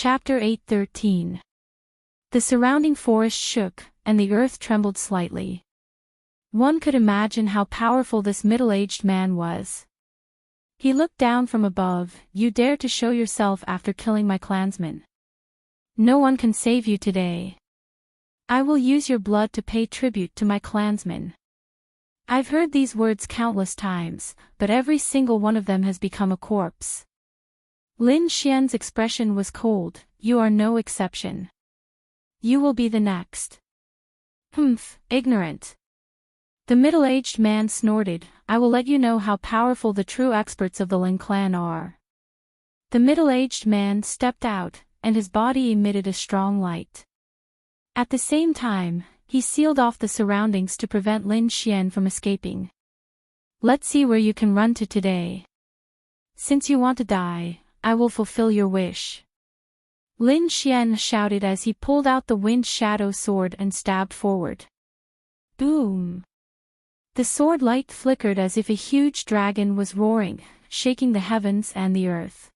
Chapter 8:13. The surrounding forest shook, and the earth trembled slightly. One could imagine how powerful this middle-aged man was. He looked down from above. "You dare to show yourself after killing my clansmen? No one can save you today. I will use your blood to pay tribute to my clansmen." I've heard these words countless times, but every single one of them has become a corpse. Lin Xian's expression was cold. "You are no exception. You will be the next." "Humph, ignorant." The middle-aged man snorted. "I will let you know how powerful the true experts of the Lin clan are." The middle-aged man stepped out, and his body emitted a strong light. At the same time, he sealed off the surroundings to prevent Lin Xian from escaping. "Let's see where you can run to today. Since you want to die, I will fulfill your wish." Lin Xian shouted as he pulled out the wind shadow sword and stabbed forward. Boom! The sword light flickered as if a huge dragon was roaring, shaking the heavens and the earth.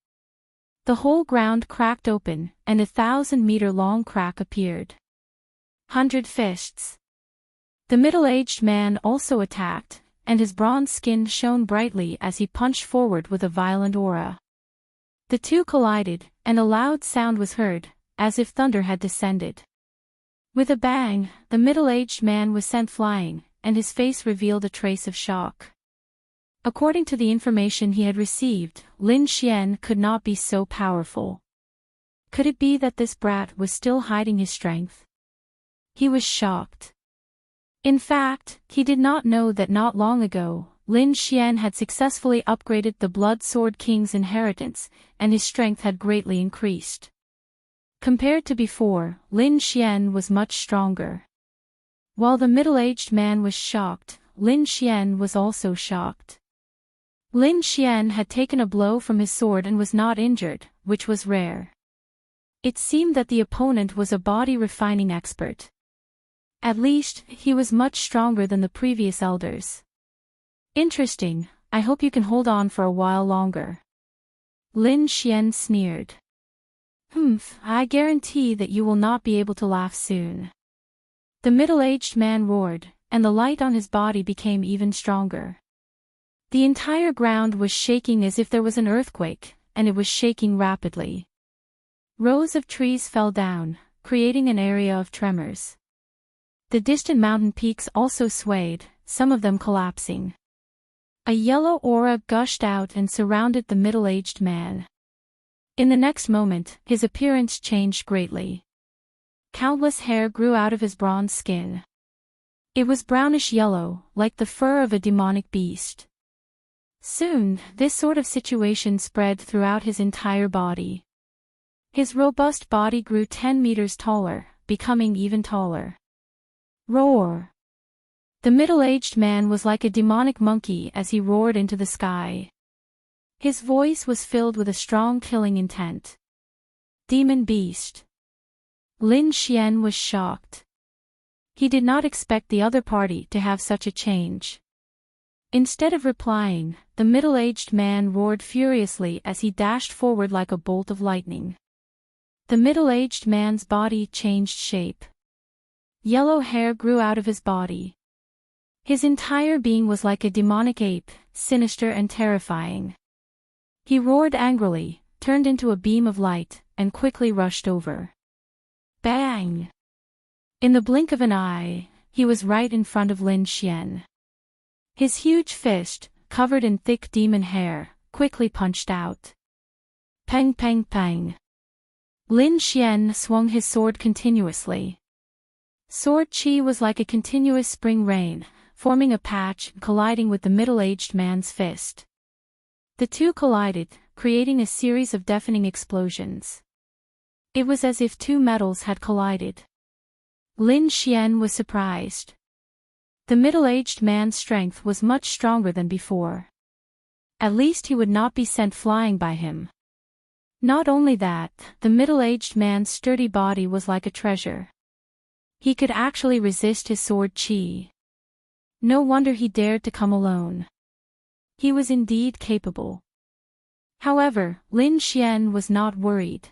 The whole ground cracked open, and a 1,000-meter-long crack appeared. 100 fists. The middle-aged man also attacked, and his bronze skin shone brightly as he punched forward with a violent aura. The two collided, and a loud sound was heard, as if thunder had descended. With a bang, the middle-aged man was sent flying, and his face revealed a trace of shock. According to the information he had received, Lin Xian could not be so powerful. Could it be that this brat was still hiding his strength? He was shocked. In fact, he did not know that not long ago, Lin Xian had successfully upgraded the Blood Sword King's inheritance, and his strength had greatly increased. Compared to before, Lin Xian was much stronger. While the middle-aged man was shocked, Lin Xian was also shocked. Lin Xian had taken a blow from his sword and was not injured, which was rare. It seemed that the opponent was a body-refining expert. At least, he was much stronger than the previous elders. "Interesting, I hope you can hold on for a while longer." Lin Xian sneered. "Humph, I guarantee that you will not be able to laugh soon." The middle-aged man roared, and the light on his body became even stronger. The entire ground was shaking as if there was an earthquake, and it was shaking rapidly. Rows of trees fell down, creating an area of tremors. The distant mountain peaks also swayed, some of them collapsing. A yellow aura gushed out and surrounded the middle-aged man. In the next moment, his appearance changed greatly. Countless hair grew out of his bronze skin. It was brownish-yellow, like the fur of a demonic beast. Soon, this sort of situation spread throughout his entire body. His robust body grew 10 meters taller, becoming even taller. Roar! The middle-aged man was like a demonic monkey as he roared into the sky. His voice was filled with a strong killing intent. Demon beast. Lin Xian was shocked. He did not expect the other party to have such a change. Instead of replying, the middle-aged man roared furiously as he dashed forward like a bolt of lightning. The middle-aged man's body changed shape. Yellow hair grew out of his body. His entire being was like a demonic ape, sinister and terrifying. He roared angrily, turned into a beam of light, and quickly rushed over. Bang! In the blink of an eye, he was right in front of Lin Xian. His huge fist, covered in thick demon hair, quickly punched out. Pang pang pang. Lin Xian swung his sword continuously. Sword chi was like a continuous spring rain, forming a patch, colliding with the middle-aged man's fist. The two collided, creating a series of deafening explosions. It was as if two metals had collided. Lin Xian was surprised. The middle-aged man's strength was much stronger than before. At least he would not be sent flying by him. Not only that, the middle-aged man's sturdy body was like a treasure. He could actually resist his sword chi. No wonder he dared to come alone. He was indeed capable. However, Lin Xian was not worried.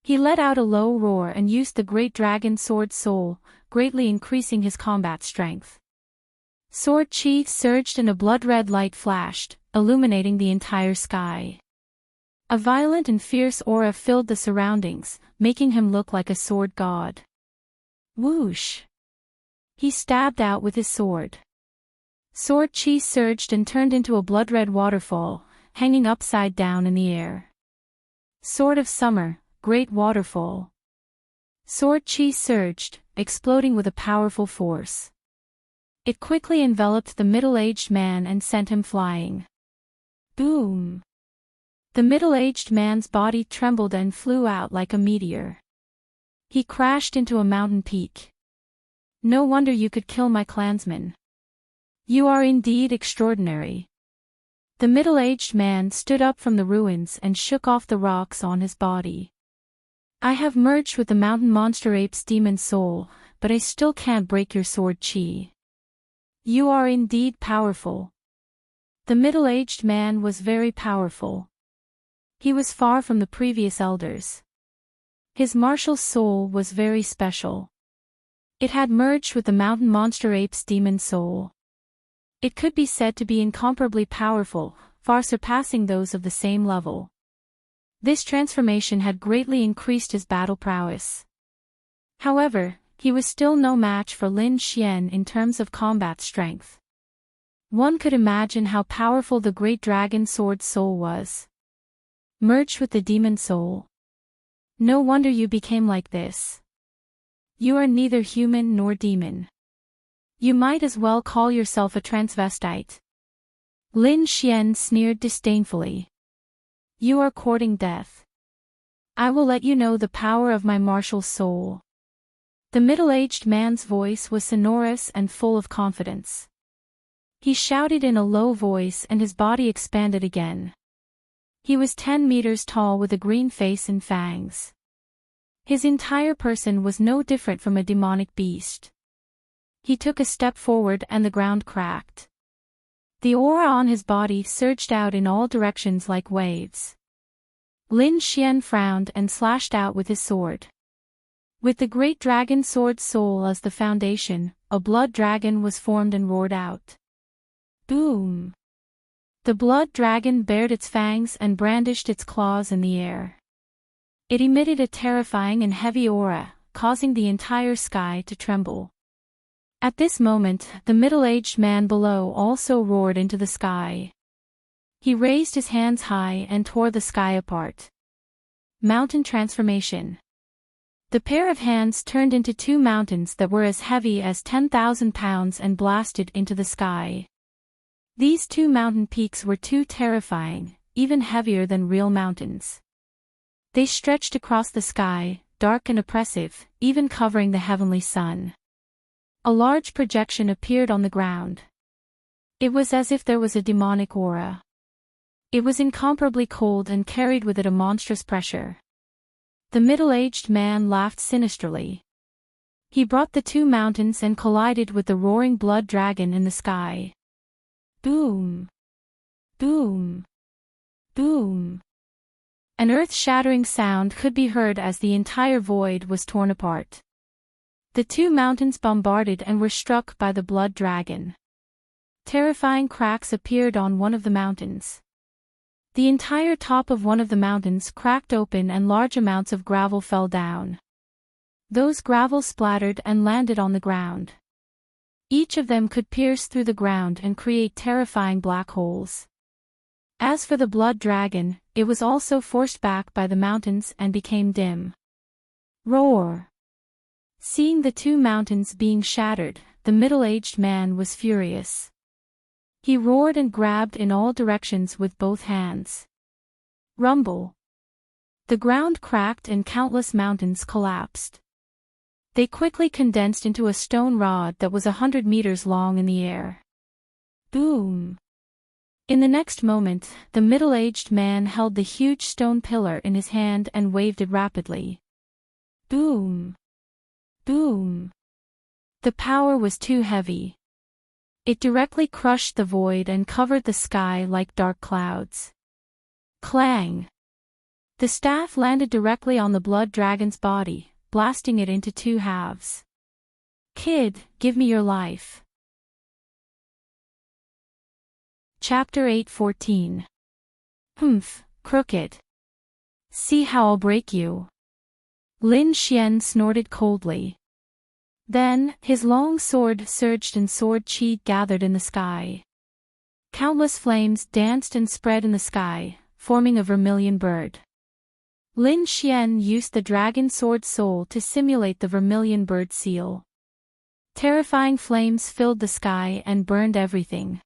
He let out a low roar and used the great dragon sword soul, greatly increasing his combat strength. Sword chi surged and a blood-red light flashed, illuminating the entire sky. A violent and fierce aura filled the surroundings, making him look like a sword god. Whoosh! He stabbed out with his sword. Sword chi surged and turned into a blood-red waterfall, hanging upside down in the air. Sword of Summer, Great Waterfall. Sword chi surged, exploding with a powerful force. It quickly enveloped the middle-aged man and sent him flying. Boom! The middle-aged man's body trembled and flew out like a meteor. He crashed into a mountain peak. No wonder you could kill my clansman. You are indeed extraordinary. The middle-aged man stood up from the ruins and shook off the rocks on his body. I have merged with the mountain monster ape's demon soul, but I still can't break your sword chi. You are indeed powerful. The middle-aged man was very powerful. He was far from the previous elders. His martial soul was very special. It had merged with the mountain monster ape's demon soul. It could be said to be incomparably powerful, far surpassing those of the same level. This transformation had greatly increased his battle prowess. However, he was still no match for Lin Xian in terms of combat strength. One could imagine how powerful the great dragon sword soul was. Merged with the demon soul. No wonder you became like this. You are neither human nor demon. You might as well call yourself a transvestite. Lin Xian sneered disdainfully. You are courting death. I will let you know the power of my martial soul. The middle-aged man's voice was sonorous and full of confidence. He shouted in a low voice and his body expanded again. He was 10 meters tall with a green face and fangs. His entire person was no different from a demonic beast. He took a step forward and the ground cracked. The aura on his body surged out in all directions like waves. Lin Xian frowned and slashed out with his sword. With the great dragon sword soul as the foundation, a blood dragon was formed and roared out. Boom! The blood dragon bared its fangs and brandished its claws in the air. It emitted a terrifying and heavy aura, causing the entire sky to tremble. At this moment, the middle-aged man below also roared into the sky. He raised his hands high and tore the sky apart. Mountain transformation. The pair of hands turned into two mountains that were as heavy as 10,000 pounds and blasted into the sky. These two mountain peaks were too terrifying, even heavier than real mountains. They stretched across the sky, dark and oppressive, even covering the heavenly sun. A large projection appeared on the ground. It was as if there was a demonic aura. It was incomparably cold and carried with it a monstrous pressure. The middle-aged man laughed sinisterly. He brought the two mountains and collided with the roaring blood dragon in the sky. Boom! Boom! Boom! An earth-shattering sound could be heard as the entire void was torn apart. The two mountains bombarded and were struck by the blood dragon. Terrifying cracks appeared on one of the mountains. The entire top of one of the mountains cracked open and large amounts of gravel fell down. Those gravel splattered and landed on the ground. Each of them could pierce through the ground and create terrifying black holes. As for the blood dragon, it was also forced back by the mountains and became dim. Roar! Seeing the two mountains being shattered, the middle-aged man was furious. He roared and grabbed in all directions with both hands. Rumble! The ground cracked and countless mountains collapsed. They quickly condensed into a stone rod that was 100 meters long in the air. Boom! In the next moment, the middle-aged man held the huge stone pillar in his hand and waved it rapidly. Boom! Boom! The power was too heavy. It directly crushed the void and covered the sky like dark clouds. Clang! The staff landed directly on the blood dragon's body, blasting it into two halves. "Kid, give me your life." Chapter 8:14. "Humph, crooked. See how I'll break you." Lin Xian snorted coldly. Then, his long sword surged and sword chi gathered in the sky. Countless flames danced and spread in the sky, forming a vermilion bird. Lin Xian used the dragon sword soul to simulate the vermilion bird seal. Terrifying flames filled the sky and burned everything.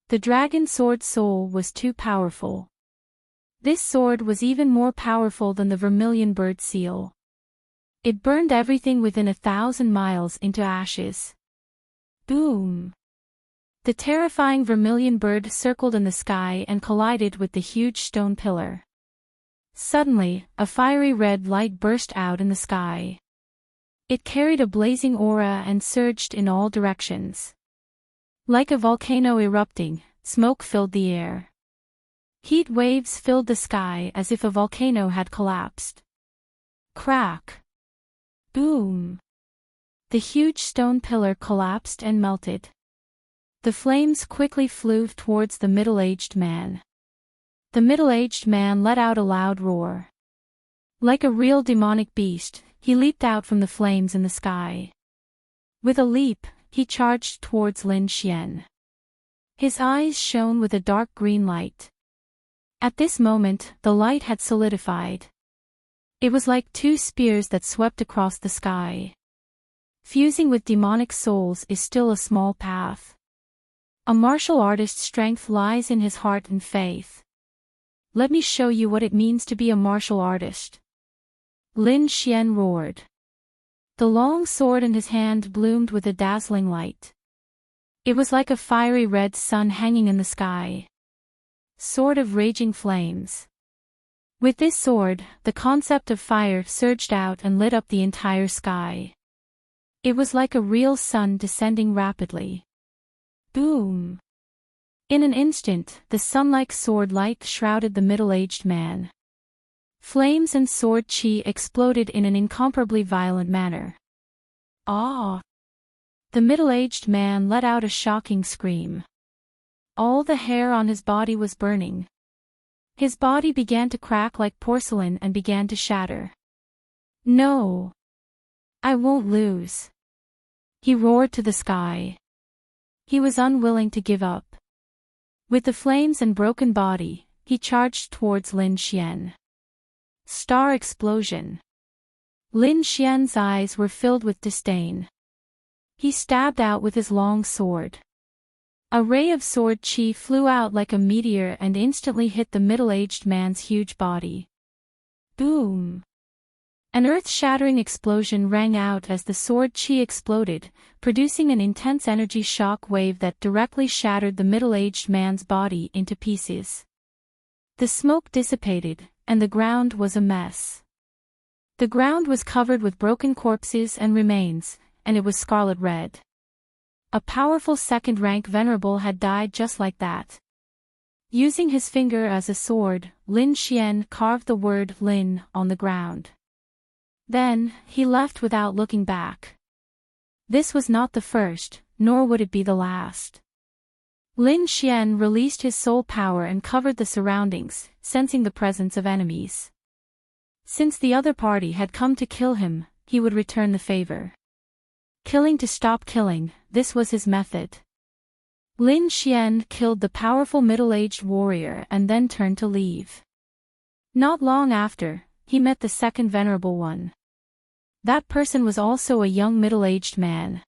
The dragon sword soul was too powerful. This sword was even more powerful than the vermilion bird seal. It burned everything within 1,000 miles into ashes. Boom! The terrifying vermilion bird circled in the sky and collided with the huge stone pillar. Suddenly, a fiery red light burst out in the sky. It carried a blazing aura and surged in all directions. Like a volcano erupting, smoke filled the air. Heat waves filled the sky as if a volcano had collapsed. Crack! Boom! The huge stone pillar collapsed and melted. The flames quickly flew towards the middle-aged man. The middle-aged man let out a loud roar. Like a real demonic beast, he leaped out from the flames in the sky. With a leap, he charged towards Lin Xian. His eyes shone with a dark green light. At this moment, the light had solidified. It was like two spears that swept across the sky. Fusing with demonic souls is still a small path. A martial artist's strength lies in his heart and faith. Let me show you what it means to be a martial artist. Lin Xian roared. The long sword in his hand bloomed with a dazzling light. It was like a fiery red sun hanging in the sky. Sword of raging flames. With this sword, the concept of fire surged out and lit up the entire sky. It was like a real sun descending rapidly. Boom! In an instant, the sun-like sword light shrouded the middle-aged man. Flames and sword chi exploded in an incomparably violent manner. Ah! The middle-aged man let out a shocking scream. All the hair on his body was burning. His body began to crack like porcelain and began to shatter. No! I won't lose! He roared to the sky. He was unwilling to give up. With the flames and broken body, he charged towards Lin Xian. Star explosion. Lin Xian's eyes were filled with disdain. He stabbed out with his long sword. A ray of sword chi flew out like a meteor and instantly hit the middle-aged man's huge body. Boom! An earth-shattering explosion rang out as the sword chi exploded, producing an intense energy shock wave that directly shattered the middle-aged man's body into pieces. The smoke dissipated, and the ground was a mess. The ground was covered with broken corpses and remains, and it was scarlet red. A powerful second-rank venerable had died just like that. Using his finger as a sword, Lin Xian carved the word Lin on the ground. Then, he left without looking back. This was not the first, nor would it be the last. Lin Xian released his soul power and covered the surroundings, sensing the presence of enemies. Since the other party had come to kill him, he would return the favor. Killing to stop killing, this was his method. Lin Xian killed the powerful middle-aged warrior and then turned to leave. Not long after, he met the second venerable one. That person was also a young middle-aged man.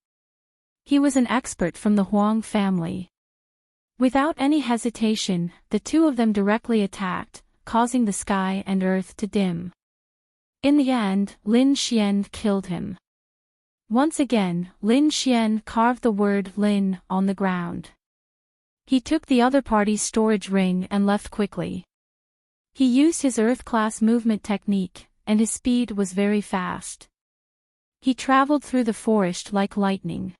He was an expert from the Huang family. Without any hesitation, the two of them directly attacked, causing the sky and earth to dim. In the end, Lin Xian killed him. Once again, Lin Xian carved the word Lin on the ground. He took the other party's storage ring and left quickly. He used his Earth-class movement technique, and his speed was very fast. He traveled through the forest like lightning.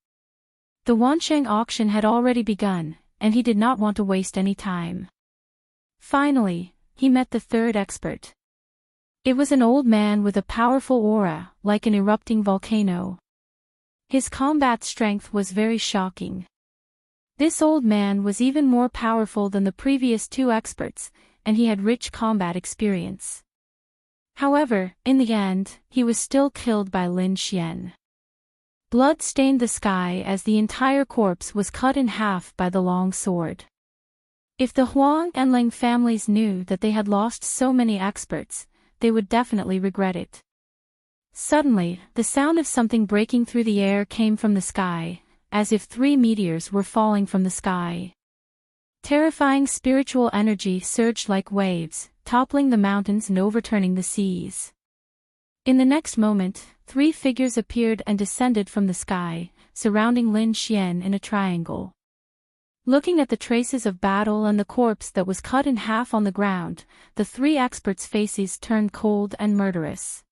The Wansheng auction had already begun, and he did not want to waste any time. Finally, he met the third expert. It was an old man with a powerful aura, like an erupting volcano. His combat strength was very shocking. This old man was even more powerful than the previous two experts, and he had rich combat experience. However, in the end, he was still killed by Lin Xian. Blood stained the sky as the entire corpse was cut in half by the long sword. If the Huang and Ling families knew that they had lost so many experts, they would definitely regret it. Suddenly, the sound of something breaking through the air came from the sky, as if 3 meteors were falling from the sky. Terrifying spiritual energy surged like waves, toppling the mountains and overturning the seas. In the next moment, 3 figures appeared and descended from the sky, surrounding Lin Xian in a triangle. Looking at the traces of battle and the corpse that was cut in half on the ground, the 3 experts' faces turned cold and murderous.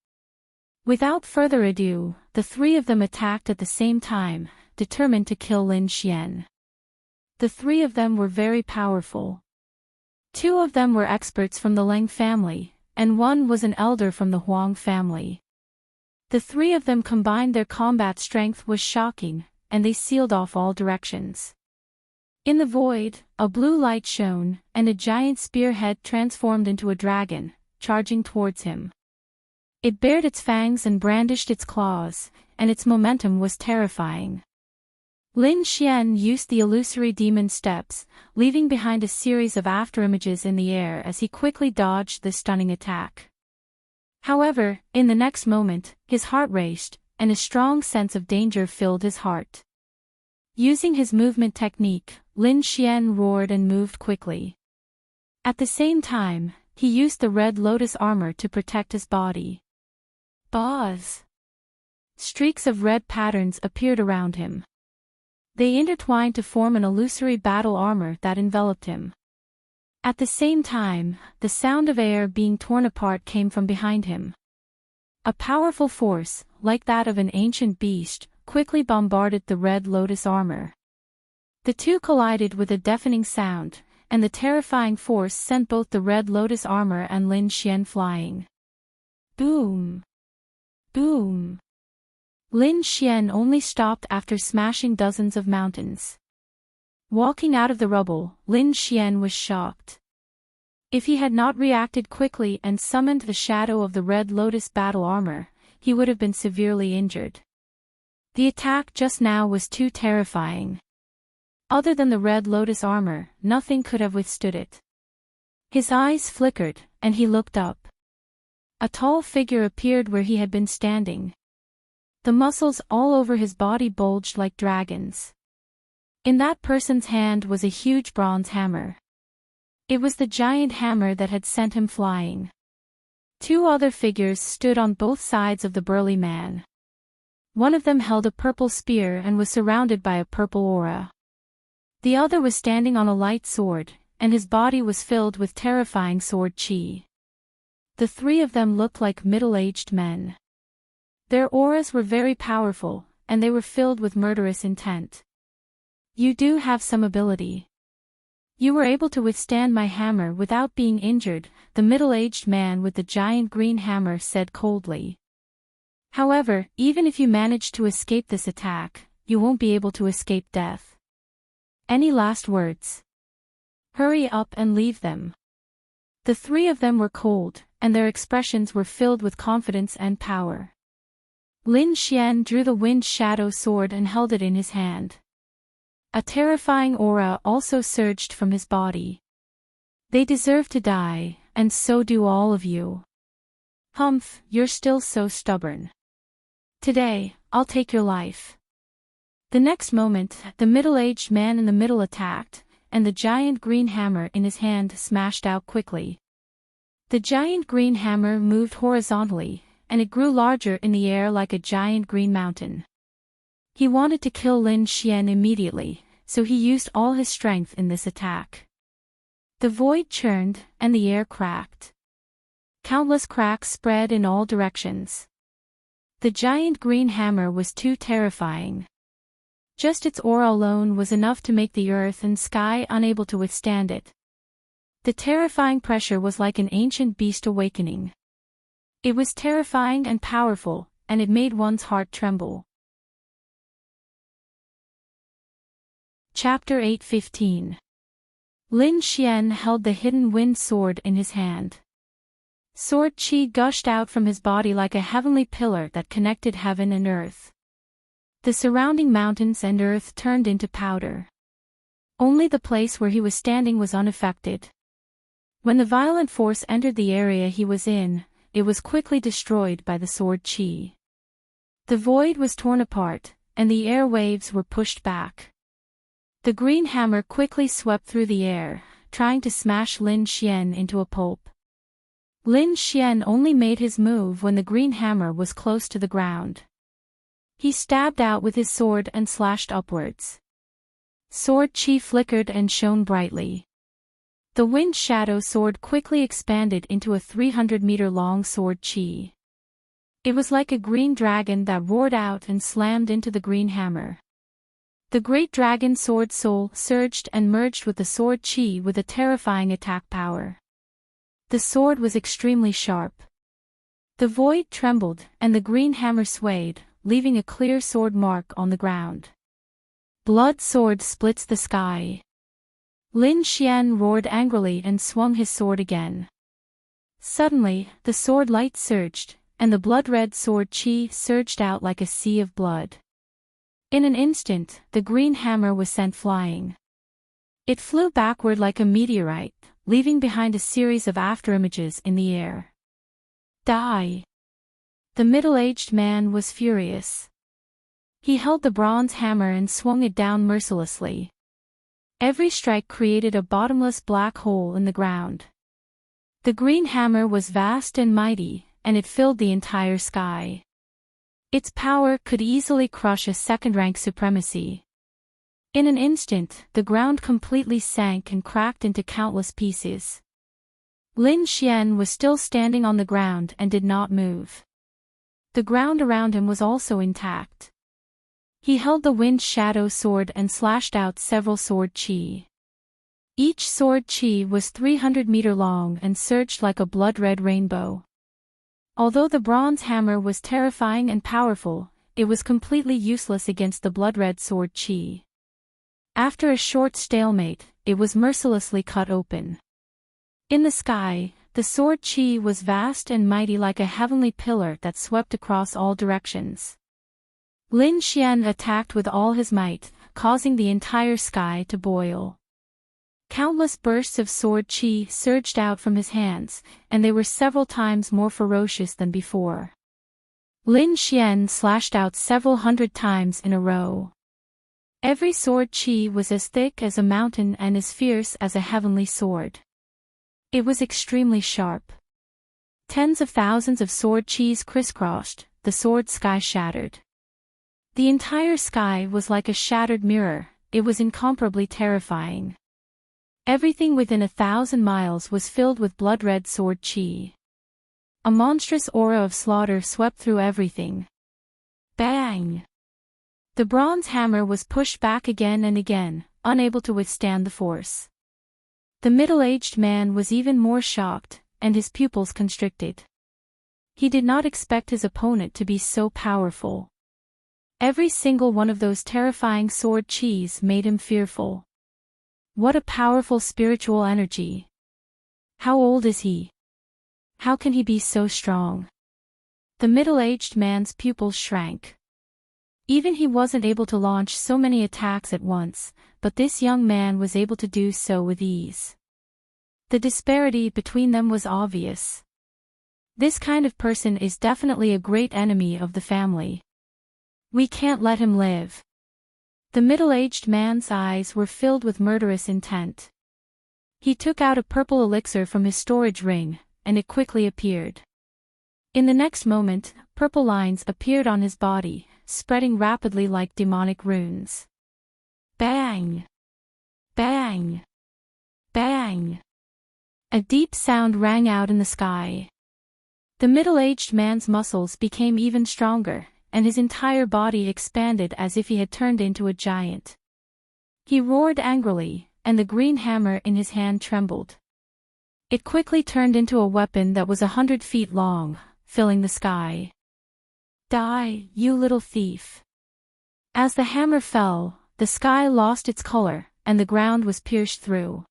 Without further ado, the 3 of them attacked at the same time, determined to kill Lin Xian. The 3 of them were very powerful. 2 of them were experts from the Leng family, and 1 was an elder from the Huang family. The 3 of them combined their combat strength was shocking, and they sealed off all directions. In the void, a blue light shone, and a giant spearhead transformed into a dragon, charging towards him. It bared its fangs and brandished its claws, and its momentum was terrifying. Lin Xian used the illusory demon steps, leaving behind a series of afterimages in the air as he quickly dodged the stunning attack. However, in the next moment, his heart raced, and a strong sense of danger filled his heart. Using his movement technique, Lin Xian roared and moved quickly. At the same time, he used the red lotus armor to protect his body. Buzz! Streaks of red patterns appeared around him. They intertwined to form an illusory battle armor that enveloped him. At the same time, the sound of air being torn apart came from behind him. A powerful force, like that of an ancient beast, quickly bombarded the red lotus armor. The two collided with a deafening sound, and the terrifying force sent both the red lotus armor and Lin Xian flying. Boom! Boom! Lin Xian only stopped after smashing dozens of mountains. Walking out of the rubble, Lin Xian was shocked. If he had not reacted quickly and summoned the shadow of the red lotus battle armor, he would have been severely injured. The attack just now was too terrifying. Other than the red lotus armor, nothing could have withstood it. His eyes flickered, and he looked up. A tall figure appeared where he had been standing. The muscles all over his body bulged like dragons. In that person's hand was a huge bronze hammer. It was the giant hammer that had sent him flying. 2 other figures stood on both sides of the burly man. One of them held a purple spear and was surrounded by a purple aura. The other was standing on a light sword, and his body was filled with terrifying sword chi. The 3 of them looked like middle-aged men. Their auras were very powerful, and they were filled with murderous intent. You do have some ability. You were able to withstand my hammer without being injured, the middle-aged man with the giant green hammer said coldly. However, even if you manage to escape this attack, you won't be able to escape death. Any last words? Hurry up and leave them. The 3 of them were cold, and their expressions were filled with confidence and power. Lin Xian drew the wind shadow sword and held it in his hand. A terrifying aura also surged from his body. They deserve to die, and so do all of you. Humph, you're still so stubborn. Today, I'll take your life. The next moment, the middle-aged man in the middle attacked, and the giant green hammer in his hand smashed out quickly. The giant green hammer moved horizontally, and it grew larger in the air like a giant green mountain. He wanted to kill Lin Xian immediately, so he used all his strength in this attack. The void churned, and the air cracked. Countless cracks spread in all directions. The giant green hammer was too terrifying. Just its aura alone was enough to make the earth and sky unable to withstand it. The terrifying pressure was like an ancient beast awakening. It was terrifying and powerful, and it made one's heart tremble. Chapter 8:15. Lin Xian held the hidden wind sword in his hand. Sword qi gushed out from his body like a heavenly pillar that connected heaven and earth. The surrounding mountains and earth turned into powder. Only the place where he was standing was unaffected. When the violent force entered the area he was in, it was quickly destroyed by the sword qi. The void was torn apart, and the air waves were pushed back. The green hammer quickly swept through the air, trying to smash Lin Xian into a pulp. Lin Xian only made his move when the green hammer was close to the ground. He stabbed out with his sword and slashed upwards. Sword qi flickered and shone brightly. The wind shadow sword quickly expanded into a 300-meter-long sword qi. It was like a green dragon that roared out and slammed into the green hammer. The great dragon sword soul surged and merged with the sword qi with a terrifying attack power. The sword was extremely sharp. The void trembled, and the green hammer swayed, leaving a clear sword mark on the ground. Blood sword splits the sky. Lin Xian roared angrily and swung his sword again. Suddenly, the sword light surged, and the blood-red sword qi surged out like a sea of blood. In an instant, the green hammer was sent flying. It flew backward like a meteorite, leaving behind a series of afterimages in the air. Die! The middle-aged man was furious. He held the bronze hammer and swung it down mercilessly. Every strike created a bottomless black hole in the ground. The green hammer was vast and mighty, and it filled the entire sky. Its power could easily crush a second-rank supremacy. In an instant, the ground completely sank and cracked into countless pieces. Lin Xian was still standing on the ground and did not move. The ground around him was also intact. He held the wind shadow sword and slashed out several sword qi. Each sword qi was 300 meters long and surged like a blood-red rainbow. Although the bronze hammer was terrifying and powerful, it was completely useless against the blood-red sword qi. After a short stalemate, it was mercilessly cut open. In the sky, the sword qi was vast and mighty like a heavenly pillar that swept across all directions. Lin Xian attacked with all his might, causing the entire sky to boil. Countless bursts of sword qi surged out from his hands, and they were several times more ferocious than before. Lin Xian slashed out several hundred times in a row. Every sword qi was as thick as a mountain and as fierce as a heavenly sword. It was extremely sharp. Tens of thousands of sword qis crisscrossed, the sword sky shattered. The entire sky was like a shattered mirror, it was incomparably terrifying. Everything within 1,000 miles was filled with blood-red sword qi. A monstrous aura of slaughter swept through everything. Bang! The bronze hammer was pushed back again and again, unable to withstand the force. The middle-aged man was even more shocked, and his pupils constricted. He did not expect his opponent to be so powerful. Every single one of those terrifying sword qis made him fearful. What a powerful spiritual energy. How old is he? How can he be so strong? The middle-aged man's pupils shrank. Even he wasn't able to launch so many attacks at once, but this young man was able to do so with ease. The disparity between them was obvious. This kind of person is definitely a great enemy of the family. We can't let him live. The middle-aged man's eyes were filled with murderous intent. He took out a purple elixir from his storage ring, and it quickly appeared. In the next moment, purple lines appeared on his body, spreading rapidly like demonic runes. Bang! Bang! Bang! A deep sound rang out in the sky. The middle-aged man's muscles became even stronger, and his entire body expanded as if he had turned into a giant. He roared angrily, and the green hammer in his hand trembled. It quickly turned into a weapon that was 100 feet long, filling the sky. Die, you little thief. As the hammer fell, the sky lost its color, and the ground was pierced through.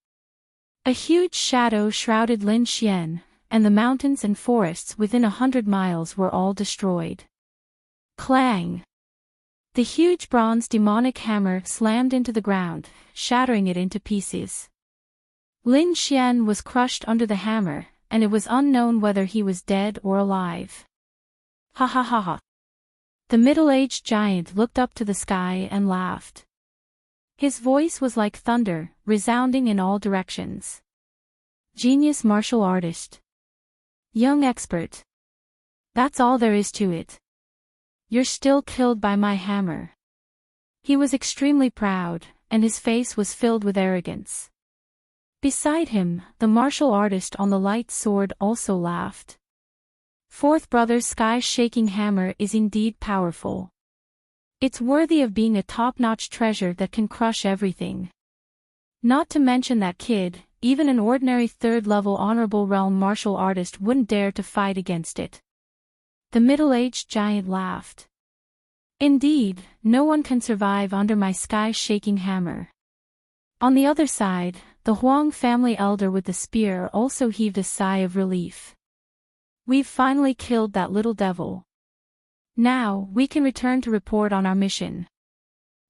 A huge shadow shrouded Lin Xian, and the mountains and forests within 100 miles were all destroyed. Clang! The huge bronze demonic hammer slammed into the ground, shattering it into pieces. Lin Xian was crushed under the hammer, and it was unknown whether he was dead or alive. Ha ha ha ha. The middle-aged giant looked up to the sky and laughed. His voice was like thunder, resounding in all directions. Genius martial artist. Young expert. That's all there is to it. You're still killed by my hammer. He was extremely proud, and his face was filled with arrogance. Beside him, the martial artist on the light sword also laughed. Fourth brother's sky-shaking hammer is indeed powerful. It's worthy of being a top-notch treasure that can crush everything. Not to mention that kid, even an ordinary third-level honorable realm martial artist wouldn't dare to fight against it. The middle-aged giant laughed. Indeed, no one can survive under my sky-shaking hammer. On the other side, the Huang family elder with the spear also heaved a sigh of relief. We've finally killed that little devil. Now, we can return to report on our mission.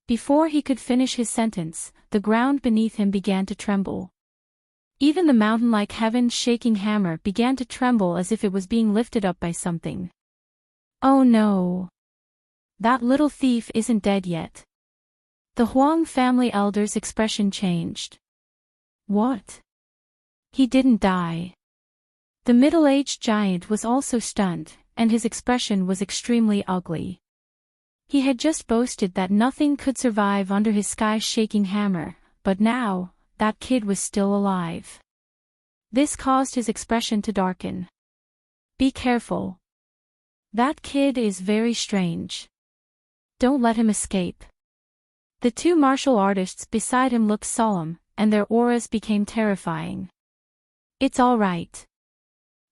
Before he could finish his sentence, the ground beneath him began to tremble. Even the mountain-like heaven-shaking hammer began to tremble as if it was being lifted up by something. Oh no! That little thief isn't dead yet. The Huang family elder's expression changed. What? He didn't die. The middle-aged giant was also stunned, and his expression was extremely ugly. He had just boasted that nothing could survive under his sky-shaking hammer, but now, that kid was still alive. This caused his expression to darken. Be careful. That kid is very strange. Don't let him escape. The two martial artists beside him looked solemn, and their auras became terrifying. It's all right.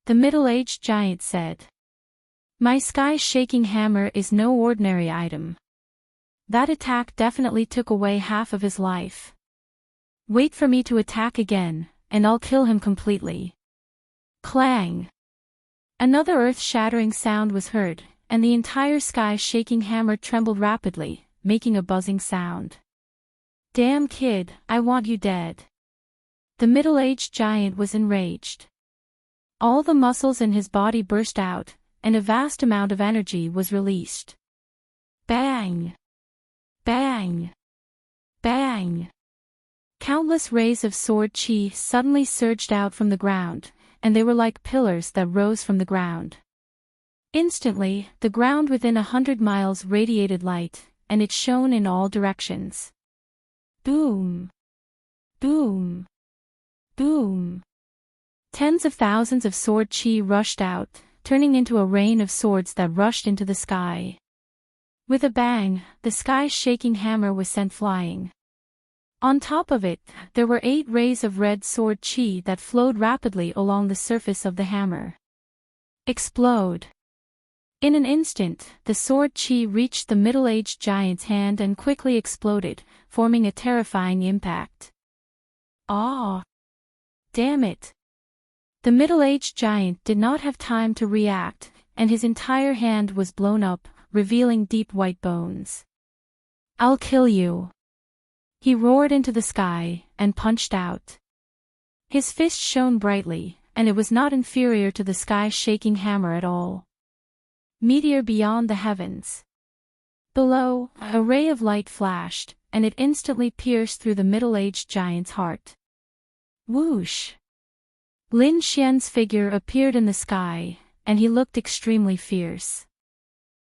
The middle-aged giant said. My sky-shaking hammer is no ordinary item. That attack definitely took away half of his life. Wait for me to attack again, and I'll kill him completely. Clang! Another earth-shattering sound was heard, and the entire sky-shaking hammer trembled rapidly, making a buzzing sound. Damn kid, I want you dead. The middle-aged giant was enraged. All the muscles in his body burst out, and a vast amount of energy was released. Bang! Bang! Bang! Countless rays of sword chi suddenly surged out from the ground, and they were like pillars that rose from the ground. Instantly, the ground within 100 miles radiated light, and it shone in all directions. Boom! Boom! Boom! Tens of thousands of sword chi rushed out, turning into a rain of swords that rushed into the sky. With a bang, the sky-shaking hammer was sent flying. On top of it, there were 8 rays of red sword chi that flowed rapidly along the surface of the hammer. Explode! In an instant, the sword chi reached the middle-aged giant's hand and quickly exploded, forming a terrifying impact. Ah! Damn it! The middle-aged giant did not have time to react, and his entire hand was blown up, revealing deep white bones. I'll kill you! He roared into the sky, and punched out. His fist shone brightly, and it was not inferior to the sky-shaking hammer at all. Meteor beyond the heavens. Below, a ray of light flashed, and it instantly pierced through the middle-aged giant's heart. Whoosh! Lin Xian's figure appeared in the sky, and he looked extremely fierce.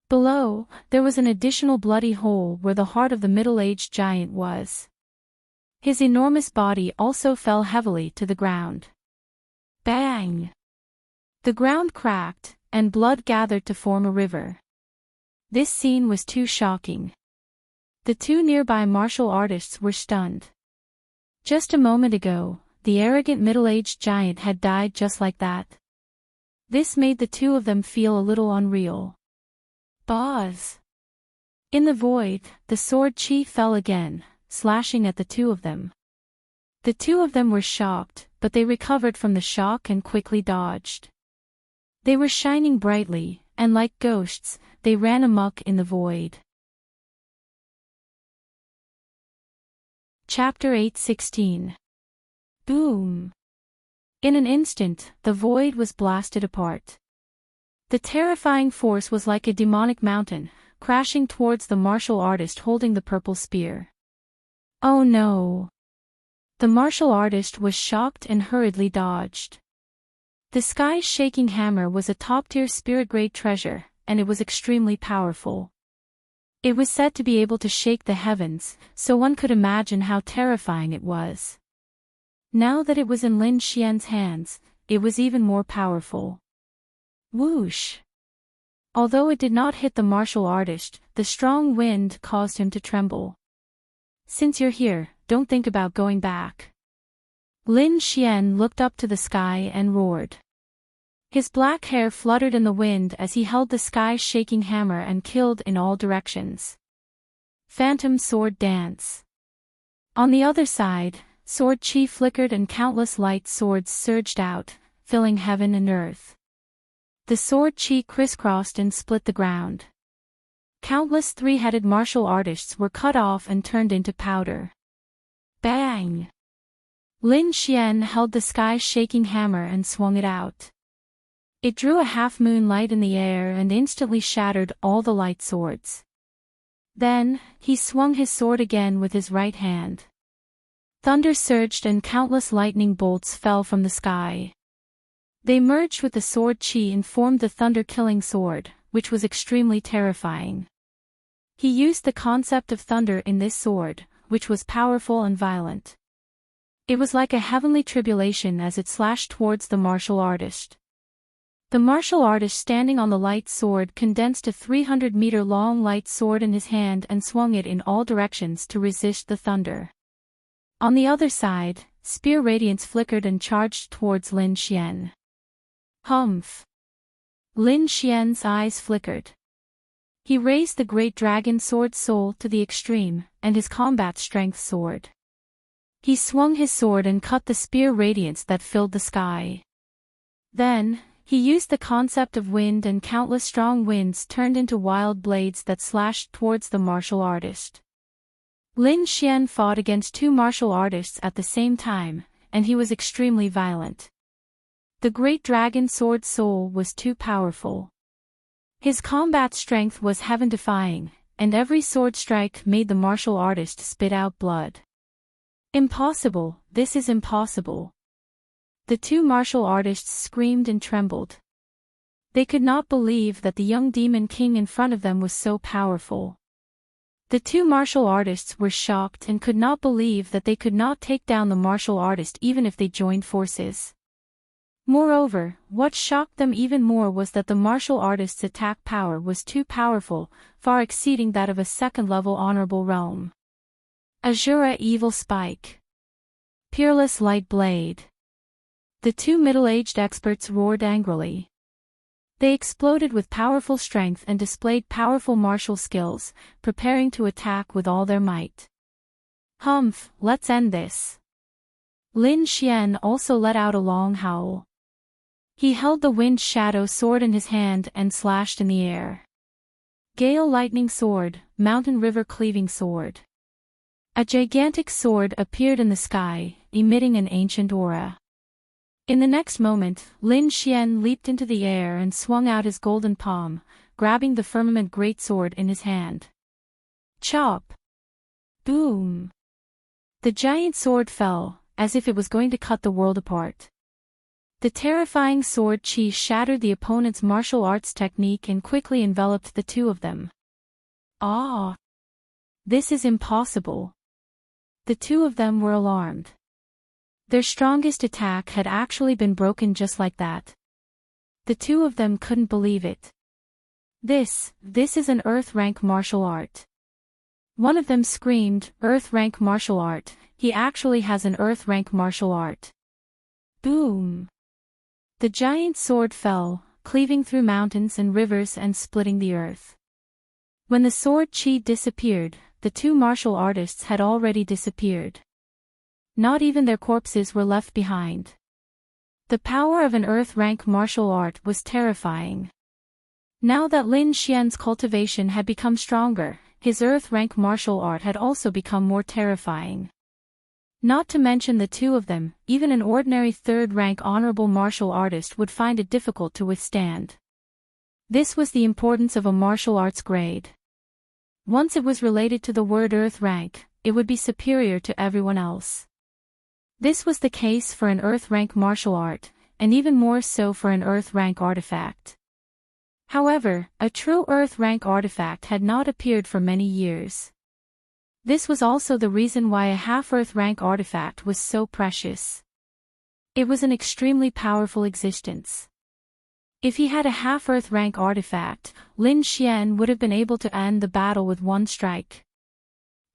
Below, there was an additional bloody hole where the heart of the middle-aged giant was. His enormous body also fell heavily to the ground. Bang! The ground cracked, and blood gathered to form a river. This scene was too shocking. The two nearby martial artists were stunned. Just a moment ago, the arrogant middle-aged giant had died just like that. This made the two of them feel a little unreal. Buzz! In the void, the sword chi fell again, slashing at the two of them. The two of them were shocked, but they recovered from the shock and quickly dodged. They were shining brightly, and like ghosts, they ran amok in the void. Chapter 8:16. Boom! In an instant, the void was blasted apart. The terrifying force was like a demonic mountain, crashing towards the martial artist holding the purple spear. Oh no! The martial artist was shocked and hurriedly dodged. The sky's shaking hammer was a top-tier spirit-grade treasure, and it was extremely powerful. It was said to be able to shake the heavens, so one could imagine how terrifying it was. Now that it was in Lin Xian's hands, it was even more powerful. Whoosh! Although it did not hit the martial artist, the strong wind caused him to tremble. Since you're here, don't think about going back. Lin Xian looked up to the sky and roared. His black hair fluttered in the wind as he held the sky's shaking hammer and killed in all directions. Phantom sword dance. On the other side, sword chi flickered and countless light swords surged out, filling heaven and earth. The sword chi crisscrossed and split the ground. Countless three-headed martial artists were cut off and turned into powder. Bang! Lin Xian held the sky's shaking hammer and swung it out. It drew a half-moon light in the air and instantly shattered all the light swords. Then, he swung his sword again with his right hand. Thunder surged and countless lightning bolts fell from the sky. They merged with the sword chi and formed the thunder-killing sword, which was extremely terrifying. He used the concept of thunder in this sword, which was powerful and violent. It was like a heavenly tribulation as it slashed towards the martial artist. The martial artist standing on the light sword condensed a 300-meter-long light sword in his hand and swung it in all directions to resist the thunder. On the other side, spear radiance flickered and charged towards Lin Xian. Humph! Lin Xian's eyes flickered. He raised the great dragon sword soul to the extreme, and his combat strength soared. He swung his sword and cut the spear radiance that filled the sky. Then, he used the concept of wind and countless strong winds turned into wild blades that slashed towards the martial artist. Lin Xian fought against two martial artists at the same time, and he was extremely violent. The great dragon sword soul was too powerful. His combat strength was heaven-defying, and every sword strike made the martial artist spit out blood. Impossible, this is impossible. The two martial artists screamed and trembled. They could not believe that the young demon king in front of them was so powerful. The two martial artists were shocked and could not believe that they could not take down the martial artist even if they joined forces. Moreover, what shocked them even more was that the martial artist's attack power was too powerful, far exceeding that of a second-level honorable realm. Azura Evil Spike. Peerless Light Blade. The two middle-aged experts roared angrily. They exploded with powerful strength and displayed powerful martial skills, preparing to attack with all their might. Humph, let's end this. Lin Xian also let out a long howl. He held the wind shadow sword in his hand and slashed in the air. Gale lightning sword, mountain river cleaving sword. A gigantic sword appeared in the sky, emitting an ancient aura. In the next moment, Lin Xian leaped into the air and swung out his golden palm, grabbing the firmament greatsword in his hand. Chop! Boom! The giant sword fell, as if it was going to cut the world apart. The terrifying sword chi shattered the opponent's martial arts technique and quickly enveloped the two of them. Ah! This is impossible. The two of them were alarmed. Their strongest attack had actually been broken just like that. The two of them couldn't believe it. This is an Earth rank martial art. One of them screamed, Earth rank martial art, he actually has an Earth rank martial art. Boom! The giant sword fell, cleaving through mountains and rivers and splitting the earth. When the sword chi disappeared, the two martial artists had already disappeared. Not even their corpses were left behind. The power of an earth-rank martial art was terrifying. Now that Lin Xian's cultivation had become stronger, his earth-rank martial art had also become more terrifying. Not to mention the two of them, even an ordinary third-rank honorable martial artist would find it difficult to withstand. This was the importance of a martial arts grade. Once it was related to the word earth rank, it would be superior to everyone else. This was the case for an earth rank martial art, and even more so for an earth rank artifact. However, a true earth rank artifact had not appeared for many years. This was also the reason why a half-earth rank artifact was so precious. It was an extremely powerful existence. If he had a half-earth rank artifact, Lin Xian would have been able to end the battle with one strike.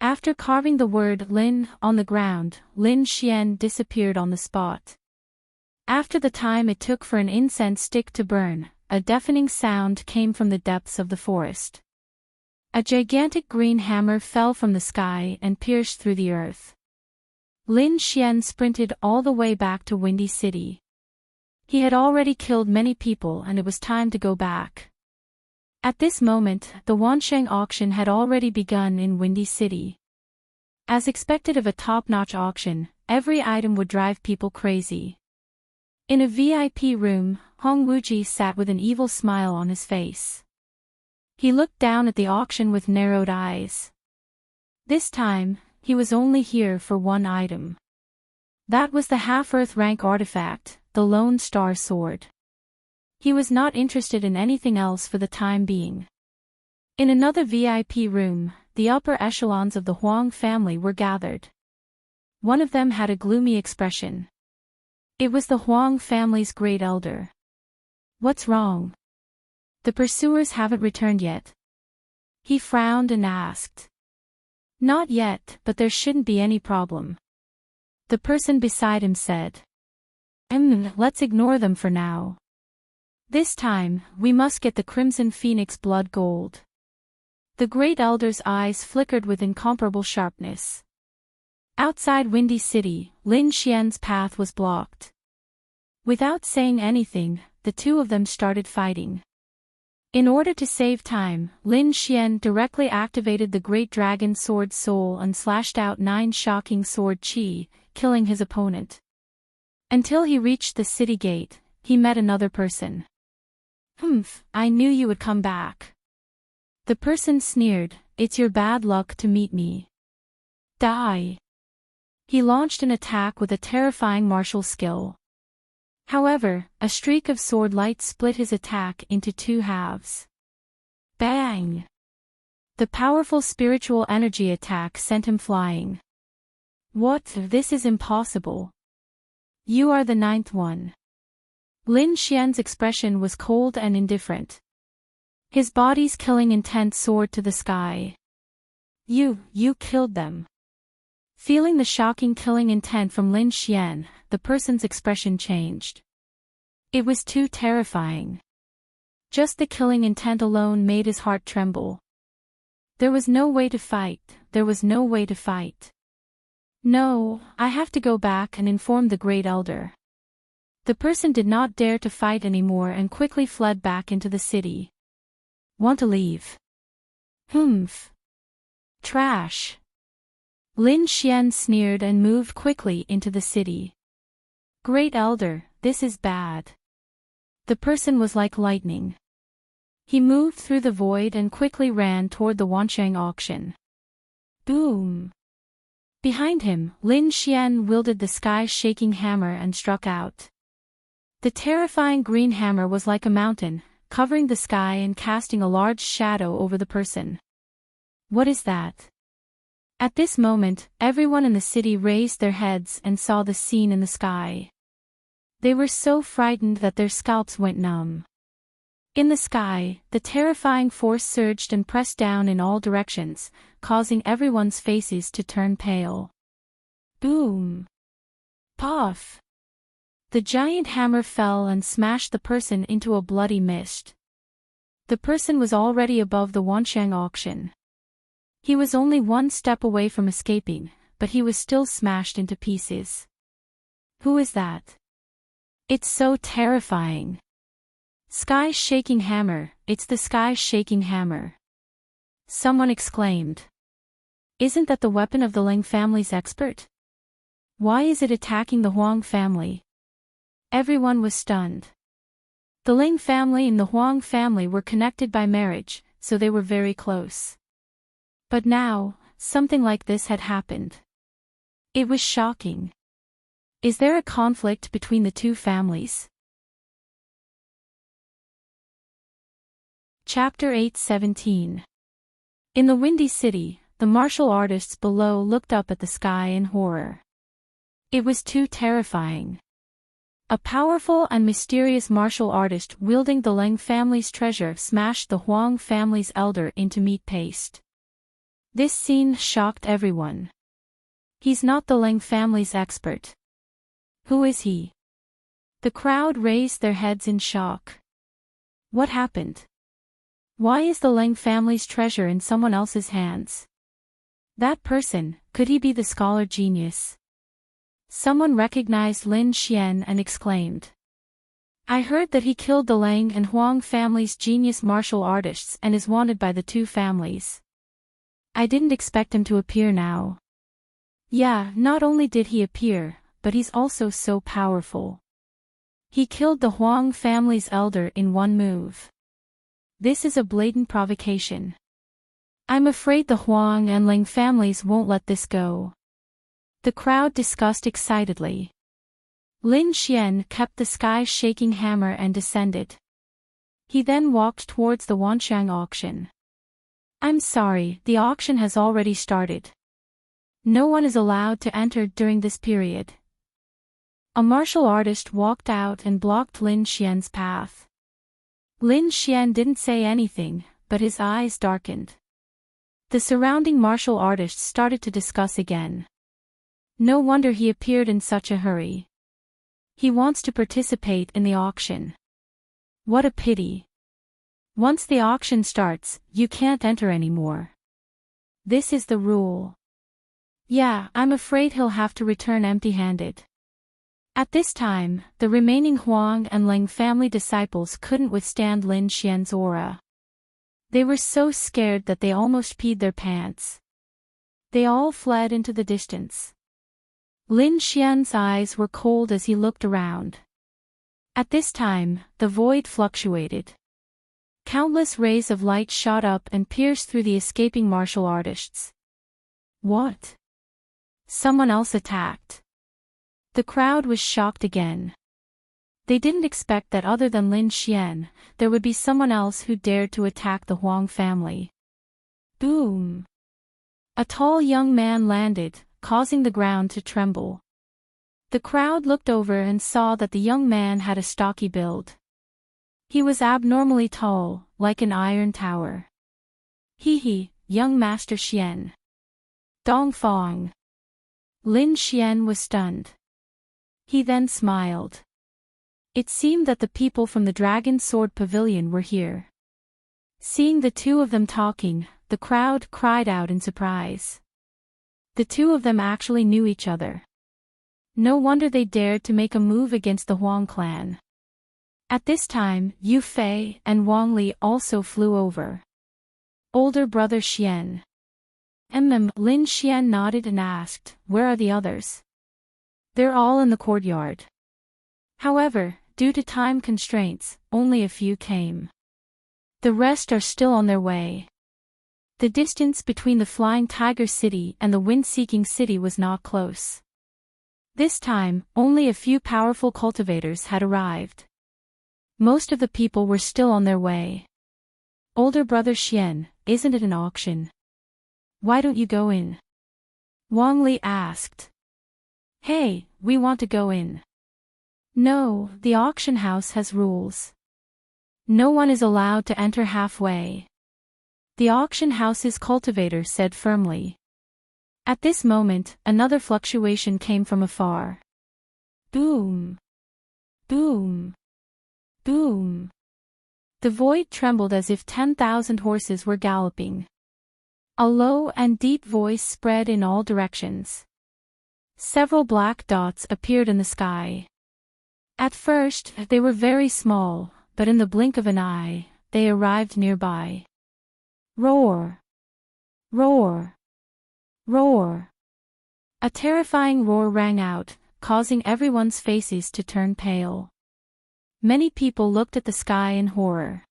After carving the word Lin on the ground, Lin Xian disappeared on the spot. After the time it took for an incense stick to burn, a deafening sound came from the depths of the forest. A gigantic green hammer fell from the sky and pierced through the earth. Lin Xian sprinted all the way back to Windy City. He had already killed many people and it was time to go back. At this moment, the Wansheng auction had already begun in Windy City. As expected of a top-notch auction, every item would drive people crazy. In a VIP room, Hong Wuji sat with an evil smile on his face. He looked down at the auction with narrowed eyes. This time, he was only here for one item. That was the half-earth rank artifact, the Lone Star Sword. He was not interested in anything else for the time being. In another VIP room, the upper echelons of the Huang family were gathered. One of them had a gloomy expression. It was the Huang family's great elder. "What's wrong? The pursuers haven't returned yet?" He frowned and asked. "Not yet, but there shouldn't be any problem." The person beside him said. Let's ignore them for now. This time, we must get the Crimson Phoenix blood gold." The great elder's eyes flickered with incomparable sharpness. Outside Windy City, Lin Xian's path was blocked. Without saying anything, the two of them started fighting. In order to save time, Lin Xian directly activated the Great Dragon Sword Soul and slashed out 9 shocking sword chi, killing his opponent. Until he reached the city gate, he met another person. I knew you would come back." The person sneered, "It's your bad luck to meet me. Die." He launched an attack with a terrifying martial skill. However, a streak of sword light split his attack into 2 halves. Bang! The powerful spiritual energy attack sent him flying. "What? This is impossible. You are the 9th one." Lin Xian's expression was cold and indifferent. His body's killing intent soared to the sky. You killed them." Feeling the shocking killing intent from Lin Xian, the person's expression changed. It was too terrifying. Just the killing intent alone made his heart tremble. There was no way to fight, there was no way to fight. "No, I have to go back and inform the Great Elder." The person did not dare to fight anymore and quickly fled back into the city. "Want to leave?" Trash." Lin Xian sneered and moved quickly into the city. "Great Elder, this is bad." The person was like lightning. He moved through the void and quickly ran toward the Wansheng auction. Boom! Behind him, Lin Xian wielded the sky-shaking hammer and struck out. The terrifying green hammer was like a mountain, covering the sky and casting a large shadow over the person. "What is that?" At this moment, everyone in the city raised their heads and saw the scene in the sky. They were so frightened that their scalps went numb. In the sky, the terrifying force surged and pressed down in all directions, causing everyone's faces to turn pale. Boom! Puff! The giant hammer fell and smashed the person into a bloody mist. The person was already above the Wansheng auction. He was only one step away from escaping, but he was still smashed into pieces. Who is that? It's so terrifying. Sky shaking hammer, it's the sky shaking hammer. Someone exclaimed. Isn't that the weapon of the Ling family's expert? Why is it attacking the Huang family? Everyone was stunned. The Ling family and the Huang family were connected by marriage, so they were very close. But now, something like this had happened. It was shocking. Is there a conflict between the two families? Chapter 8:17. In the Windy City, the martial artists below looked up at the sky in horror. It was too terrifying. A powerful and mysterious martial artist wielding the Ling family's treasure smashed the Huang family's elder into meat paste. This scene shocked everyone. He's not the Ling family's expert. Who is he? The crowd raised their heads in shock. What happened? Why is the Ling family's treasure in someone else's hands? That person, could he be the scholar genius? Someone recognized Lin Xian and exclaimed. I heard that he killed the Lang and Huang family's genius martial artists and is wanted by the two families. I didn't expect him to appear now. Yeah, not only did he appear, but he's also so powerful. He killed the Huang family's elder in one move. This is a blatant provocation. I'm afraid the Huang and Ling families won't let this go. The crowd discussed excitedly. Lin Xian kept the sky-shaking hammer and descended. He then walked towards the Wansheng auction. I'm sorry, the auction has already started. No one is allowed to enter during this period. A martial artist walked out and blocked Lin Xian's path. Lin Xian didn't say anything, but his eyes darkened. The surrounding martial artists started to discuss again. No wonder he appeared in such a hurry. He wants to participate in the auction. What a pity. Once the auction starts, you can't enter anymore. This is the rule. Yeah, I'm afraid he'll have to return empty-handed. At this time, the remaining Huang and Ling family disciples couldn't withstand Lin Xian's aura. They were so scared that they almost peed their pants. They all fled into the distance. Lin Xian's eyes were cold as he looked around. At this time, the void fluctuated. Countless rays of light shot up and pierced through the escaping martial artists. What? Someone else attacked. The crowd was shocked again. They didn't expect that other than Lin Xian, there would be someone else who dared to attack the Huang family. Boom! A tall young man landed, causing the ground to tremble. The crowd looked over and saw that the young man had a stocky build. He was abnormally tall, like an iron tower. He, young Master Xian. Dongfang. Lin Xian was stunned. He then smiled. It seemed that the people from the Dragon Sword Pavilion were here. Seeing the two of them talking, the crowd cried out in surprise. The two of them actually knew each other. No wonder they dared to make a move against the Huang clan. At this time, Yu Fei and Wang Li also flew over. Older brother Xian. Lin Xian nodded and asked, where are the others? They're all in the courtyard. However, due to time constraints, only a few came. The rest are still on their way. The distance between the Flying Tiger City and the Wind-Seeking City was not close. This time, only a few powerful cultivators had arrived. Most of the people were still on their way. Older brother Xian, isn't it an auction? Why don't you go in? Wang Li asked. Hey, we want to go in. No, the auction house has rules. No one is allowed to enter halfway. The auction house's cultivator said firmly. At this moment, another fluctuation came from afar. Boom! Boom! Boom! The void trembled as if 10,000 horses were galloping. A low and deep voice spread in all directions. Several black dots appeared in the sky. At first, they were very small, but in the blink of an eye, they arrived nearby. Roar! Roar! Roar! A terrifying roar rang out, causing everyone's faces to turn pale. Many people looked at the sky in horror.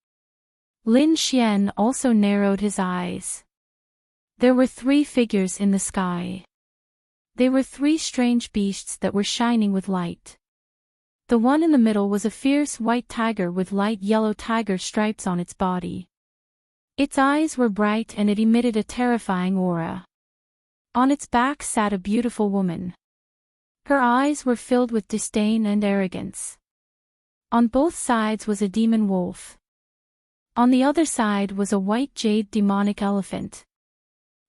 Lin Xian also narrowed his eyes. There were 3 figures in the sky. They were 3 strange beasts that were shining with light. The one in the middle was a fierce white tiger with light yellow tiger stripes on its body. Its eyes were bright and it emitted a terrifying aura. On its back sat a beautiful woman. Her eyes were filled with disdain and arrogance. On both sides was a demon wolf. On the other side was a white jade demonic elephant.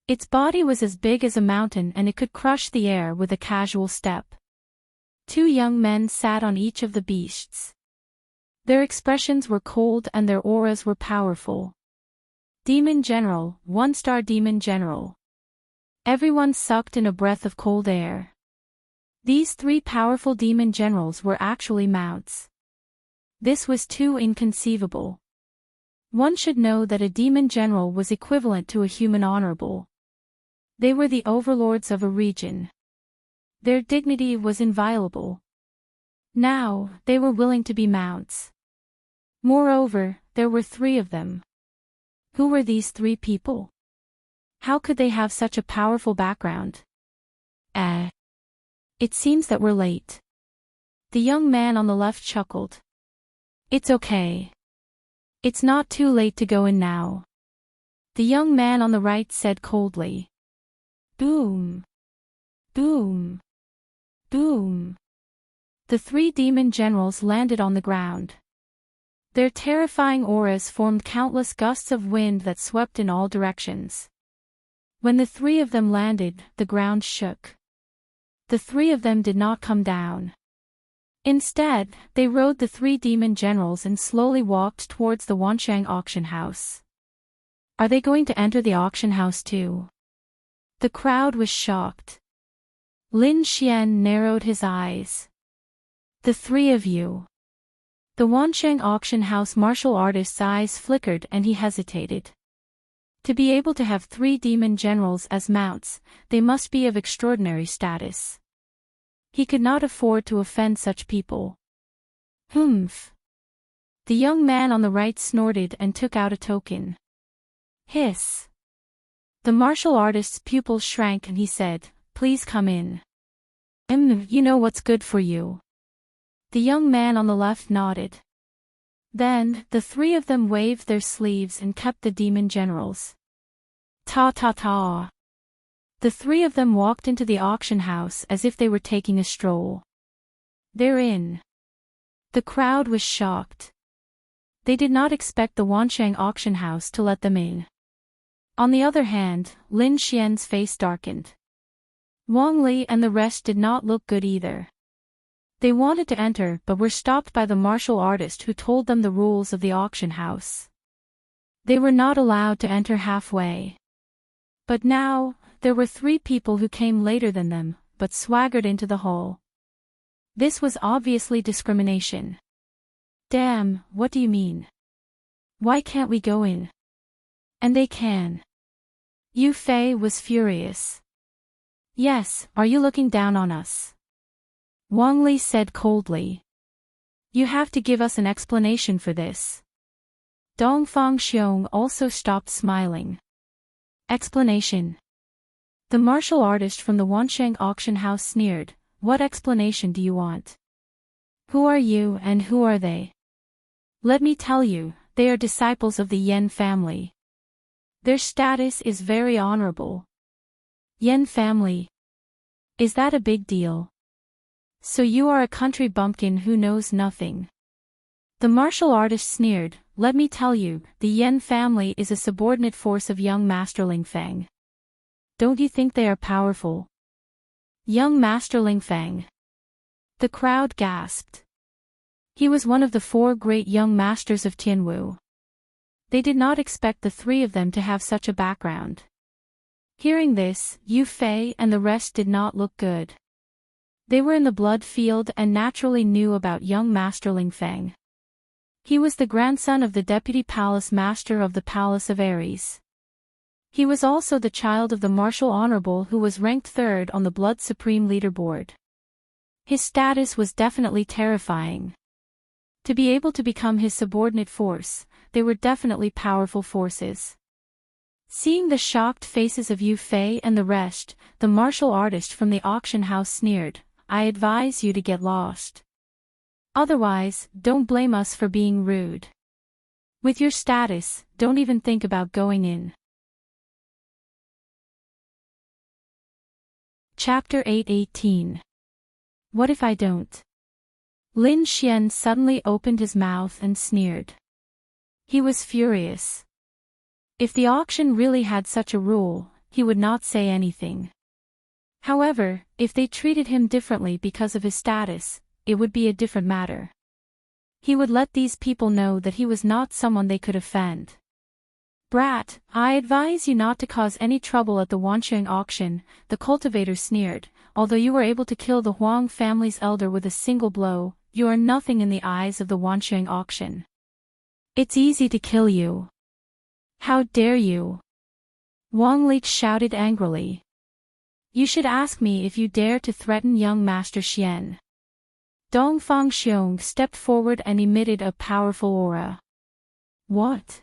Its body was as big as a mountain and it could crush the air with a casual step. 2 young men sat on each of the beasts. Their expressions were cold and their auras were powerful. Demon General, 1-star Demon General. Everyone sucked in a breath of cold air. These 3 powerful demon generals were actually mounts. This was too inconceivable. One should know that a demon general was equivalent to a human honorable. They were the overlords of a region. Their dignity was inviolable. Now, they were willing to be mounts. Moreover, there were 3 of them. Who were these 3 people? How could they have such a powerful background? It seems that we're late. The young man on the left chuckled. It's okay. It's not too late to go in now. The young man on the right said coldly. Boom! Boom! Boom! The 3 demon generals landed on the ground. Their terrifying auras formed countless gusts of wind that swept in all directions. When the 3 of them landed, the ground shook. The 3 of them did not come down. Instead, they rode the 3 demon generals and slowly walked towards the Wanshang auction house. Are they going to enter the auction house too? The crowd was shocked. Lin Xian narrowed his eyes. The 3 of you. The Wanshang auction house martial artist's eyes flickered and he hesitated. To be able to have 3 demon generals as mounts, they must be of extraordinary status. He could not afford to offend such people. Humph. The young man on the right snorted and took out a token. Hiss. The martial artist's pupils shrank and he said, Please come in. You know what's good for you. The young man on the left nodded. Then, the 3 of them waved their sleeves and kept the demon generals. Ta-ta-ta. The 3 of them walked into the auction house as if they were taking a stroll. They're in. The crowd was shocked. They did not expect the Wanshang auction house to let them in. On the other hand, Lin Xian's face darkened. Wang Li and the rest did not look good either. They wanted to enter but were stopped by the martial artist who told them the rules of the auction house. They were not allowed to enter halfway. But now, there were 3 people who came later than them, but swaggered into the hall. This was obviously discrimination. Damn, what do you mean? Why can't we go in? And they can. Yu Fei was furious. Yes, are you looking down on us? Wang Li said coldly. You have to give us an explanation for this. Dongfang Xiong also stopped smiling. Explanation. The martial artist from the Wanshang auction house sneered, What explanation do you want? Who are you and who are they? Let me tell you, they are disciples of the Yen family. Their status is very honorable. Yen family. Is that a big deal? So you are a country bumpkin who knows nothing. The martial artist sneered, Let me tell you, the Yen family is a subordinate force of young Master Ling Feng. Don't you think they are powerful? Young Master Ling Feng. The crowd gasped. He was one of the 4 great young masters of Tianwu. They did not expect the 3 of them to have such a background. Hearing this, Yu Fei and the rest did not look good. They were in the blood field and naturally knew about young Master Ling Feng. He was the grandson of the deputy palace master of the Palace of Aries. He was also the child of the Martial Honorable who was ranked 3rd on the Blood Supreme leaderboard. His status was definitely terrifying. To be able to become his subordinate force, they were definitely powerful forces. Seeing the shocked faces of Yu Fei and the rest, the martial artist from the auction house sneered, "I advise you to get lost. Otherwise, don't blame us for being rude. With your status, don't even think about going in." Chapter 8:18. What if I don't? Lin Xian suddenly opened his mouth and sneered. He was furious. If the auction really had such a rule, he would not say anything. However, if they treated him differently because of his status, it would be a different matter. He would let these people know that he was not someone they could offend. "Brat, I advise you not to cause any trouble at the Wansheng auction," the cultivator sneered. "Although you were able to kill the Huang family's elder with a single blow, you are nothing in the eyes of the Wansheng auction. It's easy to kill you. How dare you?" Wang Li shouted angrily. "You should ask me if you dare to threaten young Master Xian." Dong Fangxiong stepped forward and emitted a powerful aura. "What?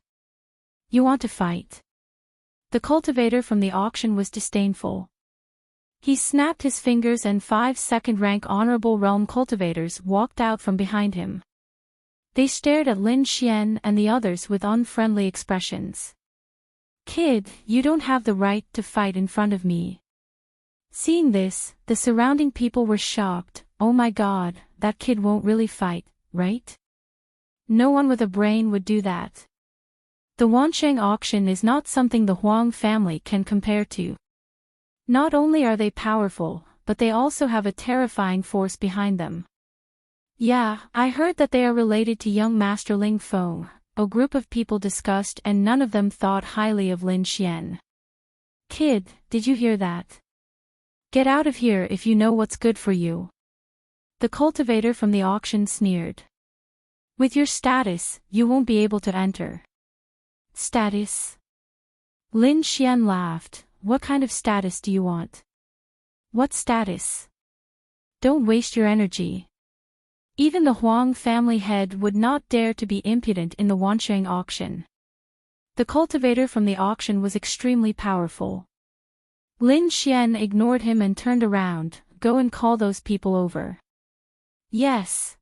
You want to fight?" The cultivator from the auction was disdainful. He snapped his fingers and 5 second-rank honorable realm cultivators walked out from behind him. They stared at Lin Xian and the others with unfriendly expressions. "Kid, you don't have the right to fight in front of me." Seeing this, the surrounding people were shocked. "Oh my god, that kid won't really fight, right? No one with a brain would do that." The Wansheng auction is not something the Huang family can compare to. Not only are they powerful, but they also have a terrifying force behind them. "Yeah, I heard that they are related to young Master Ling Feng," a group of people discussed, and none of them thought highly of Lin Xian. "Kid, did you hear that? Get out of here if you know what's good for you." The cultivator from the auction sneered. "With your status, you won't be able to enter." "Status?" Lin Xian laughed. "What kind of status do you want?" "What status? Don't waste your energy. Even the Huang family head would not dare to be impudent in the Wansheng auction." The cultivator from the auction was extremely powerful. Lin Xian ignored him and turned around. "Go and call those people over." "Yes."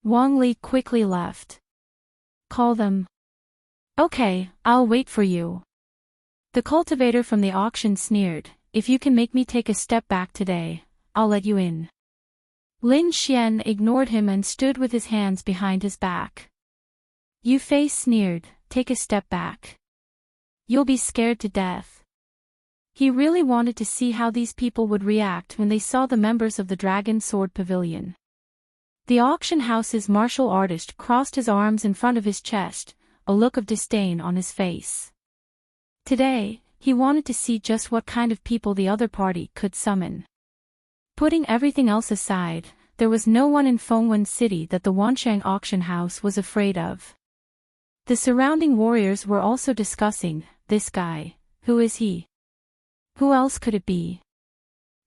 Wang Li quickly left. "Call them." "Okay, I'll wait for you." The cultivator from the auction sneered. "If you can make me take a step back today, I'll let you in." Lin Xian ignored him and stood with his hands behind his back. Yu Fei sneered. "Take a step back. You'll be scared to death." He really wanted to see how these people would react when they saw the members of the Dragon Sword Pavilion. The auction house's martial artist crossed his arms in front of his chest, a look of disdain on his face. Today, he wanted to see just what kind of people the other party could summon. Putting everything else aside, there was no one in Fengwen City that the Wansheng auction house was afraid of. The surrounding warriors were also discussing, "This guy, who is he? Who else could it be?"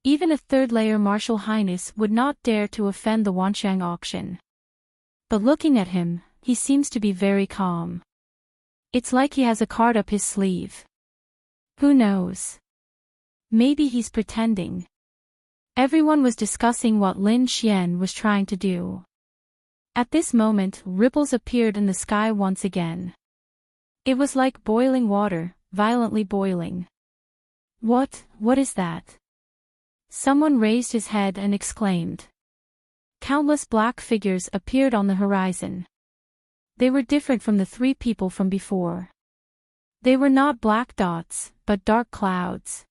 Even a third-layer martial highness would not dare to offend the Wansheng auction. But looking at him, he seems to be very calm. It's like he has a card up his sleeve. Who knows? Maybe he's pretending. Everyone was discussing what Lin Xian was trying to do. At this moment, ripples appeared in the sky once again. It was like boiling water, violently boiling. What is that?" Someone raised his head and exclaimed. Countless black figures appeared on the horizon. They were different from the 3 people from before. They were not black dots, but dark clouds.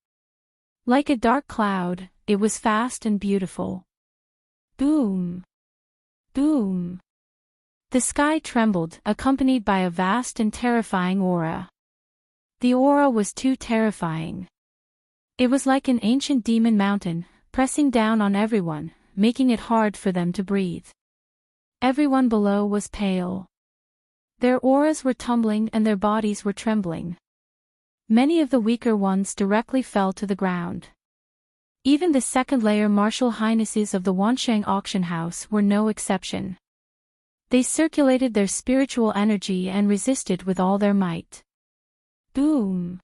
Like a dark cloud, it was fast and beautiful. Boom! Boom! The sky trembled, accompanied by a vast and terrifying aura. The aura was too terrifying. It was like an ancient demon mountain, pressing down on everyone, making it hard for them to breathe. Everyone below was pale. Their auras were tumbling and their bodies were trembling. Many of the weaker ones directly fell to the ground. Even the second-layer martial highnesses of the Wansheng auction house were no exception. They circulated their spiritual energy and resisted with all their might. Boom!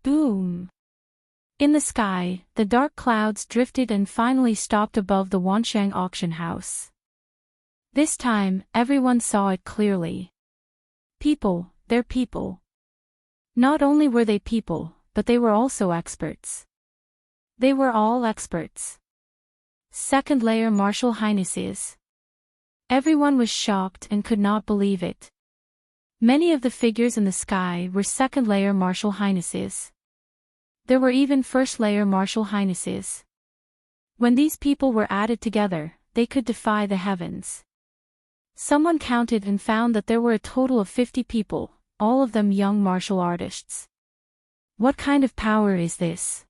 Boom! In the sky, the dark clouds drifted and finally stopped above the Wansheng auction house. This time, everyone saw it clearly. People, they're people. Not only were they people, but they were also experts. They were all experts. Second-layer martial highnesses. Everyone was shocked and could not believe it. Many of the figures in the sky were second-layer martial highnesses. There were even first-layer martial highnesses. When these people were added together, they could defy the heavens. Someone counted and found that there were a total of 50 people, all of them young martial artists. What kind of power is this?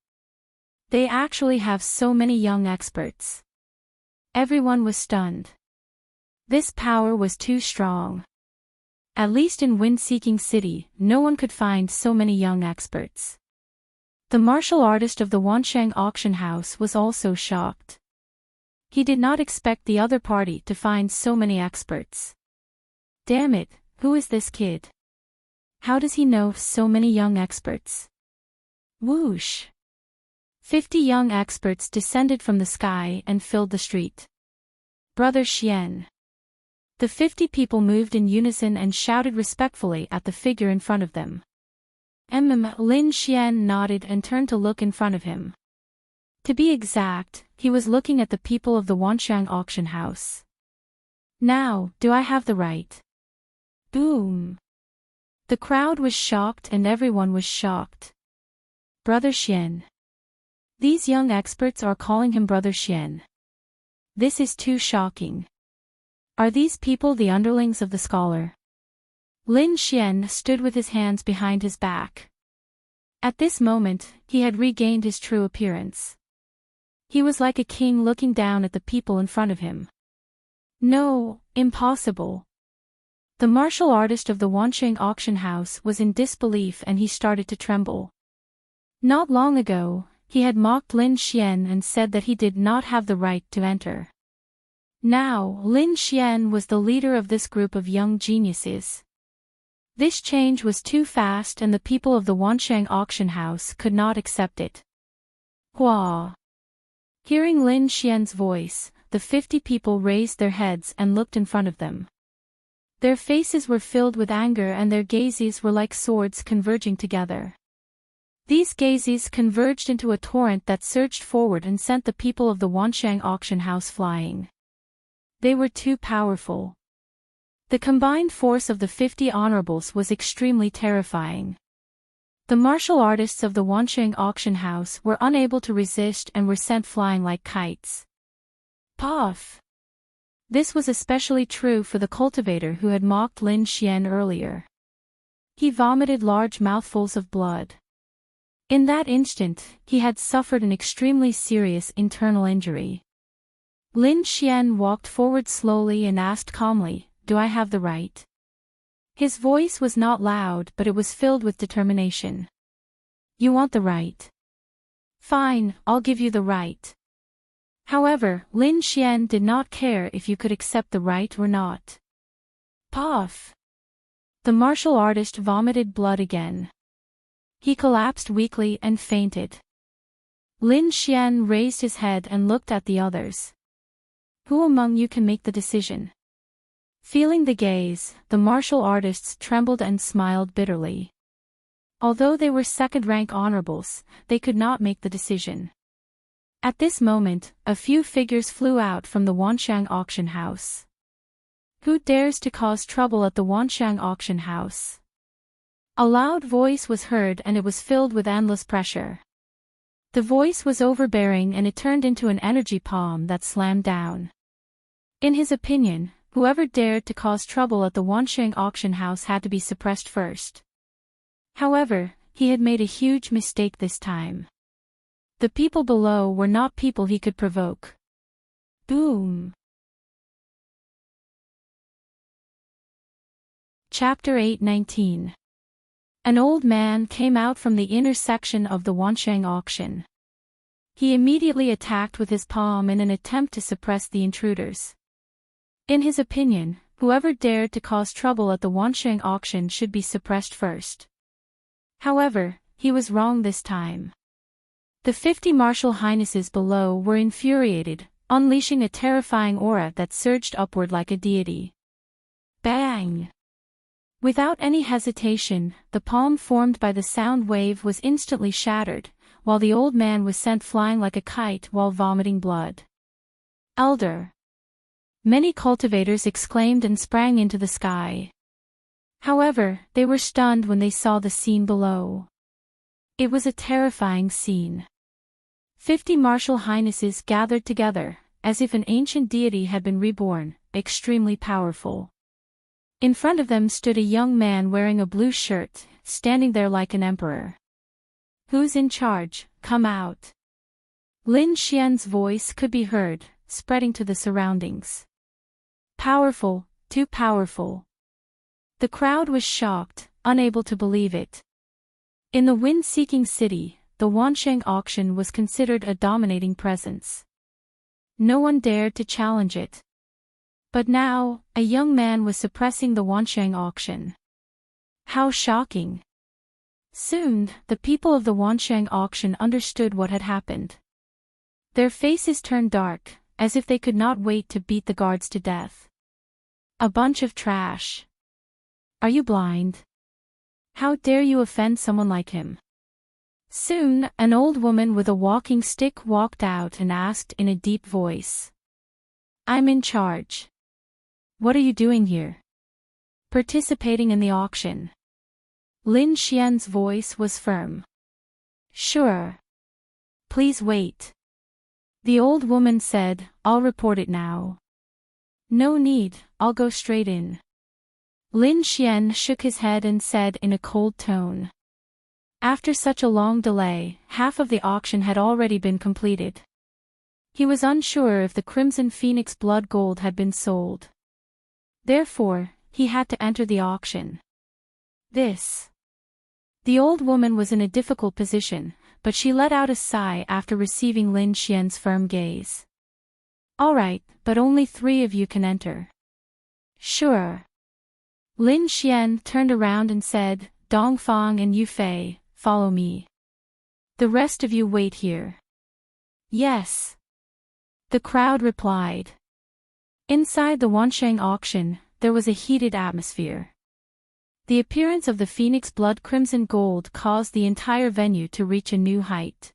They actually have so many young experts. Everyone was stunned. This power was too strong. At least in Wind-Seeking City, no one could find so many young experts. The martial artist of the Wansheng auction house was also shocked. He did not expect the other party to find so many experts. Damn it, who is this kid? How does he know so many young experts? Whoosh! 50 young experts descended from the sky and filled the street. Brother Xian. The 50 people moved in unison and shouted respectfully at the figure in front of them. Lin Xian nodded and turned to look in front of him. To be exact, he was looking at the people of the Wansheng auction house. Now, do I have the right? Boom! The crowd was shocked and everyone was shocked. Brother Xian. These young experts are calling him Brother Xian. This is too shocking. Are these people the underlings of the scholar? Lin Xian stood with his hands behind his back. At this moment, he had regained his true appearance. He was like a king looking down at the people in front of him. No, impossible. The martial artist of the Wansheng auction house was in disbelief and he started to tremble. Not long ago, he had mocked Lin Xian and said that he did not have the right to enter. Now, Lin Xian was the leader of this group of young geniuses. This change was too fast and the people of the Wansheng auction house could not accept it. Hua! Hearing Lin Xian's voice, the 50 people raised their heads and looked in front of them. Their faces were filled with anger and their gazes were like swords converging together. These gazes converged into a torrent that surged forward and sent the people of the Wansheng auction house flying. They were too powerful. The combined force of the 50 honorables was extremely terrifying. The martial artists of the Wansheng auction house were unable to resist and were sent flying like kites. Puff! This was especially true for the cultivator who had mocked Lin Xian earlier. He vomited large mouthfuls of blood. In that instant, he had suffered an extremely serious internal injury. Lin Xian walked forward slowly and asked calmly, "Do I have the right?" His voice was not loud but it was filled with determination. "You want the right? Fine, I'll give you the right." However, Lin Xian did not care if you could accept the right or not. Puff! The martial artist vomited blood again. He collapsed weakly and fainted. Lin Xian raised his head and looked at the others. "Who among you can make the decision?" Feeling the gaze, the martial artists trembled and smiled bitterly. Although they were second-rank honorables, they could not make the decision. At this moment, a few figures flew out from the Wansheng auction house. Who dares to cause trouble at the Wansheng auction house? A loud voice was heard and it was filled with endless pressure. The voice was overbearing and it turned into an energy palm that slammed down. In his opinion, whoever dared to cause trouble at the Wansheng auction house had to be suppressed first. However, he had made a huge mistake this time. The people below were not people he could provoke. Boom! Chapter 8:19. An old man came out from the inner section of the Wansheng auction. He immediately attacked with his palm in an attempt to suppress the intruders. In his opinion, whoever dared to cause trouble at the Wansheng auction should be suppressed first. However, he was wrong this time. The 50 martial highnesses below were infuriated, unleashing a terrifying aura that surged upward like a deity. Bang! Without any hesitation, the palm formed by the sound wave was instantly shattered, while the old man was sent flying like a kite while vomiting blood. Elder! Many cultivators exclaimed and sprang into the sky. However, they were stunned when they saw the scene below. It was a terrifying scene. 50 martial highnesses gathered together, as if an ancient deity had been reborn, extremely powerful. In front of them stood a young man wearing a blue shirt, standing there like an emperor. "Who's in charge? Come out." Lin Xian's voice could be heard, spreading to the surroundings. Powerful, too powerful. The crowd was shocked, unable to believe it. In the wind-seeking city, the Wansheng auction was considered a dominating presence. No one dared to challenge it. But now, a young man was suppressing the Wansheng auction. How shocking! Soon, the people of the Wansheng auction understood what had happened. Their faces turned dark, as if they could not wait to beat the guards to death. A bunch of trash. Are you blind? How dare you offend someone like him? Soon, an old woman with a walking stick walked out and asked in a deep voice. "I'm in charge. What are you doing here?" "Participating in the auction." Lin Xian's voice was firm. "Sure. Please wait." The old woman said, "I'll report it now." "No need, I'll go straight in." Lin Xian shook his head and said in a cold tone. After such a long delay, half of the auction had already been completed. He was unsure if the Crimson Phoenix blood gold had been sold. Therefore, he had to enter the auction. The old woman was in a difficult position, but she let out a sigh after receiving Lin Xian's firm gaze. "All right, but only 3 of you can enter." "Sure." Lin Xian turned around and said, "Dongfang and Yufei, follow me. The rest of you wait here." "Yes." The crowd replied. Inside the Wansheng auction, there was a heated atmosphere. The appearance of the Phoenix Blood Crimson Gold caused the entire venue to reach a new height.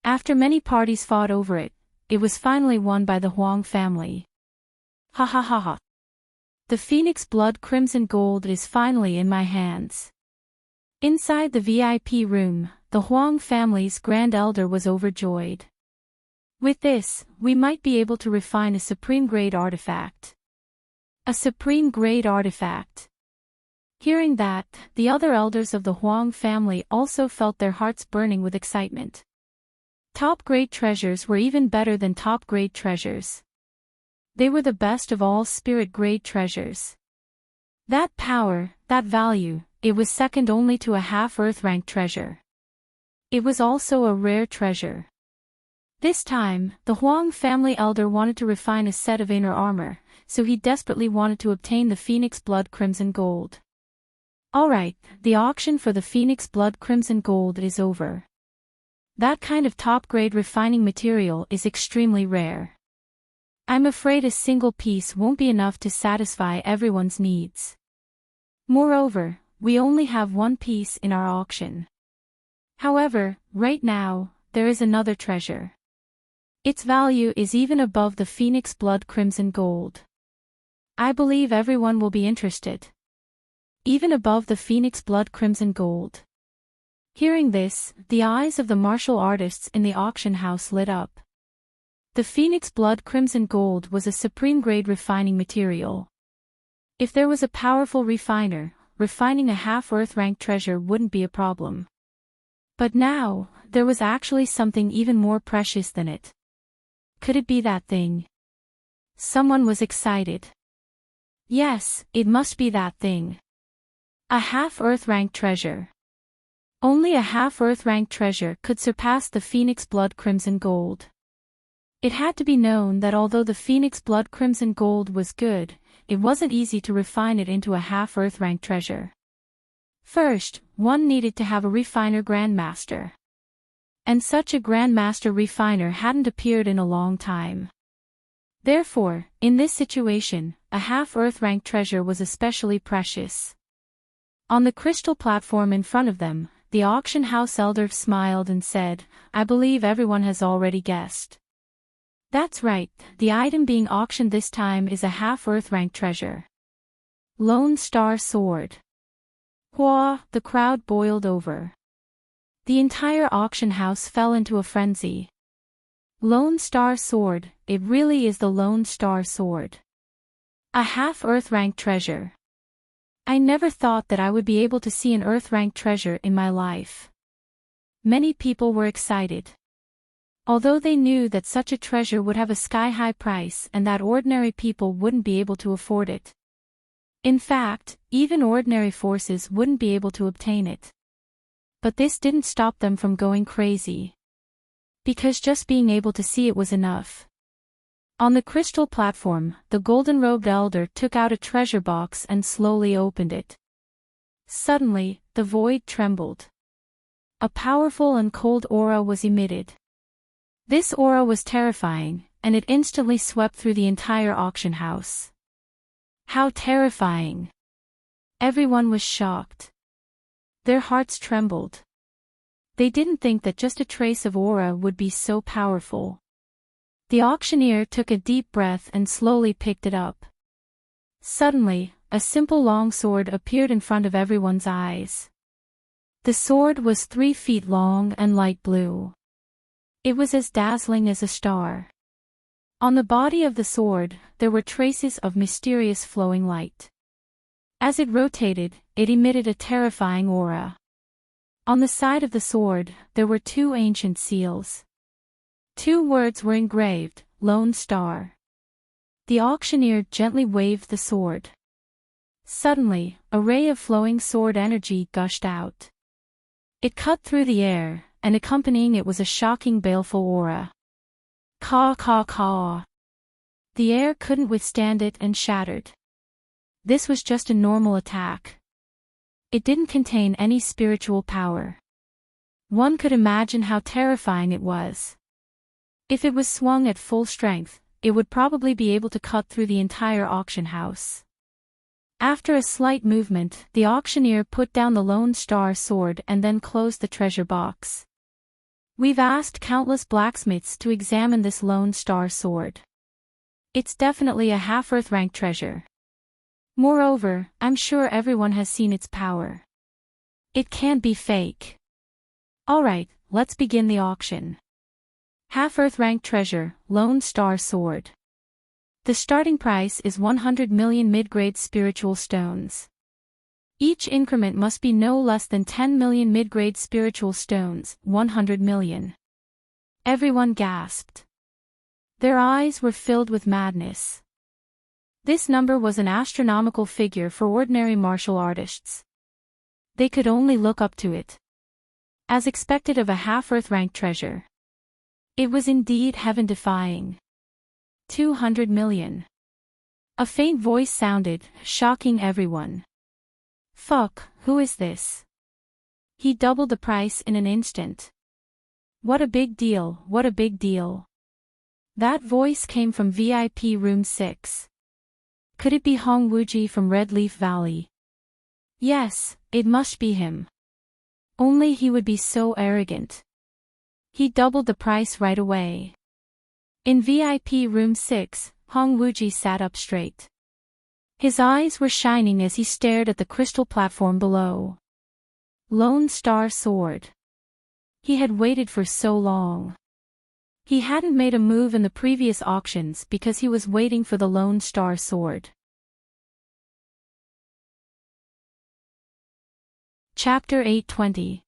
After many parties fought over it, it was finally won by the Huang family. Ha ha ha ha. The Phoenix Blood Crimson Gold is finally in my hands. Inside the VIP room, the Huang family's grand elder was overjoyed. With this, we might be able to refine a supreme-grade artifact. A supreme-grade artifact. Hearing that, the other elders of the Huang family also felt their hearts burning with excitement. Top-grade treasures were even better than top-grade treasures. They were the best of all spirit-grade treasures. That power, that value, it was second only to a half-Earth-ranked treasure. It was also a rare treasure. This time, the Huang family elder wanted to refine a set of inner armor, so he desperately wanted to obtain the Phoenix Blood Crimson Gold. Alright, the auction for the Phoenix Blood Crimson Gold is over. That kind of top-grade refining material is extremely rare. I'm afraid a single piece won't be enough to satisfy everyone's needs. Moreover, we only have 1 piece in our auction. However, right now, there is another treasure. Its value is even above the Phoenix Blood Crimson Gold. I believe everyone will be interested. Even above the Phoenix Blood Crimson Gold. Hearing this, the eyes of the martial artists in the auction house lit up. The Phoenix Blood Crimson Gold was a supreme-grade refining material. If there was a powerful refiner, refining a half-Earth-ranked treasure wouldn't be a problem. But now, there was actually something even more precious than it. Could it be that thing? Someone was excited. Yes, it must be that thing. A half-Earth-ranked treasure. Only a half-Earth-ranked treasure could surpass the Phoenix Blood Crimson Gold. It had to be known that although the Phoenix Blood Crimson Gold was good, it wasn't easy to refine it into a half-Earth-ranked treasure. First, one needed to have a refiner grandmaster. And such a grandmaster refiner hadn't appeared in a long time. Therefore, in this situation, a half-Earth-ranked treasure was especially precious. On the crystal platform in front of them, the auction house elder smiled and said, "I believe everyone has already guessed." That's right, the item being auctioned this time is a half-Earth-ranked treasure. Lone Star Sword. Whoa, the crowd boiled over. The entire auction house fell into a frenzy. Lone Star Sword, it really is the Lone Star Sword. A half-Earth-ranked treasure. I never thought that I would be able to see an Earth-ranked treasure in my life. Many people were excited. Although they knew that such a treasure would have a sky-high price and that ordinary people wouldn't be able to afford it. In fact, even ordinary forces wouldn't be able to obtain it. But this didn't stop them from going crazy. Because just being able to see it was enough. On the crystal platform, the golden-robed elder took out a treasure box and slowly opened it. Suddenly, the void trembled. A powerful and cold aura was emitted. This aura was terrifying, and it instantly swept through the entire auction house. How terrifying! Everyone was shocked. Their hearts trembled. They didn't think that just a trace of aura would be so powerful. The auctioneer took a deep breath and slowly picked it up. Suddenly, a simple long sword appeared in front of everyone's eyes. The sword was 3 feet long and light blue. It was as dazzling as a star. On the body of the sword, there were traces of mysterious flowing light. As it rotated, it emitted a terrifying aura. On the side of the sword, there were 2 ancient seals. 2 words were engraved, Lone Star. The auctioneer gently waved the sword. Suddenly, a ray of flowing sword energy gushed out. It cut through the air, and accompanying it was a shocking baleful aura. Caw caw caw. The air couldn't withstand it and shattered. This was just a normal attack. It didn't contain any spiritual power. One could imagine how terrifying it was. If it was swung at full strength, it would probably be able to cut through the entire auction house. After a slight movement, the auctioneer put down the Lone Star Sword and then closed the treasure box. We've asked countless blacksmiths to examine this Lone Star Sword. It's definitely a half-Earth-ranked treasure. Moreover, I'm sure everyone has seen its power. It can't be fake. Alright, let's begin the auction. Half-Earth-ranked treasure, Lone Star Sword. The starting price is 100 million mid-grade spiritual stones. Each increment must be no less than 10 million mid-grade spiritual stones, 100 million. Everyone gasped. Their eyes were filled with madness. This number was an astronomical figure for ordinary martial artists. They could only look up to it. As expected of a half-Earth-ranked treasure. It was indeed heaven-defying. 200 million. A faint voice sounded, shocking everyone. Fuck, who is this? He doubled the price in an instant. What a big deal, what a big deal. That voice came from VIP room 6. Could it be Hong Wuji from Red Leaf Valley? Yes, it must be him. Only he would be so arrogant. He doubled the price right away. In VIP room 6, Hong Wuji sat up straight. His eyes were shining as he stared at the crystal platform below. Lone Star Sword. He had waited for so long. He hadn't made a move in the previous auctions because he was waiting for the Lone Star Sword. Chapter 820.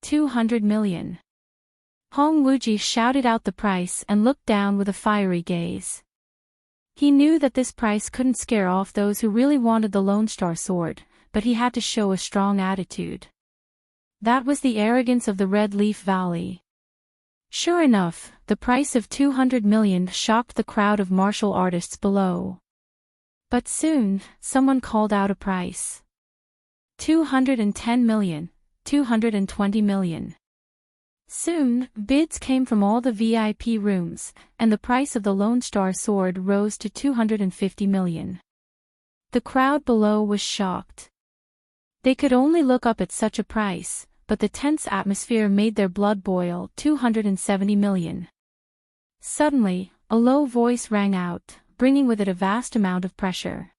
200 million. Hong Wuji shouted out the price and looked down with a fiery gaze. He knew that this price couldn't scare off those who really wanted the Lone Star Sword, but he had to show a strong attitude. That was the arrogance of the Red Leaf Valley. Sure enough, the price of 200 million shocked the crowd of martial artists below. But soon, someone called out a price. 210 million, 220 million. Soon, bids came from all the VIP rooms, and the price of the Lone Star Sword rose to 250 million. The crowd below was shocked. They could only look up at such a price, but the tense atmosphere made their blood boil. 270 million. Suddenly, a low voice rang out, bringing with it a vast amount of pressure.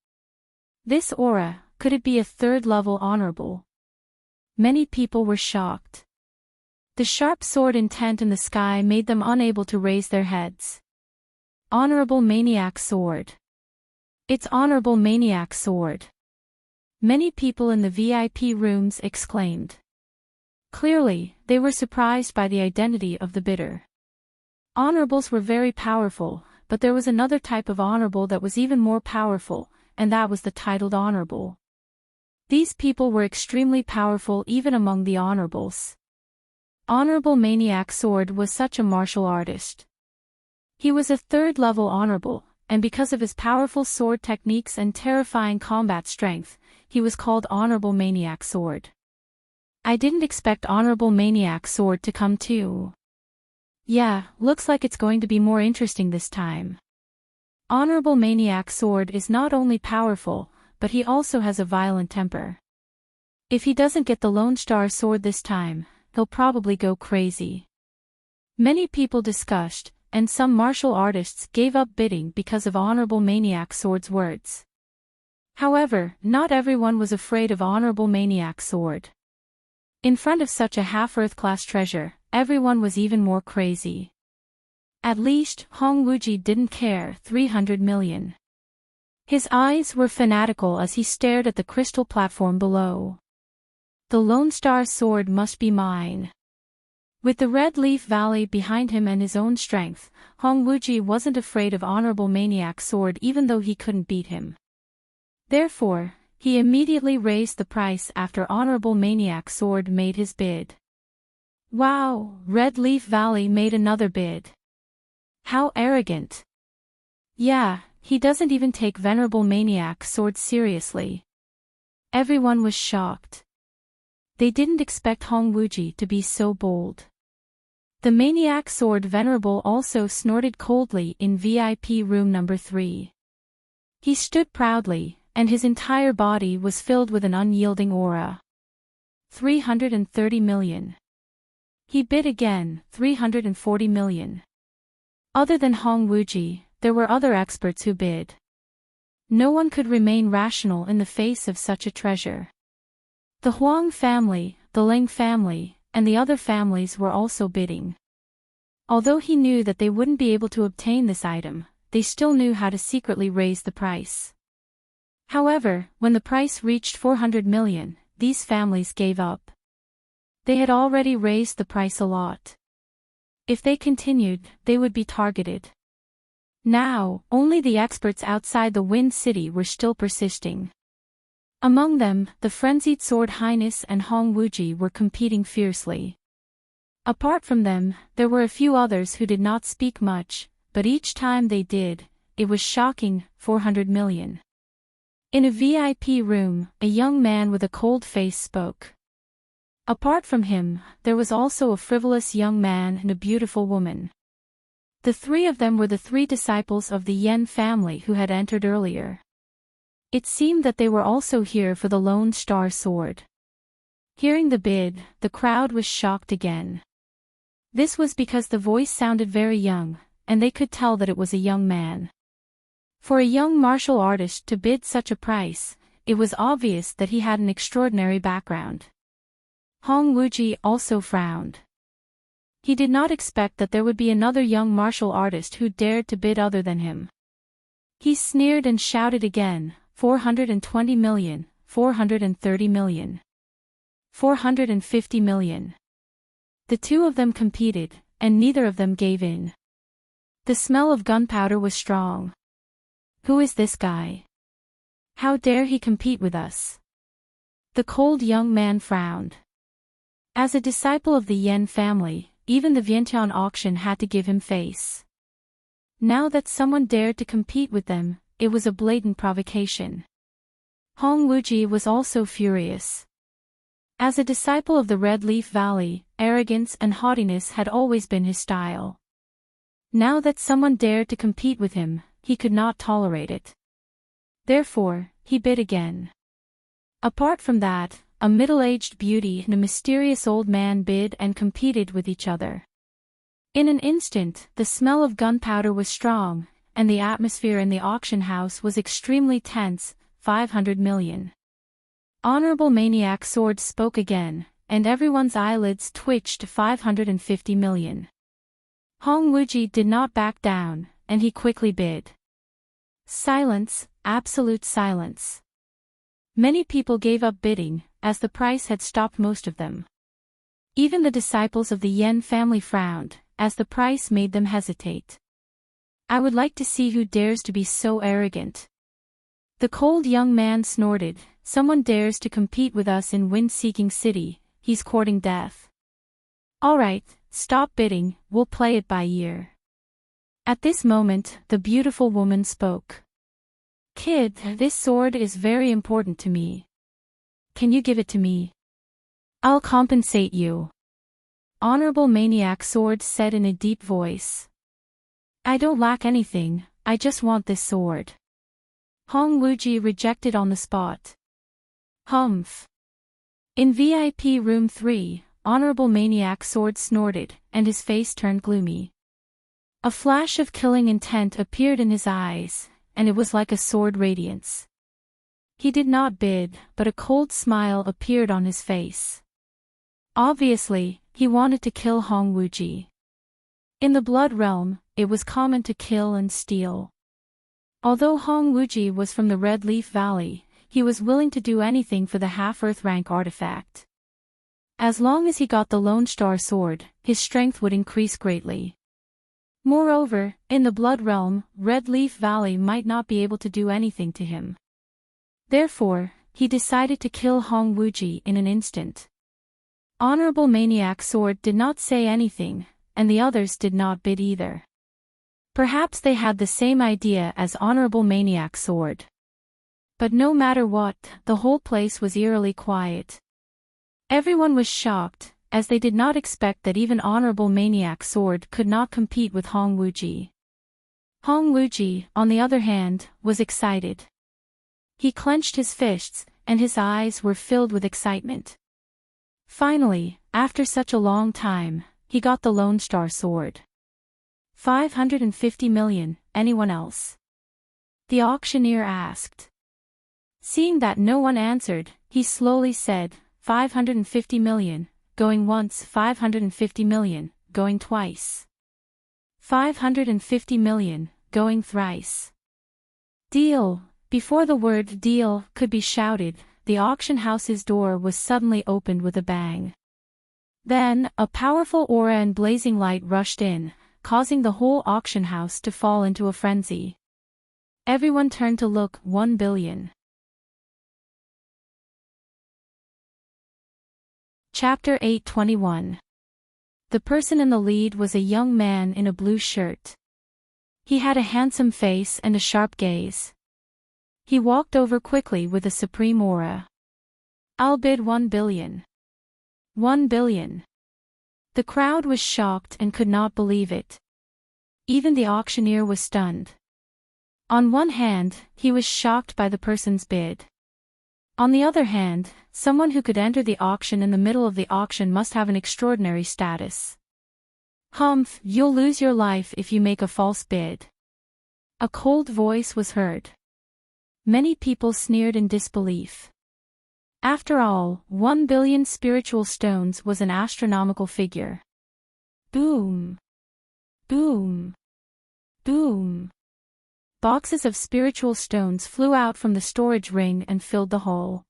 This aura, could it be a third-level honorable? Many people were shocked. The sharp sword intent in the sky made them unable to raise their heads. Honorable Maniac Sword. It's Honorable Maniac Sword. Many people in the VIP rooms exclaimed. Clearly, they were surprised by the identity of the bidder. Honorables were very powerful, but there was another type of honorable that was even more powerful, and that was the titled honorable. These people were extremely powerful even among the honorables. Honorable Maniac Sword was such a martial artist. He was a third-level honorable, and because of his powerful sword techniques and terrifying combat strength, he was called Honorable Maniac Sword. I didn't expect Honorable Maniac Sword to come too. Yeah, looks like it's going to be more interesting this time. Honorable Maniac Sword is not only powerful, but he also has a violent temper. If he doesn't get the Lone Star Sword this time, he'll probably go crazy. Many people discussed, and some martial artists gave up bidding because of Honorable Maniac Sword's words. However, not everyone was afraid of Honorable Maniac Sword. In front of such a half-Earth class treasure, everyone was even more crazy. At least, Hong Wuji didn't care. 300 million. His eyes were fanatical as he stared at the crystal platform below. The Lone Star Sword must be mine. With the Red Leaf Valley behind him and his own strength, Hong Wuji wasn't afraid of Honorable Maniac Sword even though he couldn't beat him. Therefore, he immediately raised the price after Honorable Maniac Sword made his bid. Wow, Red Leaf Valley made another bid. How arrogant. Yeah, he doesn't even take Venerable Maniac Sword seriously. Everyone was shocked. They didn't expect Hong Wuji to be so bold. The Maniac Sword Venerable also snorted coldly in VIP room number 3. He stood proudly, and his entire body was filled with an unyielding aura. 330 million. He bid again. 340 million. Other than Hong Wuji, there were other experts who bid. No one could remain rational in the face of such a treasure. The Huang family, the Ling family, and the other families were also bidding. Although he knew that they wouldn't be able to obtain this item, they still knew how to secretly raise the price. However, when the price reached 400 million, these families gave up. They had already raised the price a lot. If they continued, they would be targeted. Now, only the experts outside the Wind City were still persisting. Among them, the Frenzied Sword Highness and Hong Wuji were competing fiercely. Apart from them, there were a few others who did not speak much, but each time they did, it was shocking. 400 million. In a VIP room, a young man with a cold face spoke. Apart from him, there was also a frivolous young man and a beautiful woman. The three of them were the 3 disciples of the Yen family who had entered earlier. It seemed that they were also here for the Lone Star Sword. Hearing the bid, the crowd was shocked again. This was because the voice sounded very young, and they could tell that it was a young man. For a young martial artist to bid such a price, it was obvious that he had an extraordinary background. Hong Wuji also frowned. He did not expect that there would be another young martial artist who dared to bid other than him. He sneered and shouted again, 420 million, 430 million. 450 million. The two of them competed, and neither of them gave in. The smell of gunpowder was strong. Who is this guy? How dare he compete with us? The cold young man frowned. As a disciple of the Yen family, even the Vientiane auction had to give him face. Now that someone dared to compete with them, it was a blatant provocation. Hong Wuji was also furious. As a disciple of the Red Leaf Valley, arrogance and haughtiness had always been his style. Now that someone dared to compete with him, he could not tolerate it. Therefore, he bid again. Apart from that, a middle-aged beauty and a mysterious old man bid and competed with each other. In an instant, the smell of gunpowder was strong, and the atmosphere in the auction house was extremely tense. 500 million. Honorable Maniac Sword spoke again, and everyone's eyelids twitched to 550 million. Hong Wuji did not back down, and he quickly bid. Silence, absolute silence. Many people gave up bidding, as the price had stopped most of them. Even the disciples of the Yen family frowned, as the price made them hesitate. I would like to see who dares to be so arrogant. The cold young man snorted, someone dares to compete with us in Wind-Seeking City, he's courting death. Alright, stop bidding, we'll play it by ear. At this moment, the beautiful woman spoke. Kid, this sword is very important to me. Can you give it to me? I'll compensate you. Honorable Maniac Sword said in a deep voice. I don't lack anything, I just want this sword. Hong Wuji rejected on the spot. Humph. In VIP room 3, Honorable Maniac Sword snorted, and his face turned gloomy. A flash of killing intent appeared in his eyes, and it was like a sword radiance. He did not bid, but a cold smile appeared on his face. Obviously, he wanted to kill Hong Wuji. In the Blood Realm, it was common to kill and steal. Although Hong Wuji was from the Red Leaf Valley, he was willing to do anything for the half-Earth rank artifact. As long as he got the Lone Star Sword, his strength would increase greatly. Moreover, in the Blood Realm, Red Leaf Valley might not be able to do anything to him. Therefore, he decided to kill Hong Wuji in an instant. Honorable Maniac Sword did not say anything, and the others did not bid either. Perhaps they had the same idea as Honorable Maniac Sword. But no matter what, the whole place was eerily quiet. Everyone was shocked, as they did not expect that even Honorable Maniac Sword could not compete with Hong Wuji. Hong Wuji, on the other hand, was excited. He clenched his fists, and his eyes were filled with excitement. Finally, after such a long time, he got the Lone Star Sword. 550 million, anyone else? The auctioneer asked. Seeing that no one answered, he slowly said, 550 million, going once 550 million, going twice. 550 million, going thrice. Deal! Before the word deal could be shouted, the auction house's door was suddenly opened with a bang. Then, a powerful aura and blazing light rushed in, causing the whole auction house to fall into a frenzy. Everyone turned to look. 1 billion. Chapter 821. The person in the lead was a young man in a blue shirt. He had a handsome face and a sharp gaze. He walked over quickly with a supreme aura. I'll bid 1 billion. 1 billion. The crowd was shocked and could not believe it. Even the auctioneer was stunned. On one hand, he was shocked by the person's bid. On the other hand, someone who could enter the auction in the middle of the auction must have an extraordinary status. Humph, you'll lose your life if you make a false bid. A cold voice was heard. Many people sneered in disbelief. After all, 1 billion spiritual stones was an astronomical figure. Boom. Boom. Boom. Boxes of spiritual stones flew out from the storage ring and filled the hall.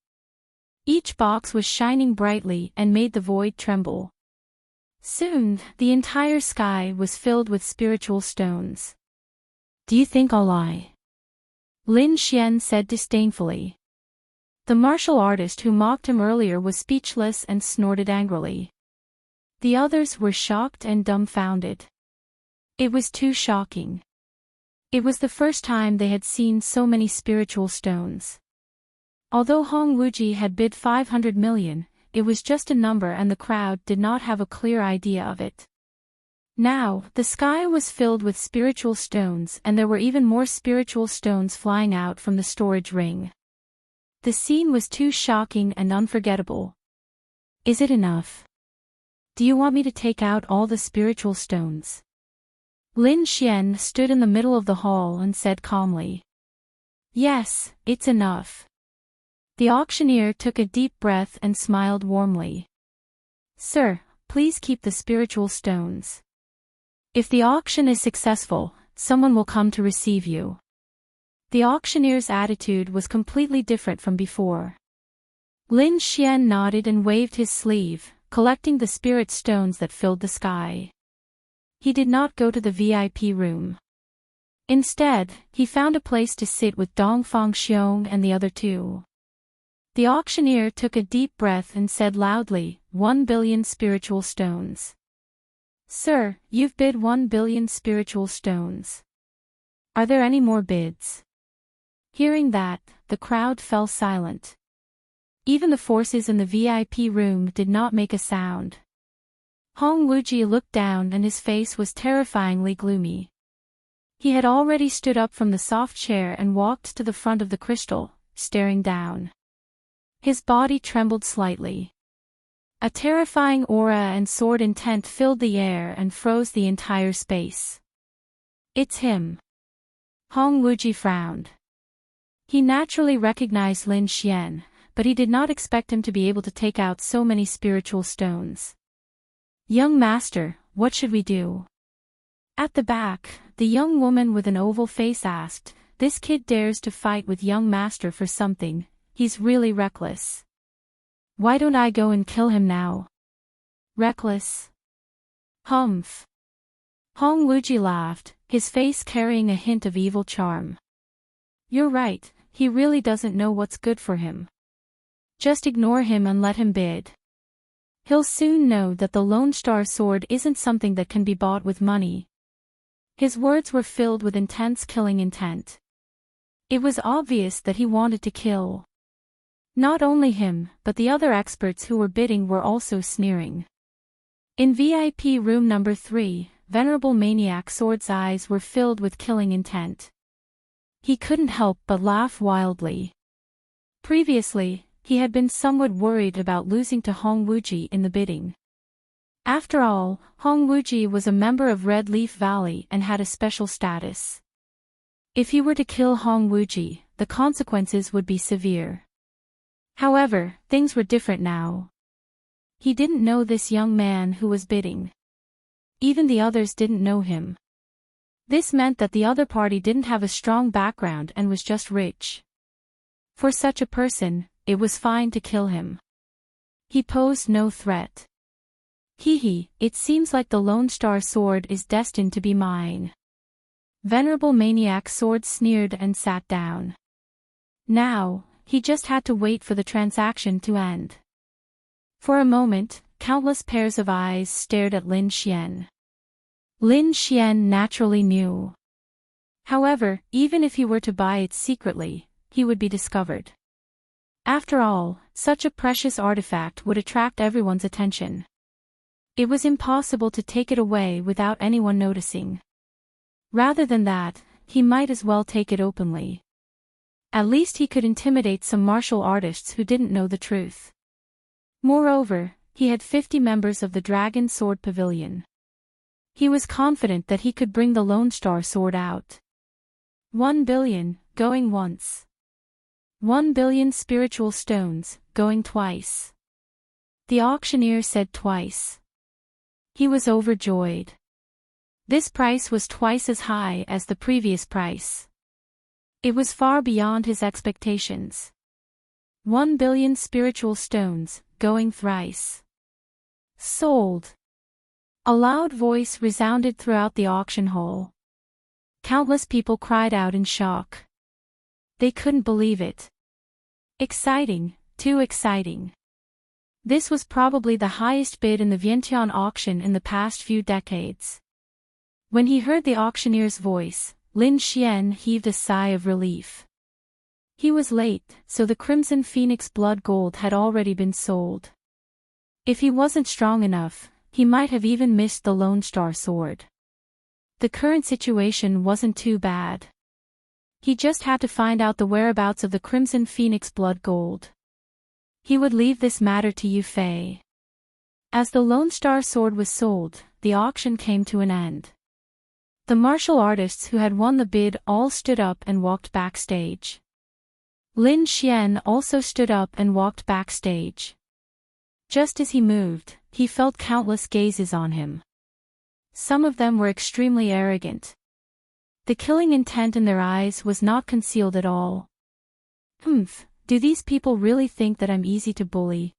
Each box was shining brightly and made the void tremble. Soon, the entire sky was filled with spiritual stones. Do you think I'll lie? Lin Xian said disdainfully. The martial artist who mocked him earlier was speechless and snorted angrily. The others were shocked and dumbfounded. It was too shocking. It was the first time they had seen so many spiritual stones. Although Hong Wuji had bid 500 million, it was just a number and the crowd did not have a clear idea of it. Now, the sky was filled with spiritual stones and there were even more spiritual stones flying out from the storage ring. The scene was too shocking and unforgettable. Is it enough? Do you want me to take out all the spiritual stones? Lin Xian stood in the middle of the hall and said calmly. Yes, it's enough. The auctioneer took a deep breath and smiled warmly. Sir, please keep the spiritual stones. If the auction is successful, someone will come to receive you. The auctioneer's attitude was completely different from before. Lin Xian nodded and waved his sleeve, collecting the spirit stones that filled the sky. He did not go to the VIP room. Instead, he found a place to sit with Dong Fangxiong and the other two. The auctioneer took a deep breath and said loudly, 1 billion spiritual stones. Sir, you've bid 1 billion spiritual stones. Are there any more bids? Hearing that, the crowd fell silent. Even the forces in the VIP room did not make a sound. Hong Wuji looked down and his face was terrifyingly gloomy. He had already stood up from the soft chair and walked to the front of the crystal, staring down. His body trembled slightly. A terrifying aura and sword intent filled the air and froze the entire space. It's him. Hong Wuji frowned. He naturally recognized Lin Xian, but he did not expect him to be able to take out so many spiritual stones. Young master, what should we do? At the back, the young woman with an oval face asked, this kid dares to fight with young master for something. He's really reckless. Why don't I go and kill him now? Reckless? Humph. Hong Wuji laughed, his face carrying a hint of evil charm. You're right, he really doesn't know what's good for him. Just ignore him and let him bid. He'll soon know that the Lone Star Sword isn't something that can be bought with money. His words were filled with intense killing intent. It was obvious that he wanted to kill. Not only him, but the other experts who were bidding were also sneering. In VIP room number 3, Venerable Maniac Sword's eyes were filled with killing intent. He couldn't help but laugh wildly. Previously, he had been somewhat worried about losing to Hong Wuji in the bidding. After all, Hong Wuji was a member of Red Leaf Valley and had a special status. If he were to kill Hong Wuji, the consequences would be severe. However, things were different now. He didn't know this young man who was bidding. Even the others didn't know him. This meant that the other party didn't have a strong background and was just rich. For such a person, it was fine to kill him. He posed no threat. It seems like the Lone Star Sword is destined to be mine. Venerable Maniac Sword sneered and sat down. Now, he just had to wait for the transaction to end. For a moment, countless pairs of eyes stared at Lin Xian. Lin Xian naturally knew. However, even if he were to buy it secretly, he would be discovered. After all, such a precious artifact would attract everyone's attention. It was impossible to take it away without anyone noticing. Rather than that, he might as well take it openly. At least he could intimidate some martial artists who didn't know the truth. Moreover, he had 50 members of the Dragon Sword Pavilion. He was confident that he could bring the Lone Star Sword out. 1 billion, going once. 1 billion spiritual stones, going twice. The auctioneer said twice. He was overjoyed. This price was twice as high as the previous price. It was far beyond his expectations. 1 billion spiritual stones, going thrice. Sold. A loud voice resounded throughout the auction hall. Countless people cried out in shock. They couldn't believe it. Exciting, too exciting. This was probably the highest bid in the Vientiane auction in the past few decades. When he heard the auctioneer's voice, Lin Xian heaved a sigh of relief. He was late, so the Crimson Phoenix Blood Gold had already been sold. If he wasn't strong enough, he might have even missed the Lone Star Sword. The current situation wasn't too bad. He just had to find out the whereabouts of the Crimson Phoenix Blood Gold. He would leave this matter to Yu Fei. As the Lone Star Sword was sold, the auction came to an end. The martial artists who had won the bid all stood up and walked backstage. Lin Xian also stood up and walked backstage. Just as he moved, he felt countless gazes on him. Some of them were extremely arrogant. The killing intent in their eyes was not concealed at all. Do these people really think that I'm easy to bully?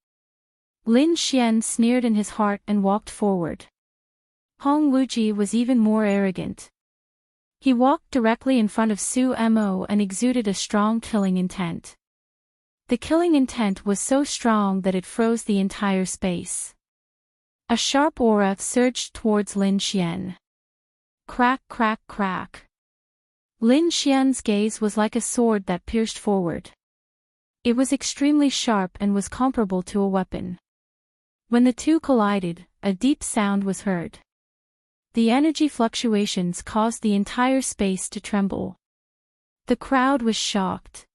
Lin Xian sneered in his heart and walked forward. Hong Wuji was even more arrogant. He walked directly in front of Su Mo and exuded a strong killing intent. The killing intent was so strong that it froze the entire space. A sharp aura surged towards Lin Xian. Crack, crack, crack. Lin Xian's gaze was like a sword that pierced forward. It was extremely sharp and was comparable to a weapon. When the two collided, a deep sound was heard. The energy fluctuations caused the entire space to tremble. The crowd was shocked.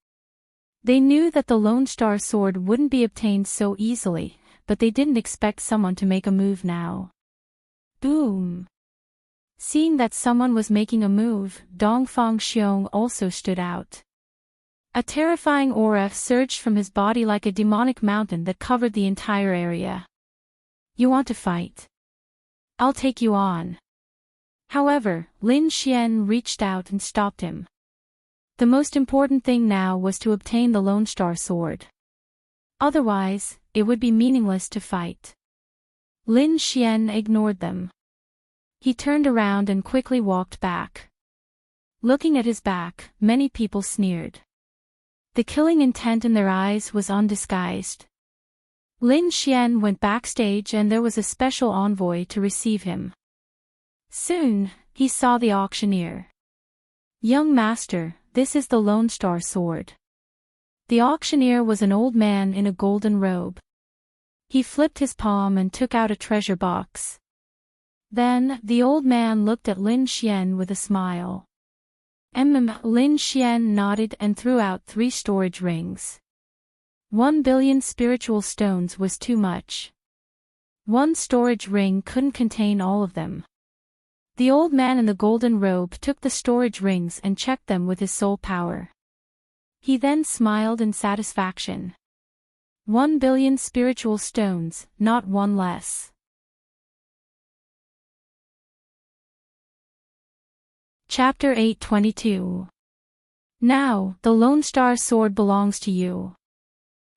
They knew that the Lone Star Sword wouldn't be obtained so easily, but they didn't expect someone to make a move now. Boom! Seeing that someone was making a move, Dongfang Xiong also stood out. A terrifying aura surged from his body like a demonic mountain that covered the entire area. You want to fight? I'll take you on. However, Lin Xian reached out and stopped him. The most important thing now was to obtain the Lone Star Sword. Otherwise, it would be meaningless to fight. Lin Xian ignored them. He turned around and quickly walked back. Looking at his back, many people sneered. The killing intent in their eyes was undisguised. Lin Xian went backstage and there was a special envoy to receive him. Soon, he saw the auctioneer. Young master, this is the Lone Star Sword. The auctioneer was an old man in a golden robe. He flipped his palm and took out a treasure box. Then, the old man looked at Lin Xian with a smile. Lin Xian nodded and threw out 3 storage rings. 1 billion spiritual stones was too much. One storage ring couldn't contain all of them. The old man in the golden robe took the storage rings and checked them with his soul power. He then smiled in satisfaction. 1 billion spiritual stones, not one less. Chapter 822. Now, the Lone Star Sword belongs to you.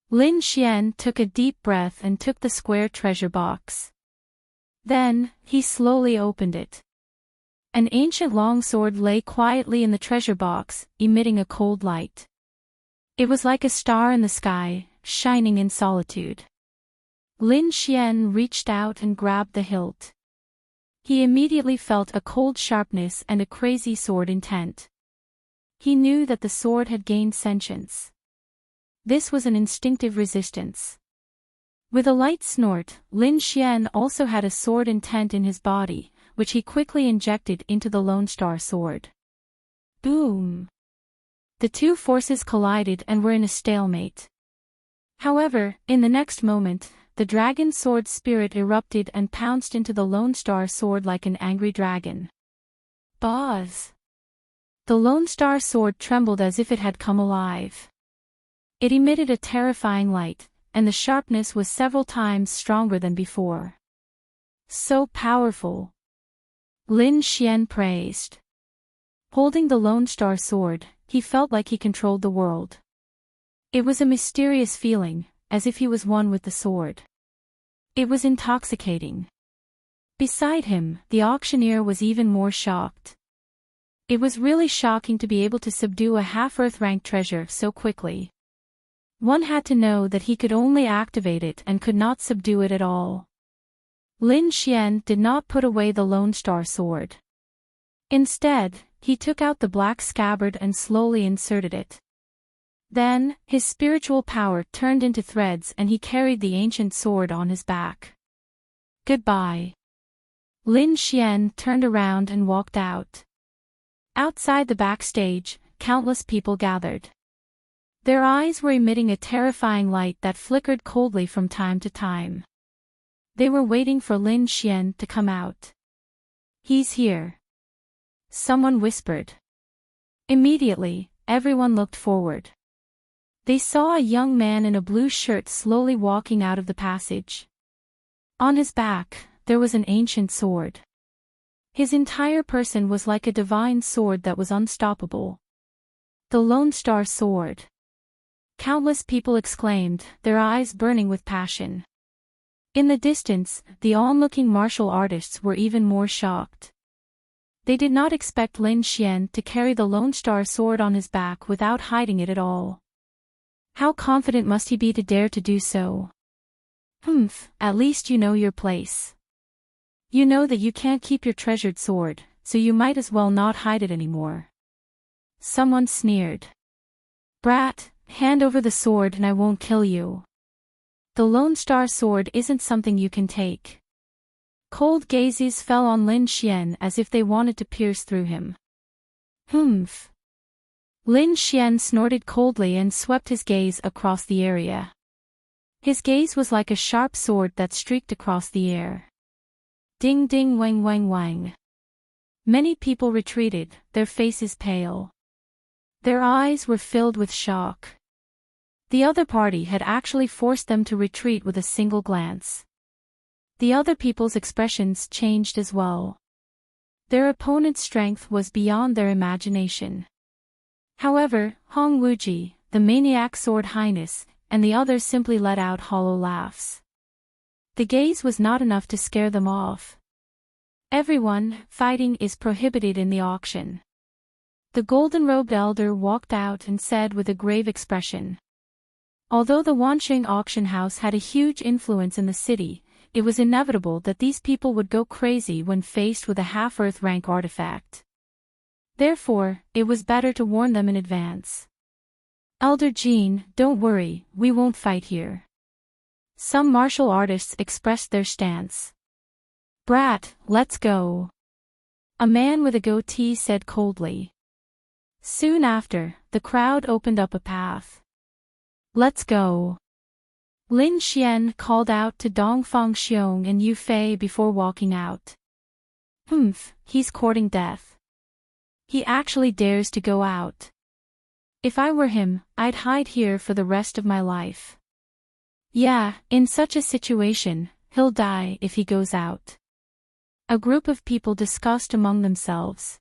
Lin Xian took a deep breath and took the square treasure box. Then, he slowly opened it. An ancient longsword lay quietly in the treasure box, emitting a cold light. It was like a star in the sky, shining in solitude. Lin Xian reached out and grabbed the hilt. He immediately felt a cold sharpness and a crazy sword intent. He knew that the sword had gained sentience. This was an instinctive resistance. With a light snort, Lin Xian also had a sword intent in his body, which he quickly injected into the Lone Star Sword. Boom! The two forces collided and were in a stalemate. However, in the next moment, the dragon sword spirit erupted and pounced into the Lone Star Sword like an angry dragon. Buzz! The Lone Star Sword trembled as if it had come alive. It emitted a terrifying light, and the sharpness was several times stronger than before. So powerful. Lin Xian praised. Holding the Lone Star sword, he felt like he controlled the world. It was a mysterious feeling, as if he was one with the sword. It was intoxicating. Beside him, the auctioneer was even more shocked. It was really shocking to be able to subdue a half-Earth rank treasure so quickly. One had to know that he could only activate it and could not subdue it at all. Lin Xian did not put away the Lone Star sword. Instead, he took out the black scabbard and slowly inserted it. Then, his spiritual power turned into threads and he carried the ancient sword on his back. Goodbye. Lin Xian turned around and walked out. Outside the backstage, countless people gathered. Their eyes were emitting a terrifying light that flickered coldly from time to time. They were waiting for Lin Xian to come out. He's here. Someone whispered. Immediately, everyone looked forward. They saw a young man in a blue shirt slowly walking out of the passage. On his back, there was an ancient sword. His entire person was like a divine sword that was unstoppable. The Lone Star sword. Countless people exclaimed, their eyes burning with passion. In the distance, the onlooking martial artists were even more shocked. They did not expect Lin Xian to carry the Lone Star sword on his back without hiding it at all. How confident must he be to dare to do so? At least you know your place. You know that you can't keep your treasured sword, so you might as well not hide it anymore. Someone sneered. Brat, hand over the sword and I won't kill you. The Lone Star sword isn't something you can take. Cold gazes fell on Lin Xian as if they wanted to pierce through him. Lin Xian snorted coldly and swept his gaze across the area. His gaze was like a sharp sword that streaked across the air. Ding ding wang wang wang. Many people retreated, their faces pale. Their eyes were filled with shock. The other party had actually forced them to retreat with a single glance. The other people's expressions changed as well. Their opponent's strength was beyond their imagination. However, Hong Wuji, the maniac sword highness, and the others simply let out hollow laughs. The gaze was not enough to scare them off. Everyone, fighting is prohibited in the auction. The golden-robed elder walked out and said with a grave expression. Although the Wansheng auction house had a huge influence in the city, it was inevitable that these people would go crazy when faced with a half-Earth rank artifact. Therefore, it was better to warn them in advance. Elder Jean, don't worry, we won't fight here. Some martial artists expressed their stance. Brat, let's go. A man with a goatee said coldly. Soon after, the crowd opened up a path. Let's go. Lin Xian called out to Dongfang Xiong and Yu Fei before walking out. He's courting death. He actually dares to go out. If I were him, I'd hide here for the rest of my life. Yeah, in such a situation, he'll die if he goes out. A group of people discussed among themselves.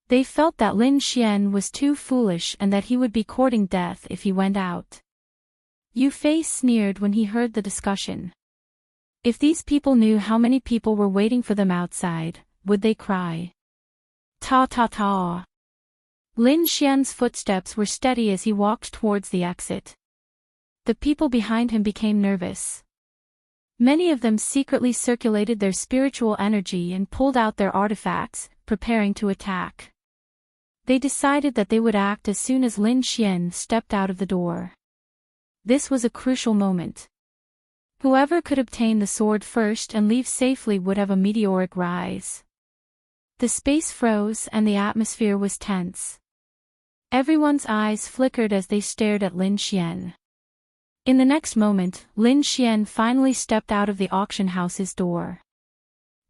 They felt that Lin Xian was too foolish and that he would be courting death if he went out. Yu Fei sneered when he heard the discussion. If these people knew how many people were waiting for them outside, would they cry? Ta ta ta. Lin Xian's footsteps were steady as he walked towards the exit. The people behind him became nervous. Many of them secretly circulated their spiritual energy and pulled out their artifacts, preparing to attack. They decided that they would act as soon as Lin Xian stepped out of the door. This was a crucial moment. Whoever could obtain the sword first and leave safely would have a meteoric rise. The space froze and the atmosphere was tense. Everyone's eyes flickered as they stared at Lin Xian. In the next moment, Lin Xian finally stepped out of the auction house's door.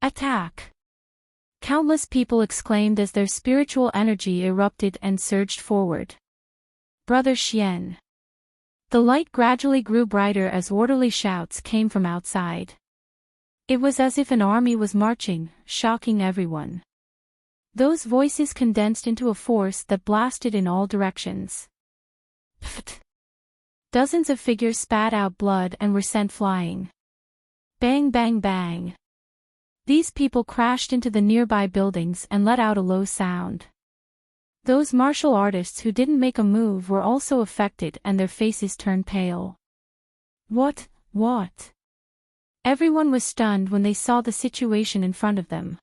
Attack! Countless people exclaimed as their spiritual energy erupted and surged forward. Brother Xian. The light gradually grew brighter as orderly shouts came from outside. It was as if an army was marching, shocking everyone. Those voices condensed into a force that blasted in all directions. Pfft. Dozens of figures spat out blood and were sent flying. Bang bang bang. These people crashed into the nearby buildings and let out a low sound. Those martial artists who didn't make a move were also affected and their faces turned pale. What? Everyone was stunned when they saw the situation in front of them.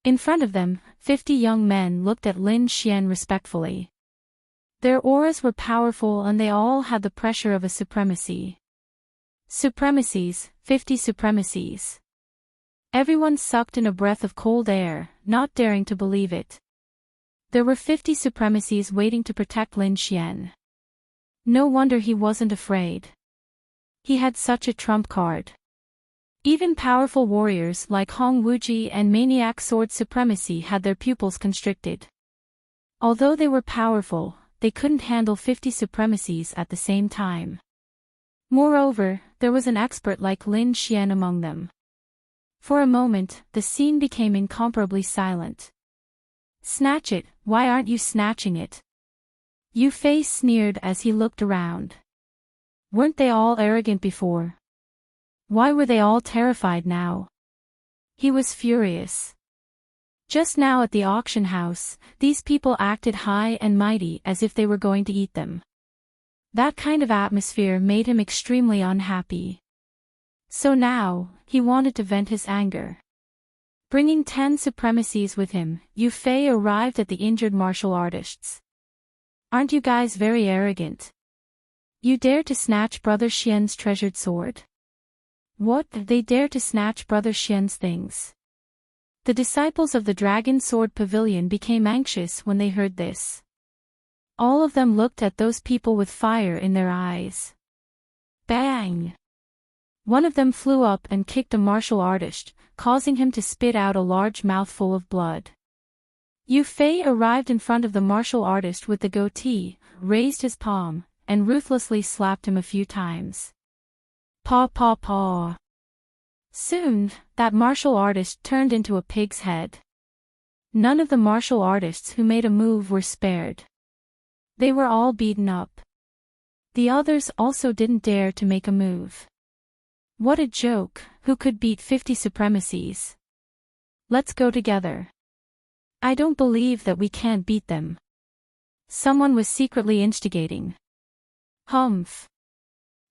In front of them, 50 young men looked at Lin Xian respectfully. Their auras were powerful and they all had the pressure of a supremacy. Supremacies, 50 supremacies. Everyone sucked in a breath of cold air, not daring to believe it. There were 50 supremacies waiting to protect Lin Xian. No wonder he wasn't afraid. He had such a trump card. Even powerful warriors like Hong Wuji and Maniac Sword Supremacy had their pupils constricted. Although they were powerful, they couldn't handle 50 supremacies at the same time. Moreover, there was an expert like Lin Xian among them. For a moment, the scene became incomparably silent. Snatch it, why aren't you snatching it? Yu Fei sneered as he looked around. Weren't they all arrogant before? Why were they all terrified now? He was furious. Just now at the auction house, these people acted high and mighty as if they were going to eat them. That kind of atmosphere made him extremely unhappy. So now, he wanted to vent his anger. Bringing 10 supremacies with him, Yu Fei arrived at the injured martial artists. Aren't you guys very arrogant? You dare to snatch Brother Xian's treasured sword? What? They dare to snatch Brother Xian's things. The disciples of the Dragon Sword Pavilion became anxious when they heard this. All of them looked at those people with fire in their eyes. Bang! One of them flew up and kicked a martial artist, causing him to spit out a large mouthful of blood. Yu Fei arrived in front of the martial artist with the goatee, raised his palm, and ruthlessly slapped him a few times. Paw paw paw. Soon, that martial artist turned into a pig's head. None of the martial artists who made a move were spared. They were all beaten up. The others also didn't dare to make a move. What a joke, who could beat 50 supremacies? Let's go together. I don't believe that we can't beat them. Someone was secretly instigating. Humph.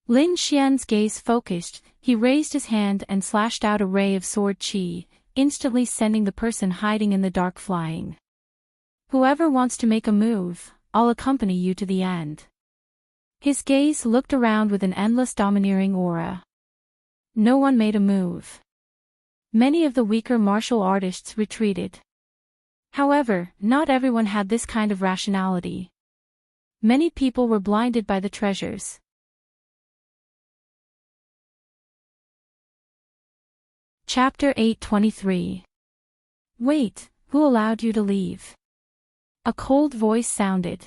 Lin Xian's gaze focused, he raised his hand and slashed out a ray of sword qi, instantly sending the person hiding in the dark flying. Whoever wants to make a move, I'll accompany you to the end. His gaze looked around with an endless domineering aura. No one made a move. Many of the weaker martial artists retreated. However, not everyone had this kind of rationality. Many people were blinded by the treasures. Chapter 823. Wait, who allowed you to leave? A cold voice sounded.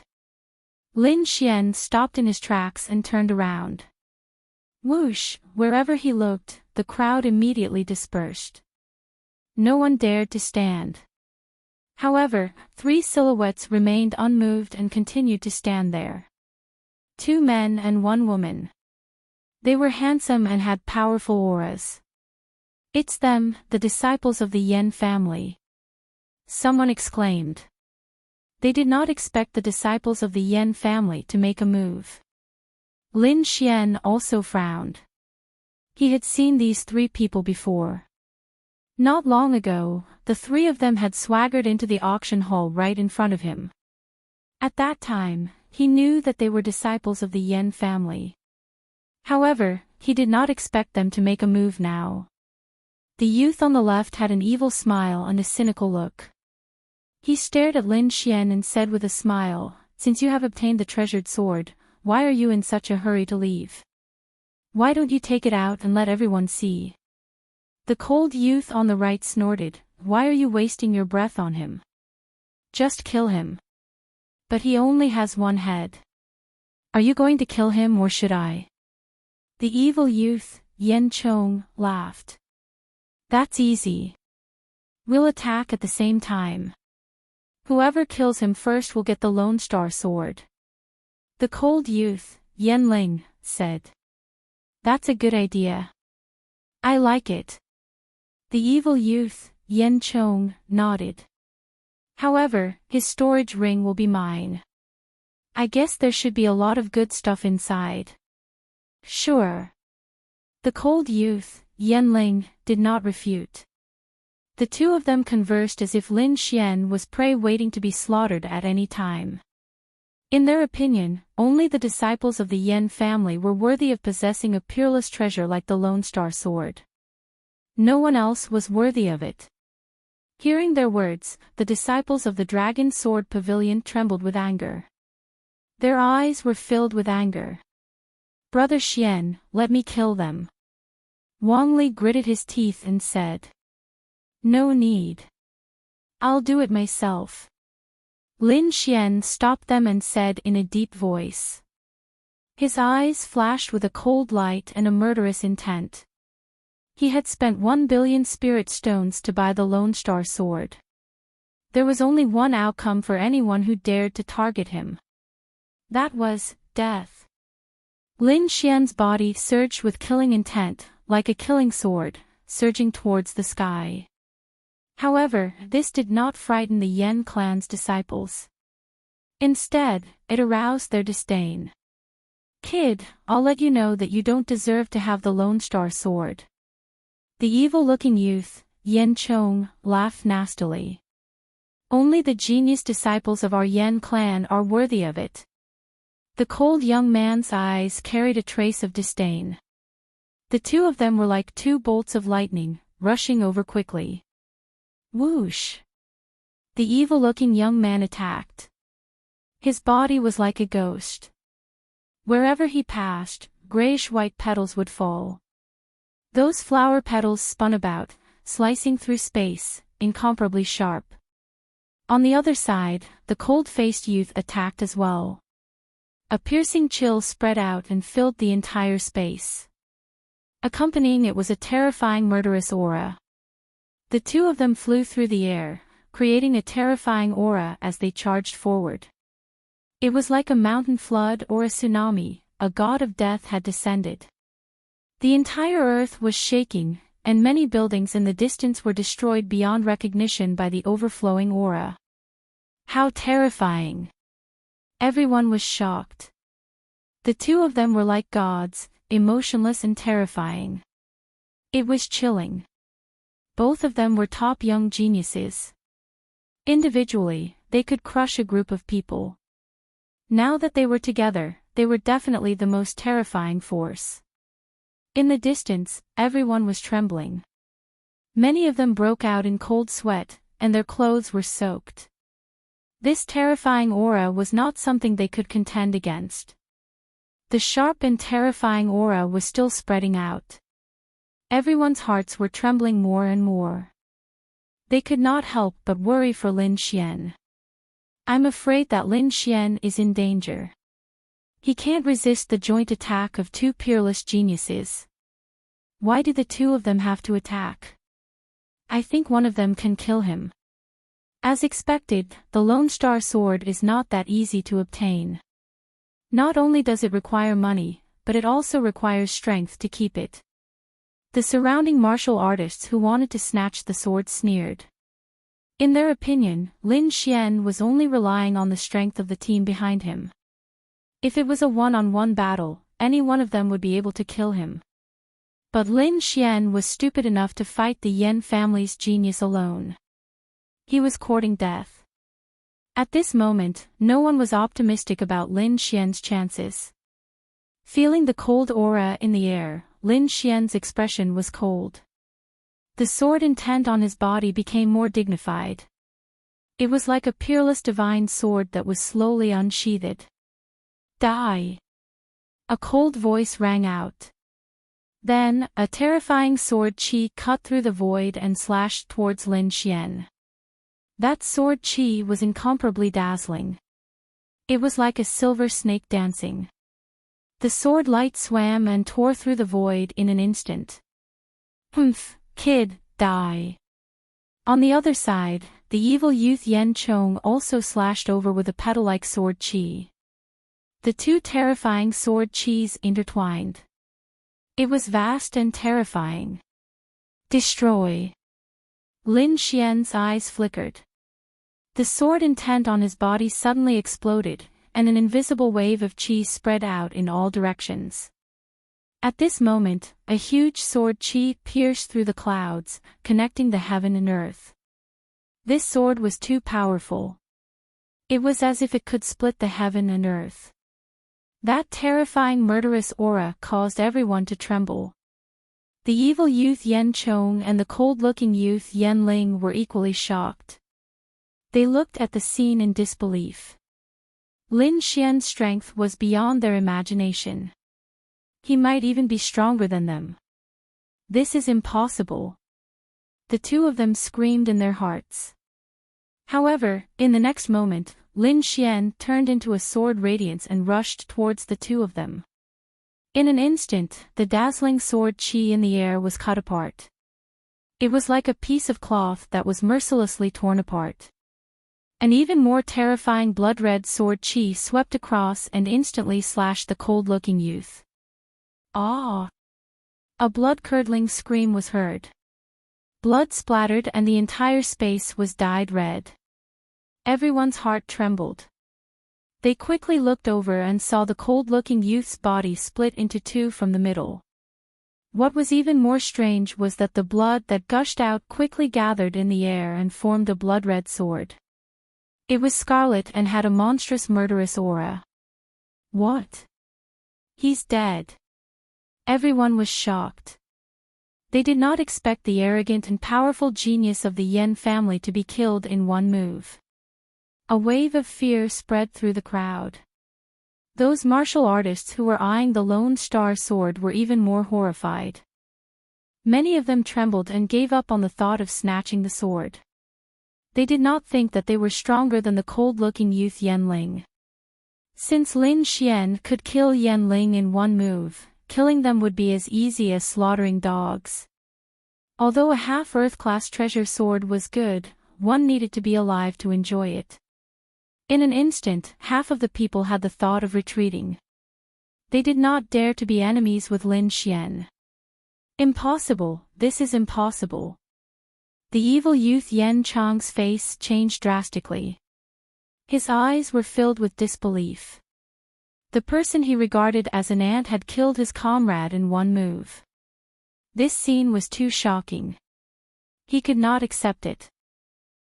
Lin Xian stopped in his tracks and turned around. Whoosh, wherever he looked, the crowd immediately dispersed. No one dared to stand. However, 3 silhouettes remained unmoved and continued to stand there. 2 men and 1 woman. They were handsome and had powerful auras. It's them, the disciples of the Yen family. Someone exclaimed. They did not expect the disciples of the Yen family to make a move. Lin Xian also frowned. He had seen these 3 people before. Not long ago, the 3 of them had swaggered into the auction hall right in front of him. At that time, he knew that they were disciples of the Yen family. However, he did not expect them to make a move now. The youth on the left had an evil smile and a cynical look. He stared at Lin Xian and said with a smile, "Since you have obtained the treasured sword, why are you in such a hurry to leave? Why don't you take it out and let everyone see?" The cold youth on the right snorted, "Why are you wasting your breath on him? Just kill him. But he only has 1 head. Are you going to kill him or should I?" The evil youth, Yen Chong, laughed. That's easy. We'll attack at the same time. Whoever kills him first will get the Lone Star Sword. The cold youth, Yenling, said. That's a good idea. I like it. The evil youth, Yen Chong, nodded. However, his storage ring will be mine. I guess there should be a lot of good stuff inside. Sure. The cold youth, Yenling, did not refute. The two of them conversed as if Lin Xian was prey waiting to be slaughtered at any time. In their opinion, only the disciples of the Yen family were worthy of possessing a peerless treasure like the Lone Star Sword. No one else was worthy of it. Hearing their words, the disciples of the Dragon Sword Pavilion trembled with anger. Their eyes were filled with anger. Brother Xian, let me kill them. Wang Li gritted his teeth and said. No need. I'll do it myself. Lin Xian stopped them and said in a deep voice. His eyes flashed with a cold light and a murderous intent. He had spent 1 billion spirit stones to buy the Lone Star Sword. There was only one outcome for anyone who dared to target him. That was death. Lin Xian's body surged with killing intent, like a killing sword, surging towards the sky. However, this did not frighten the Yen clan's disciples. Instead, it aroused their disdain. Kid, I'll let you know that you don't deserve to have the Lone Star Sword. The evil-looking youth, Yen Chong, laughed nastily. Only the genius disciples of our Yen clan are worthy of it. The cold young man's eyes carried a trace of disdain. The two of them were like two bolts of lightning, rushing over quickly. Whoosh! The evil-looking young man attacked. His body was like a ghost. Wherever he passed, grayish-white petals would fall. Those flower petals spun about, slicing through space, incomparably sharp. On the other side, the cold-faced youth attacked as well. A piercing chill spread out and filled the entire space. Accompanying it was a terrifying murderous aura. The two of them flew through the air, creating a terrifying aura as they charged forward. It was like a mountain flood or a tsunami, a god of death had descended. The entire earth was shaking, and many buildings in the distance were destroyed beyond recognition by the overflowing aura. How terrifying! Everyone was shocked. The two of them were like gods, emotionless and terrifying. It was chilling. Both of them were top young geniuses. Individually, they could crush a group of people. Now that they were together, they were definitely the most terrifying force. In the distance, everyone was trembling. Many of them broke out in cold sweat, and their clothes were soaked. This terrifying aura was not something they could contend against. The sharp and terrifying aura was still spreading out. Everyone's hearts were trembling more and more. They could not help but worry for Lin Xian. I'm afraid that Lin Xian is in danger. He can't resist the joint attack of two peerless geniuses. Why do the two of them have to attack? I think one of them can kill him. As expected, the Lone Star Sword is not that easy to obtain. Not only does it require money, but it also requires strength to keep it. The surrounding martial artists who wanted to snatch the sword sneered. In their opinion, Lin Xian was only relying on the strength of the team behind him. If it was a one-on-one battle, any one of them would be able to kill him. But Lin Xian was stupid enough to fight the Yen family's genius alone. He was courting death. At this moment, no one was optimistic about Lin Xian's chances. Feeling the cold aura in the air, Lin Xian's expression was cold. The sword intent on his body became more dignified. It was like a peerless divine sword that was slowly unsheathed. Die! A cold voice rang out. Then, a terrifying sword chi cut through the void and slashed towards Lin Xian. That sword chi was incomparably dazzling. It was like a silver snake dancing. The sword light swam and tore through the void in an instant. Humph, kid, die. On the other side, the evil youth Yen Chong also slashed over with a petal-like sword chi. The two terrifying sword chis intertwined. It was vast and terrifying. Destroy. Lin Xian's eyes flickered. The sword intent on his body suddenly exploded, and an invisible wave of chi spread out in all directions. At this moment, a huge sword chi pierced through the clouds, connecting the heaven and earth. This sword was too powerful. It was as if it could split the heaven and earth. That terrifying murderous aura caused everyone to tremble. The evil youth Yen Chong and the cold-looking youth Yen Ling were equally shocked. They looked at the scene in disbelief. Lin Xian's strength was beyond their imagination. He might even be stronger than them. This is impossible. The two of them screamed in their hearts. However, in the next moment, Lin Xian turned into a sword radiance and rushed towards the two of them. In an instant, the dazzling sword chi in the air was cut apart. It was like a piece of cloth that was mercilessly torn apart. An even more terrifying blood-red sword chi swept across and instantly slashed the cold-looking youth. Ah! A blood-curdling scream was heard. Blood splattered and the entire space was dyed red. Everyone's heart trembled. They quickly looked over and saw the cold-looking youth's body split into two from the middle. What was even more strange was that the blood that gushed out quickly gathered in the air and formed a blood-red sword. It was scarlet and had a monstrous murderous aura. What? He's dead. Everyone was shocked. They did not expect the arrogant and powerful genius of the Yen family to be killed in one move. A wave of fear spread through the crowd. Those martial artists who were eyeing the Lone Star sword were even more horrified. Many of them trembled and gave up on the thought of snatching the sword. They did not think that they were stronger than the cold-looking youth Yen Ling. Since Lin Xian could kill Yen Ling in one move, killing them would be as easy as slaughtering dogs. Although a half-Earth-class treasure sword was good, one needed to be alive to enjoy it. In an instant, half of the people had the thought of retreating. They did not dare to be enemies with Lin Xian. Impossible, this is impossible. The evil youth Yen Chong's face changed drastically. His eyes were filled with disbelief. The person he regarded as an ant had killed his comrade in one move. This scene was too shocking. He could not accept it.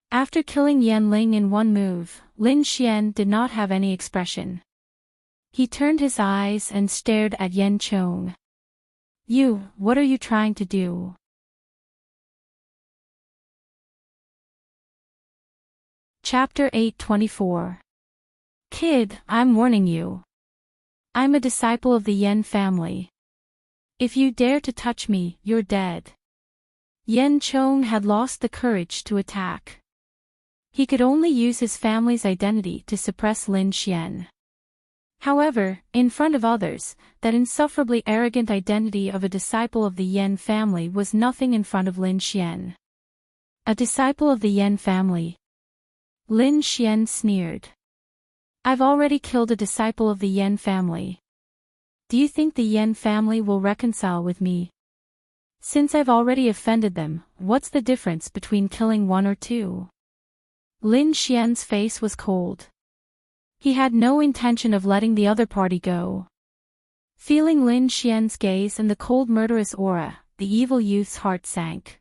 After killing Yen Ling in one move, Lin Xian did not have any expression. He turned his eyes and stared at Yen Chong. "You, what are you trying to do?" Chapter 8:24. Kid, I'm warning you. I'm a disciple of the Yen family. If you dare to touch me, you're dead. Yen Chong had lost the courage to attack. He could only use his family's identity to suppress Lin Xian. However, in front of others, that insufferably arrogant identity of a disciple of the Yen family was nothing in front of Lin Xian. A disciple of the Yen family? Lin Xian sneered. I've already killed a disciple of the Yen family. Do you think the Yen family will reconcile with me? Since I've already offended them, what's the difference between killing one or two? Lin Xian's face was cold. He had no intention of letting the other party go. Feeling Lin Xian's gaze and the cold murderous aura, the evil youth's heart sank.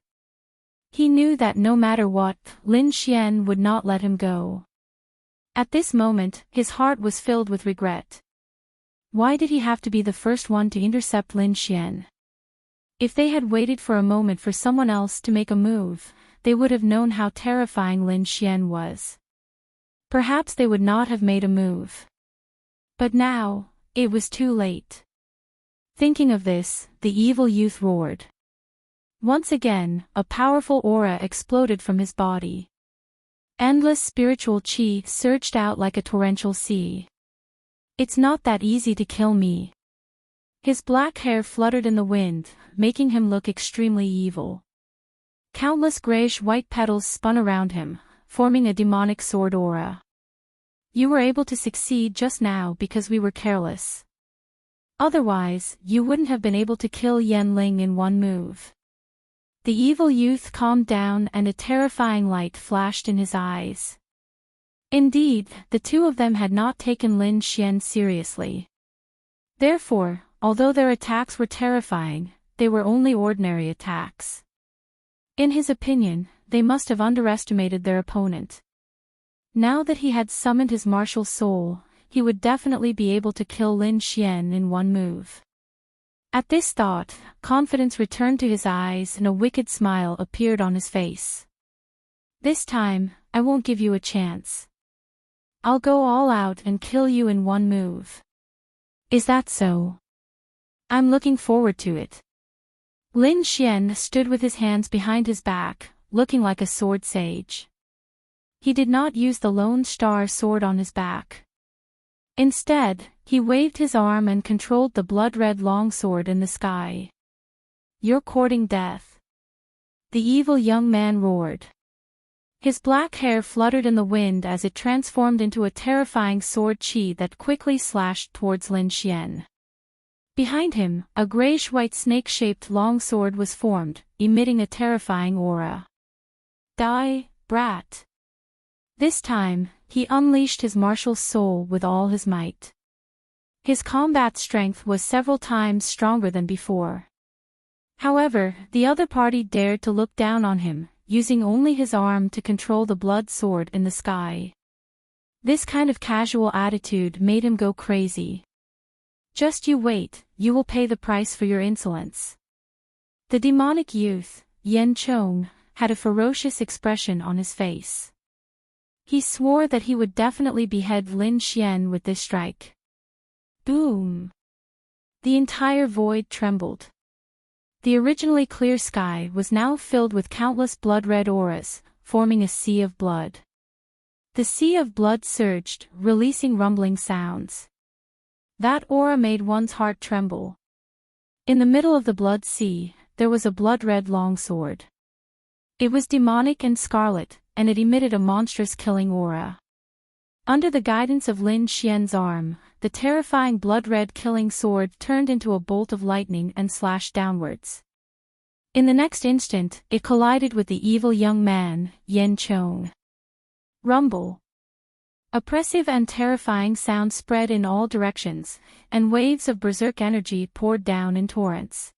He knew that no matter what, Lin Xian would not let him go. At this moment, his heart was filled with regret. Why did he have to be the first one to intercept Lin Xian? If they had waited for a moment for someone else to make a move, they would have known how terrifying Lin Xian was. Perhaps they would not have made a move. But now, it was too late. Thinking of this, the evil youth roared. Once again, a powerful aura exploded from his body. Endless spiritual chi surged out like a torrential sea. It's not that easy to kill me. His black hair fluttered in the wind, making him look extremely evil. Countless grayish-white petals spun around him, forming a demonic sword aura. You were able to succeed just now because we were careless. Otherwise, you wouldn't have been able to kill Yanling in one move. The evil youth calmed down and a terrifying light flashed in his eyes. Indeed, the two of them had not taken Lin Xian seriously. Therefore, although their attacks were terrifying, they were only ordinary attacks. In his opinion, they must have underestimated their opponent. Now that he had summoned his martial soul, he would definitely be able to kill Lin Xian in one move. At this thought, confidence returned to his eyes and a wicked smile appeared on his face. This time, I won't give you a chance. I'll go all out and kill you in one move. Is that so? I'm looking forward to it. Lin Xian stood with his hands behind his back, looking like a sword sage. He did not use the Lone Star sword on his back. Instead, he waved his arm and controlled the blood-red longsword in the sky. You're courting death. The evil young man roared. His black hair fluttered in the wind as it transformed into a terrifying sword chi that quickly slashed towards Lin Xian. Behind him, a grayish-white snake-shaped longsword was formed, emitting a terrifying aura. Die, brat. This time, he unleashed his martial soul with all his might. His combat strength was several times stronger than before. However, the other party dared to look down on him, using only his arm to control the blood sword in the sky. This kind of casual attitude made him go crazy. Just you wait, you will pay the price for your insolence. The demonic youth, Yan Chong, had a ferocious expression on his face. He swore that he would definitely behead Lin Xian with this strike. Boom! The entire void trembled. The originally clear sky was now filled with countless blood-red auras, forming a sea of blood. The sea of blood surged, releasing rumbling sounds. That aura made one's heart tremble. In the middle of the blood sea, there was a blood-red longsword. It was demonic and scarlet, and it emitted a monstrous killing aura. Under the guidance of Lin Xian's arm, the terrifying blood-red killing sword turned into a bolt of lightning and slashed downwards. In the next instant, it collided with the evil young man, Yan Chong. Rumble. Oppressive and terrifying sound spread in all directions, and waves of berserk energy poured down in torrents.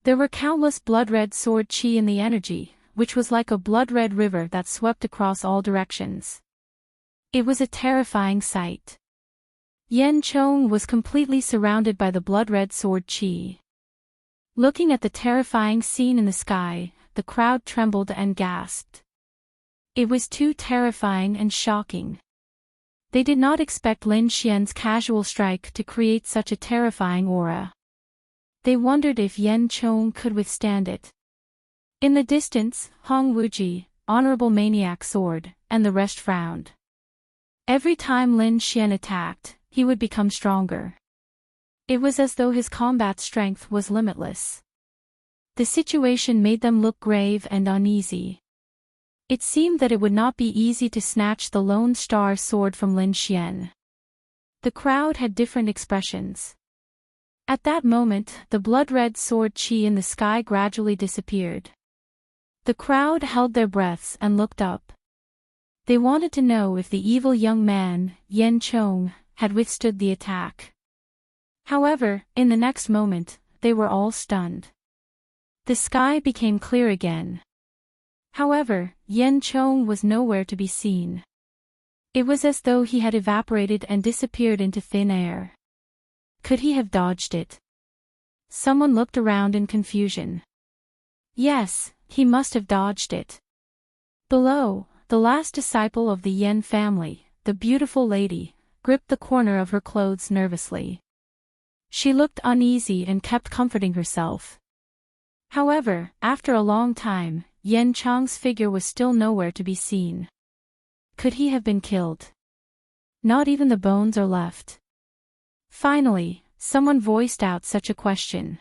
There were countless blood-red sword chi in the energy, which was like a blood-red river that swept across all directions. It was a terrifying sight. Yan Chong was completely surrounded by the blood-red sword chi. Looking at the terrifying scene in the sky, the crowd trembled and gasped. It was too terrifying and shocking. They did not expect Lin Xian's casual strike to create such a terrifying aura. They wondered if Yan Chong could withstand it. In the distance, Hong Wuji, Honorable Maniac Sword, and the rest frowned. Every time Lin Xian attacked, he would become stronger. It was as though his combat strength was limitless. The situation made them look grave and uneasy. It seemed that it would not be easy to snatch the Lone Star sword from Lin Xian. The crowd had different expressions. At that moment, the blood-red sword chi in the sky gradually disappeared. The crowd held their breaths and looked up. They wanted to know if the evil young man, Yan Chong, had withstood the attack. However, in the next moment, they were all stunned. The sky became clear again. However, Yan Chong was nowhere to be seen. It was as though he had evaporated and disappeared into thin air. Could he have dodged it? Someone looked around in confusion. Yes, he must have dodged it. Below, the last disciple of the Yan family, the beautiful lady, gripped the corner of her clothes nervously. She looked uneasy and kept comforting herself. However, after a long time, Yan Chong's figure was still nowhere to be seen. Could he have been killed? Not even the bones are left. Finally, someone voiced out such a question.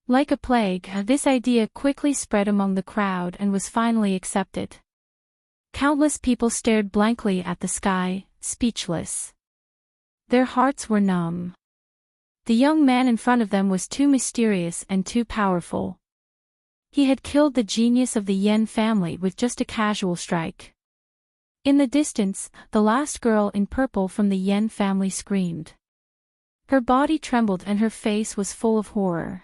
Like a plague, this idea quickly spread among the crowd and was finally accepted. Countless people stared blankly at the sky, speechless. Their hearts were numb. The young man in front of them was too mysterious and too powerful. He had killed the genius of the Yen family with just a casual strike. In the distance, the last girl in purple from the Yen family screamed. Her body trembled and her face was full of horror.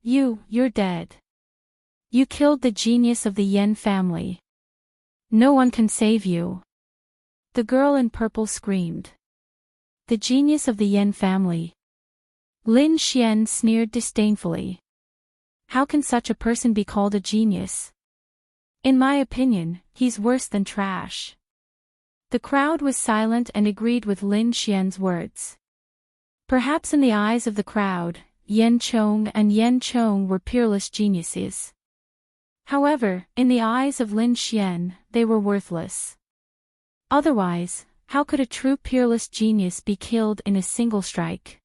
You're dead. You killed the genius of the Yen family. No one can save you. The girl in purple screamed. The genius of the Yen family. Lin Xian sneered disdainfully. How can such a person be called a genius? In my opinion, he's worse than trash. The crowd was silent and agreed with Lin Xian's words. Perhaps in the eyes of the crowd, Yen Chong and Yen Chong were peerless geniuses. However, in the eyes of Lin Xian, they were worthless. Otherwise, how could a true peerless genius be killed in a single strike?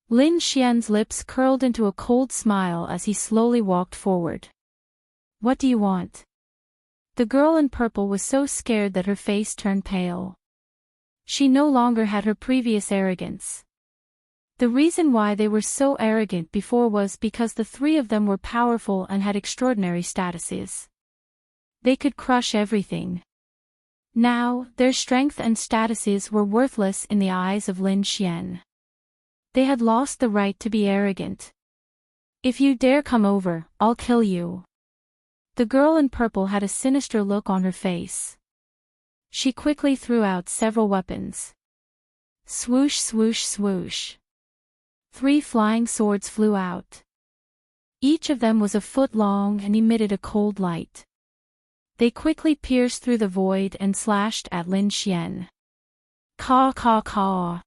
Lin Xian's lips curled into a cold smile as he slowly walked forward. What do you want? The girl in purple was so scared that her face turned pale. She no longer had her previous arrogance. The reason why they were so arrogant before was because the three of them were powerful and had extraordinary statuses. They could crush everything. Now, their strength and statuses were worthless in the eyes of Lin Xian. They had lost the right to be arrogant. If you dare come over, I'll kill you. The girl in purple had a sinister look on her face. She quickly threw out several weapons. Swoosh, swoosh, swoosh. 3 flying swords flew out. Each of them was a foot long and emitted a cold light. They quickly pierced through the void and slashed at Lin Xian. Caw, caw, caw.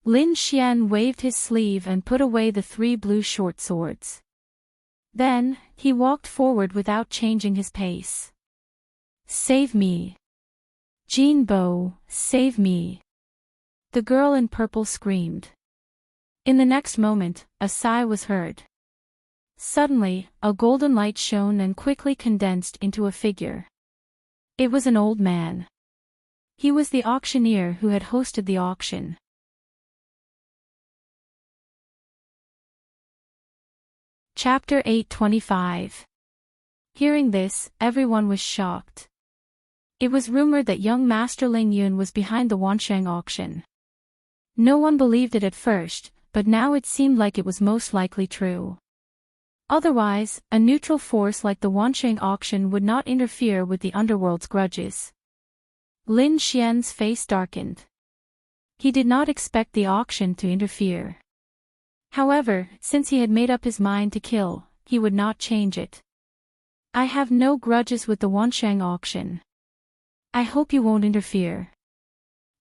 Lin Xian waved his sleeve and put away the 3 blue short swords. Then, he walked forward without changing his pace. Save me. Jinbo, save me. The girl in purple screamed. In the next moment, a sigh was heard. Suddenly, a golden light shone and quickly condensed into a figure. It was an old man. He was the auctioneer who had hosted the auction. Chapter 825. Hearing this, everyone was shocked. It was rumored that young Master Ling Yun was behind the Wansheng auction. No one believed it at first, but now it seemed like it was most likely true. Otherwise, a neutral force like the Wansheng auction would not interfere with the underworld's grudges. Lin Xian's face darkened. He did not expect the auction to interfere. However, since he had made up his mind to kill, he would not change it. I have no grudges with the Wansheng auction. I hope you won't interfere.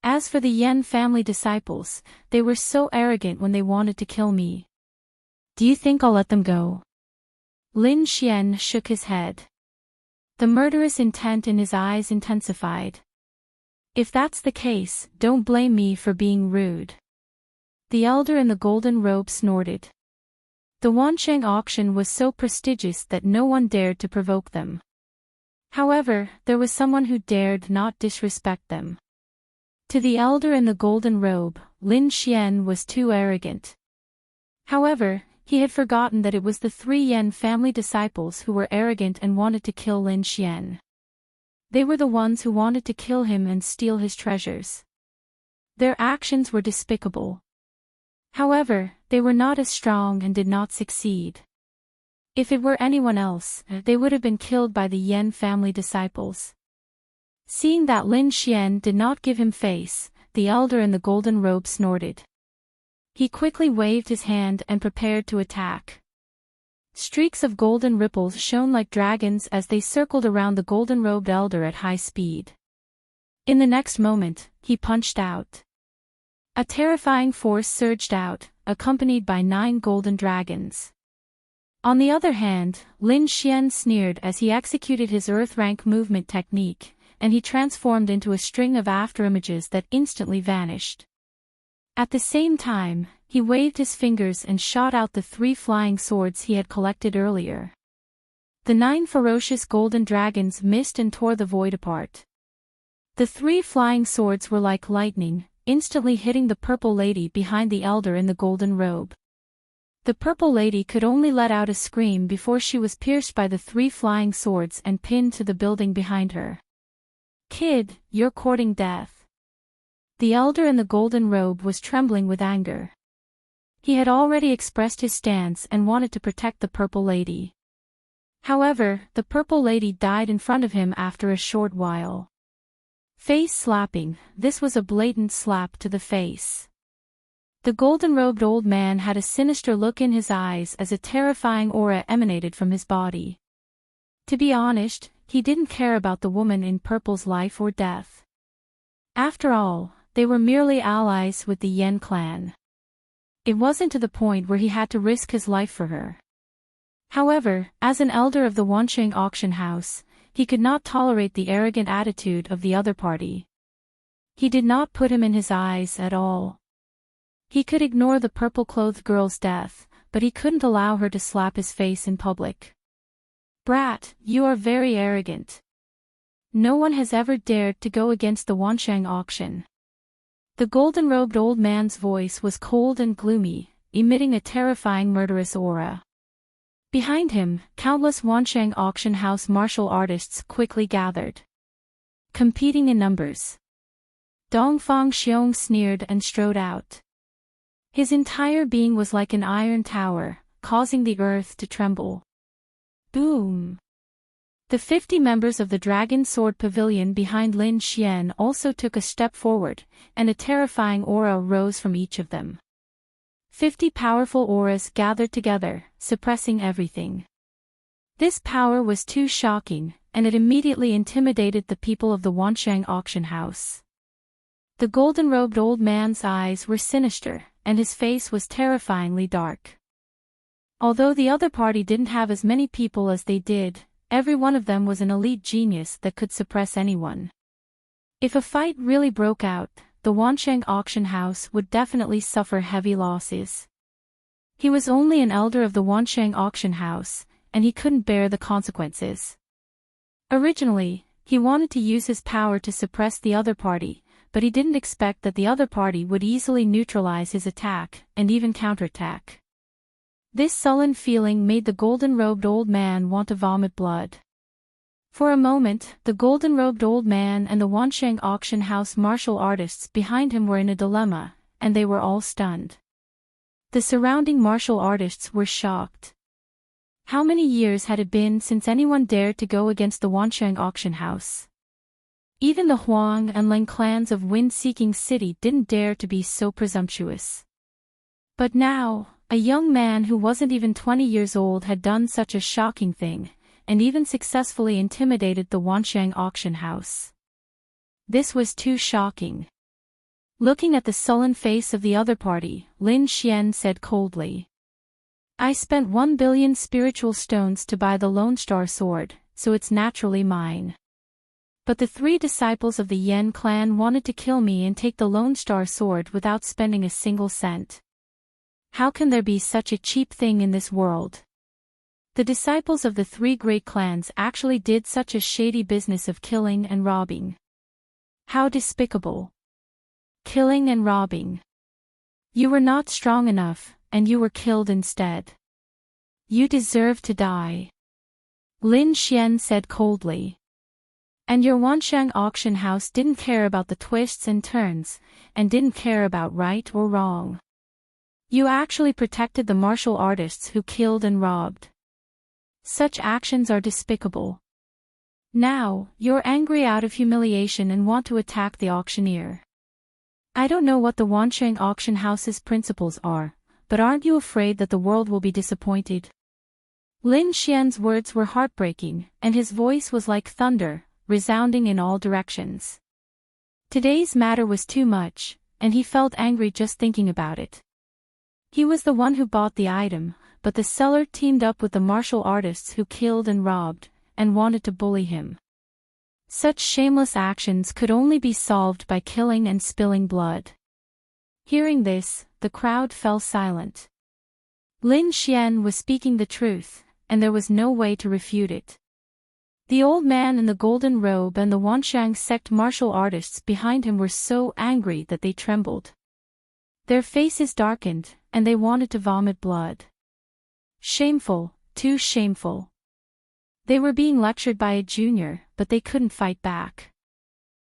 As for the Yen family disciples, they were so arrogant when they wanted to kill me. Do you think I'll let them go? Lin Xian shook his head. The murderous intent in his eyes intensified. If that's the case, don't blame me for being rude. The elder in the golden robe snorted. The Wansheng auction was so prestigious that no one dared to provoke them. However, there was someone who dared not disrespect them. To the elder in the golden robe, Lin Xian was too arrogant. However, he had forgotten that it was the 3 Yen family disciples who were arrogant and wanted to kill Lin Xian. They were the ones who wanted to kill him and steal his treasures. Their actions were despicable. However, they were not as strong and did not succeed. If it were anyone else, they would have been killed by the Yen family disciples. Seeing that Lin Xian did not give him face, the elder in the golden robe snorted. He quickly waved his hand and prepared to attack. Streaks of golden ripples shone like dragons as they circled around the golden-robed elder at high speed. In the next moment, he punched out. A terrifying force surged out, accompanied by 9 golden dragons. On the other hand, Lin Xian sneered as he executed his earth rank movement technique, and he transformed into a string of afterimages that instantly vanished. At the same time, he waved his fingers and shot out the 3 flying swords he had collected earlier. The 9 ferocious golden dragons missed and tore the void apart. The 3 flying swords were like lightning, instantly hitting the purple lady behind the elder in the golden robe. The purple lady could only let out a scream before she was pierced by the 3 flying swords and pinned to the building behind her. "Kid, you're courting death." The elder in the golden robe was trembling with anger. He had already expressed his stance and wanted to protect the purple lady. However, the purple lady died in front of him after a short while. Face slapping, this was a blatant slap to the face. The golden-robed old man had a sinister look in his eyes as a terrifying aura emanated from his body. To be honest, he didn't care about the woman in purple's life or death. After all, they were merely allies with the Yen clan. It wasn't to the point where he had to risk his life for her. However, as an elder of the Wansheng auction house, he could not tolerate the arrogant attitude of the other party. He did not put him in his eyes at all. He could ignore the purple-clothed girl's death, but he couldn't allow her to slap his face in public. "Brat, you are very arrogant. No one has ever dared to go against the Wansheng auction." The golden-robed old man's voice was cold and gloomy, emitting a terrifying murderous aura. Behind him, countless Wansheng auction house martial artists quickly gathered. Competing in numbers. Dongfang Xiong sneered and strode out. His entire being was like an iron tower, causing the earth to tremble. Boom! The 50 members of the Dragon Sword Pavilion behind Lin Xian also took a step forward, and a terrifying aura rose from each of them. 50 powerful auras gathered together, suppressing everything. This power was too shocking, and it immediately intimidated the people of the Wansheng auction house. The golden-robed old man's eyes were sinister, and his face was terrifyingly dark. Although the other party didn't have as many people as they did, every one of them was an elite genius that could suppress anyone. If a fight really broke out, the Wansheng auction house would definitely suffer heavy losses. He was only an elder of the Wansheng auction house, and he couldn't bear the consequences. Originally, he wanted to use his power to suppress the other party, but he didn't expect that the other party would easily neutralize his attack, and even counterattack. This sullen feeling made the golden-robed old man want to vomit blood. For a moment, the golden-robed old man and the Wansheng auction house martial artists behind him were in a dilemma, and they were all stunned. The surrounding martial artists were shocked. How many years had it been since anyone dared to go against the Wansheng auction house? Even the Huang and Leng clans of Wind-Seeking City didn't dare to be so presumptuous. But now, a young man who wasn't even 20 years old had done such a shocking thing, and even successfully intimidated the Wansheng auction house. This was too shocking. Looking at the sullen face of the other party, Lin Xian said coldly, "I spent 1 billion spiritual stones to buy the Lone Star Sword, so it's naturally mine. But the 3 disciples of the Yen clan wanted to kill me and take the Lone Star Sword without spending a single cent. How can there be such a cheap thing in this world?" The disciples of the 3 great clans actually did such a shady business of killing and robbing. How despicable. Killing and robbing. You were not strong enough, and you were killed instead. You deserve to die. Lin Xian said coldly. And your Wansheng auction house didn't care about the twists and turns, and didn't care about right or wrong. You actually protected the martial artists who killed and robbed. Such actions are despicable. Now, you're angry out of humiliation and want to attack the auctioneer. I don't know what the Wansheng auction house's principles are, but aren't you afraid that the world will be disappointed? Lin Xian's words were heartbreaking, and his voice was like thunder, resounding in all directions. Today's matter was too much, and he felt angry just thinking about it. He was the one who bought the item, but the seller teamed up with the martial artists who killed and robbed, and wanted to bully him. Such shameless actions could only be solved by killing and spilling blood. Hearing this, the crowd fell silent. Lin Xian was speaking the truth, and there was no way to refute it. The old man in the golden robe and the Wanshang sect martial artists behind him were so angry that they trembled. Their faces darkened, and they wanted to vomit blood. Shameful, too shameful. They were being lectured by a junior, but they couldn't fight back.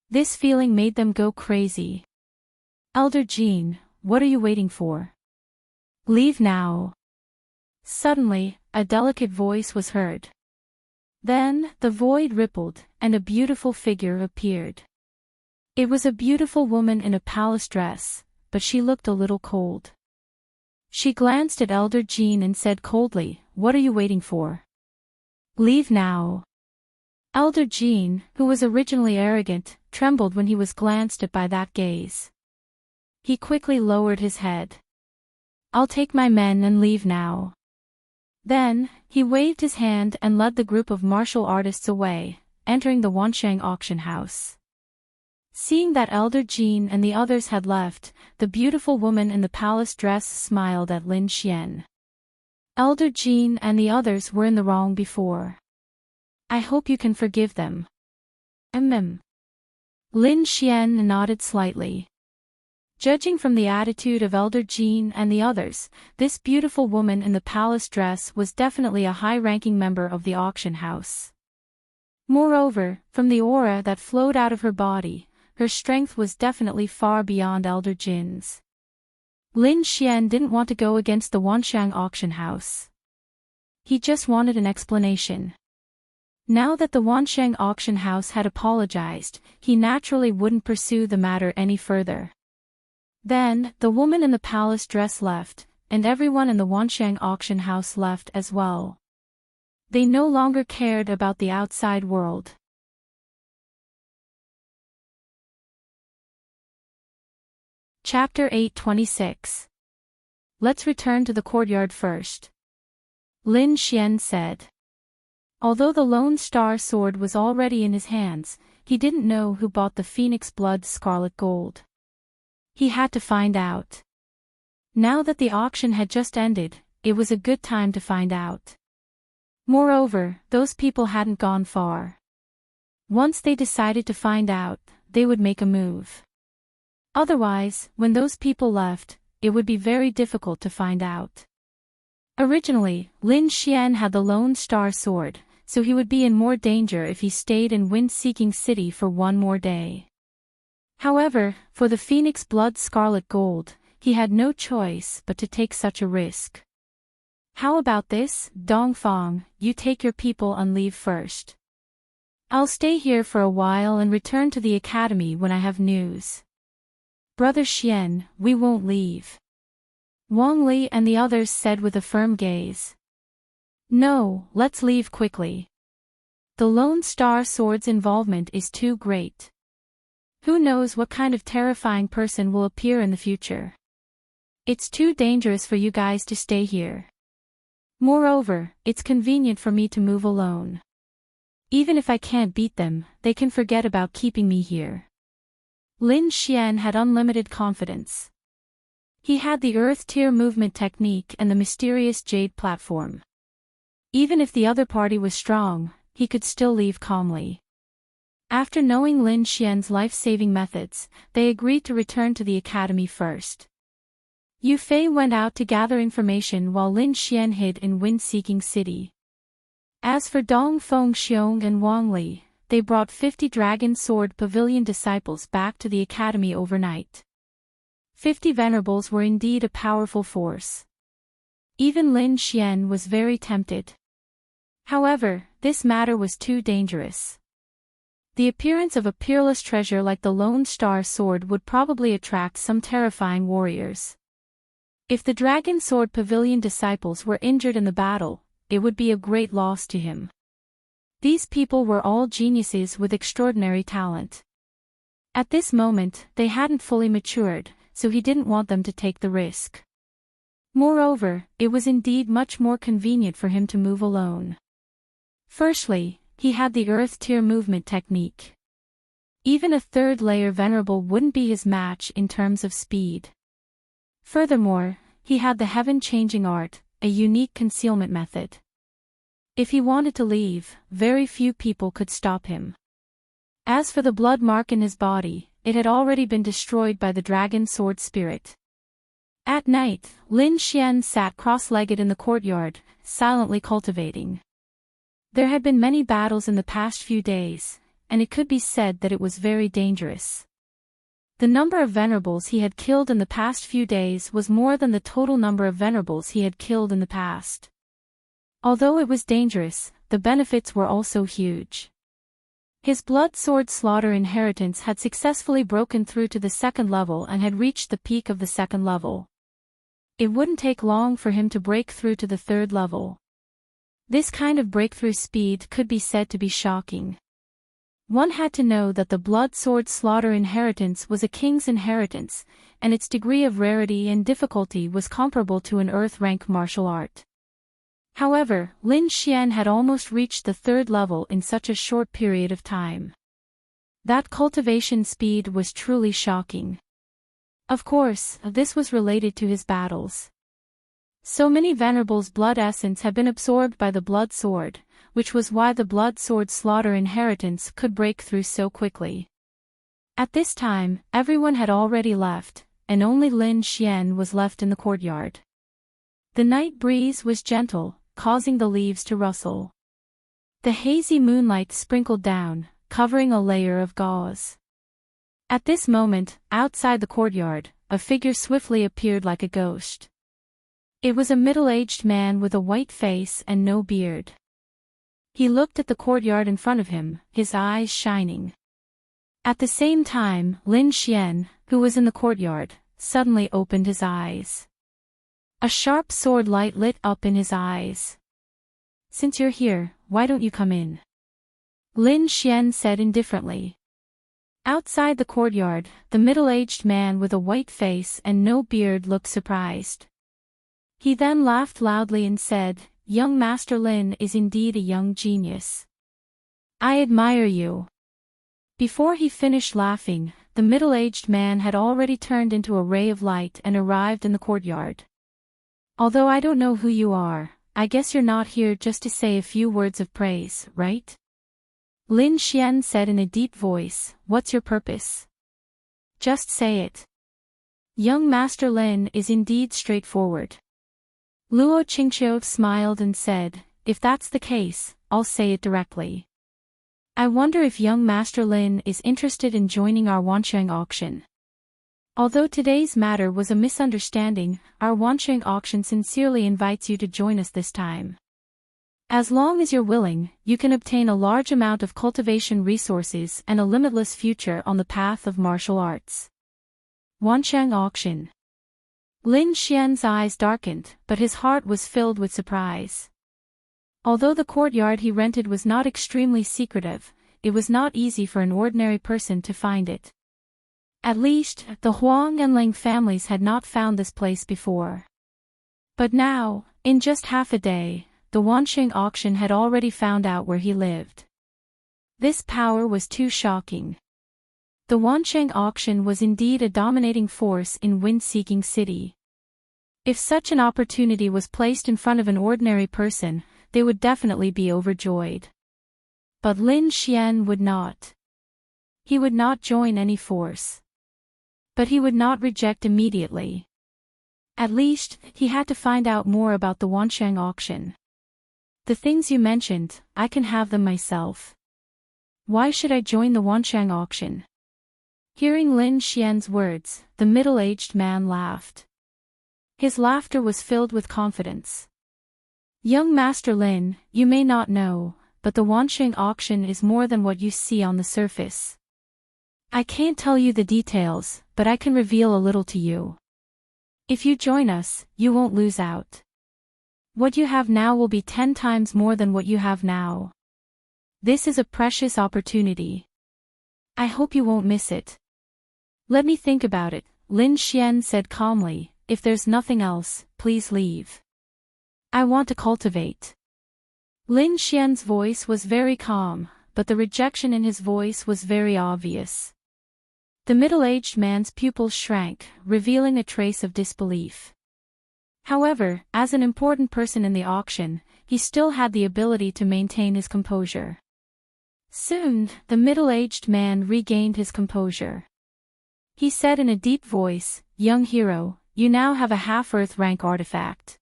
This feeling made them go crazy. Elder Jean, what are you waiting for? Leave now. Suddenly, a delicate voice was heard. Then, the void rippled, and a beautiful figure appeared. It was a beautiful woman in a palace dress, but she looked a little cold. She glanced at Elder Jean and said coldly, "What are you waiting for? Leave now." Elder Jean, who was originally arrogant, trembled when he was glanced at by that gaze. He quickly lowered his head. "I'll take my men and leave now." Then, he waved his hand and led the group of martial artists away, entering the Wanshang auction house. Seeing that Elder Jean and the others had left, the beautiful woman in the palace dress smiled at Lin Xian. Elder Jean and the others were in the wrong before. I hope you can forgive them. Lin Xian nodded slightly. Judging from the attitude of Elder Jean and the others, this beautiful woman in the palace dress was definitely a high-ranking member of the auction house. Moreover, from the aura that flowed out of her body, her strength was definitely far beyond Elder Jin's. Lin Xian didn't want to go against the Wanshang auction house. He just wanted an explanation. Now that the Wanshang auction house had apologized, he naturally wouldn't pursue the matter any further. Then, the woman in the palace dress left, and everyone in the Wanshang auction house left as well. They no longer cared about the outside world. Chapter 8:26. Let's return to the courtyard first. Lin Xian said. Although the Lone Star sword was already in his hands, he didn't know who bought the Phoenix Blood Scarlet Gold. He had to find out. Now that the auction had just ended, it was a good time to find out. Moreover, those people hadn't gone far. Once they decided to find out, they would make a move. Otherwise, when those people left, it would be very difficult to find out. Originally, Lin Xian had the Lone Star sword, so he would be in more danger if he stayed in Wind-Seeking City for one more day. However, for the Phoenix Blood Scarlet Gold, he had no choice but to take such a risk. How about this, Dongfang, you take your people on leave first. I'll stay here for a while and return to the academy when I have news. Brother Xian, we won't leave. Wang Li and the others said with a firm gaze. No, let's leave quickly. The Lone Star Sword's involvement is too great. Who knows what kind of terrifying person will appear in the future. It's too dangerous for you guys to stay here. Moreover, it's convenient for me to move alone. Even if I can't beat them, they can forget about keeping me here. Lin Xian had unlimited confidence. He had the Earth Tier movement technique and the mysterious Jade platform. Even if the other party was strong, he could still leave calmly. After knowing Lin Xian's life-saving methods, they agreed to return to the academy first. Yu Fei went out to gather information while Lin Xian hid in Wind-Seeking City. As for Dong Fengxiong and Wang Li, they brought 50 Dragon Sword Pavilion disciples back to the academy overnight. 50 venerables were indeed a powerful force. Even Lin Xian was very tempted. However, this matter was too dangerous. The appearance of a peerless treasure like the Lone Star Sword would probably attract some terrifying warriors. If the Dragon Sword Pavilion disciples were injured in the battle, it would be a great loss to him. These people were all geniuses with extraordinary talent. At this moment, they hadn't fully matured, so he didn't want them to take the risk. Moreover, it was indeed much more convenient for him to move alone. Firstly, he had the Earth Tier movement technique. Even a third-layer venerable wouldn't be his match in terms of speed. Furthermore, he had the heaven-changing art, a unique concealment method. If he wanted to leave, very few people could stop him. As for the blood mark in his body, it had already been destroyed by the dragon sword spirit. At night, Lin Xian sat cross-legged in the courtyard, silently cultivating. There had been many battles in the past few days, and it could be said that it was very dangerous. The number of venerables he had killed in the past few days was more than the total number of venerables he had killed in the past. Although it was dangerous, the benefits were also huge. His blood sword slaughter inheritance had successfully broken through to the second level and had reached the peak of the second level. It wouldn't take long for him to break through to the third level. This kind of breakthrough speed could be said to be shocking. One had to know that the blood sword slaughter inheritance was a king's inheritance, and its degree of rarity and difficulty was comparable to an earth-rank martial art. However, Lin Xian had almost reached the third level in such a short period of time. That cultivation speed was truly shocking. Of course, this was related to his battles. So many venerables' blood essence had been absorbed by the blood sword, which was why the blood sword slaughter inheritance could break through so quickly. At this time, everyone had already left, and only Lin Xian was left in the courtyard. The night breeze was gentle, causing the leaves to rustle. The hazy moonlight sprinkled down, covering a layer of gauze. At this moment, outside the courtyard, a figure swiftly appeared like a ghost. It was a middle-aged man with a white face and no beard. He looked at the courtyard in front of him, his eyes shining. At the same time, Lin Xian, who was in the courtyard, suddenly opened his eyes. A sharp sword light lit up in his eyes. "Since you're here, why don't you come in?" Lin Xian said indifferently. Outside the courtyard, the middle-aged man with a white face and no beard looked surprised. He then laughed loudly and said, "Young Master Lin is indeed a young genius. I admire you." Before he finished laughing, the middle-aged man had already turned into a ray of light and arrived in the courtyard. "Although I don't know who you are, I guess you're not here just to say a few words of praise, right?" Lin Xian said in a deep voice, "What's your purpose? Just say it." Young Master Lin is indeed straightforward. Luo Qingqiu smiled and said, "If that's the case, I'll say it directly. I wonder if young Master Lin is interested in joining our Wansheng auction. Although today's matter was a misunderstanding, our Wansheng auction sincerely invites you to join us this time. As long as you're willing, you can obtain a large amount of cultivation resources and a limitless future on the path of martial arts." Wansheng auction. Lin Xian's eyes darkened, but his heart was filled with surprise. Although the courtyard he rented was not extremely secretive, it was not easy for an ordinary person to find it. At least, the Huang and Ling families had not found this place before. But now, in just half a day, the Wansheng auction had already found out where he lived. This power was too shocking. The Wansheng auction was indeed a dominating force in wind-seeking city. If such an opportunity was placed in front of an ordinary person, they would definitely be overjoyed. But Lin Xian would not. He would not join any force. But he would not reject immediately. At least, he had to find out more about the Wansheng auction. "The things you mentioned, I can have them myself. Why should I join the Wansheng auction?" Hearing Lin Xian's words, the middle-aged man laughed. His laughter was filled with confidence. "Young Master Lin, you may not know, but the Wansheng auction is more than what you see on the surface. I can't tell you the details, but I can reveal a little to you. If you join us, you won't lose out. What you have now will be 10 times more than what you have now. This is a precious opportunity. I hope you won't miss it." "Let me think about it," Lin Xian said calmly. "If there's nothing else, please leave. I want to cultivate." Lin Xian's voice was very calm, but the rejection in his voice was very obvious. The middle-aged man's pupils shrank, revealing a trace of disbelief. However, as an important person in the auction, he still had the ability to maintain his composure. Soon, the middle-aged man regained his composure. He said in a deep voice, "Young hero, you now have a half-Earth rank artifact.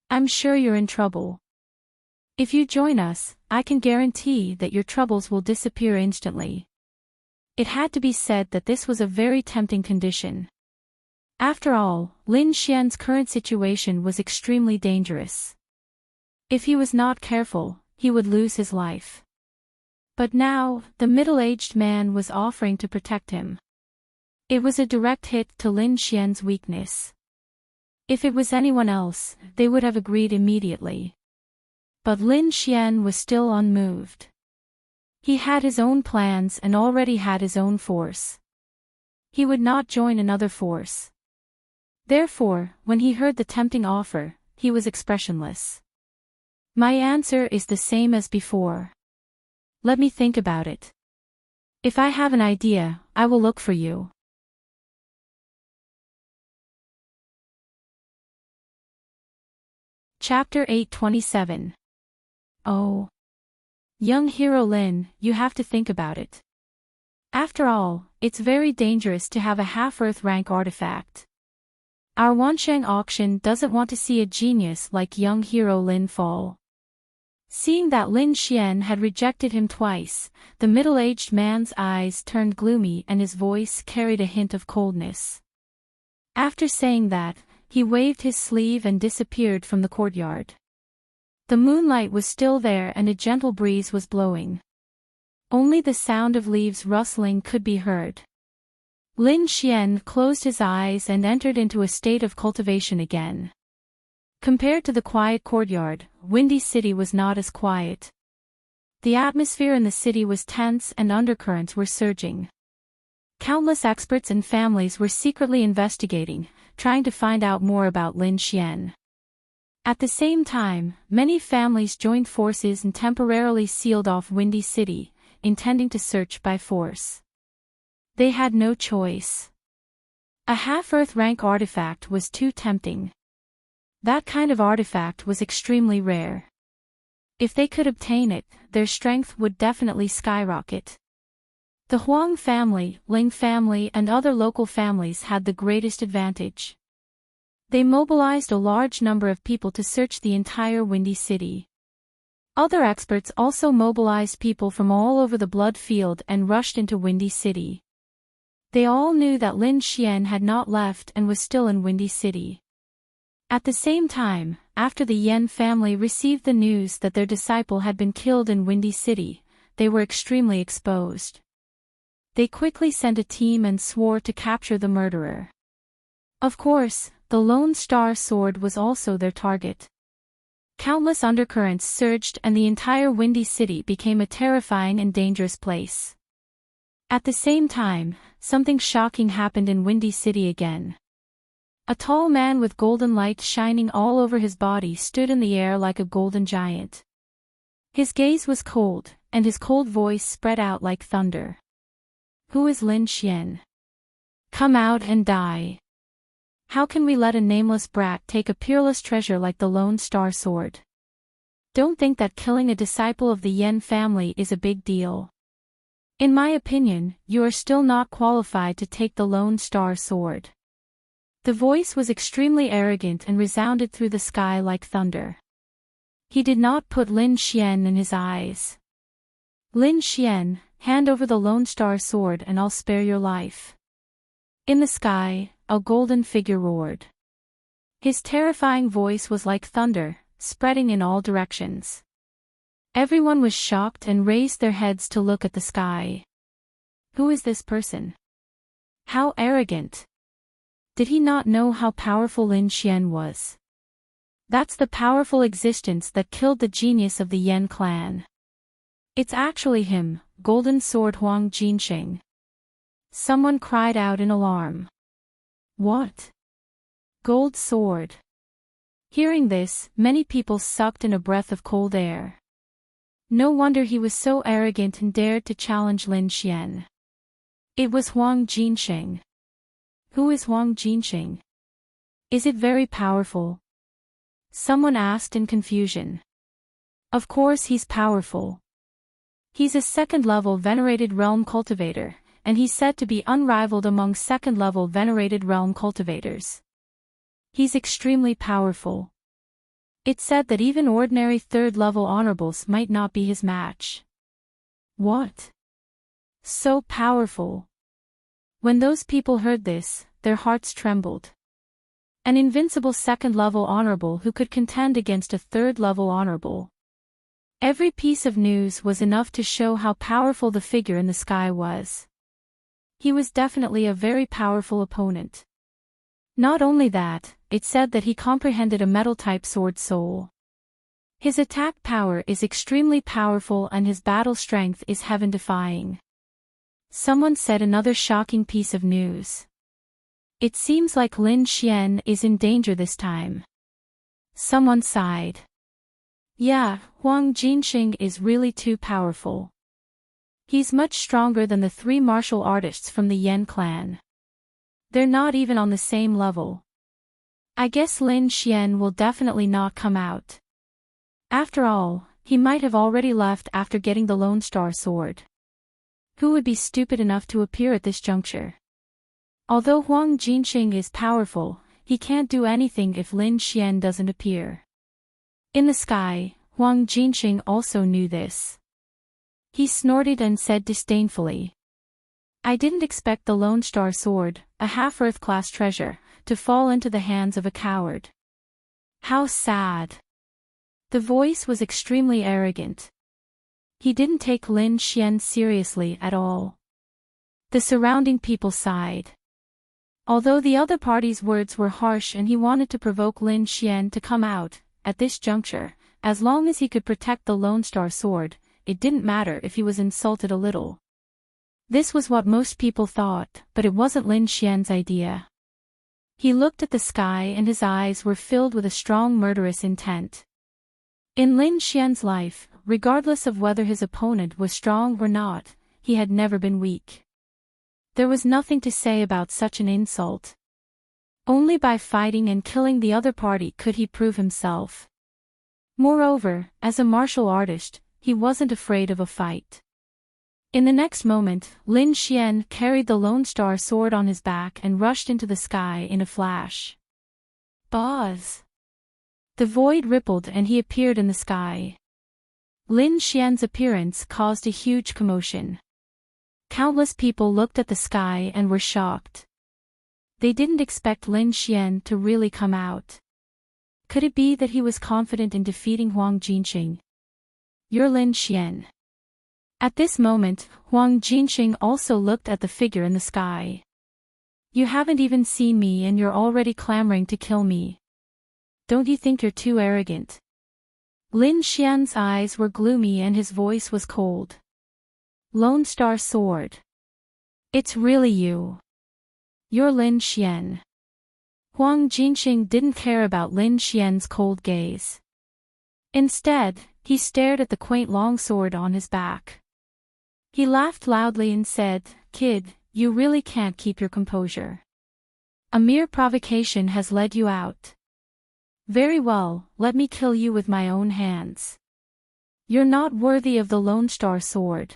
I'm sure you're in trouble. If you join us, I can guarantee that your troubles will disappear instantly." It had to be said that this was a very tempting condition. After all, Lin Xian's current situation was extremely dangerous. If he was not careful, he would lose his life. But now, the middle-aged man was offering to protect him. It was a direct hit to Lin Xian's weakness. If it was anyone else, they would have agreed immediately. But Lin Xian was still unmoved. He had his own plans and already had his own force. He would not join another force. Therefore, when he heard the tempting offer, he was expressionless. "My answer is the same as before. Let me think about it. If I have an idea, I will look for you." Chapter 827. Oh. Young hero Lin, you have to think about it. After all, it's very dangerous to have a half-Earth rank artifact. Our Wansheng auction doesn't want to see a genius like young hero Lin fall. Seeing that Lin Xian had rejected him twice, the middle-aged man's eyes turned gloomy and his voice carried a hint of coldness. After saying that, he waved his sleeve and disappeared from the courtyard. The moonlight was still there and a gentle breeze was blowing. Only the sound of leaves rustling could be heard. Lin Xian closed his eyes and entered into a state of cultivation again. Compared to the quiet courtyard, Windy City was not as quiet. The atmosphere in the city was tense and undercurrents were surging. Countless experts and families were secretly investigating, trying to find out more about Lin Xian. At the same time, many families joined forces and temporarily sealed off Windy City, intending to search by force. They had no choice. A half-Earth rank artifact was too tempting. That kind of artifact was extremely rare. If they could obtain it, their strength would definitely skyrocket. The Huang family, Ling family and other local families had the greatest advantage. They mobilized a large number of people to search the entire Windy City. Other experts also mobilized people from all over the blood field and rushed into Windy City. They all knew that Lin Xian had not left and was still in Windy City. At the same time, after the Yan family received the news that their disciple had been killed in Windy City, they were extremely exposed. They quickly sent a team and swore to capture the murderer. Of course, the Lone Star Sword was also their target. Countless undercurrents surged and the entire Windy City became a terrifying and dangerous place. At the same time, something shocking happened in Windy City again. A tall man with golden light shining all over his body stood in the air like a golden giant. His gaze was cold, and his cold voice spread out like thunder. "Who is Lin Xian? Come out and die. How can we let a nameless brat take a peerless treasure like the Lone Star Sword? Don't think that killing a disciple of the Yan family is a big deal. In my opinion, you are still not qualified to take the Lone Star Sword." The voice was extremely arrogant and resounded through the sky like thunder. He did not put Lin Xian in his eyes. "Lin Xian, hand over the Lone Star Sword and I'll spare your life." In the sky, a golden figure roared. His terrifying voice was like thunder, spreading in all directions. Everyone was shocked and raised their heads to look at the sky. Who is this person? How arrogant! Did he not know how powerful Lin Xian was? That's the powerful existence that killed the genius of the Yan clan. It's actually him, Golden Sword Huang Jinsheng. Someone cried out in alarm. What? Gold sword. Hearing this, many people sucked in a breath of cold air. No wonder he was so arrogant and dared to challenge Lin Xian. It was Huang Jinsheng. Who is Huang Jinsheng? Is it very powerful? Someone asked in confusion. Of course he's powerful. He's a second-level venerated realm cultivator, and he's said to be unrivaled among second-level venerated realm cultivators. He's extremely powerful. It's said that even ordinary third-level honorables might not be his match. What? So powerful. When those people heard this, their hearts trembled. An invincible second-level honorable who could contend against a third-level honorable. Every piece of news was enough to show how powerful the figure in the sky was. He was definitely a very powerful opponent. Not only that, it said that he comprehended a metal-type sword soul. His attack power is extremely powerful and his battle strength is heaven-defying. Someone said another shocking piece of news. It seems like Lin Xian is in danger this time. Someone sighed. Yeah, Huang Jinsheng is really too powerful. He's much stronger than the 3 martial artists from the Yan clan. They're not even on the same level. I guess Lin Xian will definitely not come out. After all, he might have already left after getting the Lone Star Sword. Who would be stupid enough to appear at this juncture? Although Huang Jinsheng is powerful, he can't do anything if Lin Xian doesn't appear. In the sky, Huang Jinsheng also knew this. He snorted and said disdainfully. I didn't expect the Lone Star Sword, a half-Earth class treasure, to fall into the hands of a coward. How sad. The voice was extremely arrogant. He didn't take Lin Xian seriously at all. The surrounding people sighed. Although the other party's words were harsh and he wanted to provoke Lin Xian to come out, at this juncture, as long as he could protect the Lone Star Sword, it didn't matter if he was insulted a little. This was what most people thought, but it wasn't Lin Xian's idea. He looked at the sky and his eyes were filled with a strong murderous intent. In Lin Xian's life, regardless of whether his opponent was strong or not, he had never been weak. There was nothing to say about such an insult. Only by fighting and killing the other party could he prove himself. Moreover, as a martial artist, he wasn't afraid of a fight. In the next moment, Lin Xian carried the Lone Star Sword on his back and rushed into the sky in a flash. Buzz! The void rippled and he appeared in the sky. Lin Xian's appearance caused a huge commotion. Countless people looked at the sky and were shocked. They didn't expect Lin Xian to really come out. Could it be that he was confident in defeating Huang Jinsheng? You're Lin Xian. At this moment, Huang Jinsheng also looked at the figure in the sky. You haven't even seen me and you're already clamoring to kill me. Don't you think you're too arrogant? Lin Xian's eyes were gloomy and his voice was cold. Lone Star Sword. It's really you. You're Lin Xian. Huang Jinsheng didn't care about Lin Xian's cold gaze. Instead, he stared at the quaint long sword on his back. He laughed loudly and said, Kid, you really can't keep your composure. A mere provocation has led you out. Very well, let me kill you with my own hands. You're not worthy of the Lone Star Sword.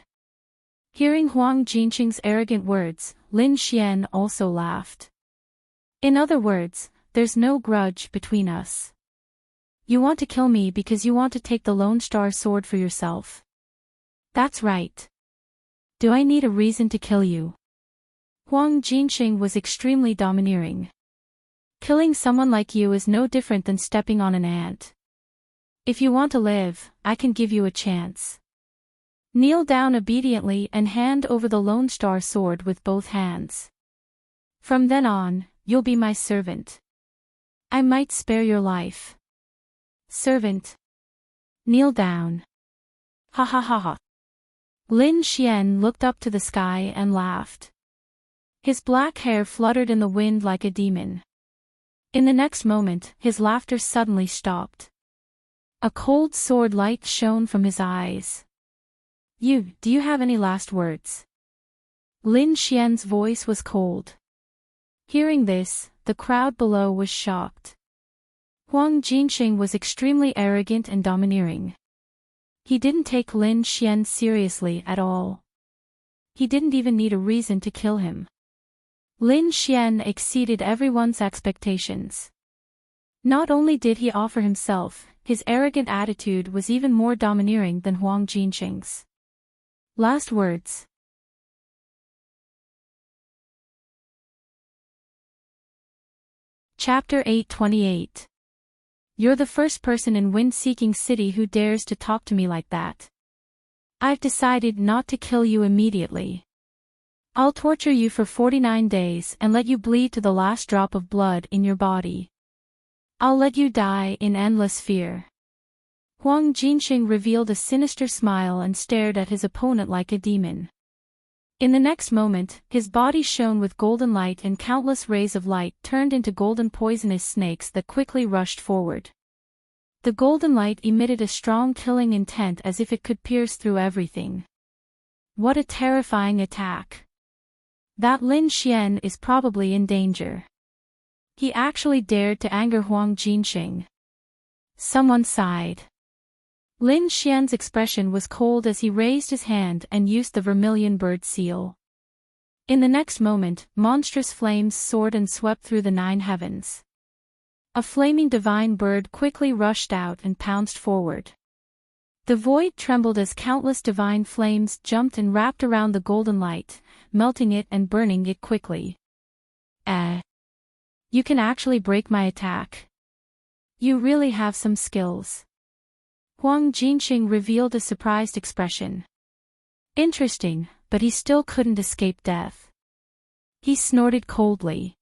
Hearing Huang Jinsheng's arrogant words, Lin Xian also laughed. In other words, there's no grudge between us. You want to kill me because you want to take the Lone Star Sword for yourself. That's right. Do I need a reason to kill you? Huang Jinsheng was extremely domineering. Killing someone like you is no different than stepping on an ant. If you want to live, I can give you a chance. Kneel down obediently and hand over the Lone Star Sword with both hands. From then on, you'll be my servant. I might spare your life. Servant. Kneel down. Ha ha ha ha. Lin Xian looked up to the sky and laughed. His black hair fluttered in the wind like a demon. In the next moment, his laughter suddenly stopped. A cold sword light shone from his eyes. Do you have any last words? Lin Xian's voice was cold. Hearing this, the crowd below was shocked. Huang Jinxing was extremely arrogant and domineering. He didn't take Lin Xian seriously at all. He didn't even need a reason to kill him. Lin Xian exceeded everyone's expectations. Not only did he offer himself, his arrogant attitude was even more domineering than Huang Jinxing's. Last words. Chapter 828. You're the first person in Wind-Seeking City who dares to talk to me like that. I've decided not to kill you immediately. I'll torture you for 49 days and let you bleed to the last drop of blood in your body. I'll let you die in endless fear. Huang Jinxing revealed a sinister smile and stared at his opponent like a demon. In the next moment, his body shone with golden light and countless rays of light turned into golden poisonous snakes that quickly rushed forward. The golden light emitted a strong killing intent as if it could pierce through everything. What a terrifying attack. That Lin Xian is probably in danger. He actually dared to anger Huang Jinxing. Someone sighed. Lin Xian's expression was cold as he raised his hand and used the vermilion bird seal. In the next moment, monstrous flames soared and swept through the 9 heavens. A flaming divine bird quickly rushed out and pounced forward. The void trembled as countless divine flames jumped and wrapped around the golden light, melting it and burning it quickly. You can actually break my attack. You really have some skills. Huang Jinxing revealed a surprised expression. Interesting, but he still couldn't escape death. He snorted coldly.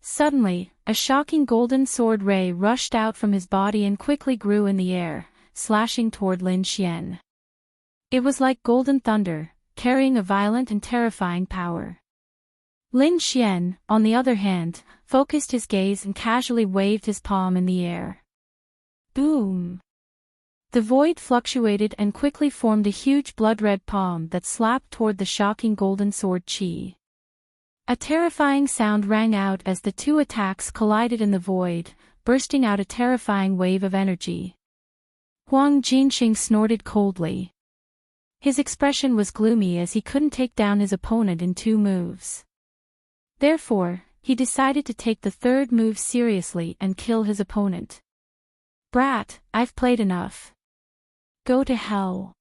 Suddenly, a shocking golden sword ray rushed out from his body and quickly grew in the air, slashing toward Lin Xian. It was like golden thunder, carrying a violent and terrifying power. Lin Xian, on the other hand, focused his gaze and casually waved his palm in the air. Boom! The void fluctuated and quickly formed a huge blood-red palm that slapped toward the shocking golden sword Qi. A terrifying sound rang out as the 2 attacks collided in the void, bursting out a terrifying wave of energy. Huang Jinxing snorted coldly. His expression was gloomy as he couldn't take down his opponent in 2 moves. Therefore, he decided to take the 3rd move seriously and kill his opponent. Brat, I've played enough. Go to hell.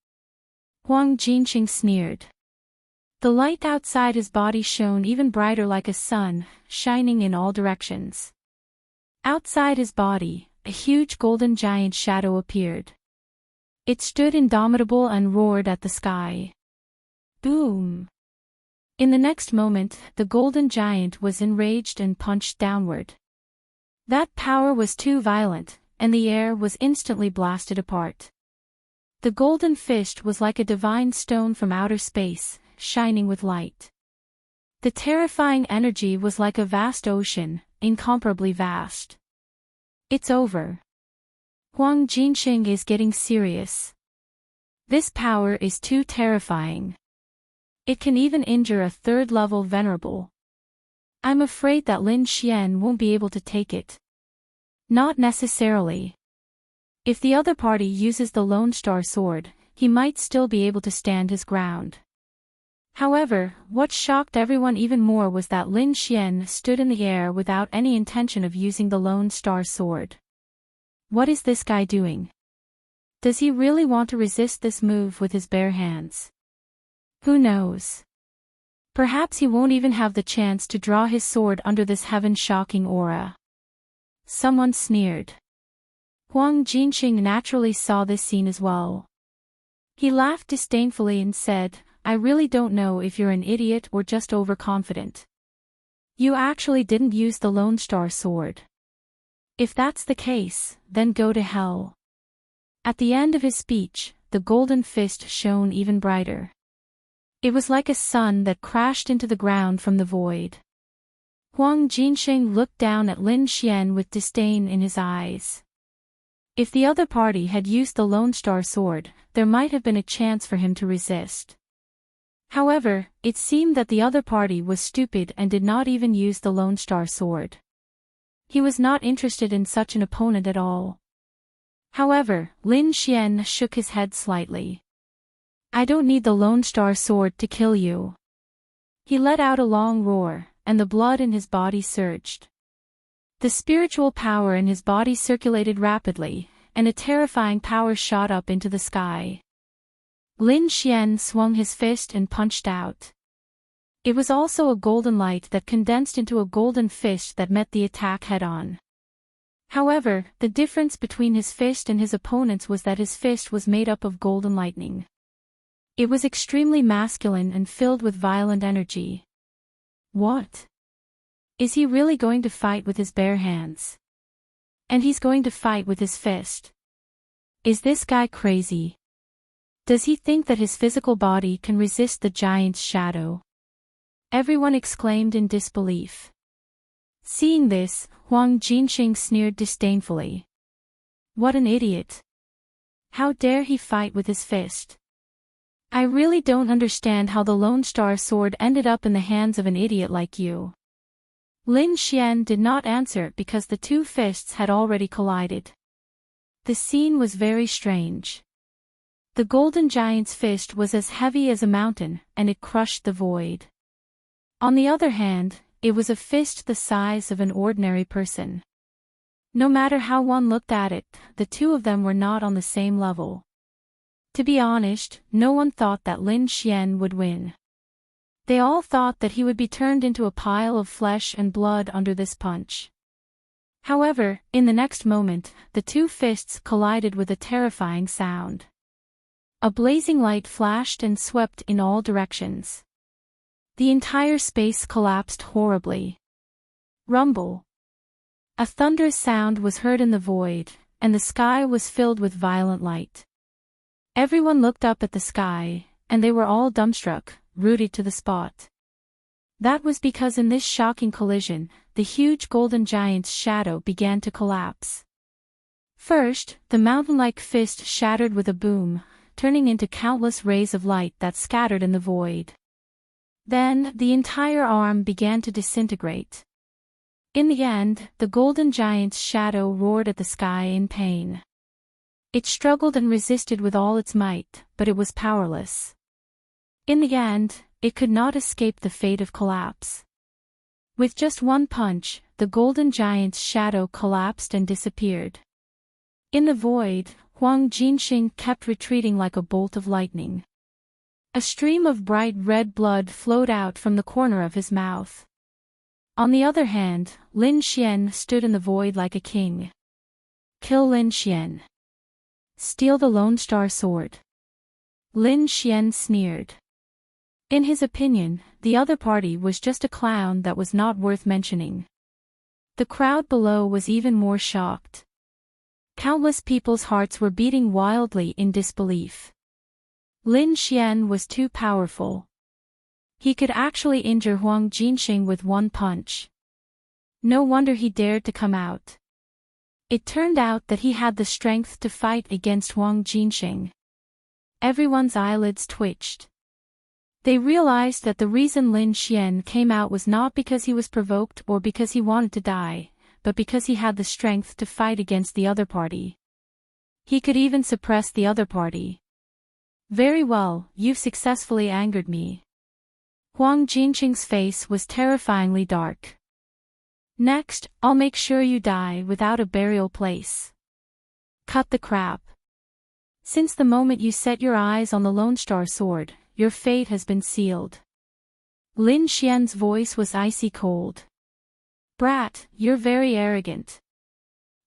Huang Jinxing sneered. The light outside his body shone even brighter like a sun, shining in all directions. Outside his body, a huge golden giant shadow appeared. It stood indomitable and roared at the sky. Boom! In the next moment, the golden giant was enraged and punched downward. That power was too violent, and the air was instantly blasted apart. The golden fist was like a divine stone from outer space, shining with light. The terrifying energy was like a vast ocean, incomparably vast. It's over. Huang Jinxing is getting serious. This power is too terrifying. It can even injure a 3rd-level venerable. I'm afraid that Lin Xian won't be able to take it. Not necessarily. If the other party uses the Lone Star Sword, he might still be able to stand his ground. However, what shocked everyone even more was that Lin Xian stood in the air without any intention of using the Lone Star Sword. What is this guy doing? Does he really want to resist this move with his bare hands? Who knows? Perhaps he won't even have the chance to draw his sword under this heaven-shocking aura. Someone sneered. Huang Jinxing naturally saw this scene as well. He laughed disdainfully and said, I really don't know if you're an idiot or just overconfident. You actually didn't use the Lone Star Sword. If that's the case, then go to hell. At the end of his speech, the golden fist shone even brighter. It was like a sun that crashed into the ground from the void. Huang Jinxing looked down at Lin Xian with disdain in his eyes. If the other party had used the Lone Star Sword, there might have been a chance for him to resist. However, it seemed that the other party was stupid and did not even use the Lone Star Sword. He was not interested in such an opponent at all. However, Lin Xian shook his head slightly. I don't need the Lone Star Sword to kill you. He let out a long roar, and the blood in his body surged. The spiritual power in his body circulated rapidly, and a terrifying power shot up into the sky. Lin Xian swung his fist and punched out. It was also a golden light that condensed into a golden fist that met the attack head-on. However, the difference between his fist and his opponent's was that his fist was made up of golden lightning. It was extremely masculine and filled with violent energy. What? Is he really going to fight with his bare hands? And he's going to fight with his fist? Is this guy crazy? Does he think that his physical body can resist the giant's shadow? Everyone exclaimed in disbelief. Seeing this, Huang Jinxing sneered disdainfully. What an idiot! How dare he fight with his fist? I really don't understand how the Lone Star Sword ended up in the hands of an idiot like you. Lin Xian did not answer because the two fists had already collided. The scene was very strange. The golden giant's fist was as heavy as a mountain, and it crushed the void. On the other hand, it was a fist the size of an ordinary person. No matter how one looked at it, the two of them were not on the same level. To be honest, no one thought that Lin Xian would win. They all thought that he would be turned into a pile of flesh and blood under this punch. However, in the next moment, the two fists collided with a terrifying sound. A blazing light flashed and swept in all directions. The entire space collapsed horribly. Rumble. A thunderous sound was heard in the void, and the sky was filled with violent light. Everyone looked up at the sky, and they were all dumbstruck, rooted to the spot. That was because in this shocking collision, the huge golden giant's shadow began to collapse. First, the mountain-like fist shattered with a boom, turning into countless rays of light that scattered in the void. Then, the entire arm began to disintegrate. In the end, the golden giant's shadow roared at the sky in pain. It struggled and resisted with all its might, but it was powerless. In the end, it could not escape the fate of collapse. With just one punch, the golden giant's shadow collapsed and disappeared. In the void, Huang Jinxing kept retreating like a bolt of lightning. A stream of bright red blood flowed out from the corner of his mouth. On the other hand, Lin Xian stood in the void like a king. Kill Lin Xian. Steal the Lone Star Sword. Lin Xian sneered. In his opinion, the other party was just a clown that was not worth mentioning. The crowd below was even more shocked. Countless people's hearts were beating wildly in disbelief. Lin Xian was too powerful. He could actually injure Huang Jinxing with one punch. No wonder he dared to come out. It turned out that he had the strength to fight against Huang Jinxing. Everyone's eyelids twitched. They realized that the reason Lin Xian came out was not because he was provoked or because he wanted to die, but because he had the strength to fight against the other party. He could even suppress the other party. Very well, you've successfully angered me. Huang Jinxing's face was terrifyingly dark. Next, I'll make sure you die without a burial place. Cut the crap. Since the moment you set your eyes on the Lone Star Sword, your fate has been sealed. Lin Xian's voice was icy cold. Brat, you're very arrogant.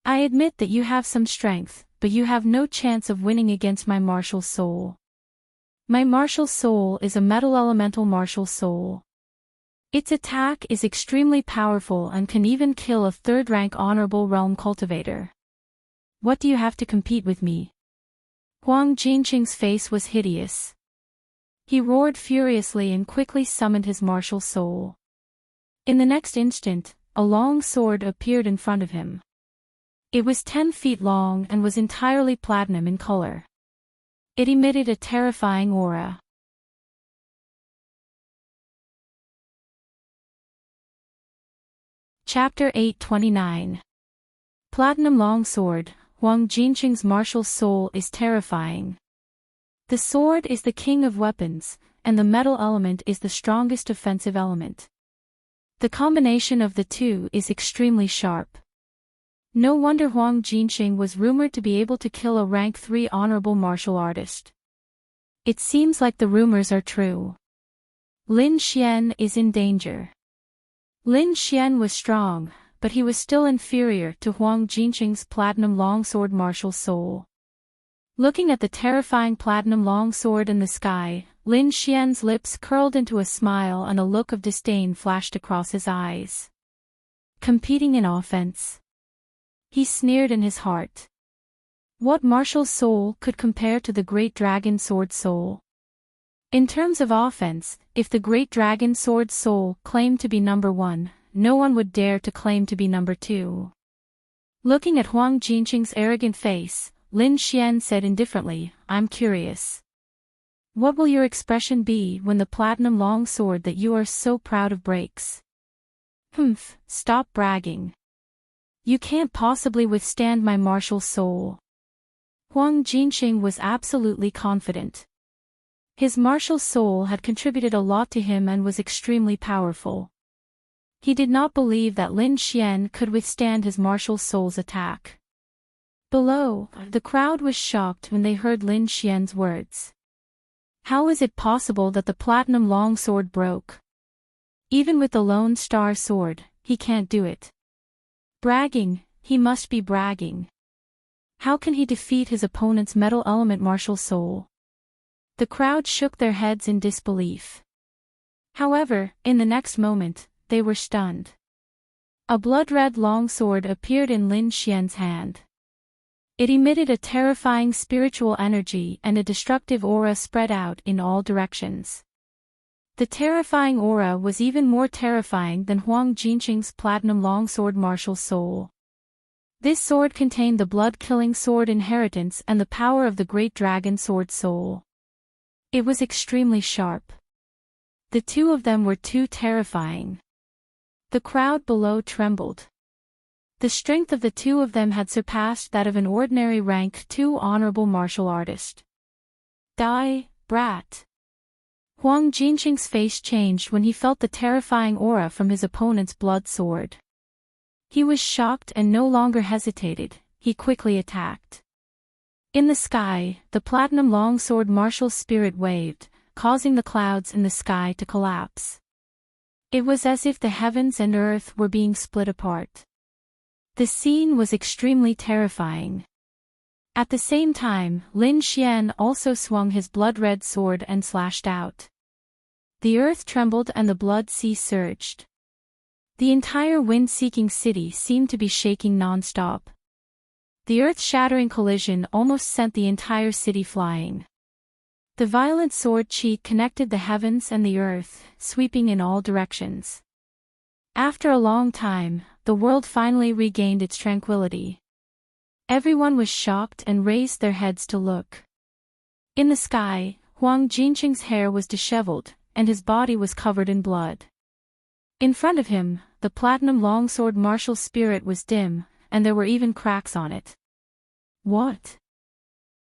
I admit that you have some strength, but you have no chance of winning against my martial soul. My martial soul is a metal elemental martial soul. Its attack is extremely powerful and can even kill a third-rank honorable realm cultivator. What do you have to compete with me? Huang Jinxing's face was hideous. He roared furiously and quickly summoned his martial soul. In the next instant, a long sword appeared in front of him. It was 10 feet long and was entirely platinum in color. It emitted a terrifying aura. Chapter 829. Platinum Longsword. Huang Jinqing's martial soul is terrifying. The sword is the king of weapons, and the metal element is the strongest offensive element. The combination of the two is extremely sharp. No wonder Huang Jinqing was rumored to be able to kill a rank 3 honorable martial artist. It seems like the rumors are true. Lin Xian is in danger. Lin Xian was strong, but he was still inferior to Huang Jinqing's platinum longsword martial soul. Looking at the terrifying platinum longsword in the sky, Lin Xian's lips curled into a smile and a look of disdain flashed across his eyes. Competing in offense. He sneered in his heart. What martial soul could compare to the great dragon sword soul? In terms of offense, if the great dragon sword soul claimed to be number 1, no one would dare to claim to be number 2. Looking at Huang Jinqing's arrogant face, Lin Xian said indifferently, "I'm curious. What will your expression be when the platinum longsword that you are so proud of breaks?" "Humph, stop bragging. You can't possibly withstand my martial soul." Huang Jinqing was absolutely confident. His martial soul had contributed a lot to him and was extremely powerful. He did not believe that Lin Xian could withstand his martial soul's attack. Below, the crowd was shocked when they heard Lin Xian's words. How is it possible that the platinum longsword broke? Even with the Lone Star sword, he can't do it. Bragging, he must be bragging. How can he defeat his opponent's metal element martial soul? The crowd shook their heads in disbelief. However, in the next moment, they were stunned. A blood-red longsword appeared in Lin Xian's hand. It emitted a terrifying spiritual energy and a destructive aura spread out in all directions. The terrifying aura was even more terrifying than Huang Jinqing's platinum longsword martial soul. This sword contained the blood-killing sword inheritance and the power of the great dragon sword soul. It was extremely sharp. The two of them were too terrifying. The crowd below trembled. The strength of the two of them had surpassed that of an ordinary rank 2 honorable martial artist. Die, brat. Huang Jinqing's face changed when he felt the terrifying aura from his opponent's blood sword. He was shocked and no longer hesitated, he quickly attacked. In the sky, the platinum longsword martial spirit waved, causing the clouds in the sky to collapse. It was as if the heavens and earth were being split apart. The scene was extremely terrifying. At the same time, Lin Xian also swung his blood-red sword and slashed out. The earth trembled and the blood sea surged. The entire wind-seeking city seemed to be shaking non-stop. The earth-shattering collision almost sent the entire city flying. The violent sword chi connected the heavens and the earth, sweeping in all directions. After a long time, the world finally regained its tranquility. Everyone was shocked and raised their heads to look. In the sky, Huang Jinqing's hair was disheveled, and his body was covered in blood. In front of him, the platinum longsword martial spirit was dim, and there were even cracks on it. What?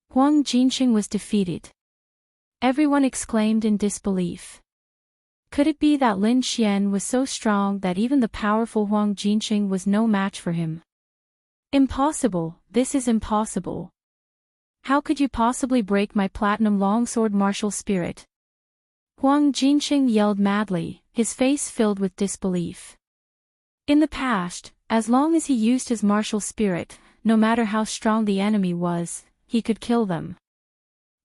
Huang Jinqing was defeated. Everyone exclaimed in disbelief. Could it be that Lin Xian was so strong that even the powerful Huang Jinqing was no match for him? Impossible, this is impossible. How could you possibly break my platinum longsword martial spirit? Huang Jinqing yelled madly, his face filled with disbelief. In the past, as long as he used his martial spirit, no matter how strong the enemy was, he could kill them.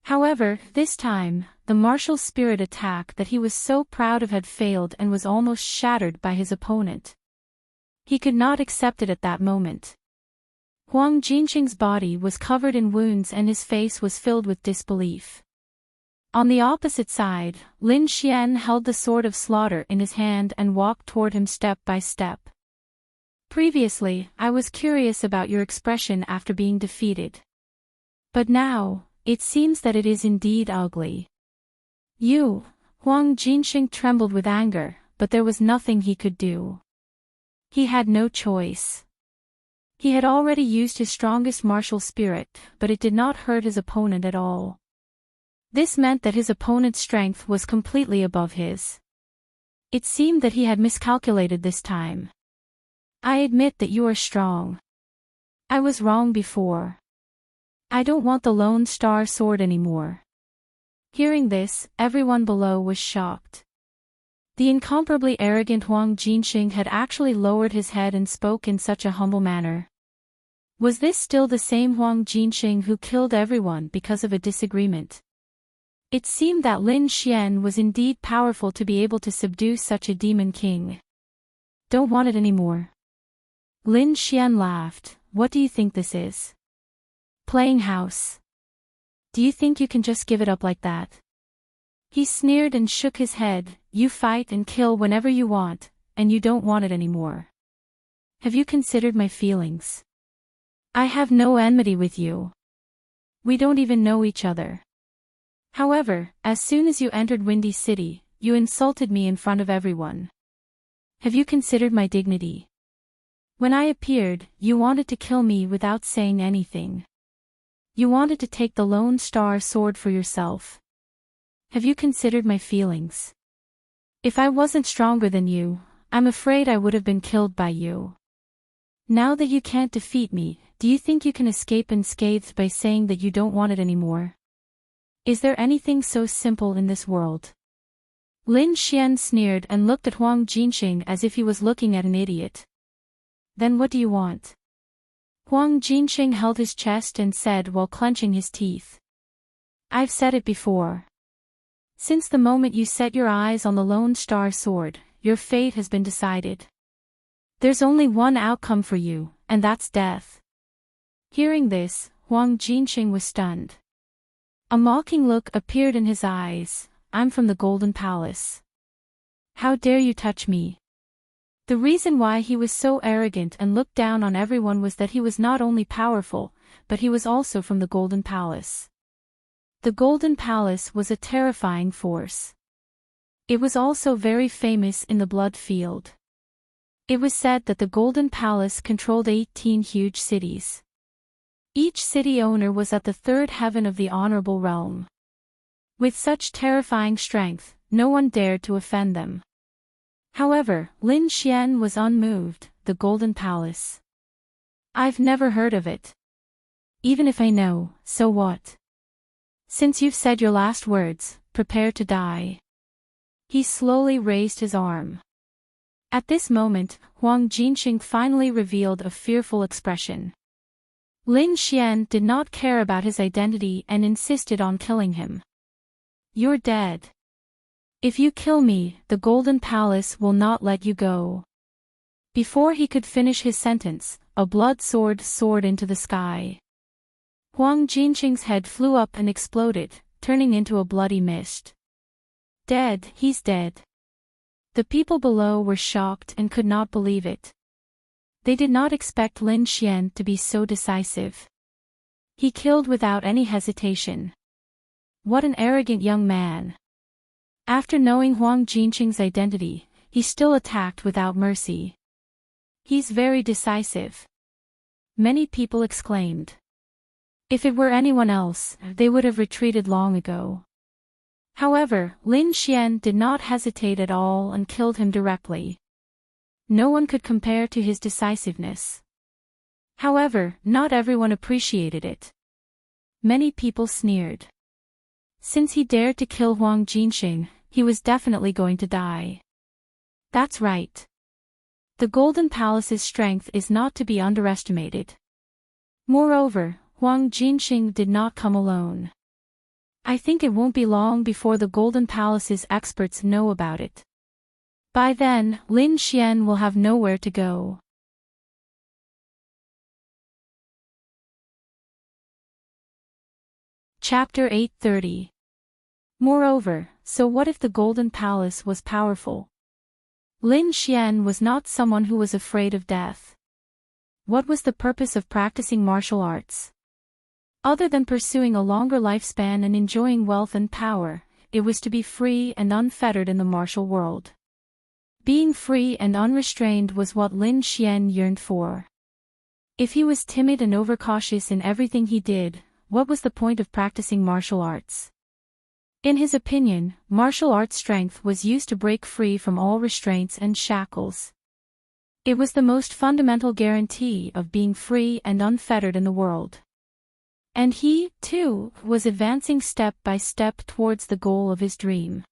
However, this time, the martial spirit attack that he was so proud of had failed and was almost shattered by his opponent. He could not accept it at that moment. Huang Jinqing's body was covered in wounds and his face was filled with disbelief. On the opposite side, Lin Xian held the sword of slaughter in his hand and walked toward him step by step. Previously, I was curious about your expression after being defeated. But now, it seems that it is indeed ugly. You, Huang Jinqing trembled with anger, but there was nothing he could do. He had no choice. He had already used his strongest martial spirit, but it did not hurt his opponent at all. This meant that his opponent's strength was completely above his. It seemed that he had miscalculated this time. I admit that you are strong. I was wrong before. I don't want the Lone Star Sword anymore. Hearing this, everyone below was shocked. The incomparably arrogant Huang Jinxing had actually lowered his head and spoke in such a humble manner. Was this still the same Huang Jinxing who killed everyone because of a disagreement? It seemed that Lin Xian was indeed powerful to be able to subdue such a demon king. Don't want it anymore. Lin Xian laughed. What do you think this is? Playing house. Do you think you can just give it up like that? He sneered and shook his head. You fight and kill whenever you want, and you don't want it anymore. Have you considered my feelings? I have no enmity with you. We don't even know each other. However, as soon as you entered Windy City, you insulted me in front of everyone. Have you considered my dignity? When I appeared, you wanted to kill me without saying anything. You wanted to take the Lone Star Sword for yourself. Have you considered my feelings? If I wasn't stronger than you, I'm afraid I would have been killed by you. Now that you can't defeat me, do you think you can escape unscathed by saying that you don't want it anymore? Is there anything so simple in this world? Lin Xian sneered and looked at Huang Jinxing as if he was looking at an idiot. Then what do you want? Huang Jinxing held his chest and said while clenching his teeth. I've said it before. Since the moment you set your eyes on the Lone Star Sword, your fate has been decided. There's only one outcome for you, and that's death. Hearing this, Huang Jinxing was stunned. A mocking look appeared in his eyes. I'm from the Golden Palace. How dare you touch me? The reason why he was so arrogant and looked down on everyone was that he was not only powerful, but he was also from the Golden Palace. The Golden Palace was a terrifying force. It was also very famous in the Blood Field. It was said that the Golden Palace controlled 18 huge cities. Each city owner was at the third heaven of the honorable realm. With such terrifying strength, no one dared to offend them. However, Lin Xian was unmoved. The Golden Palace. I've never heard of it. Even if I know, so what? Since you've said your last words, prepare to die. He slowly raised his arm. At this moment, Huang Jinxing finally revealed a fearful expression. Lin Xian did not care about his identity and insisted on killing him. You're dead. If you kill me, the Golden Palace will not let you go. Before he could finish his sentence, a blood sword soared into the sky. Huang Jinxing's head flew up and exploded, turning into a bloody mist. Dead, he's dead. The people below were shocked and could not believe it. They did not expect Lin Xian to be so decisive. He killed without any hesitation. What an arrogant young man. After knowing Huang Jinxing's identity, he still attacked without mercy. He's very decisive. Many people exclaimed. If it were anyone else, they would have retreated long ago. However, Lin Xian did not hesitate at all and killed him directly. No one could compare to his decisiveness. However, not everyone appreciated it. Many people sneered. Since he dared to kill Huang Jinxing, he was definitely going to die. That's right. The Golden Palace's strength is not to be underestimated. Moreover, Huang Jinxing did not come alone. I think it won't be long before the Golden Palace's experts know about it. By then, Lin Xian will have nowhere to go. Chapter 830. Moreover, so what if the Golden Palace was powerful? Lin Xian was not someone who was afraid of death. What was the purpose of practicing martial arts? Other than pursuing a longer lifespan and enjoying wealth and power, it was to be free and unfettered in the martial world. Being free and unrestrained was what Lin Xian yearned for. If he was timid and overcautious in everything he did, what was the point of practicing martial arts? In his opinion, martial arts strength was used to break free from all restraints and shackles. It was the most fundamental guarantee of being free and unfettered in the world. And he, too, was advancing step by step towards the goal of his dream.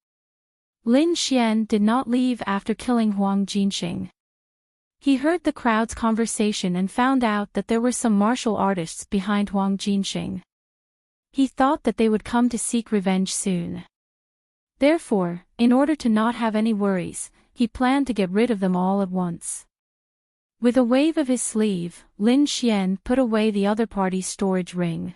Lin Xian did not leave after killing Huang Jinxing. He heard the crowd's conversation and found out that there were some martial artists behind Huang Jinxing. He thought that they would come to seek revenge soon. Therefore, in order to not have any worries, he planned to get rid of them all at once. With a wave of his sleeve, Lin Xian put away the other party's storage ring.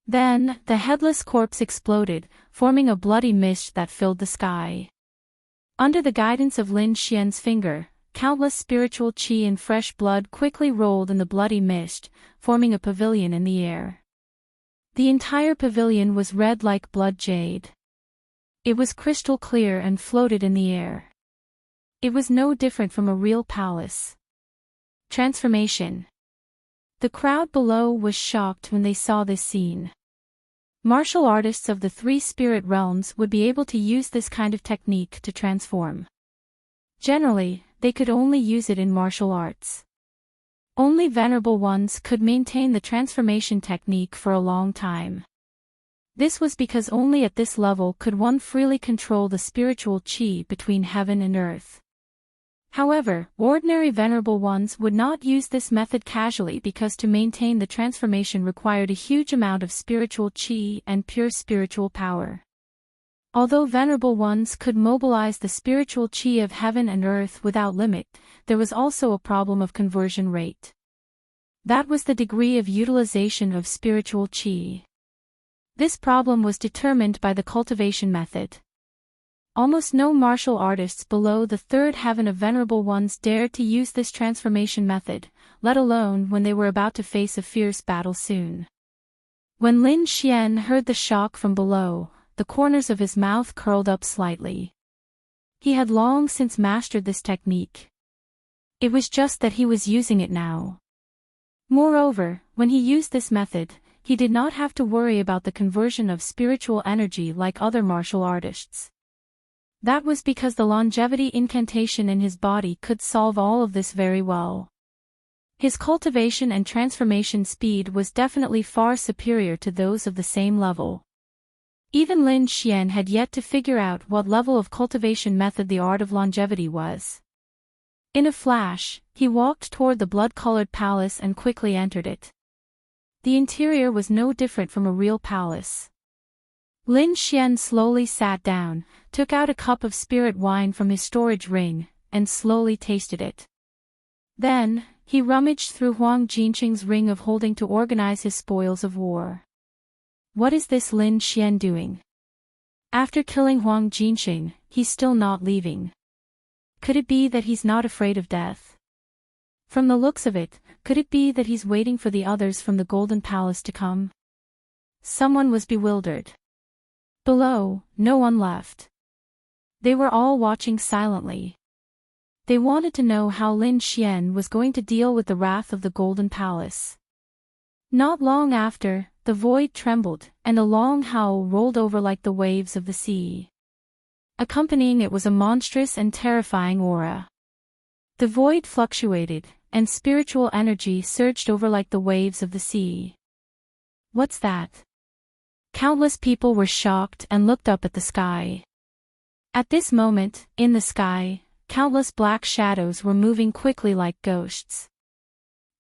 Then, the headless corpse exploded, forming a bloody mist that filled the sky. Under the guidance of Lin Xian's finger, countless spiritual qi and fresh blood quickly rolled in the bloody mist, forming a pavilion in the air. The entire pavilion was red like blood jade. It was crystal clear and floated in the air. It was no different from a real palace. Transformation. The crowd below was shocked when they saw this scene. Martial artists of the three spirit realms would be able to use this kind of technique to transform. Generally, they could only use it in martial arts. Only venerable ones could maintain the transformation technique for a long time. This was because only at this level could one freely control the spiritual qi between heaven and earth. However, ordinary venerable ones would not use this method casually because to maintain the transformation required a huge amount of spiritual qi and pure spiritual power. Although venerable ones could mobilize the spiritual qi of heaven and earth without limit, there was also a problem of conversion rate. That was the degree of utilization of spiritual qi. This problem was determined by the cultivation method. Almost no martial artists below the third heaven of venerable ones dared to use this transformation method, let alone when they were about to face a fierce battle soon. When Lin Xian heard the shock from below, the corners of his mouth curled up slightly. He had long since mastered this technique. It was just that he was using it now. Moreover, when he used this method, he did not have to worry about the conversion of spiritual energy like other martial artists. That was because the longevity incantation in his body could solve all of this very well. His cultivation and transformation speed was definitely far superior to those of the same level. Even Lin Xian had yet to figure out what level of cultivation method the art of longevity was. In a flash, he walked toward the blood-colored palace and quickly entered it. The interior was no different from a real palace. Lin Xian slowly sat down, took out a cup of spirit wine from his storage ring, and slowly tasted it. Then, he rummaged through Huang Jinxing's ring of holding to organize his spoils of war. What is this Lin Xian doing? After killing Huang Jinxing, he's still not leaving. Could it be that he's not afraid of death? From the looks of it, could it be that he's waiting for the others from the Golden Palace to come? Someone was bewildered. Below, no one left. They were all watching silently. They wanted to know how Lin Xian was going to deal with the wrath of the Golden Palace. Not long after, the void trembled, and a long howl rolled over like the waves of the sea. Accompanying it was a monstrous and terrifying aura. The void fluctuated, and spiritual energy surged over like the waves of the sea. What's that? Countless people were shocked and looked up at the sky. At this moment, in the sky, countless black shadows were moving quickly like ghosts.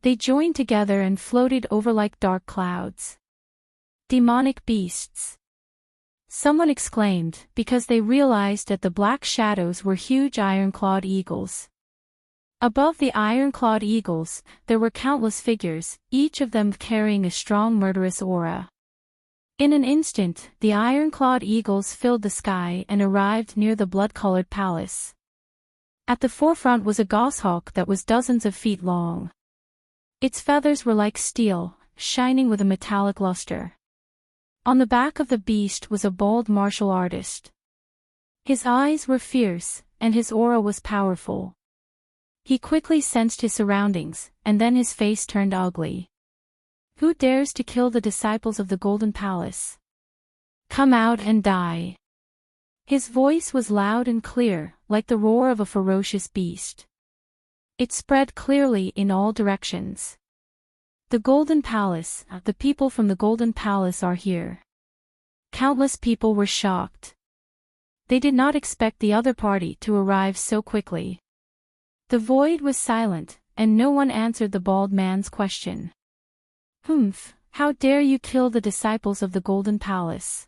They joined together and floated over like dark clouds. Demonic beasts. Someone exclaimed, because they realized that the black shadows were huge iron-clawed eagles. Above the iron-clawed eagles, there were countless figures, each of them carrying a strong murderous aura. In an instant, the iron-clawed eagles filled the sky and arrived near the blood-colored palace. At the forefront was a goshawk that was dozens of feet long. Its feathers were like steel, shining with a metallic luster. On the back of the beast was a bold martial artist. His eyes were fierce, and his aura was powerful. He quickly sensed his surroundings, and then his face turned ugly. Who dares to kill the disciples of the Golden Palace? Come out and die. His voice was loud and clear, like the roar of a ferocious beast. It spread clearly in all directions. The Golden Palace, the people from the Golden Palace are here. Countless people were shocked. They did not expect the other party to arrive so quickly. The void was silent, and no one answered the bald man's question. Humph, how dare you kill the disciples of the Golden Palace?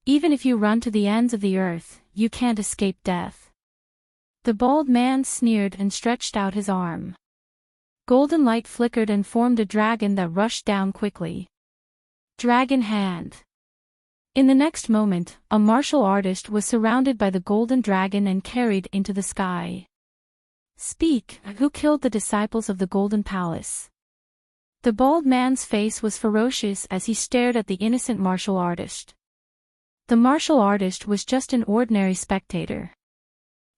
Even if you run to the ends of the earth, you can't escape death. The bald man sneered and stretched out his arm. Golden light flickered and formed a dragon that rushed down quickly. Dragon hand. In the next moment, a martial artist was surrounded by the golden dragon and carried into the sky. Speak, who killed the disciples of the Golden Palace? The bald man's face was ferocious as he stared at the innocent martial artist. The martial artist was just an ordinary spectator.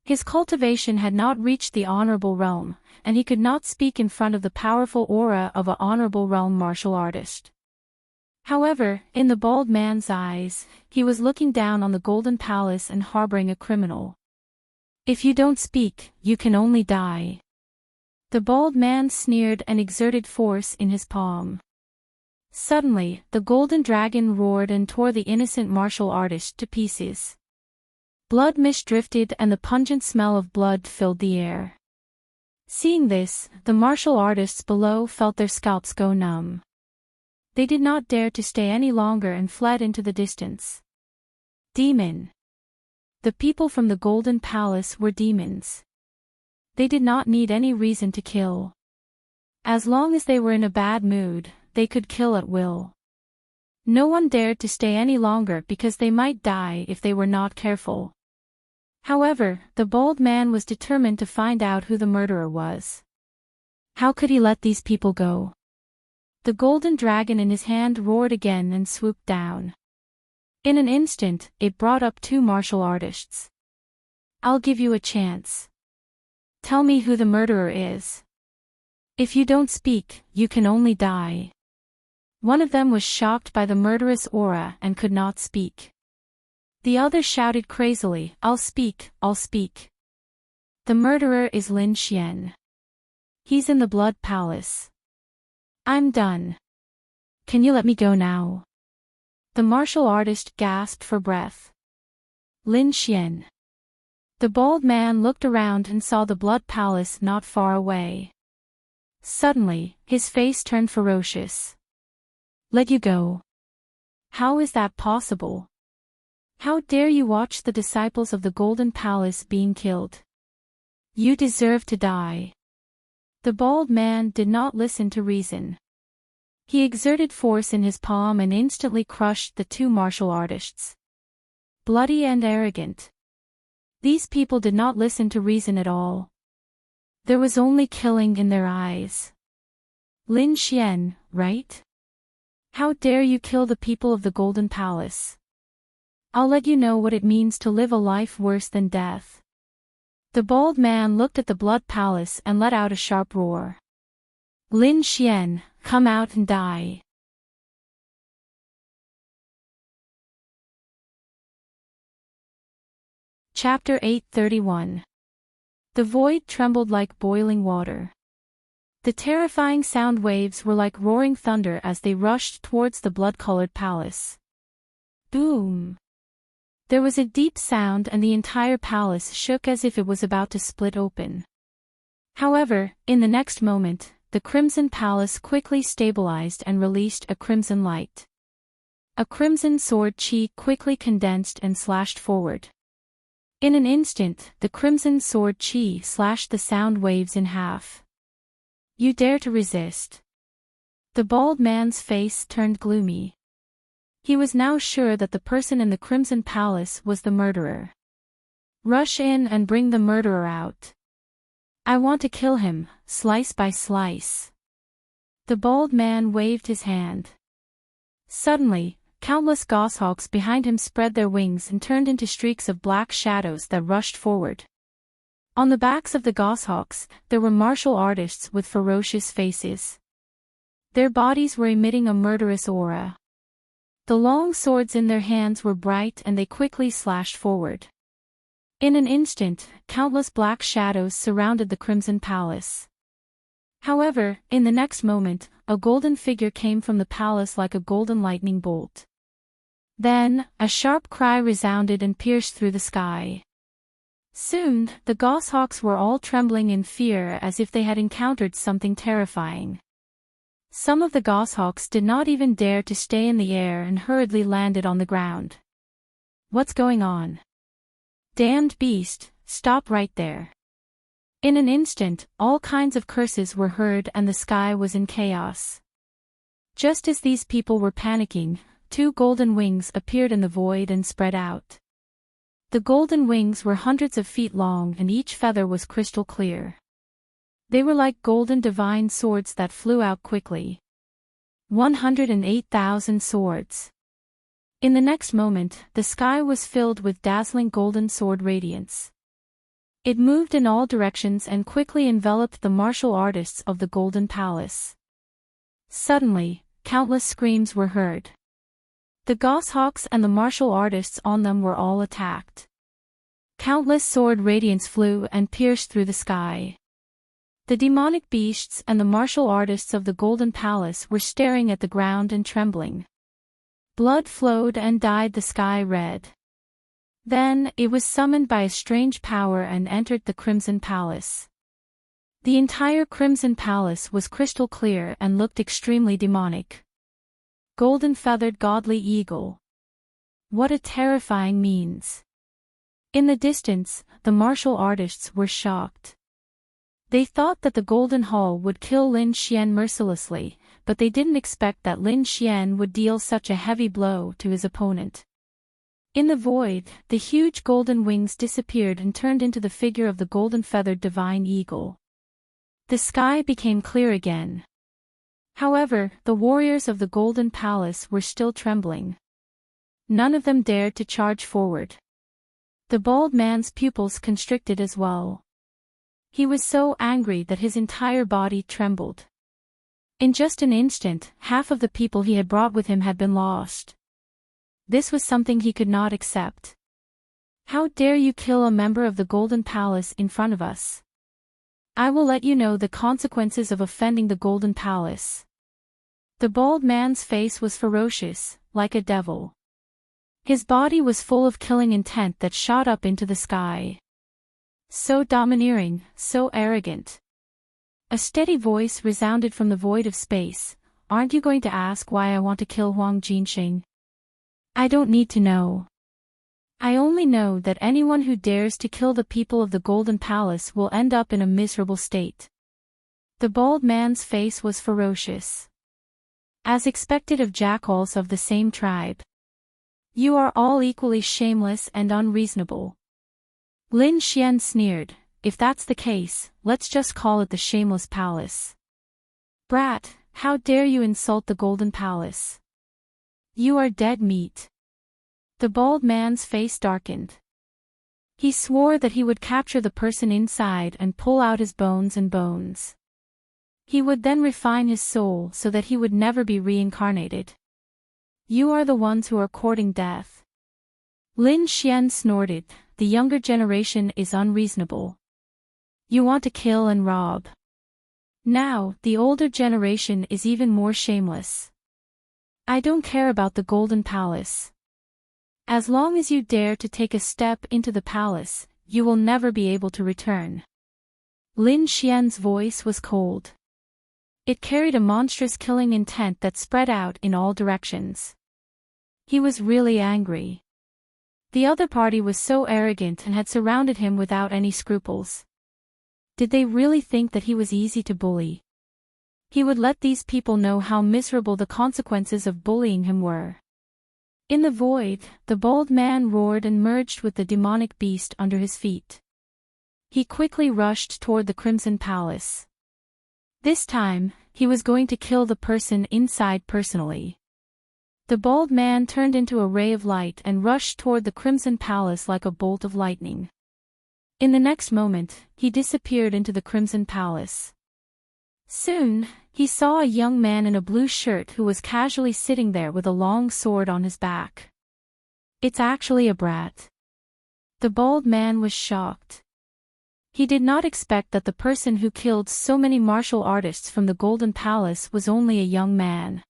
His cultivation had not reached the honorable realm, and he could not speak in front of the powerful aura of an honorable realm martial artist. However, in the bald man's eyes, he was looking down on the Golden Palace and harboring a criminal. If you don't speak, you can only die. The bald man sneered and exerted force in his palm. Suddenly, the golden dragon roared and tore the innocent martial artist to pieces. Blood mist drifted and the pungent smell of blood filled the air. Seeing this, the martial artists below felt their scalps go numb. They did not dare to stay any longer and fled into the distance. Demon. The people from the Golden Palace were demons. They did not need any reason to kill. As long as they were in a bad mood, they could kill at will. No one dared to stay any longer because they might die if they were not careful. However, the bald man was determined to find out who the murderer was. How could he let these people go? The golden dragon in his hand roared again and swooped down. In an instant, it brought up two martial artists. I'll give you a chance. Tell me who the murderer is. If you don't speak, you can only die. One of them was shocked by the murderous aura and could not speak. The other shouted crazily, I'll speak, I'll speak. The murderer is Lin Xian. He's in the Blood Palace. I'm done. Can you let me go now? The martial artist gasped for breath. Lin Xian. The bald man looked around and saw the Blood Palace not far away. Suddenly, his face turned ferocious. Let you go. How is that possible? How dare you watch the disciples of the Golden Palace being killed? You deserve to die. The bald man did not listen to reason. He exerted force in his palm and instantly crushed the two martial artists. Bloody and arrogant. These people did not listen to reason at all. There was only killing in their eyes. Lin Xian, right? How dare you kill the people of the Golden Palace? I'll let you know what it means to live a life worse than death. The bald man looked at the Blood Palace and let out a sharp roar. Lin Xian, come out and die. Chapter 831. The void trembled like boiling water. The terrifying sound waves were like roaring thunder as they rushed towards the blood-colored palace. Boom! There was a deep sound and the entire palace shook as if it was about to split open. However, in the next moment, the Crimson Palace quickly stabilized and released a crimson light. A crimson sword chi quickly condensed and slashed forward. In an instant, the crimson sword chi slashed the sound waves in half. You dare to resist? The bald man's face turned gloomy. He was now sure that the person in the Crimson Palace was the murderer. Rush in and bring the murderer out. I want to kill him, slice by slice. The bald man waved his hand. Suddenly, countless goshawks behind him spread their wings and turned into streaks of black shadows that rushed forward. On the backs of the goshawks, there were martial artists with ferocious faces. Their bodies were emitting a murderous aura. The long swords in their hands were bright and they quickly slashed forward. In an instant, countless black shadows surrounded the Crimson Palace. However, in the next moment, a golden figure came from the palace like a golden lightning bolt. Then, a sharp cry resounded and pierced through the sky. Soon, the goshawks were all trembling in fear as if they had encountered something terrifying. Some of the goshawks did not even dare to stay in the air and hurriedly landed on the ground. What's going on? Damned beast, stop right there. In an instant, all kinds of curses were heard and the sky was in chaos. Just as these people were panicking, two golden wings appeared in the void and spread out. The golden wings were hundreds of feet long and each feather was crystal clear. They were like golden divine swords that flew out quickly. 108,000 swords. In the next moment, the sky was filled with dazzling golden sword radiance. It moved in all directions and quickly enveloped the martial artists of the Golden Palace. Suddenly, countless screams were heard. The goshawks and the martial artists on them were all attacked. Countless sword radiance flew and pierced through the sky. The demonic beasts and the martial artists of the Golden Palace were staring at the ground and trembling. Blood flowed and dyed the sky red. Then, it was summoned by a strange power and entered the Crimson Palace. The entire Crimson Palace was crystal clear and looked extremely demonic. Golden-feathered godly eagle. What a terrifying means. In the distance, the martial artists were shocked. They thought that the Golden Hall would kill Lin Xian mercilessly, but they didn't expect that Lin Xian would deal such a heavy blow to his opponent. In the void, the huge golden wings disappeared and turned into the figure of the golden-feathered divine eagle. The sky became clear again. However, the warriors of the Golden Palace were still trembling. None of them dared to charge forward. The bald man's pupils constricted as well. He was so angry that his entire body trembled. In just an instant, half of the people he had brought with him had been lost. This was something he could not accept. How dare you kill a member of the Golden Palace in front of us? I will let you know the consequences of offending the Golden Palace. The bald man's face was ferocious, like a devil. His body was full of killing intent that shot up into the sky. So domineering, so arrogant. A steady voice resounded from the void of space. Aren't you going to ask why I want to kill Huang Jinxing? I don't need to know. I only know that anyone who dares to kill the people of the Golden Palace will end up in a miserable state. The bald man's face was ferocious. As expected of jackals of the same tribe. You are all equally shameless and unreasonable. Lin Xian sneered, if that's the case, let's just call it the Shameless Palace. Brat, how dare you insult the Golden Palace? You are dead meat. The bald man's face darkened. He swore that he would capture the person inside and pull out his bones and bones. He would then refine his soul so that he would never be reincarnated. You are the ones who are courting death. Lin Xian snorted, the younger generation is unreasonable. You want to kill and rob. Now, the older generation is even more shameless. I don't care about the Golden Palace. As long as you dare to take a step into the palace, you will never be able to return. Lin Xian's voice was cold. It carried a monstrous killing intent that spread out in all directions. He was really angry. The other party was so arrogant and had surrounded him without any scruples. Did they really think that he was easy to bully? He would let these people know how miserable the consequences of bullying him were. In the void, the bald man roared and merged with the demonic beast under his feet. He quickly rushed toward the Crimson Palace. This time, he was going to kill the person inside personally. The bald man turned into a ray of light and rushed toward the Crimson Palace like a bolt of lightning. In the next moment, he disappeared into the Crimson Palace. Soon, he saw a young man in a blue shirt who was casually sitting there with a long sword on his back. It's actually a brat. The bald man was shocked. He did not expect that the person who killed so many martial artists from the Golden Palace was only a young man.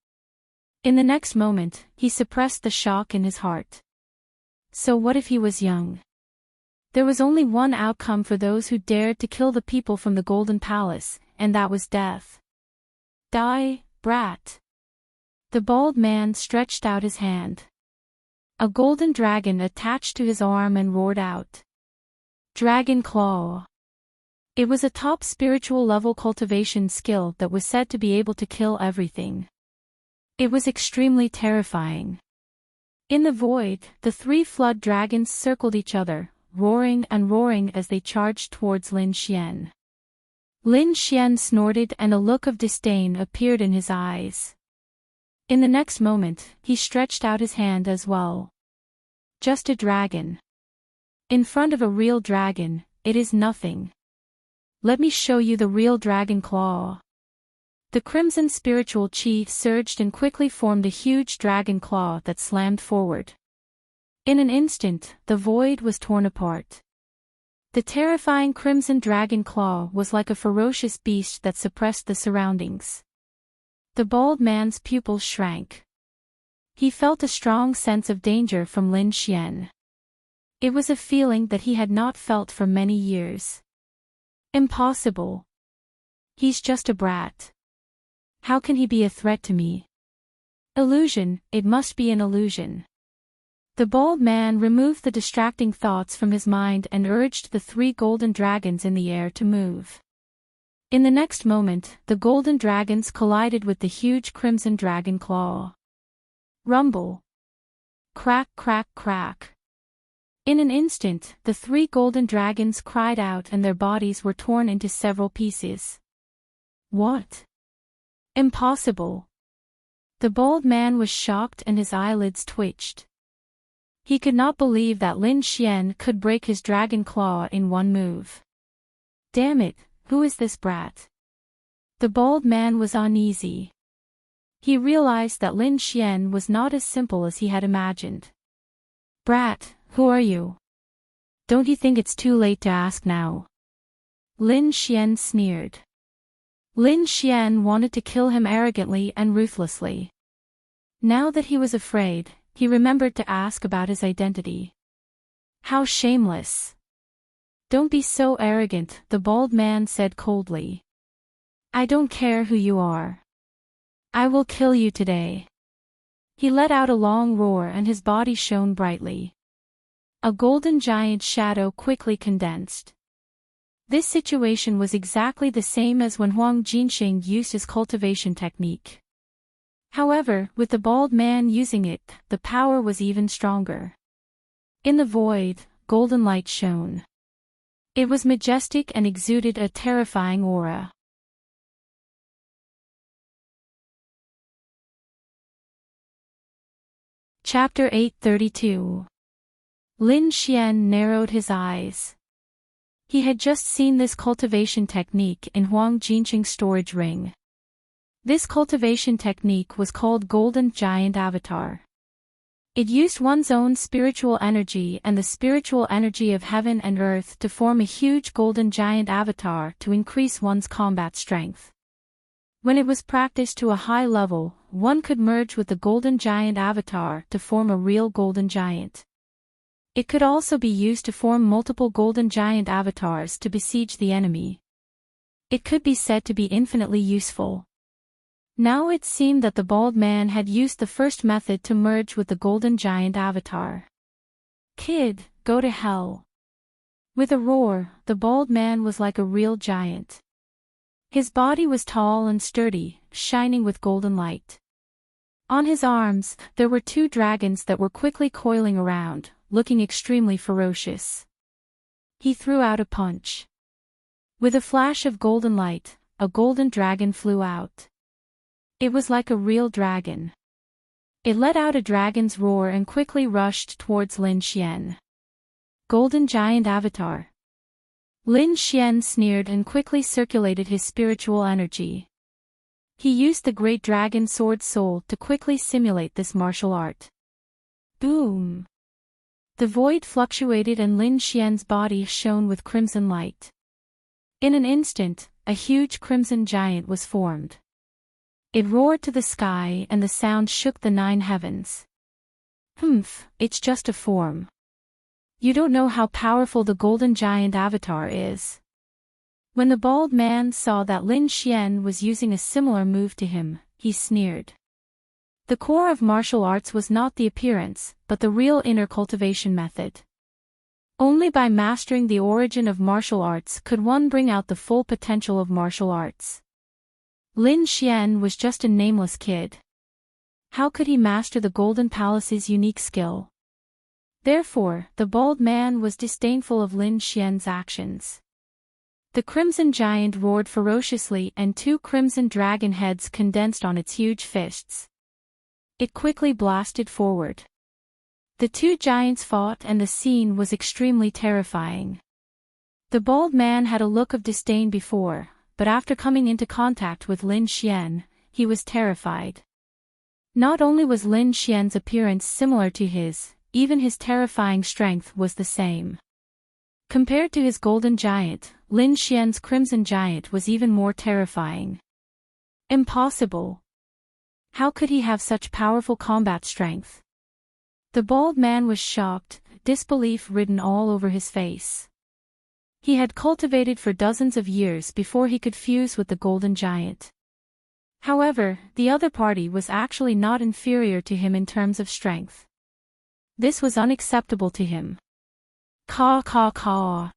In the next moment, he suppressed the shock in his heart. So what if he was young? There was only one outcome for those who dared to kill the people from the Golden Palace, and that was death. Die, brat. The bald man stretched out his hand. A golden dragon attached to his arm and roared out. Dragon Claw. It was a top spiritual level cultivation skill that was said to be able to kill everything. It was extremely terrifying. In the void, the three flood dragons circled each other, roaring and roaring as they charged towards Lin Xian. Lin Xian snorted and a look of disdain appeared in his eyes. In the next moment, he stretched out his hand as well. Just a dragon. In front of a real dragon, it is nothing. Let me show you the real Dragon Claw. The crimson spiritual chi surged and quickly formed a huge dragon claw that slammed forward. In an instant, the void was torn apart. The terrifying crimson dragon claw was like a ferocious beast that suppressed the surroundings. The bald man's pupils shrank. He felt a strong sense of danger from Lin Xian. It was a feeling that he had not felt for many years. Impossible. He's just a brat. How can he be a threat to me? Illusion, it must be an illusion. The bald man removed the distracting thoughts from his mind and urged the three golden dragons in the air to move. In the next moment, the golden dragons collided with the huge crimson dragon claw. Rumble. Crack, crack, crack. In an instant, the three golden dragons cried out and their bodies were torn into several pieces. What? Impossible. The bald man was shocked and his eyelids twitched. He could not believe that Lin Xian could break his dragon claw in one move. Damn it, who is this brat? The bald man was uneasy. He realized that Lin Xian was not as simple as he had imagined. Brat, who are you? Don't you think it's too late to ask now? Lin Xian sneered. Lin Xian wanted to kill him arrogantly and ruthlessly. Now that he was afraid, he remembered to ask about his identity. How shameless. Don't be so arrogant, the bald man said coldly. I don't care who you are. I will kill you today. He let out a long roar and his body shone brightly. A golden giant shadow quickly condensed. This situation was exactly the same as when Huang Jinxing used his cultivation technique. However, with the bald man using it, the power was even stronger. In the void, golden light shone. It was majestic and exuded a terrifying aura. Chapter 832. Lin Xian narrowed his eyes. He had just seen this cultivation technique in Huang Jinxing's storage ring. This cultivation technique was called Golden Giant Avatar. It used one's own spiritual energy and the spiritual energy of heaven and earth to form a huge golden giant avatar to increase one's combat strength. When it was practiced to a high level, one could merge with the golden giant avatar to form a real golden giant. It could also be used to form multiple golden giant avatars to besiege the enemy. It could be said to be infinitely useful. Now it seemed that the bald man had used the first method to merge with the golden giant avatar. Kid, go to hell. With a roar, the bald man was like a real giant. His body was tall and sturdy, shining with golden light. On his arms, there were two dragons that were quickly coiling around, looking extremely ferocious. He threw out a punch. With a flash of golden light, a golden dragon flew out. It was like a real dragon. It let out a dragon's roar and quickly rushed towards Lin Xian. Golden Giant Avatar. Lin Xian sneered and quickly circulated his spiritual energy. He used the great dragon sword soul to quickly simulate this martial art. Boom! The void fluctuated and Lin Xian's body shone with crimson light. In an instant, a huge crimson giant was formed. It roared to the sky and the sound shook the 9 heavens. Humph, it's just a form. You don't know how powerful the golden giant avatar is. When the bald man saw that Lin Xian was using a similar move to him, he sneered. The core of martial arts was not the appearance, but the real inner cultivation method. Only by mastering the origin of martial arts could one bring out the full potential of martial arts. Lin Xian was just a nameless kid. How could he master the Golden Palace's unique skill? Therefore, the bald man was disdainful of Lin Xian's actions. The crimson giant roared ferociously and 2 crimson dragon heads condensed on its huge fists. It quickly blasted forward. The 2 giants fought and the scene was extremely terrifying. The bald man had a look of disdain before, but after coming into contact with Lin Xian, he was terrified. Not only was Lin Xian's appearance similar to his, even his terrifying strength was the same. Compared to his golden giant, Lin Xian's crimson giant was even more terrifying. Impossible. How could he have such powerful combat strength? The bald man was shocked, disbelief written all over his face. He had cultivated for dozens of years before he could fuse with the golden giant. However, the other party was actually not inferior to him in terms of strength. This was unacceptable to him. Caw caw caw.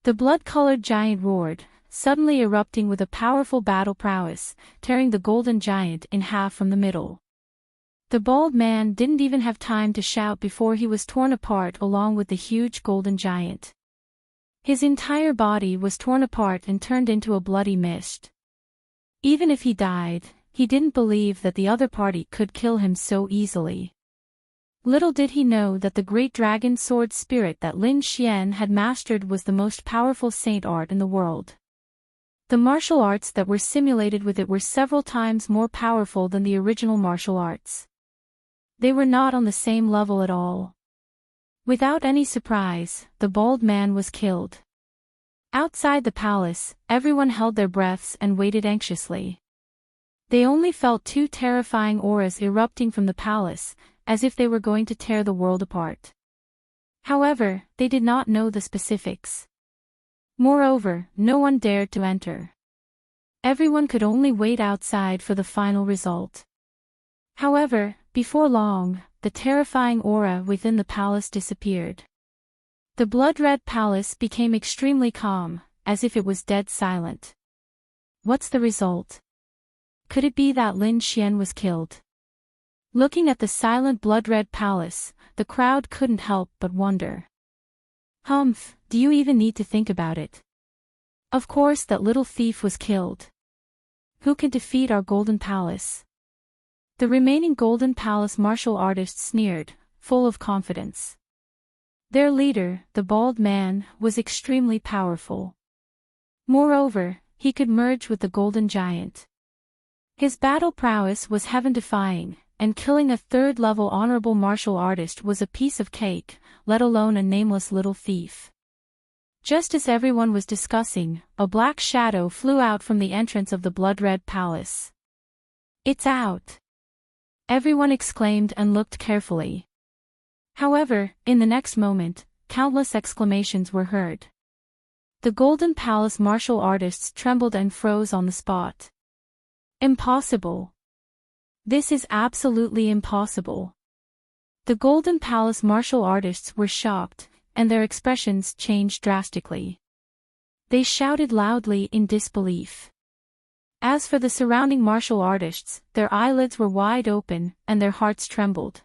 The blood-colored giant roared, suddenly erupting with a powerful battle prowess, tearing the golden giant in half from the middle. The bald man didn't even have time to shout before he was torn apart along with the huge golden giant. His entire body was torn apart and turned into a bloody mist. Even if he died, he didn't believe that the other party could kill him so easily. Little did he know that the great dragon sword spirit that Lin Xian had mastered was the most powerful saint art in the world. The martial arts that were simulated with it were several times more powerful than the original martial arts. They were not on the same level at all. Without any surprise, the bald man was killed. Outside the palace, everyone held their breaths and waited anxiously. They only felt 2 terrifying auras erupting from the palace, as if they were going to tear the world apart. However, they did not know the specifics. Moreover, no one dared to enter. Everyone could only wait outside for the final result. However, before long, the terrifying aura within the palace disappeared. The blood-red palace became extremely calm, as if it was dead silent. What's the result? Could it be that Lin Xian was killed? Looking at the silent blood-red palace, the crowd couldn't help but wonder. Humph, do you even need to think about it? Of course that little thief was killed. Who can defeat our golden palace? The remaining golden palace martial artists sneered, full of confidence. Their leader, the bald man, was extremely powerful. Moreover, he could merge with the golden giant. His battle prowess was heaven-defying, and killing a 3rd-level honorable martial artist was a piece of cake, let alone a nameless little thief. Just as everyone was discussing, a black shadow flew out from the entrance of the blood-red palace. It's out! Everyone exclaimed and looked carefully. However, in the next moment, countless exclamations were heard. The Golden Palace martial artists trembled and froze on the spot. Impossible! This is absolutely impossible. The Golden Palace martial artists were shocked, and their expressions changed drastically. They shouted loudly in disbelief. As for the surrounding martial artists, their eyelids were wide open, and their hearts trembled.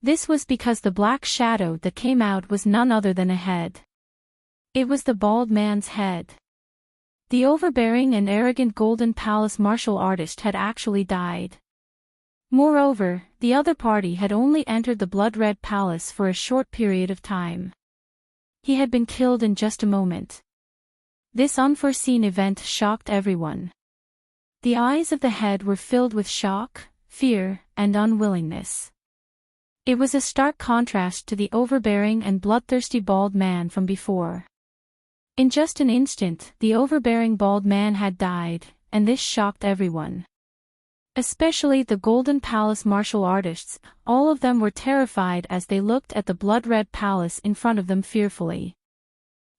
This was because the black shadow that came out was none other than a head. It was the bald man's head. The overbearing and arrogant Golden Palace martial artist had actually died. Moreover, the other party had only entered the blood-red palace for a short period of time. He had been killed in just a moment. This unforeseen event shocked everyone. The eyes of the head were filled with shock, fear, and unwillingness. It was a stark contrast to the overbearing and bloodthirsty bald man from before. In just an instant, the overbearing bald man had died, and this shocked everyone. Especially the Golden Palace martial artists, all of them were terrified as they looked at the blood-red palace in front of them fearfully.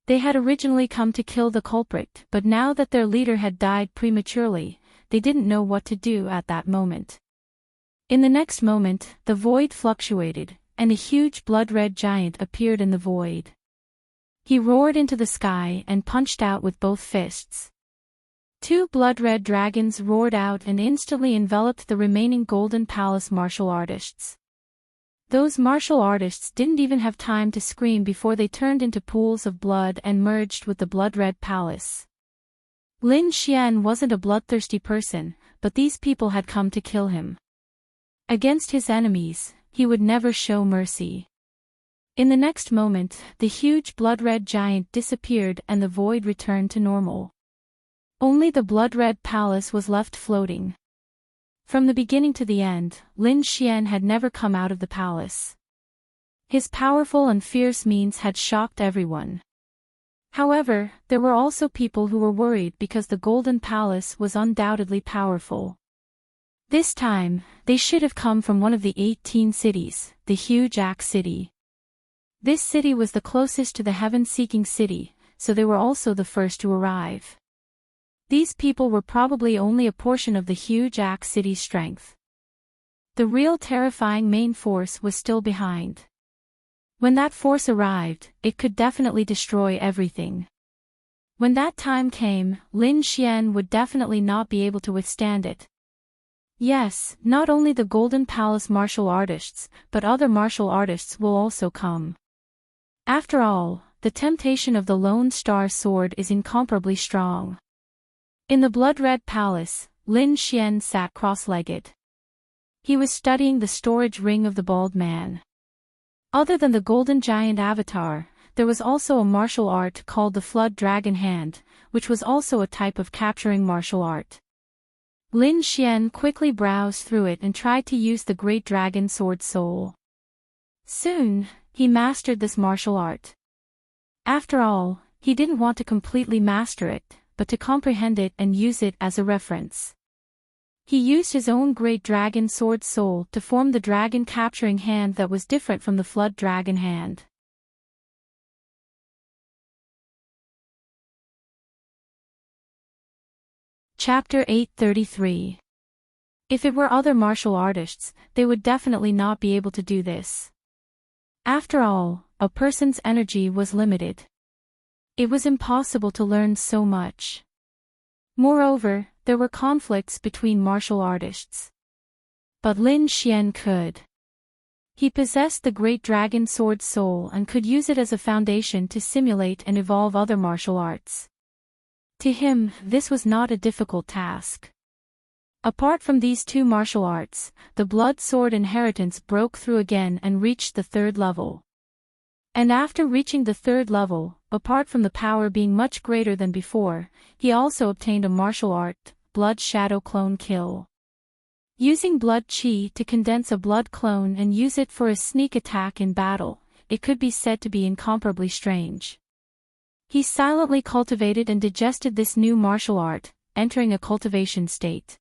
They had originally come to kill the culprit, but now that their leader had died prematurely, they didn't know what to do at that moment. In the next moment, the void fluctuated, and a huge blood-red giant appeared in the void. He roared into the sky and punched out with both fists. Two blood-red dragons roared out and instantly enveloped the remaining Golden Palace martial artists. Those martial artists didn't even have time to scream before they turned into pools of blood and merged with the blood-red palace. Lin Xian wasn't a bloodthirsty person, but these people had come to kill him. Against his enemies, he would never show mercy. In the next moment, the huge blood-red giant disappeared and the void returned to normal. Only the blood-red palace was left floating. From the beginning to the end, Lin Xian had never come out of the palace. His powerful and fierce means had shocked everyone. However, there were also people who were worried because the Golden Palace was undoubtedly powerful. This time, they should have come from one of the 18 cities, the huge Axe City. This city was the closest to the heaven-seeking city, so they were also the first to arrive. These people were probably only a portion of the huge Axe City's strength. The real terrifying main force was still behind. When that force arrived, it could definitely destroy everything. When that time came, Lin Xian would definitely not be able to withstand it. Yes, not only the Golden Palace martial artists, but other martial artists will also come. After all, the temptation of the Lone Star Sword is incomparably strong. In the blood-red palace, Lin Xian sat cross-legged. He was studying the storage ring of the bald man. Other than the golden giant avatar, there was also a martial art called the Flood Dragon Hand, which was also a type of capturing martial art. Lin Xian quickly browsed through it and tried to use the Great Dragon Sword Soul. Soon, he mastered this martial art. After all, he didn't want to completely master it, but to comprehend it and use it as a reference. He used his own Great Dragon Sword Soul to form the dragon capturing hand that was different from the Flood Dragon Hand. Chapter 833. If it were other martial artists, they would definitely not be able to do this. After all, a person's energy was limited. It was impossible to learn so much. Moreover, there were conflicts between martial artists. But Lin Xian could. He possessed the Great Dragon Sword Soul and could use it as a foundation to simulate and evolve other martial arts. To him, this was not a difficult task. Apart from these two martial arts, the Blood Sword Inheritance broke through again and reached the 3rd level. And after reaching the 3rd level, apart from the power being much greater than before, he also obtained a martial art, Blood Shadow Clone Kill. Using blood chi to condense a blood clone and use it for a sneak attack in battle, it could be said to be incomparably strange. He silently cultivated and digested this new martial art, entering a cultivation state.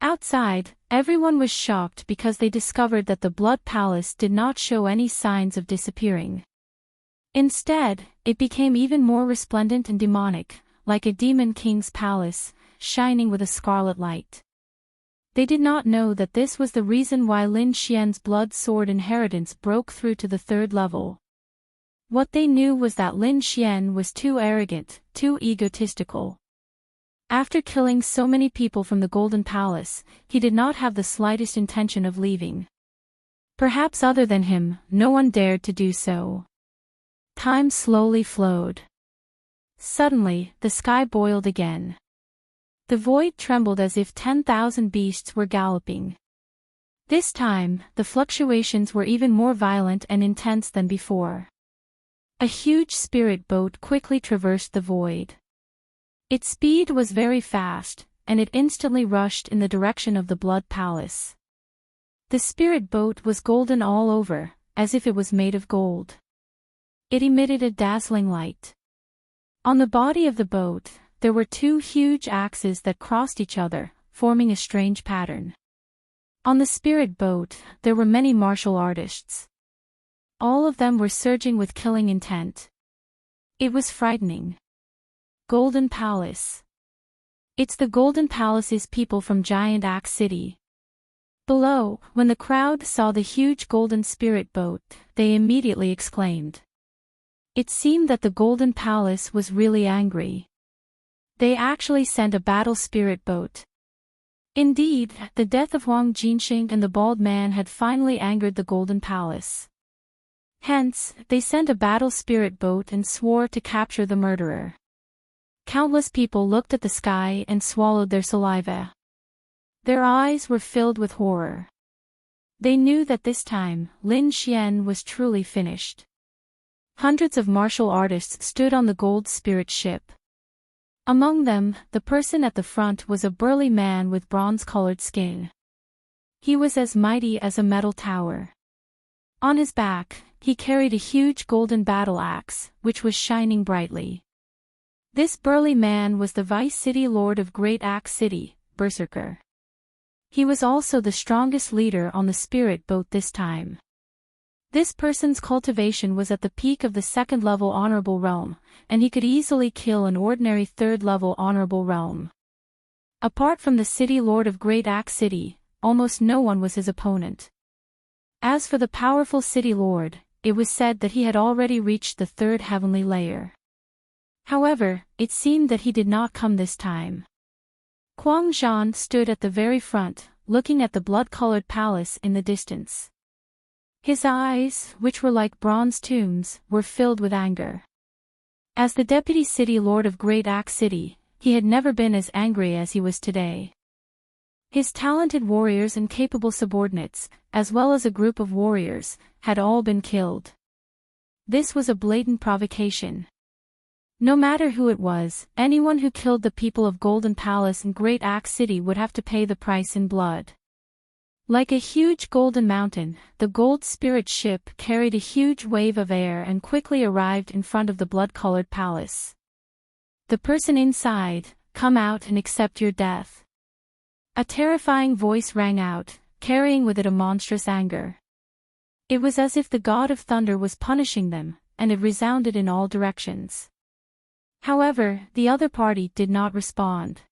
Outside, everyone was shocked because they discovered that the Blood Palace did not show any signs of disappearing. Instead, it became even more resplendent and demonic, like a demon king's palace, shining with a scarlet light. They did not know that this was the reason why Lin Xian's blood sword inheritance broke through to the 3rd level. What they knew was that Lin Xian was too arrogant, too egotistical. After killing so many people from the Golden Palace, he did not have the slightest intention of leaving. Perhaps other than him, no one dared to do so. Time slowly flowed. Suddenly, the sky boiled again. The void trembled as if 10,000 beasts were galloping. This time, the fluctuations were even more violent and intense than before. A huge spirit boat quickly traversed the void. Its speed was very fast, and it instantly rushed in the direction of the Blood Palace. The spirit boat was golden all over, as if it was made of gold. It emitted a dazzling light. On the body of the boat, there were two huge axes that crossed each other, forming a strange pattern. On the spirit boat, there were many martial artists. All of them were surging with killing intent. It was frightening. Golden Palace. It's the Golden Palace's people from Giant Axe City. Below, when the crowd saw the huge golden spirit boat, they immediately exclaimed. It seemed that the Golden Palace was really angry. They actually sent a battle spirit boat. Indeed, the death of Wang Jinxing and the bald man had finally angered the Golden Palace. Hence, they sent a battle spirit boat and swore to capture the murderer. Countless people looked at the sky and swallowed their saliva. Their eyes were filled with horror. They knew that this time, Lin Xian was truly finished. Hundreds of martial artists stood on the gold spirit ship. Among them, the person at the front was a burly man with bronze-colored skin. He was as mighty as a metal tower. On his back, he carried a huge golden battle axe, which was shining brightly. This burly man was the Vice City Lord of Great Axe City, Berserker. He was also the strongest leader on the spirit boat this time. This person's cultivation was at the peak of the second-level honorable realm, and he could easily kill an ordinary third-level honorable realm. Apart from the City Lord of Great Axe City, almost no one was his opponent. As for the powerful City Lord, it was said that he had already reached the third heavenly layer. However, it seemed that he did not come this time. Quang Zhan stood at the very front, looking at the blood-colored palace in the distance. His eyes, which were like bronze tombs, were filled with anger. As the Deputy City Lord of Great Axe City, he had never been as angry as he was today. His talented warriors and capable subordinates, as well as a group of warriors, had all been killed. This was a blatant provocation. No matter who it was, anyone who killed the people of Golden Palace and Great Axe City would have to pay the price in blood. Like a huge golden mountain, the gold spirit ship carried a huge wave of air and quickly arrived in front of the blood-colored palace. The person inside, come out and accept your death. A terrifying voice rang out, carrying with it a monstrous anger. It was as if the god of thunder was punishing them, and it resounded in all directions. However, the other party did not respond.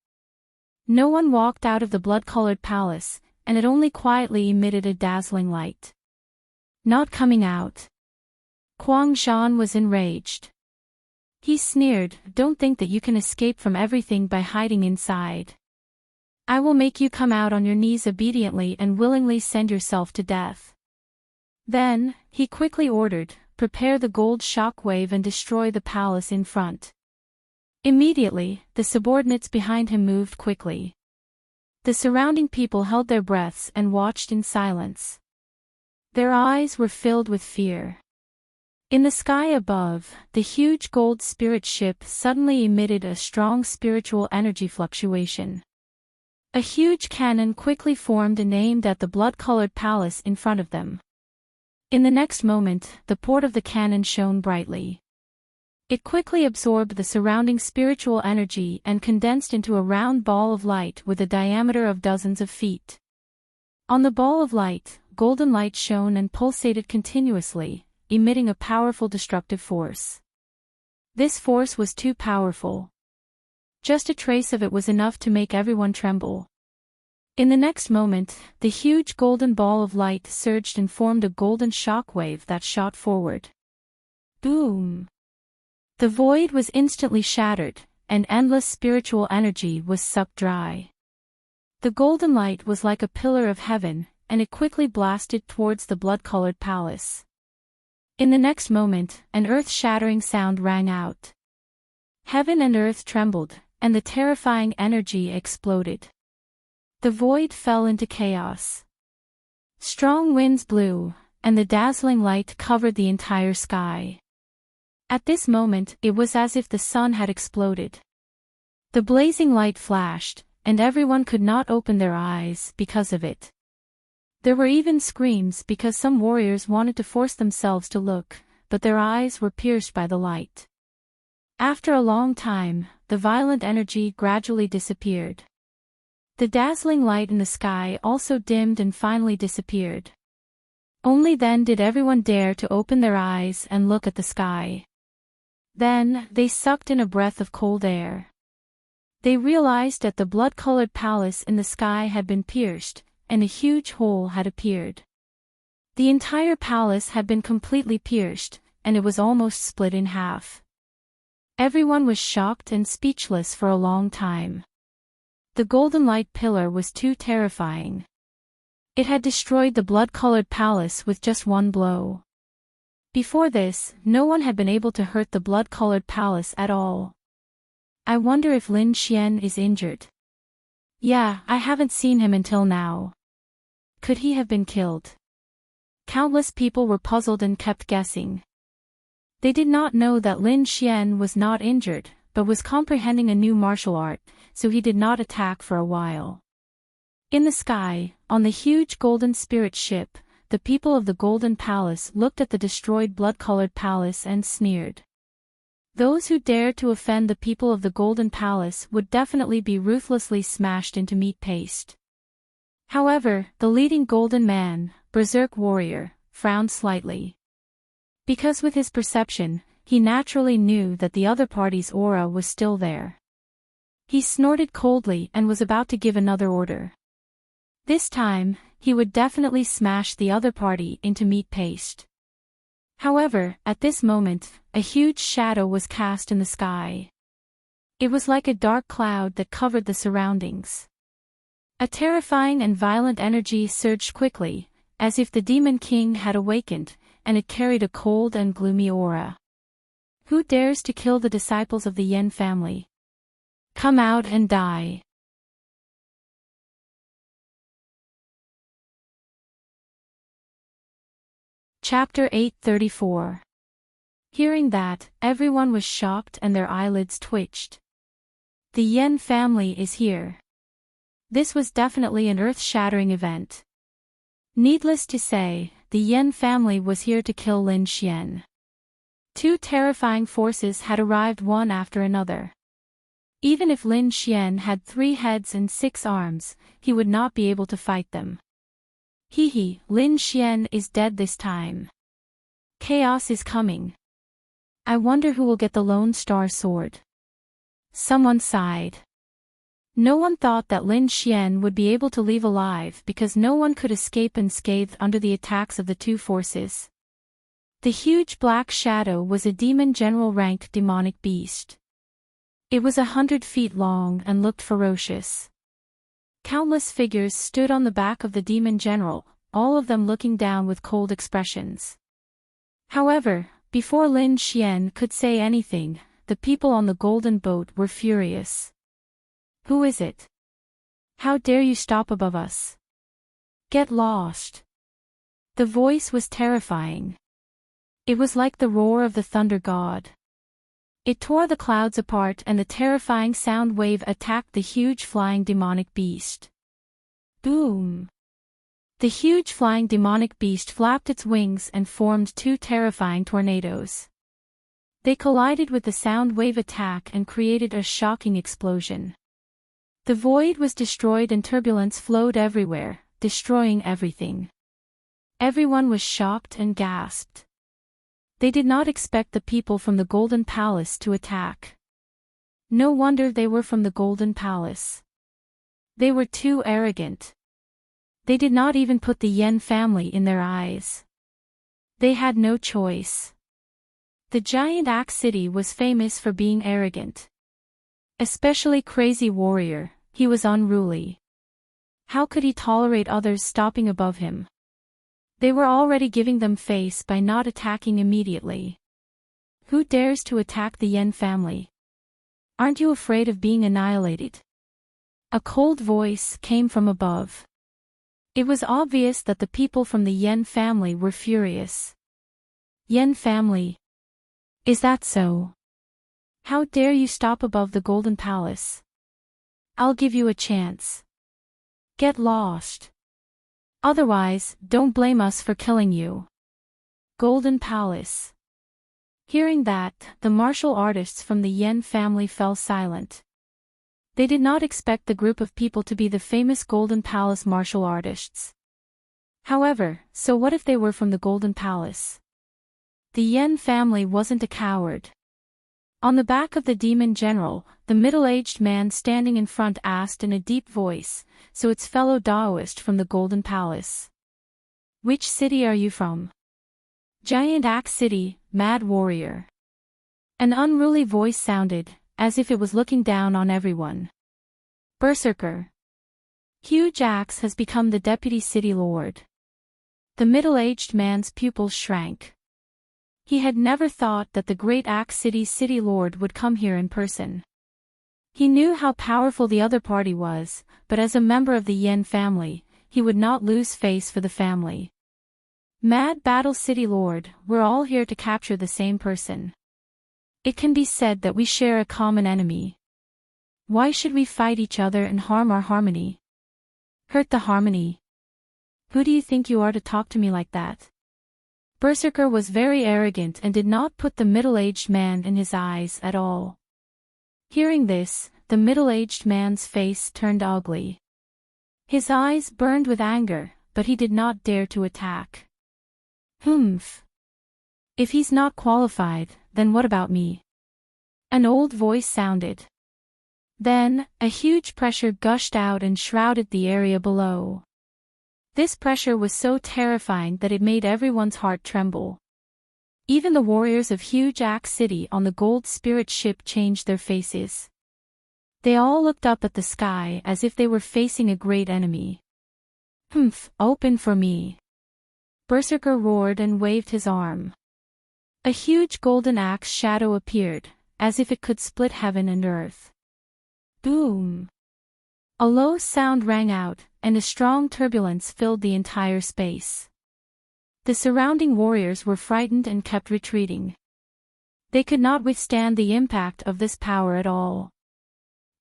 No one walked out of the blood-colored palace, and it only quietly emitted a dazzling light. Not coming out. Quang Zhan was enraged. He sneered, "Don't think that you can escape from everything by hiding inside. I will make you come out on your knees obediently and willingly send yourself to death." Then, he quickly ordered, "Prepare the gold shock wave and destroy the palace in front." Immediately, the subordinates behind him moved quickly. The surrounding people held their breaths and watched in silence. Their eyes were filled with fear. In the sky above, the huge gold spirit ship suddenly emitted a strong spiritual energy fluctuation. A huge cannon quickly formed and aimed at the blood-colored palace in front of them. In the next moment, the port of the cannon shone brightly. It quickly absorbed the surrounding spiritual energy and condensed into a round ball of light with a diameter of dozens of feet. On the ball of light, golden light shone and pulsated continuously, emitting a powerful destructive force. This force was too powerful. Just a trace of it was enough to make everyone tremble. In the next moment, the huge golden ball of light surged and formed a golden shockwave that shot forward. Boom! The void was instantly shattered, and endless spiritual energy was sucked dry. The golden light was like a pillar of heaven, and it quickly blasted towards the blood-colored palace. In the next moment, an earth-shattering sound rang out. Heaven and earth trembled, and the terrifying energy exploded. The void fell into chaos. Strong winds blew, and the dazzling light covered the entire sky. At this moment, it was as if the sun had exploded. The blazing light flashed, and everyone could not open their eyes because of it. There were even screams because some warriors wanted to force themselves to look, but their eyes were pierced by the light. After a long time, the violent energy gradually disappeared. The dazzling light in the sky also dimmed and finally disappeared. Only then did everyone dare to open their eyes and look at the sky. Then, they sucked in a breath of cold air. They realized that the blood-colored palace in the sky had been pierced, and a huge hole had appeared. The entire palace had been completely pierced, and it was almost split in half. Everyone was shocked and speechless for a long time. The golden light pillar was too terrifying. It had destroyed the blood-colored palace with just one blow. Before this, no one had been able to hurt the blood-colored palace at all. I wonder if Lin Xian is injured. Yeah, I haven't seen him until now. Could he have been killed? Countless people were puzzled and kept guessing. They did not know that Lin Xian was not injured, but was comprehending a new martial art, so he did not attack for a while. In the sky, on the huge golden spirit ship, the people of the Golden Palace looked at the destroyed blood-colored palace and sneered. Those who dared to offend the people of the Golden Palace would definitely be ruthlessly smashed into meat paste. However, the leading golden man, Berserk Warrior, frowned slightly. Because with his perception, he naturally knew that the other party's aura was still there. He snorted coldly and was about to give another order. This time, he would definitely smash the other party into meat paste. However, at this moment, a huge shadow was cast in the sky. It was like a dark cloud that covered the surroundings. A terrifying and violent energy surged quickly, as if the Demon King had awakened, and it carried a cold and gloomy aura. Who dares to kill the disciples of the Yen family? Come out and die. Chapter 834. Hearing that, everyone was shocked and their eyelids twitched. The Yen family is here. This was definitely an earth-shattering event. Needless to say, the Yen family was here to kill Lin Xian. Two terrifying forces had arrived one after another. Even if Lin Xian had 3 heads and 6 arms, he would not be able to fight them. Hee, Lin Xian is dead this time. Chaos is coming. I wonder who will get the Lone Star Sword. Someone sighed. No one thought that Lin Xian would be able to leave alive because no one could escape unscathed under the attacks of the two forces. The huge black shadow was a demon general-ranked demonic beast. It was 100 feet long and looked ferocious. Countless figures stood on the back of the demon general, all of them looking down with cold expressions. However, before Lin Xian could say anything, the people on the golden boat were furious. Who is it? How dare you stop above us? Get lost. The voice was terrifying. It was like the roar of the thunder god. It tore the clouds apart and the terrifying sound wave attacked the huge flying demonic beast. Boom! The huge flying demonic beast flapped its wings and formed 2 terrifying tornadoes. They collided with the sound wave attack and created a shocking explosion. The void was destroyed and turbulence flowed everywhere, destroying everything. Everyone was shocked and gasped. They did not expect the people from the Golden Palace to attack. No wonder they were from the Golden Palace. They were too arrogant. They did not even put the Yen family in their eyes. They had no choice. The giant axe city was famous for being arrogant. Especially Crazy Warrior, he was unruly. How could he tolerate others stopping above him? They were already giving them face by not attacking immediately. Who dares to attack the Yen family? Aren't you afraid of being annihilated? A cold voice came from above. It was obvious that the people from the Yen family were furious. Yen family? Is that so? How dare you stop above the Golden Palace? I'll give you a chance. Get lost. Otherwise, don't blame us for killing you. Golden Palace. Hearing that, the martial artists from the Yen family fell silent. They did not expect the group of people to be the famous Golden Palace martial artists. However, so what if they were from the Golden Palace? The Yen family wasn't a coward. On the back of the demon general, the middle-aged man standing in front asked in a deep voice, so its fellow Daoist from the Golden Palace. Which city are you from? Giant Axe City, Mad Warrior. An unruly voice sounded, as if it was looking down on everyone. Berserker. Huge Axe has become the deputy city lord. The middle-aged man's pupils shrank. He had never thought that the great Axe City's city lord would come here in person. He knew how powerful the other party was, but as a member of the Yen family, he would not lose face for the family. Mad Battle City Lord, we're all here to capture the same person. It can be said that we share a common enemy. Why should we fight each other and harm our harmony? Hurt the harmony? Who do you think you are to talk to me like that? Berserker was very arrogant and did not put the middle-aged man in his eyes at all. Hearing this, the middle-aged man's face turned ugly. His eyes burned with anger, but he did not dare to attack. Humph. If he's not qualified, then what about me? An old voice sounded. Then, a huge pressure gushed out and shrouded the area below. This pressure was so terrifying that it made everyone's heart tremble. Even the warriors of Huge Axe City on the Gold Spirit ship changed their faces. They all looked up at the sky as if they were facing a great enemy. Humph, open for me. Berserker roared and waved his arm. A huge golden axe shadow appeared, as if it could split heaven and earth. Boom! A low sound rang out, and a strong turbulence filled the entire space. The surrounding warriors were frightened and kept retreating. They could not withstand the impact of this power at all.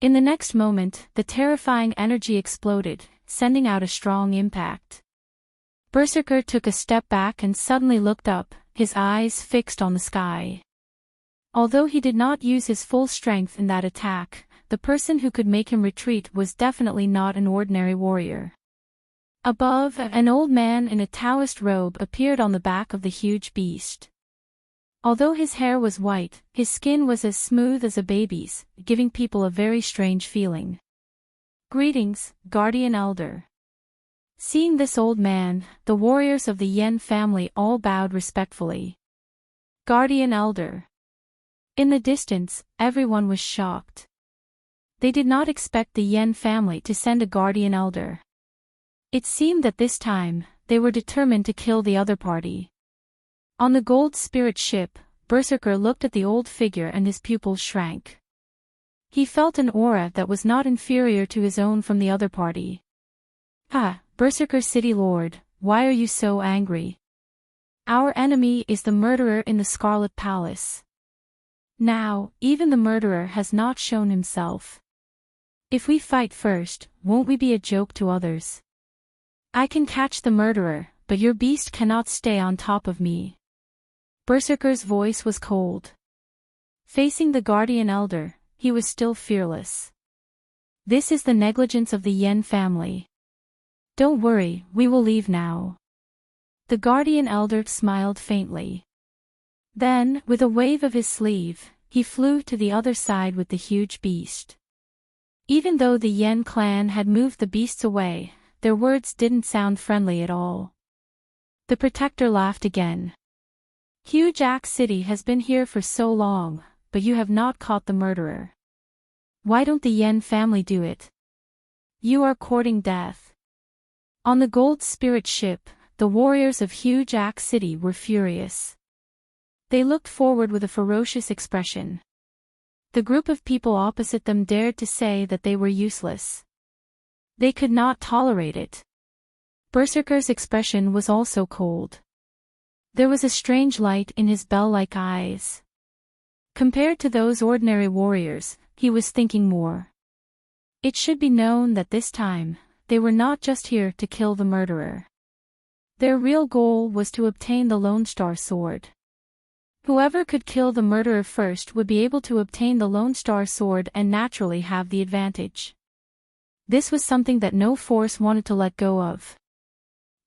In the next moment, the terrifying energy exploded, sending out a strong impact. Berserker took a step back and suddenly looked up, his eyes fixed on the sky. Although he did not use his full strength in that attack, the person who could make him retreat was definitely not an ordinary warrior. Above, an old man in a Taoist robe appeared on the back of the huge beast. Although his hair was white, his skin was as smooth as a baby's, giving people a very strange feeling. Greetings, Guardian Elder. Seeing this old man, the warriors of the Yen family all bowed respectfully. Guardian Elder. In the distance, everyone was shocked. They did not expect the Yen family to send a guardian elder. It seemed that this time, they were determined to kill the other party. On the Gold Spirit ship, Berserker looked at the old figure and his pupils shrank. He felt an aura that was not inferior to his own from the other party. Ah, Berserker City Lord, why are you so angry? Our enemy is the murderer in the Scarlet Palace. Now, even the murderer has not shown himself. If we fight first, won't we be a joke to others? I can catch the murderer, but your beast cannot stay on top of me. Berserker's voice was cold. Facing the Guardian Elder, he was still fearless. This is the negligence of the Yen family. Don't worry, we will leave now. The Guardian Elder smiled faintly. Then, with a wave of his sleeve, he flew to the other side with the huge beast. Even though the Yen clan had moved the beasts away, their words didn't sound friendly at all. The protector laughed again. Huge Axe City has been here for so long, but you have not caught the murderer. Why don't the Yen family do it? You are courting death. On the Gold Spirit ship, the warriors of Huge Axe City were furious. They looked forward with a ferocious expression. The group of people opposite them dared to say that they were useless. They could not tolerate it. Berserker's expression was also cold. There was a strange light in his bell-like eyes. Compared to those ordinary warriors, he was thinking more. It should be known that this time, they were not just here to kill the murderer. Their real goal was to obtain the Lone Star Sword. Whoever could kill the murderer first would be able to obtain the Lone Star Sword and naturally have the advantage. This was something that no force wanted to let go of.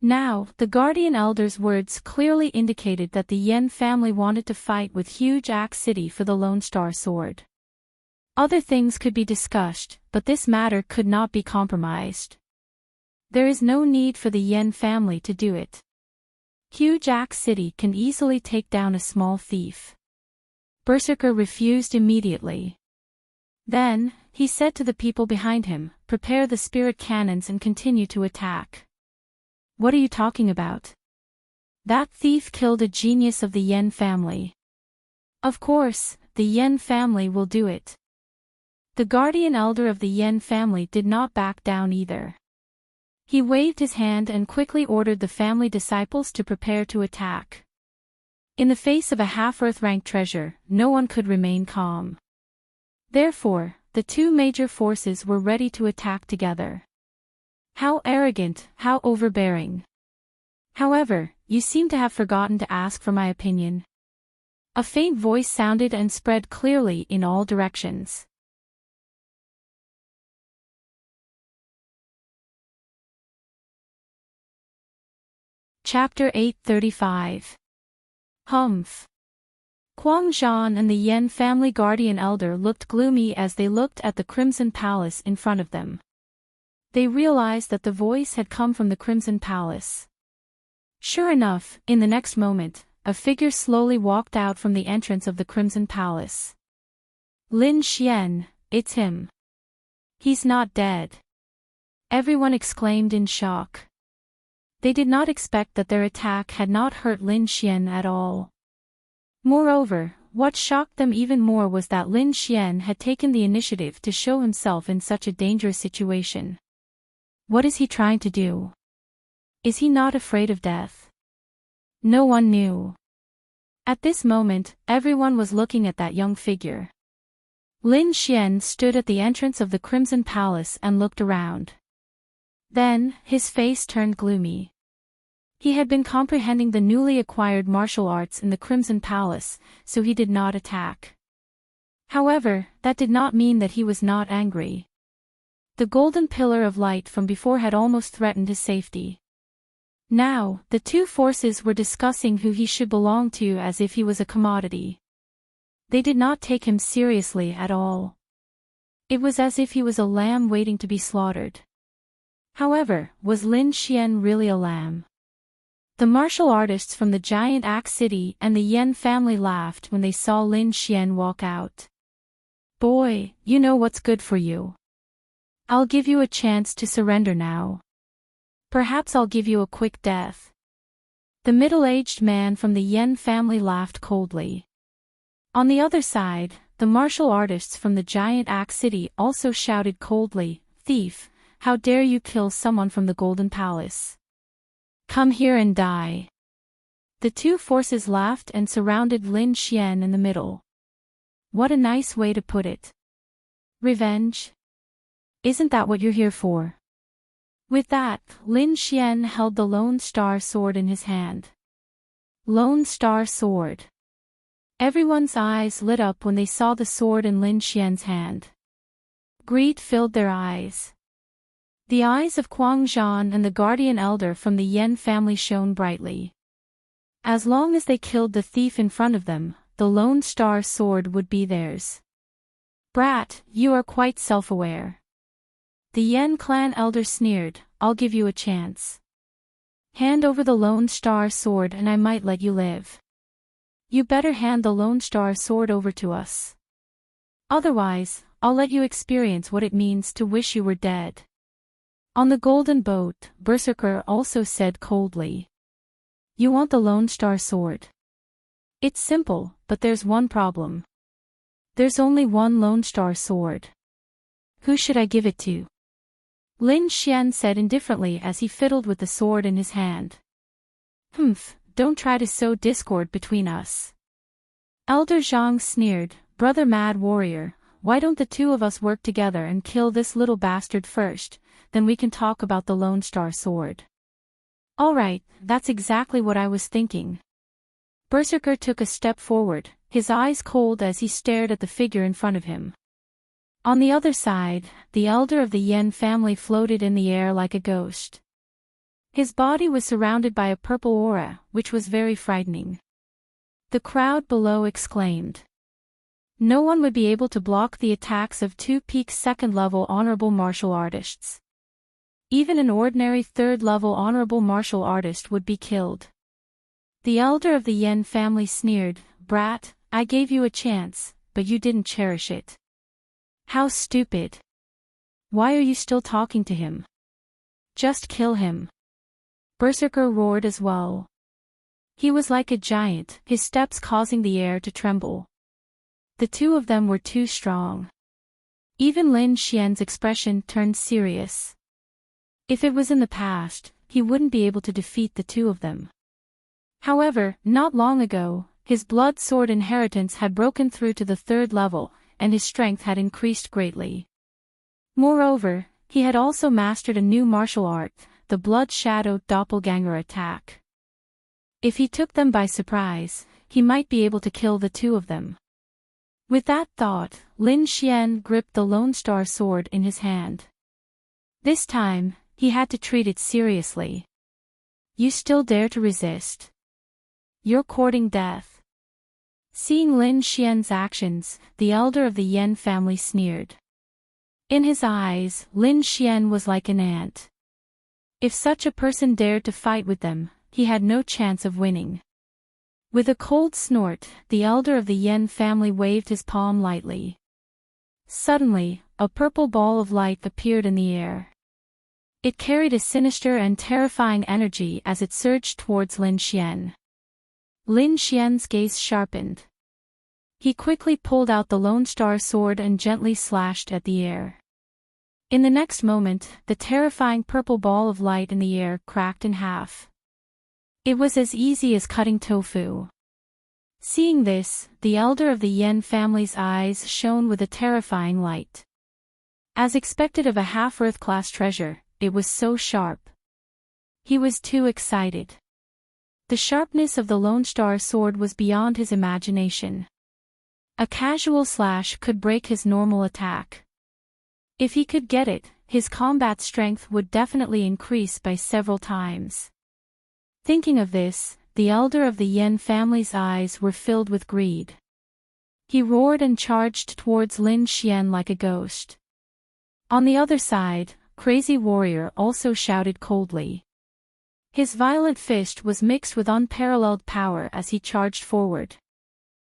Now, the Guardian Elder's words clearly indicated that the Yen family wanted to fight with Huge Axe City for the Lone Star Sword. Other things could be discussed, but this matter could not be compromised. There is no need for the Yen family to do it. Huge Axe City can easily take down a small thief. Berserker refused immediately. Then, he said to the people behind him, "Prepare the spirit cannons and continue to attack." "What are you talking about? That thief killed a genius of the Yen family." "Of course, the Yen family will do it." The Guardian Elder of the Yen family did not back down either. He waved his hand and quickly ordered the family disciples to prepare to attack. In the face of a half-Earth rank treasure, no one could remain calm. Therefore, the two major forces were ready to attack together. How arrogant, how overbearing. However, you seem to have forgotten to ask for my opinion. A faint voice sounded and spread clearly in all directions. Chapter 835. Humph. Quang Zhan and the Yen family guardian elder looked gloomy as they looked at the Crimson Palace in front of them. They realized that the voice had come from the Crimson Palace. Sure enough, in the next moment, a figure slowly walked out from the entrance of the Crimson Palace. "Lin Xian, it's him. He's not dead." Everyone exclaimed in shock. They did not expect that their attack had not hurt Lin Xian at all. Moreover, what shocked them even more was that Lin Xian had taken the initiative to show himself in such a dangerous situation. What is he trying to do? Is he not afraid of death? No one knew. At this moment, everyone was looking at that young figure. Lin Xian stood at the entrance of the Crimson Palace and looked around. Then, his face turned gloomy. He had been comprehending the newly acquired martial arts in the Crimson Palace, so he did not attack. However, that did not mean that he was not angry. The golden pillar of light from before had almost threatened his safety. Now, the two forces were discussing who he should belong to as if he was a commodity. They did not take him seriously at all. It was as if he was a lamb waiting to be slaughtered. However, was Lin Xian really a lamb? The martial artists from the giant Axe City and the Yen family laughed when they saw Lin Xian walk out. "Boy, you know what's good for you. I'll give you a chance to surrender now. Perhaps I'll give you a quick death." The middle-aged man from the Yen family laughed coldly. On the other side, the martial artists from the giant Axe City also shouted coldly, "Thief, how dare you kill someone from the Golden Palace? Come here and die." The two forces laughed and surrounded Lin Xian in the middle. What a nice way to put it. Revenge? Isn't that what you're here for? With that, Lin Xian held the Lone Star Sword in his hand. Lone Star Sword. Everyone's eyes lit up when they saw the sword in Lin Xian's hand. Greed filled their eyes. The eyes of Quang Zhan and the guardian elder from the Yen family shone brightly. As long as they killed the thief in front of them, the Lone Star Sword would be theirs. "Brat, you are quite self-aware." The Yen clan elder sneered, "I'll give you a chance. Hand over the Lone Star Sword and I might let you live. You better hand the Lone Star Sword over to us. Otherwise, I'll let you experience what it means to wish you were dead." On the golden boat, Berserker also said coldly, "You want the Lone Star Sword? It's simple, but there's one problem. There's only one Lone Star Sword. Who should I give it to?" Lin Xian said indifferently as he fiddled with the sword in his hand. "Humph, don't try to sow discord between us. Elder Zhang sneered, "Brother Mad Warrior, why don't the two of us work together and kill this little bastard first, then we can talk about the Lone Star Sword." "Alright, that's exactly what I was thinking." Berserker took a step forward, his eyes cold as he stared at the figure in front of him. On the other side, the elder of the Yen family floated in the air like a ghost. His body was surrounded by a purple aura, which was very frightening. The crowd below exclaimed. No one would be able to block the attacks of two peak second-level honorable martial artists. Even an ordinary third-level honorable martial artist would be killed. The elder of the Yen family sneered, "Brat, I gave you a chance, but you didn't cherish it. How stupid. Why are you still talking to him? Just kill him." Berserker roared as well. He was like a giant, his steps causing the air to tremble. The two of them were too strong. Even Lin Xian's expression turned serious. If it was in the past, he wouldn't be able to defeat the two of them. However, not long ago, his blood sword inheritance had broken through to the third level, and his strength had increased greatly. Moreover, he had also mastered a new martial art, the Blood Shadow Doppelganger attack. If he took them by surprise, he might be able to kill the two of them. With that thought, Lin Xian gripped the Lone Star Sword in his hand. This time, he had to treat it seriously. "You still dare to resist? You're courting death." Seeing Lin Xian's actions, the elder of the Yen family sneered. In his eyes, Lin Xian was like an ant. If such a person dared to fight with them, he had no chance of winning. With a cold snort, the elder of the Yen family waved his palm lightly. Suddenly, a purple ball of light appeared in the air. It carried a sinister and terrifying energy as it surged towards Lin Xian. Lin Xian's gaze sharpened. He quickly pulled out the Lone Star Sword and gently slashed at the air. In the next moment, the terrifying purple ball of light in the air cracked in half. It was as easy as cutting tofu. Seeing this, the elder of the Yen family's eyes shone with a terrifying light. As expected of a half-Earth class treasure, it was so sharp. He was too excited. The sharpness of the Lone Star Sword was beyond his imagination. A casual slash could break his normal attack. If he could get it, his combat strength would definitely increase by several times. Thinking of this, the elder of the Yen family's eyes were filled with greed. He roared and charged towards Lin Xian like a ghost. On the other side, Crazy Warrior also shouted coldly. His violent fist was mixed with unparalleled power as he charged forward.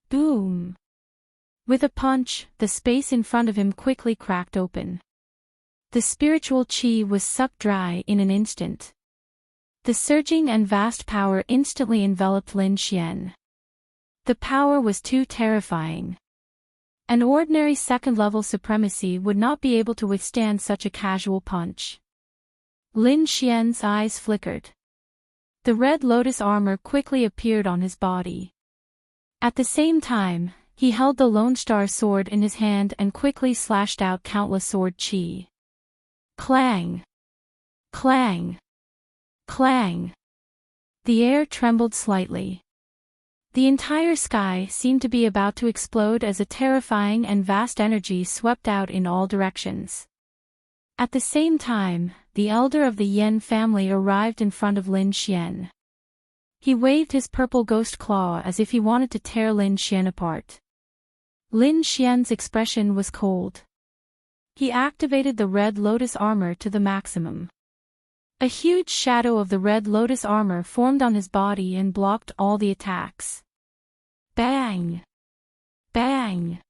Boom! With a punch, the space in front of him quickly cracked open. The spiritual chi was sucked dry in an instant. The surging and vast power instantly enveloped Lin Xian. The power was too terrifying. An ordinary second-level supremacy would not be able to withstand such a casual punch. Lin Xian's eyes flickered. The red lotus armor quickly appeared on his body. At the same time, he held the Lone Star Sword in his hand and quickly slashed out countless sword chi. Clang! Clang! Clang! The air trembled slightly. The entire sky seemed to be about to explode as a terrifying and vast energy swept out in all directions. At the same time, the elder of the Yen family arrived in front of Lin Xian. He waved his purple ghost claw as if he wanted to tear Lin Xian apart. Lin Xian's expression was cold. He activated the Red Lotus armor to the maximum. A huge shadow of the Red Lotus armor formed on his body and blocked all the attacks. Bang! Bang!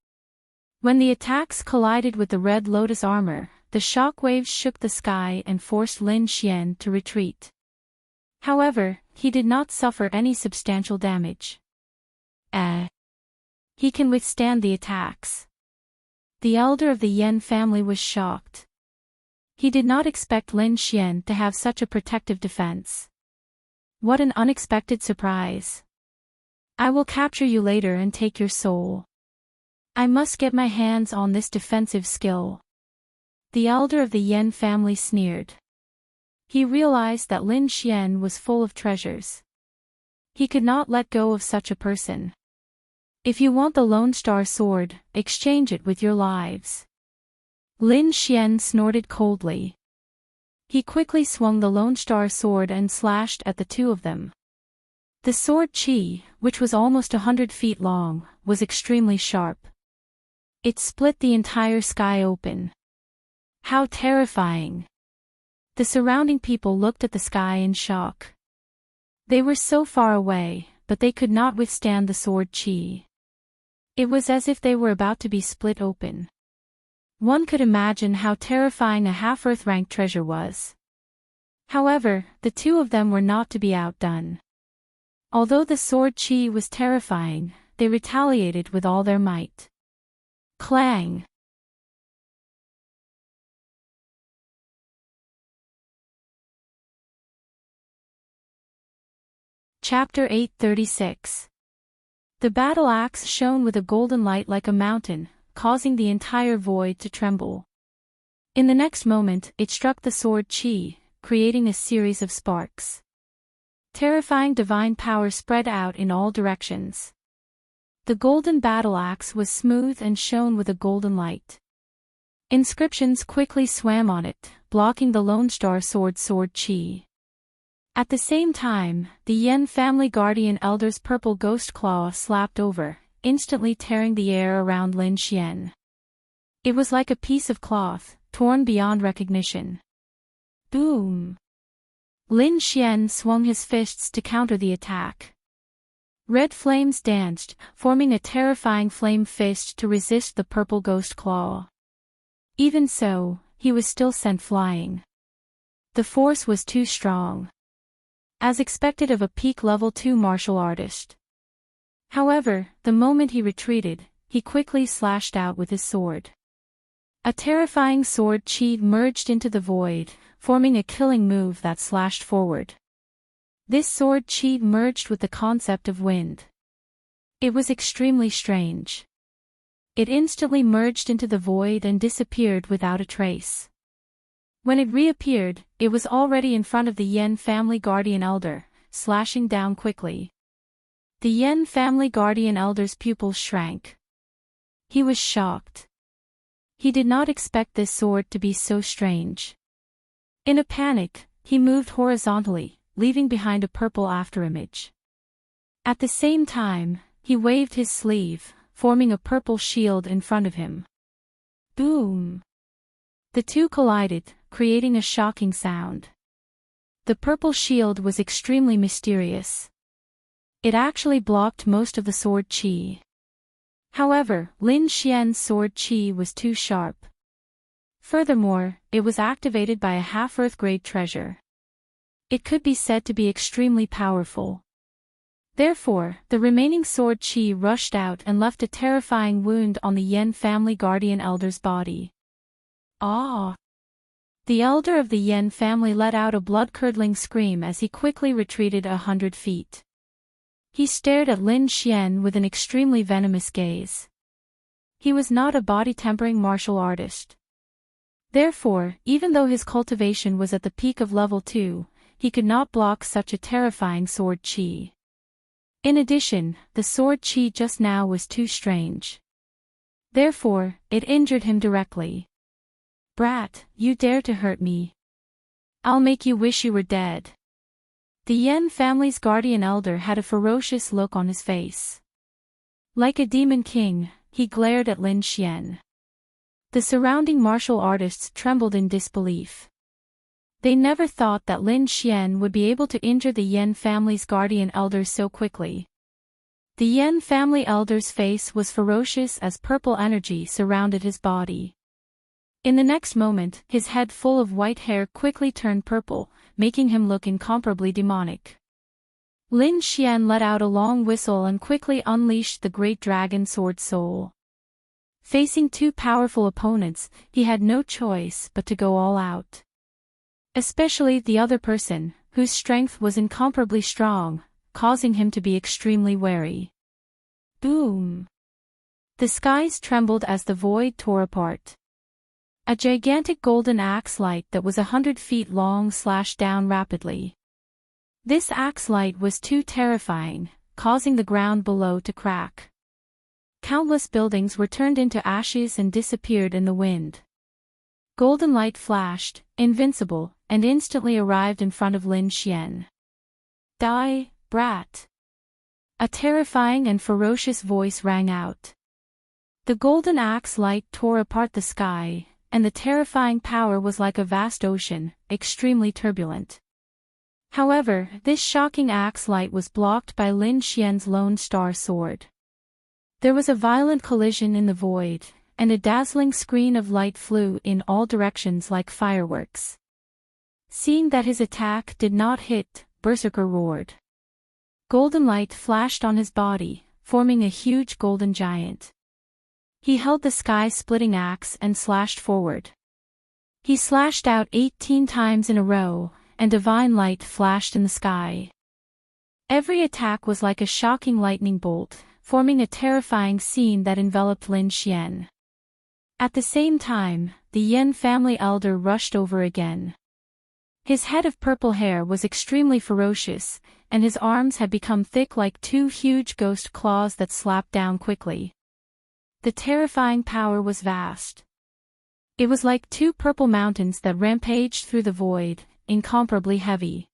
When the attacks collided with the Red Lotus armor, the shock waves shook the sky and forced Lin Xian to retreat. However, he did not suffer any substantial damage. He can withstand the attacks. The elder of the Yen family was shocked. He did not expect Lin Xian to have such a protective defense. What an unexpected surprise. I will capture you later and take your soul. I must get my hands on this defensive skill. The elder of the Yen family sneered. He realized that Lin Xian was full of treasures. He could not let go of such a person. If you want the Lone Star Sword, exchange it with your lives. Lin Xian snorted coldly. He quickly swung the Lone Star Sword and slashed at the two of them. The sword Qi, which was almost 100 feet long, was extremely sharp. It split the entire sky open. How terrifying! The surrounding people looked at the sky in shock. They were so far away, but they could not withstand the sword Qi. It was as if they were about to be split open. One could imagine how terrifying a half-Earth rank treasure was. However, the two of them were not to be outdone. Although the sword Qi was terrifying, they retaliated with all their might. Clang! Chapter 836. The battle axe shone with a golden light like a mountain, causing the entire void to tremble. In the next moment, it struck the sword Qi, creating a series of sparks. Terrifying divine power spread out in all directions. The golden battle axe was smooth and shone with a golden light. Inscriptions quickly swam on it, blocking the Lone Star Sword Qi. At the same time, the Yen family guardian elder's purple ghost claw slapped over, instantly tearing the air around Lin Xian. It was like a piece of cloth, torn beyond recognition. Boom! Lin Xian swung his fists to counter the attack. Red flames danced, forming a terrifying flame fist to resist the purple ghost claw. Even so, he was still sent flying. The force was too strong. As expected of a peak level 2 martial artist. However, the moment he retreated, he quickly slashed out with his sword. A terrifying sword Qi merged into the void, forming a killing move that slashed forward. This sword Qi merged with the concept of wind. It was extremely strange. It instantly merged into the void and disappeared without a trace. When it reappeared, it was already in front of the Yen family guardian elder, slashing down quickly. The Yen family guardian elder's pupils shrank. He was shocked. He did not expect this sword to be so strange. In a panic, he moved horizontally, leaving behind a purple afterimage. At the same time, he waved his sleeve, forming a purple shield in front of him. Boom! The two collided, creating a shocking sound. The purple shield was extremely mysterious. It actually blocked most of the sword Qi. However, Lin Xian's sword Qi was too sharp. Furthermore, it was activated by a half-Earth grade treasure. It could be said to be extremely powerful. Therefore, the remaining sword Qi rushed out and left a terrifying wound on the Yen family guardian elder's body. Ah! The elder of the Yen family let out a blood-curdling scream as he quickly retreated 100 feet. He stared at Lin Xian with an extremely venomous gaze. He was not a body-tempering martial artist. Therefore, even though his cultivation was at the peak of level 2, he could not block such a terrifying sword Qi. In addition, the sword Qi just now was too strange. Therefore, it injured him directly. Brat, you dare to hurt me. I'll make you wish you were dead. The Yen family's guardian elder had a ferocious look on his face. Like a demon king, he glared at Lin Xian. The surrounding martial artists trembled in disbelief. They never thought that Lin Xian would be able to injure the Yen family's guardian elder so quickly. The Yen family elder's face was ferocious as purple energy surrounded his body. In the next moment, his head full of white hair quickly turned purple, making him look incomparably demonic. Lin Xian let out a long whistle and quickly unleashed the great dragon sword soul. Facing two powerful opponents, he had no choice but to go all out. Especially the other person, whose strength was incomparably strong, causing him to be extremely wary. Boom! The skies trembled as the void tore apart. A gigantic golden axe light that was 100 feet long slashed down rapidly. This axe light was too terrifying, causing the ground below to crack. Countless buildings were turned into ashes and disappeared in the wind. Golden light flashed, invincible, and instantly arrived in front of Lin Xian. Die, brat! A terrifying and ferocious voice rang out. The golden axe light tore apart the sky, and the terrifying power was like a vast ocean, extremely turbulent. However, this shocking axe light was blocked by Lin Xian's Lone Star Sword. There was a violent collision in the void, and a dazzling screen of light flew in all directions like fireworks. Seeing that his attack did not hit, Berserker roared. Golden light flashed on his body, forming a huge golden giant. He held the sky-splitting axe and slashed forward. He slashed out 18 times in a row, and divine light flashed in the sky. Every attack was like a shocking lightning bolt, forming a terrifying scene that enveloped Lin Xian. At the same time, the Yan family elder rushed over again. His head of purple hair was extremely ferocious, and his arms had become thick like two huge ghost claws that slapped down quickly. The terrifying power was vast. It was like two purple mountains that rampaged through the void, incomparably heavy.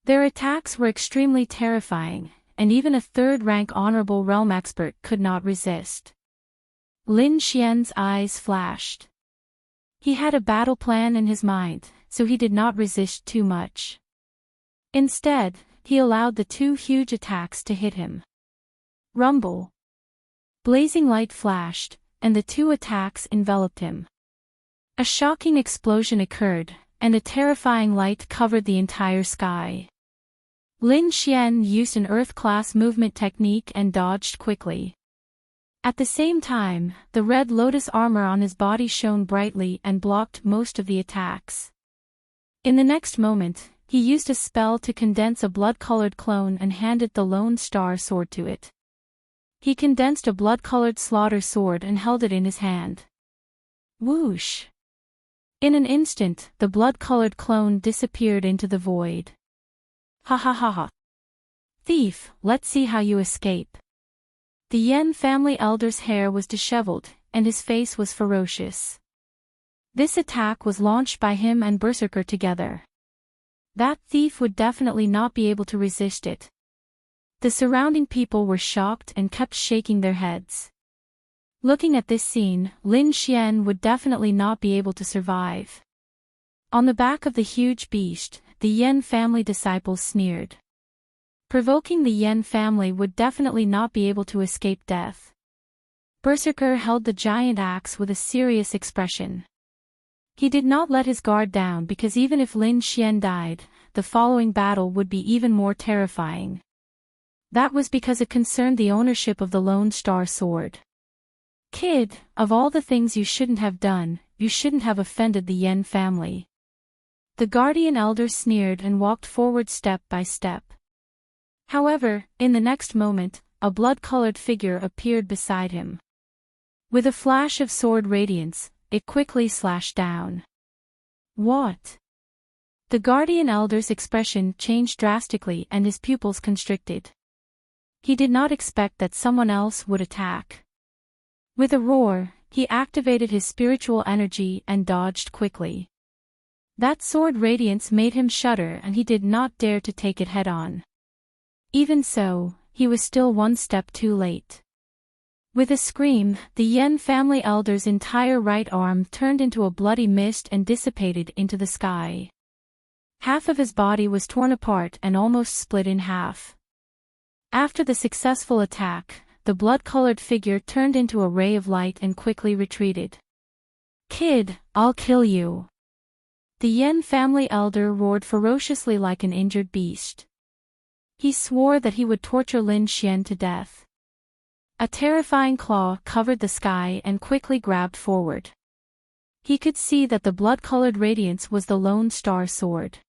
Their attacks were extremely terrifying, and even a third-rank honorable realm expert could not resist. Lin Xian's eyes flashed. He had a battle plan in his mind, so he did not resist too much. Instead, he allowed the two huge attacks to hit him. Rumble! Blazing light flashed, and the two attacks enveloped him. A shocking explosion occurred, and a terrifying light covered the entire sky. Lin Xian used an Earth-class movement technique and dodged quickly. At the same time, the red lotus armor on his body shone brightly and blocked most of the attacks. In the next moment, he used a spell to condense a blood-colored clone and handed the Lone Star Sword to it. He condensed a blood-colored slaughter sword and held it in his hand. Whoosh! In an instant, the blood-colored clone disappeared into the void. Ha ha ha ha! Thief, let's see how you escape. The Yan family elder's hair was disheveled, and his face was ferocious. This attack was launched by him and Berserker together. That thief would definitely not be able to resist it. The surrounding people were shocked and kept shaking their heads. Looking at this scene, Lin Xian would definitely not be able to survive. On the back of the huge beast, the Yan family disciples sneered. Provoking the Yan family would definitely not be able to escape death. Berserker held the giant axe with a serious expression. He did not let his guard down because even if Lin Xian died, the following battle would be even more terrifying. That was because it concerned the ownership of the Lone Star Sword. Kid, of all the things you shouldn't have done, you shouldn't have offended the Yan family. The guardian elder sneered and walked forward step by step. However, in the next moment, a blood-colored figure appeared beside him. With a flash of sword radiance, it quickly slashed down. What? The guardian elder's expression changed drastically and his pupils constricted. He did not expect that someone else would attack. With a roar, he activated his spiritual energy and dodged quickly. That sword radiance made him shudder and he did not dare to take it head-on. Even so, he was still one step too late. With a scream, the Yan family elder's entire right arm turned into a bloody mist and dissipated into the sky. Half of his body was torn apart and almost split in half. After the successful attack, the blood-colored figure turned into a ray of light and quickly retreated. Kid, I'll kill you! The Yan family elder roared ferociously like an injured beast. He swore that he would torture Lin Xian to death. A terrifying claw covered the sky and quickly grabbed forward. He could see that the blood-colored radiance was the Lone Star Sword.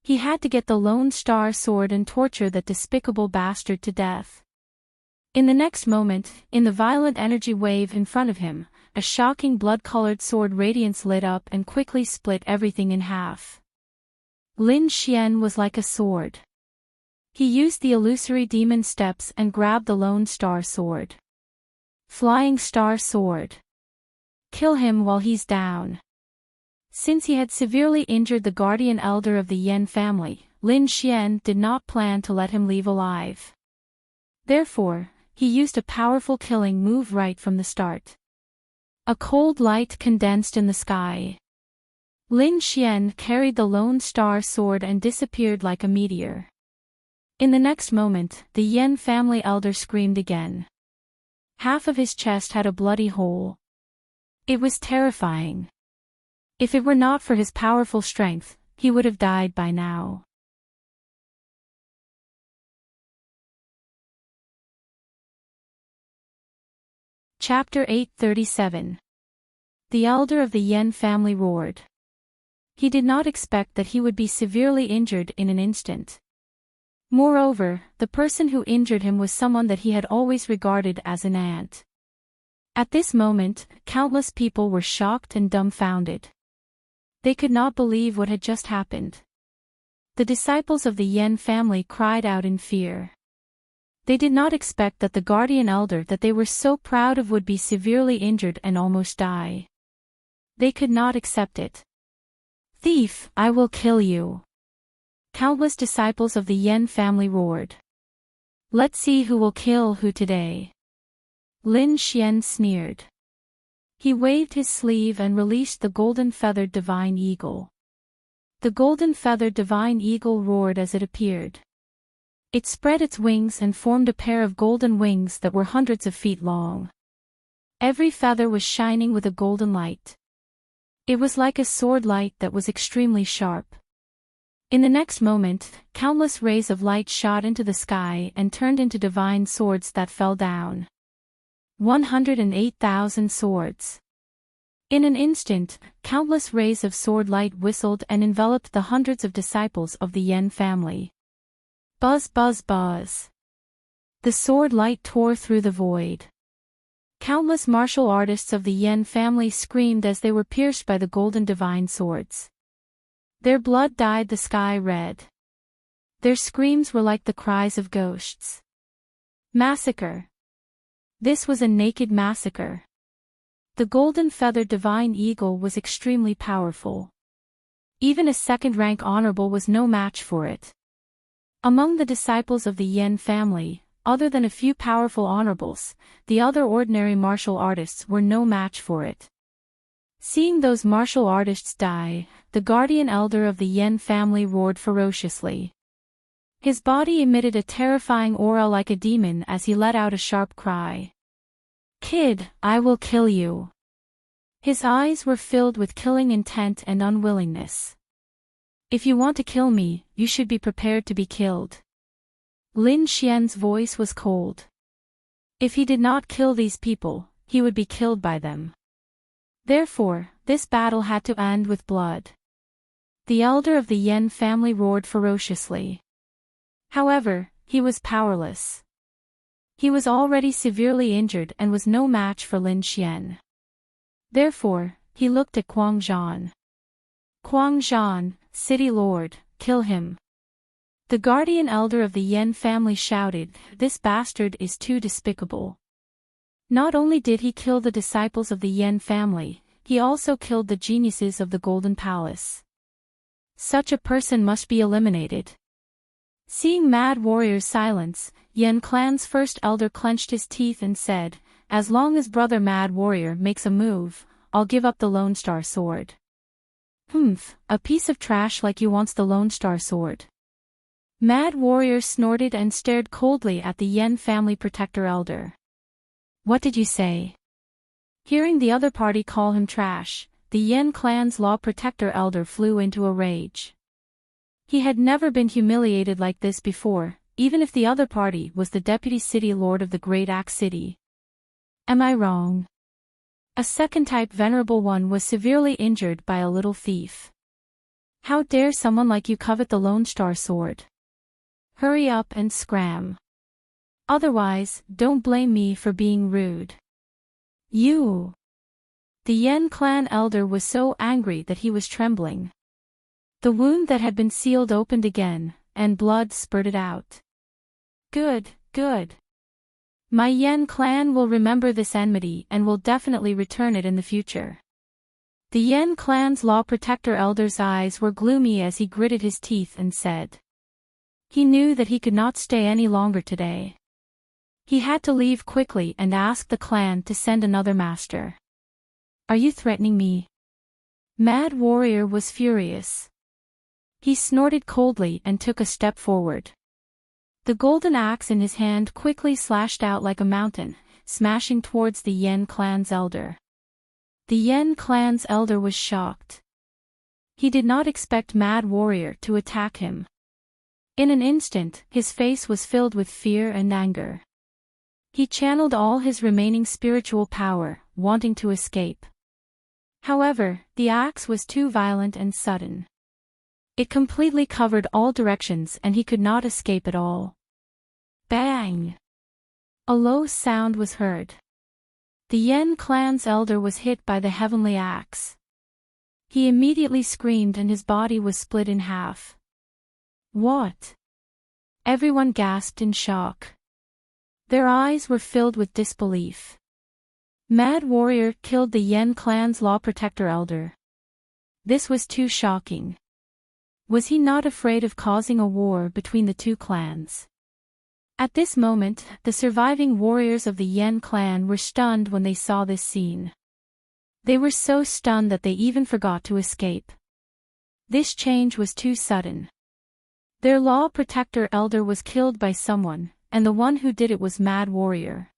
He had to get the Lone Star Sword and torture that despicable bastard to death. In the next moment, in the violent energy wave in front of him, a shocking blood-colored sword radiance lit up and quickly split everything in half. Lin Xian was like a sword. He used the illusory demon steps and grabbed the Lone Star Sword. Flying Star Sword. Kill him while he's down. Since he had severely injured the guardian elder of the Yan family, Lin Xian did not plan to let him leave alive. Therefore, he used a powerful killing move right from the start. A cold light condensed in the sky. Lin Xian carried the Lone Star Sword and disappeared like a meteor. In the next moment, the Yan family elder screamed again. Half of his chest had a bloody hole. It was terrifying. If it were not for his powerful strength, he would have died by now. Chapter 837. The elder of the Yan family roared. He did not expect that he would be severely injured in an instant. Moreover, the person who injured him was someone that he had always regarded as an ant. At this moment, countless people were shocked and dumbfounded. They could not believe what had just happened. The disciples of the Yan family cried out in fear. They did not expect that the guardian elder that they were so proud of would be severely injured and almost die. They could not accept it. "Thief, I will kill you!" Countless disciples of the Yan family roared. "Let's see who will kill who today." Lin Xian sneered. He waved his sleeve and released the golden-feathered divine eagle. The golden-feathered divine eagle roared as it appeared. It spread its wings and formed a pair of golden wings that were hundreds of feet long. Every feather was shining with a golden light. It was like a sword light that was extremely sharp. In the next moment, countless rays of light shot into the sky and turned into divine swords that fell down. 108,000 swords. In an instant, countless rays of sword light whistled and enveloped the hundreds of disciples of the Yan family. Buzz, buzz, buzz. The sword light tore through the void. Countless martial artists of the Yan family screamed as they were pierced by the golden divine swords. Their blood dyed the sky red. Their screams were like the cries of ghosts. Massacre. This was a naked massacre. The golden-feathered divine eagle was extremely powerful. Even a second-rank honorable was no match for it. Among the disciples of the Yan family, other than a few powerful honorables, the other ordinary martial artists were no match for it. Seeing those martial artists die, the guardian elder of the Yan family roared ferociously. His body emitted a terrifying aura like a demon as he let out a sharp cry. "Kid, I will kill you." His eyes were filled with killing intent and unwillingness. "If you want to kill me, you should be prepared to be killed." Lin Xian's voice was cold. If he did not kill these people, he would be killed by them. Therefore, this battle had to end with blood. The elder of the Yan family roared ferociously. However, he was powerless. He was already severely injured and was no match for Lin Xian. Therefore, he looked at Quang Zhan. "Quang Zhan, city lord, kill him." The guardian elder of the Yan family shouted, "This bastard is too despicable." Not only did he kill the disciples of the Yan family, he also killed the geniuses of the Golden Palace. Such a person must be eliminated. Seeing Mad Warrior's silence, Yan Clan's first elder clenched his teeth and said, "As long as Brother Mad Warrior makes a move, I'll give up the Lone Star Sword." "Humph, a piece of trash like you wants the Lone Star Sword." Mad Warrior snorted and stared coldly at the Yan family protector elder. "What did you say?" Hearing the other party call him trash, the Yan clan's law protector elder flew into a rage. He had never been humiliated like this before, even if the other party was the deputy city lord of the Great Axe City. "Am I wrong?" A second type venerable one was severely injured by a little thief. How dare someone like you covet the Lone Star Sword? Hurry up and scram. Otherwise, don't blame me for being rude. You. The Yen clan elder was so angry that he was trembling. The wound that had been sealed opened again, and blood spurted out. Good, good. My Yen clan will remember this enmity and will definitely return it in the future. The Yen clan's law protector elder's eyes were gloomy as he gritted his teeth and said. He knew that he could not stay any longer today. He had to leave quickly and ask the clan to send another master. Are you threatening me? Mad Warrior was furious. He snorted coldly and took a step forward. The golden axe in his hand quickly slashed out like a mountain, smashing towards the Yen clan's elder. The Yen clan's elder was shocked. He did not expect Mad Warrior to attack him. In an instant, his face was filled with fear and anger. He channeled all his remaining spiritual power, wanting to escape. However, the axe was too violent and sudden. It completely covered all directions and he could not escape at all. Bang! A low sound was heard. The Yen clan's elder was hit by the heavenly axe. He immediately screamed and his body was split in half. What? Everyone gasped in shock. Their eyes were filled with disbelief. Mad Warrior killed the Yen clan's law protector elder. This was too shocking. Was he not afraid of causing a war between the two clans? At this moment, the surviving warriors of the Yen clan were stunned when they saw this scene. They were so stunned that they even forgot to escape. This change was too sudden. Their law protector elder was killed by someone, and the one who did it was Mad Warrior.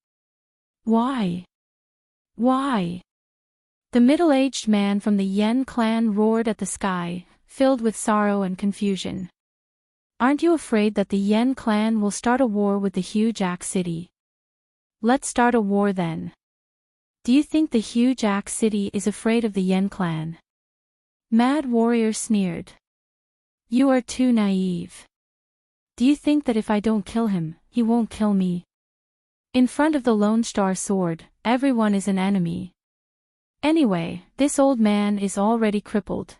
Why? Why? The middle-aged man from the Yen clan roared at the sky, filled with sorrow and confusion. Aren't you afraid that the Yen clan will start a war with the huge Axe City? Let's start a war then. Do you think the huge Axe City is afraid of the Yen clan? Mad Warrior sneered. You are too naive. Do you think that if I don't kill him, he won't kill me? In front of the Lone Star Sword, everyone is an enemy. Anyway, this old man is already crippled.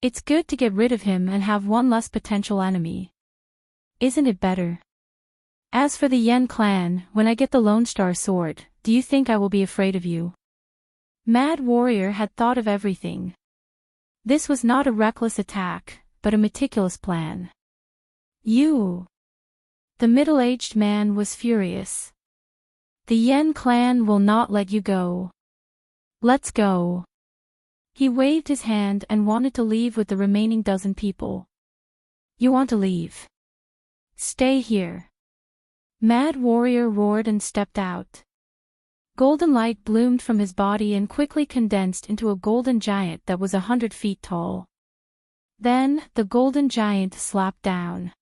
It's good to get rid of him and have one less potential enemy. Isn't it better? As for the Yen clan, when I get the Lone Star Sword, do you think I will be afraid of you? Mad Warrior had thought of everything. This was not a reckless attack, but a meticulous plan. You! The middle-aged man was furious. The Yen clan will not let you go. Let's go. He waved his hand and wanted to leave with the remaining dozen people. You want to leave? Stay here. Mad Warrior roared and stepped out. Golden light bloomed from his body and quickly condensed into a golden giant that was 100 feet tall. Then, the golden giant slapped down.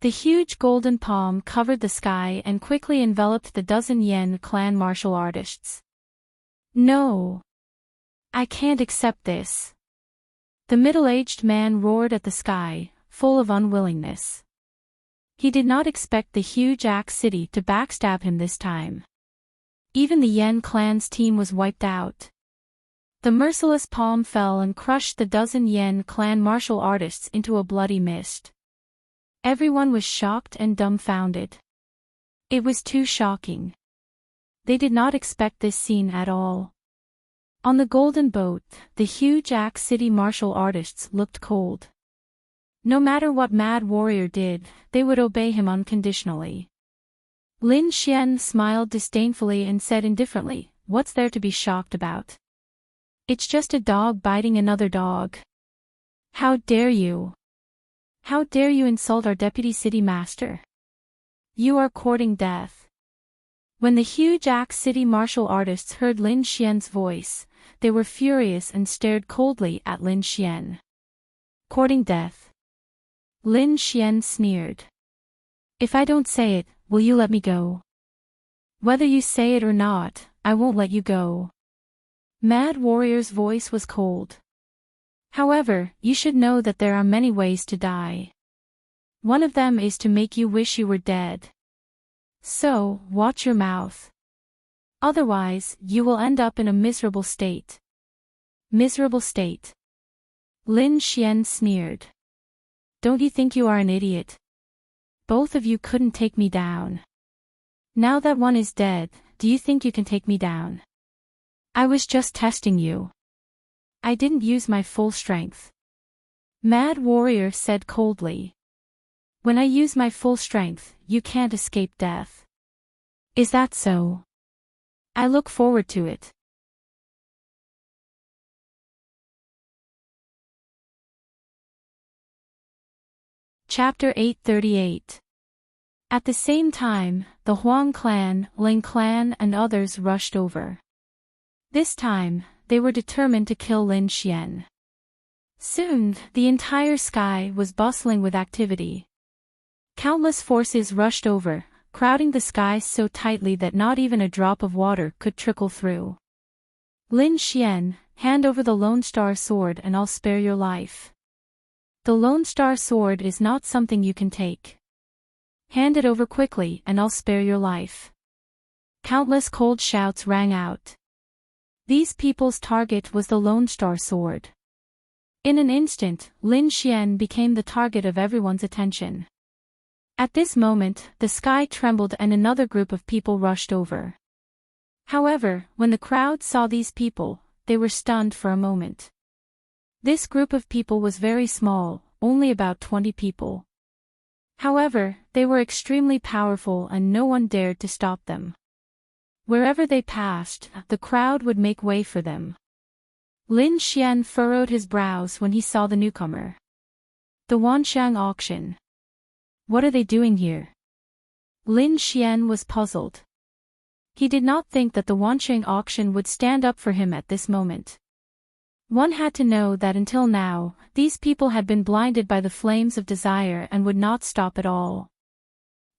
The huge golden palm covered the sky and quickly enveloped the dozen Yen clan martial artists. No! I can't accept this. The middle-aged man roared at the sky, full of unwillingness. He did not expect the huge Axe City to backstab him this time. Even the Yen clan's team was wiped out. The merciless palm fell and crushed the dozen Yen clan martial artists into a bloody mist. Everyone was shocked and dumbfounded. It was too shocking. They did not expect this scene at all. On the golden boat, the huge Axe City martial artists looked cold. No matter what Mad Warrior did, they would obey him unconditionally. Lin Xian smiled disdainfully and said indifferently, "What's there to be shocked about? It's just a dog biting another dog. How dare you? How dare you insult our deputy city master? You are courting death." When the huge Axe City martial artists heard Lin Xian's voice, they were furious and stared coldly at Lin Xian. Courting death? Lin Xian sneered. If I don't say it, will you let me go? Whether you say it or not, I won't let you go. Mad Warrior's voice was cold. However, you should know that there are many ways to die. One of them is to make you wish you were dead. So, watch your mouth. Otherwise, you will end up in a miserable state. Miserable state. Lin Xian sneered. Don't you think you are an idiot? Both of you couldn't take me down. Now that one is dead, do you think you can take me down? I was just testing you. I didn't use my full strength. Mad Warrior said coldly. When I use my full strength, you can't escape death. Is that so? I look forward to it. Chapter 838. At the same time, the Huang clan, Ling clan and others rushed over. This time, they were determined to kill Lin Xian. Soon, the entire sky was bustling with activity. Countless forces rushed over, crowding the sky so tightly that not even a drop of water could trickle through. Lin Xian, hand over the Lone Star Sword and I'll spare your life. The Lone Star Sword is not something you can take. Hand it over quickly and I'll spare your life. Countless cold shouts rang out. These people's target was the Lone Star Sword. In an instant, Lin Xian became the target of everyone's attention. At this moment, the sky trembled and another group of people rushed over. However, when the crowd saw these people, they were stunned for a moment. This group of people was very small, only about 20 people. However, they were extremely powerful and no one dared to stop them. Wherever they passed, the crowd would make way for them. Lin Xian furrowed his brows when he saw the newcomer. The Wanxiang auction. What are they doing here? Lin Xian was puzzled. He did not think that the Wanxiang auction would stand up for him at this moment. One had to know that until now, these people had been blinded by the flames of desire and would not stop at all.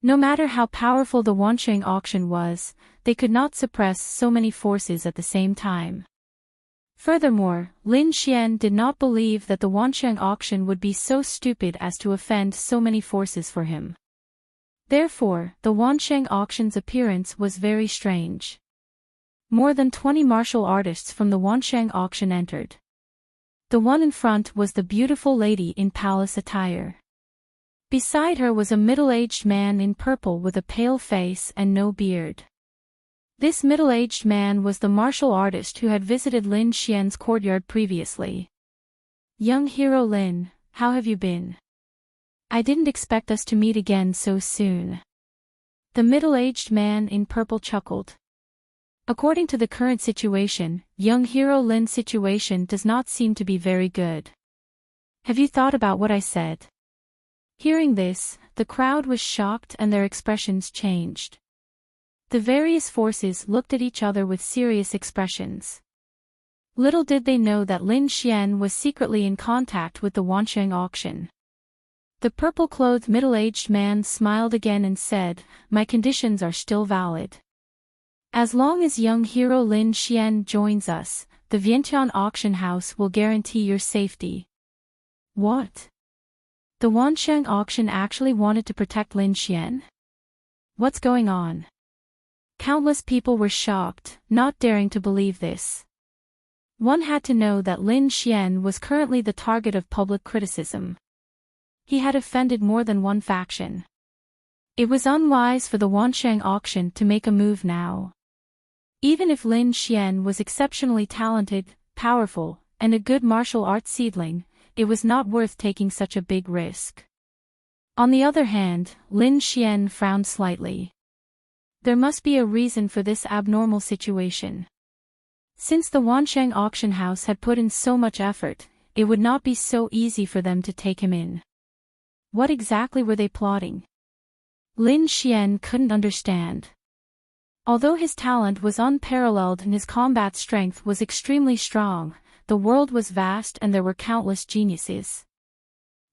No matter how powerful the Wanxiang auction was, they could not suppress so many forces at the same time. Furthermore, Lin Xian did not believe that the Wanxiang auction would be so stupid as to offend so many forces for him. Therefore, the Wanxiang auction's appearance was very strange. More than 20 martial artists from the Wanxiang auction entered. The one in front was the beautiful lady in palace attire. Beside her was a middle-aged man in purple with a pale face and no beard. This middle-aged man was the martial artist who had visited Lin Xian's courtyard previously. Young hero Lin, how have you been? I didn't expect us to meet again so soon. The middle-aged man in purple chuckled. According to the current situation, young hero Lin's situation does not seem to be very good. Have you thought about what I said? Hearing this, the crowd was shocked and their expressions changed. The various forces looked at each other with serious expressions. Little did they know that Lin Xian was secretly in contact with the Wanxiang auction. The purple-clothed middle-aged man smiled again and said, "My conditions are still valid. As long as young hero Lin Xian joins us, the Vientiane auction house will guarantee your safety." What? The Wanxiang auction actually wanted to protect Lin Xian? What's going on? Countless people were shocked, not daring to believe this. One had to know that Lin Xian was currently the target of public criticism. He had offended more than one faction. It was unwise for the Wanxiang auction to make a move now. Even if Lin Xian was exceptionally talented, powerful, and a good martial arts seedling, it was not worth taking such a big risk. On the other hand, Lin Xian frowned slightly. There must be a reason for this abnormal situation. Since the Wanxiang auction house had put in so much effort, it would not be so easy for them to take him in. What exactly were they plotting? Lin Xian couldn't understand. Although his talent was unparalleled and his combat strength was extremely strong, the world was vast and there were countless geniuses.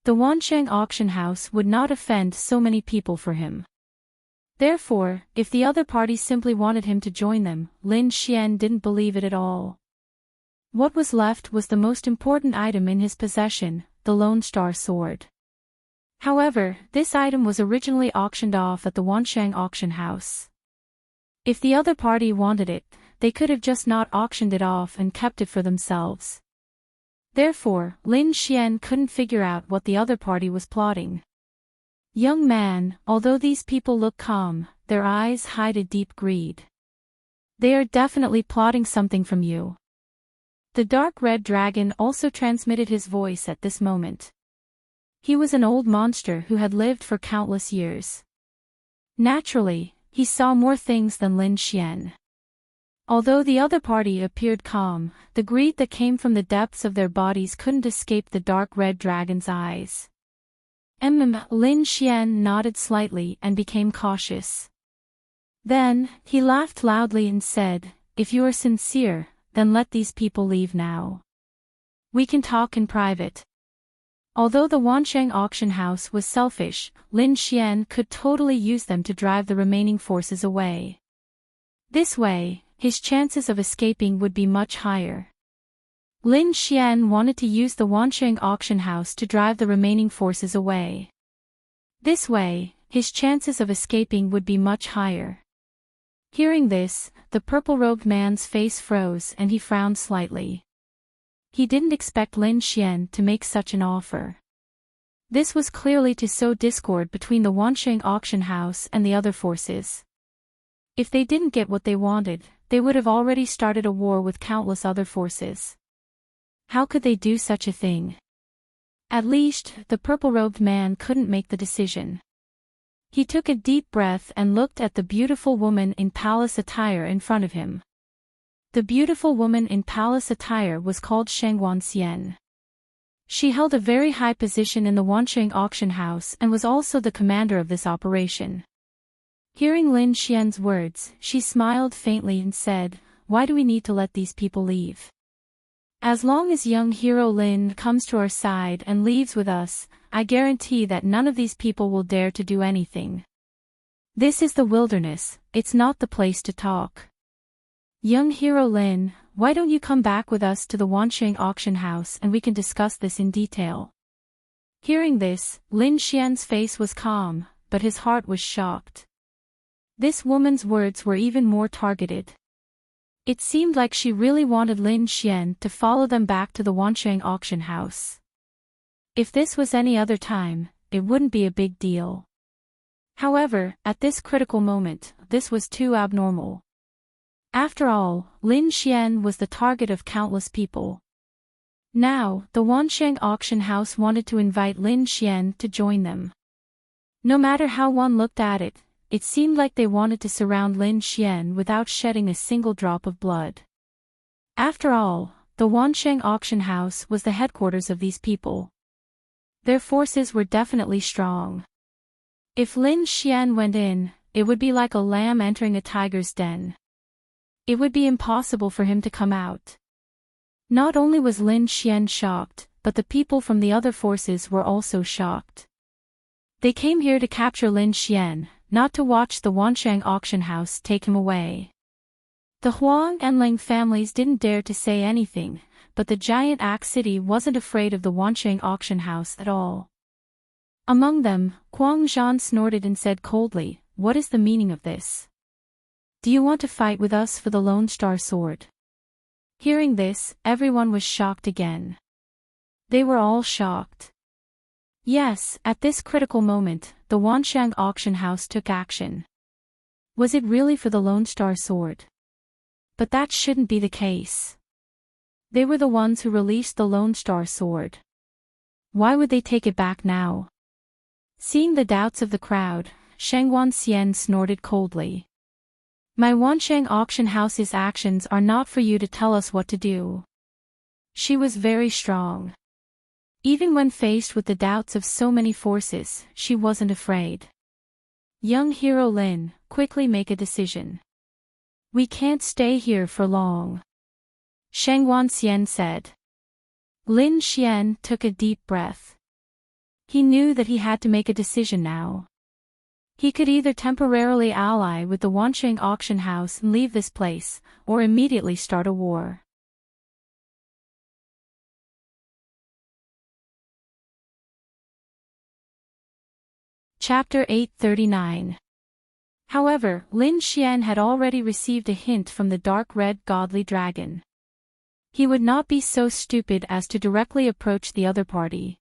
The Wanxiang auction house would not offend so many people for him. Therefore, if the other party simply wanted him to join them, Lin Xian didn't believe it at all. What was left was the most important item in his possession, the Lone Star Sword. However, this item was originally auctioned off at the Wansheng auction house. If the other party wanted it, they could have just not auctioned it off and kept it for themselves. Therefore, Lin Xian couldn't figure out what the other party was plotting. Young man, although these people look calm, their eyes hide a deep greed. They are definitely plotting something from you. The dark red dragon also transmitted his voice at this moment. He was an old monster who had lived for countless years. Naturally, he saw more things than Lin Xian. Although the other party appeared calm, the greed that came from the depths of their bodies couldn't escape the dark red dragon's eyes. Lin Xian nodded slightly and became cautious. Then, he laughed loudly and said, "If you are sincere, then let these people leave now. We can talk in private." Although the Wansheng auction house was selfish, Lin Xian could totally use them to drive the remaining forces away. This way, his chances of escaping would be much higher. Lin Xian wanted to use the Wansheng auction house to drive the remaining forces away. This way, his chances of escaping would be much higher. Hearing this, the purple-robed man's face froze and he frowned slightly. He didn't expect Lin Xian to make such an offer. This was clearly to sow discord between the Wansheng auction house and the other forces. If they didn't get what they wanted, they would have already started a war with countless other forces. How could they do such a thing? At least, the purple-robed man couldn't make the decision. He took a deep breath and looked at the beautiful woman in palace attire in front of him. The beautiful woman in palace attire was called Shengguan Xian. She held a very high position in the Wansheng auction house and was also the commander of this operation. Hearing Lin Xian's words, she smiled faintly and said, "Why do we need to let these people leave? As long as young hero Lin comes to our side and leaves with us, I guarantee that none of these people will dare to do anything. This is the wilderness, it's not the place to talk. Young hero Lin, why don't you come back with us to the Wansheng auction house and we can discuss this in detail?" Hearing this, Lin Xian's face was calm, but his heart was shocked. This woman's words were even more targeted. It seemed like she really wanted Lin Xian to follow them back to the Wansheng auction house. If this was any other time, it wouldn't be a big deal. However, at this critical moment, this was too abnormal. After all, Lin Xian was the target of countless people. Now, the Wansheng auction house wanted to invite Lin Xian to join them. No matter how one looked at it, it seemed like they wanted to surround Lin Xian without shedding a single drop of blood. After all, the Wansheng auction house was the headquarters of these people. Their forces were definitely strong. If Lin Xian went in, it would be like a lamb entering a tiger's den. It would be impossible for him to come out. Not only was Lin Xian shocked, but the people from the other forces were also shocked. They came here to capture Lin Xian, not to watch the Wansheng auction house take him away. The Huang and Ling families didn't dare to say anything, but the giant axe city wasn't afraid of the Wansheng auction house at all. Among them, Guang Zhan snorted and said coldly, "What is the meaning of this? Do you want to fight with us for the Lone Star Sword?" Hearing this, everyone was shocked again. They were all shocked. Yes, at this critical moment, the Wansheng auction house took action. Was it really for the Lone Star Sword? But that shouldn't be the case. They were the ones who released the Lone Star Sword. Why would they take it back now? Seeing the doubts of the crowd, Shengguan Xian snorted coldly. "My Wansheng auction house's actions are not for you to tell us what to do." She was very strong. Even when faced with the doubts of so many forces, she wasn't afraid. "Young hero Lin, quickly make a decision. We can't stay here for long," Shengguan Xian said. Lin Xian took a deep breath. He knew that he had to make a decision now. He could either temporarily ally with the Wansheng auction house and leave this place, or immediately start a war. Chapter 839. However, Lin Xian had already received a hint from the dark red godly dragon. He would not be so stupid as to directly approach the other party.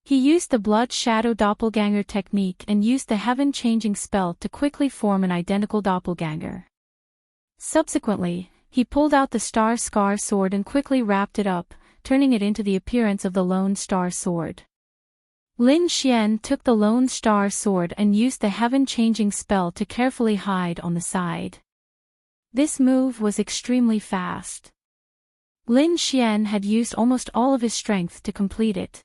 He used the blood shadow doppelganger technique and used the heaven-changing spell to quickly form an identical doppelganger. Subsequently, he pulled out the Star Scar sword and quickly wrapped it up, turning it into the appearance of the Lone Star Sword. Lin Xian took the Lone Star Sword and used the heaven-changing spell to carefully hide on the side. This move was extremely fast. Lin Xian had used almost all of his strength to complete it.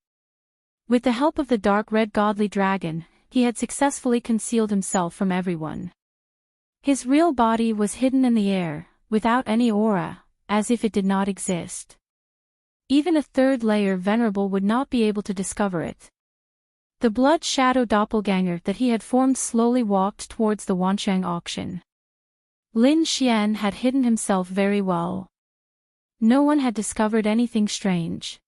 With the help of the dark red godly dragon, he had successfully concealed himself from everyone. His real body was hidden in the air, without any aura, as if it did not exist. Even a third layer venerable would not be able to discover it. The blood shadow doppelganger that he had formed slowly walked towards the Wancheng auction. Lin Xian had hidden himself very well. No one had discovered anything strange.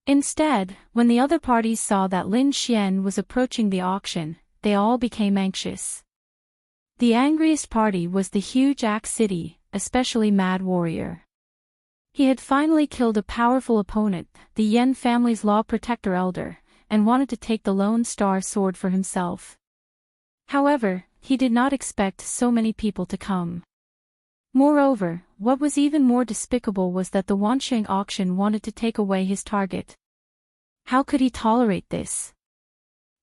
Instead, when the other parties saw that Lin Xian was approaching the auction, they all became anxious. The angriest party was the huge Axe City, especially Mad Warrior. He had finally killed a powerful opponent, the Yen family's law protector elder, and wanted to take the Lone Star Sword for himself. However, he did not expect so many people to come. Moreover, what was even more despicable was that the Wancheng auction wanted to take away his target. How could he tolerate this?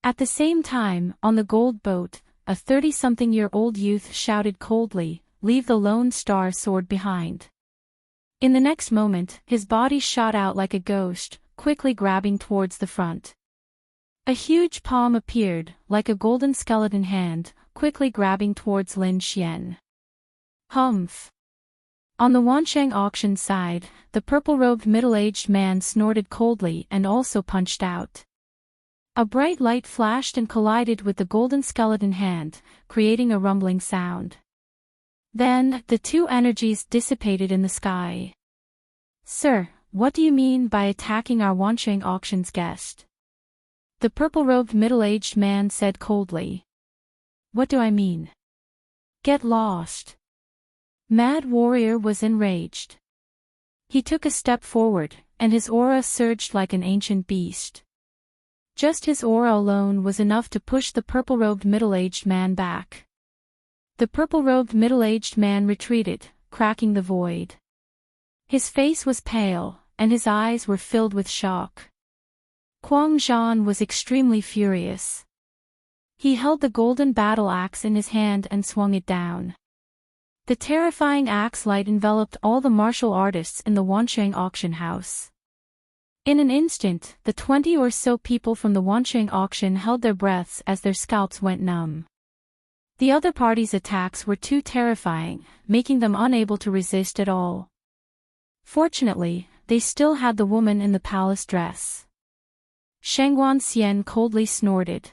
At the same time, on the gold boat, a 30-something-year-old youth shouted coldly, "Leave the Lone Star Sword behind." In the next moment, his body shot out like a ghost, quickly grabbing towards the front. A huge palm appeared, like a golden skeleton hand, quickly grabbing towards Lin Xian. Humph! On the Wancheng auction side, the purple-robed middle-aged man snorted coldly and also punched out. A bright light flashed and collided with the golden skeleton hand, creating a rumbling sound. Then, the two energies dissipated in the sky. "Sir, what do you mean by attacking our Wancheng auction's guest?" The purple-robed middle-aged man said coldly. "What do I mean? Get lost." Mad Warrior was enraged. He took a step forward, and his aura surged like an ancient beast. Just his aura alone was enough to push the purple-robed middle-aged man back. The purple-robed middle-aged man retreated, cracking the void. His face was pale, and his eyes were filled with shock. Quang Zhan was extremely furious. He held the golden battle axe in his hand and swung it down. The terrifying axe light enveloped all the martial artists in the Wancheng auction house. In an instant, the 20 or so people from the Wancheng auction held their breaths as their scalps went numb. The other party's attacks were too terrifying, making them unable to resist at all. Fortunately, they still had the woman in the palace dress. Shengguan Xian coldly snorted.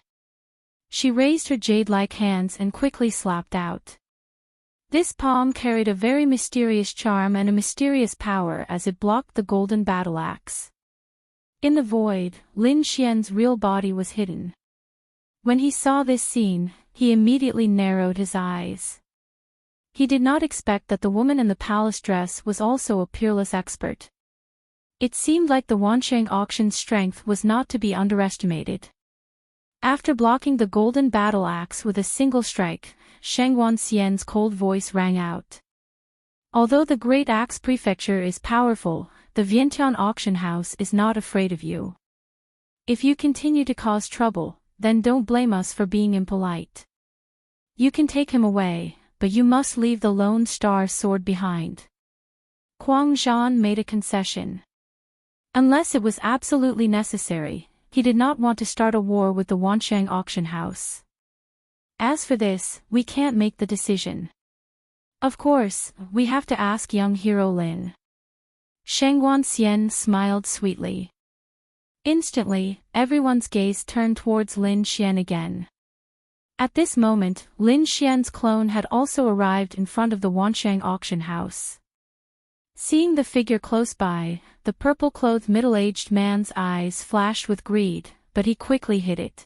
She raised her jade-like hands and quickly slapped out. This palm carried a very mysterious charm and a mysterious power as it blocked the golden battle axe. In the void, Lin Xian's real body was hidden. When he saw this scene, he immediately narrowed his eyes. He did not expect that the woman in the palace dress was also a peerless expert. It seemed like the Wancheng auction's strength was not to be underestimated. After blocking the golden battle axe with a single strike, Shengguan Xian's cold voice rang out. "Although the Great Axe Prefecture is powerful, the Vientiane auction house is not afraid of you. If you continue to cause trouble, then don't blame us for being impolite. You can take him away, but you must leave the Lone Star Sword behind." Quang Zhan made a concession. Unless it was absolutely necessary, he did not want to start a war with the Wancheng auction house. "As for this, we can't make the decision. Of course, we have to ask young hero Lin." Shengguan Xian smiled sweetly. Instantly, everyone's gaze turned towards Lin Xian again. At this moment, Lin Xian's clone had also arrived in front of the Wancheng auction house. Seeing the figure close by, the purple-clothed middle-aged man's eyes flashed with greed, but he quickly hid it.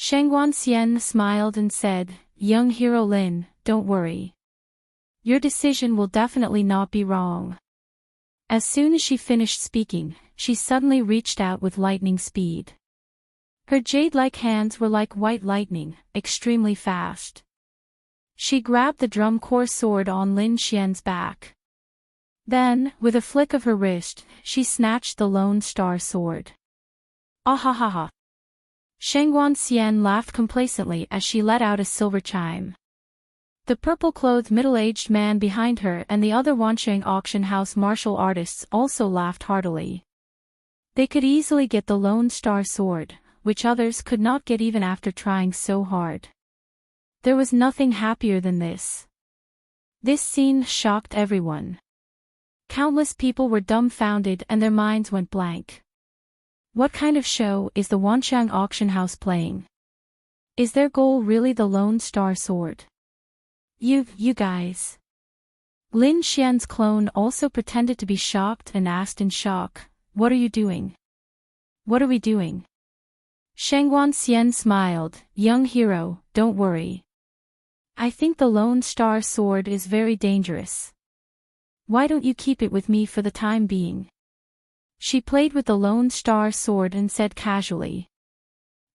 Shangguan Xian smiled and said, "Young hero Lin, don't worry. Your decision will definitely not be wrong." As soon as she finished speaking, she suddenly reached out with lightning speed. Her jade-like hands were like white lightning, extremely fast. She grabbed the drum core sword on Lin Xian's back. Then, with a flick of her wrist, she snatched the Lone Star Sword. "Ah-ha-ha-ha." Shangguan Xian laughed complacently as she let out a silver chime. The purple-clothed middle-aged man behind her and the other Wansheng auction house martial artists also laughed heartily. They could easily get the Lone Star Sword, which others could not get even after trying so hard. There was nothing happier than this. This scene shocked everyone. Countless people were dumbfounded and their minds went blank. What kind of show is the Wansheng auction house playing? Is their goal really the Lone Star Sword? You guys. Lin Xian's clone also pretended to be shocked and asked in shock, "What are you doing? What are we doing?" Shangguan Xian smiled, "Young hero, don't worry. I think the Lone Star Sword is very dangerous. Why don't you keep it with me for the time being?" She played with the Lone Star Sword and said casually.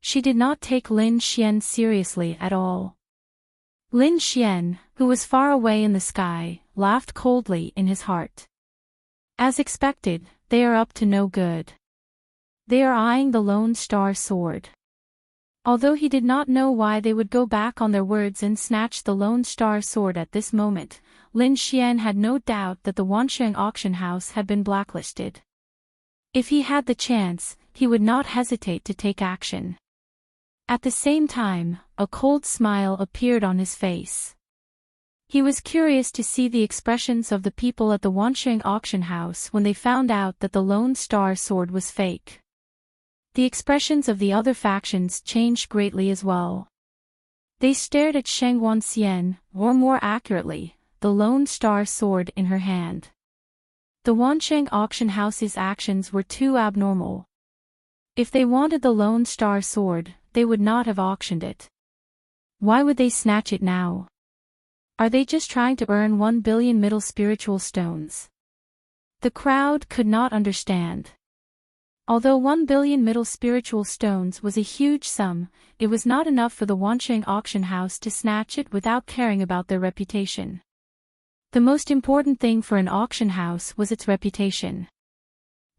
She did not take Lin Xian seriously at all. Lin Xian, who was far away in the sky, laughed coldly in his heart. As expected, they are up to no good. They are eyeing the Lone Star Sword. Although he did not know why they would go back on their words and snatch the Lone Star Sword at this moment, Lin Xian had no doubt that the Wansheng auction house had been blacklisted. If he had the chance, he would not hesitate to take action. At the same time, a cold smile appeared on his face. He was curious to see the expressions of the people at the Wansheng auction house when they found out that the Lone Star Sword was fake. The expressions of the other factions changed greatly as well. They stared at Shangguan Xian, or more accurately, the Lone Star Sword in her hand. The Wansheng auction house's actions were too abnormal. If they wanted the Lone Star Sword, they would not have auctioned it. Why would they snatch it now? Are they just trying to earn 1 billion middle spiritual stones? The crowd could not understand. Although 1 billion middle spiritual stones was a huge sum, it was not enough for the Wansheng auction house to snatch it without caring about their reputation. The most important thing for an auction house was its reputation.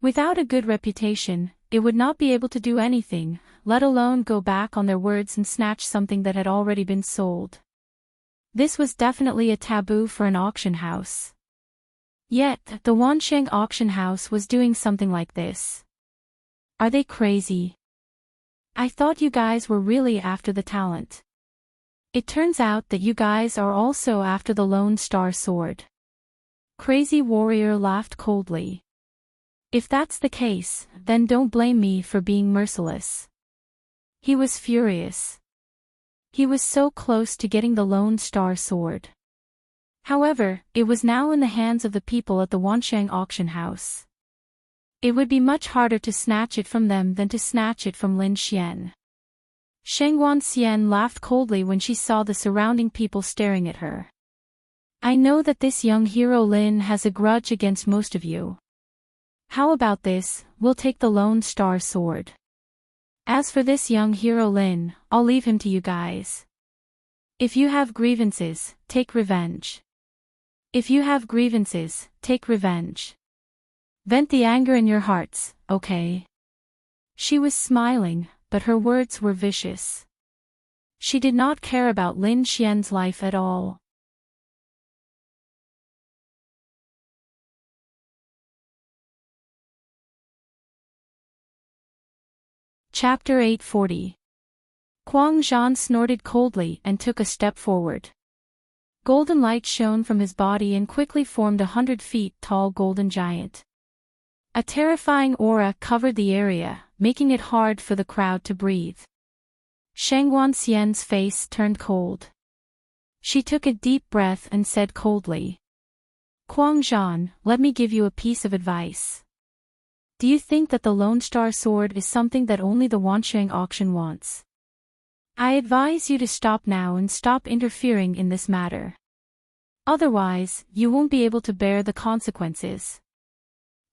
Without a good reputation, it would not be able to do anything, let alone go back on their words and snatch something that had already been sold. This was definitely a taboo for an auction house. Yet, the Wansheng auction house was doing something like this. Are they crazy? I thought you guys were really after the talent. It turns out that you guys are also after the Lone Star Sword. Crazy Warrior laughed coldly. If that's the case, then don't blame me for being merciless. He was furious. He was so close to getting the Lone Star Sword. However, it was now in the hands of the people at the Wansheng auction house. It would be much harder to snatch it from them than to snatch it from Lin Xian. Shangguan Xian laughed coldly when she saw the surrounding people staring at her. I know that this young hero Lin has a grudge against most of you. How about this, we'll take the Lone Star Sword. As for this young hero Lin, I'll leave him to you guys. If you have grievances, take revenge. If you have grievances, take revenge. Vent the anger in your hearts, okay? She was smiling, but her words were vicious. She did not care about Lin Xian's life at all. Chapter 840. Quang Zhan snorted coldly and took a step forward. Golden light shone from his body and quickly formed 100 feet tall golden giant. A terrifying aura covered the area, making it hard for the crowd to breathe. Shangguan Xian's face turned cold. She took a deep breath and said coldly, Quang Zhan, let me give you a piece of advice. Do you think that the Lone Star Sword is something that only the Wansheng auction wants? I advise you to stop now and stop interfering in this matter. Otherwise, you won't be able to bear the consequences.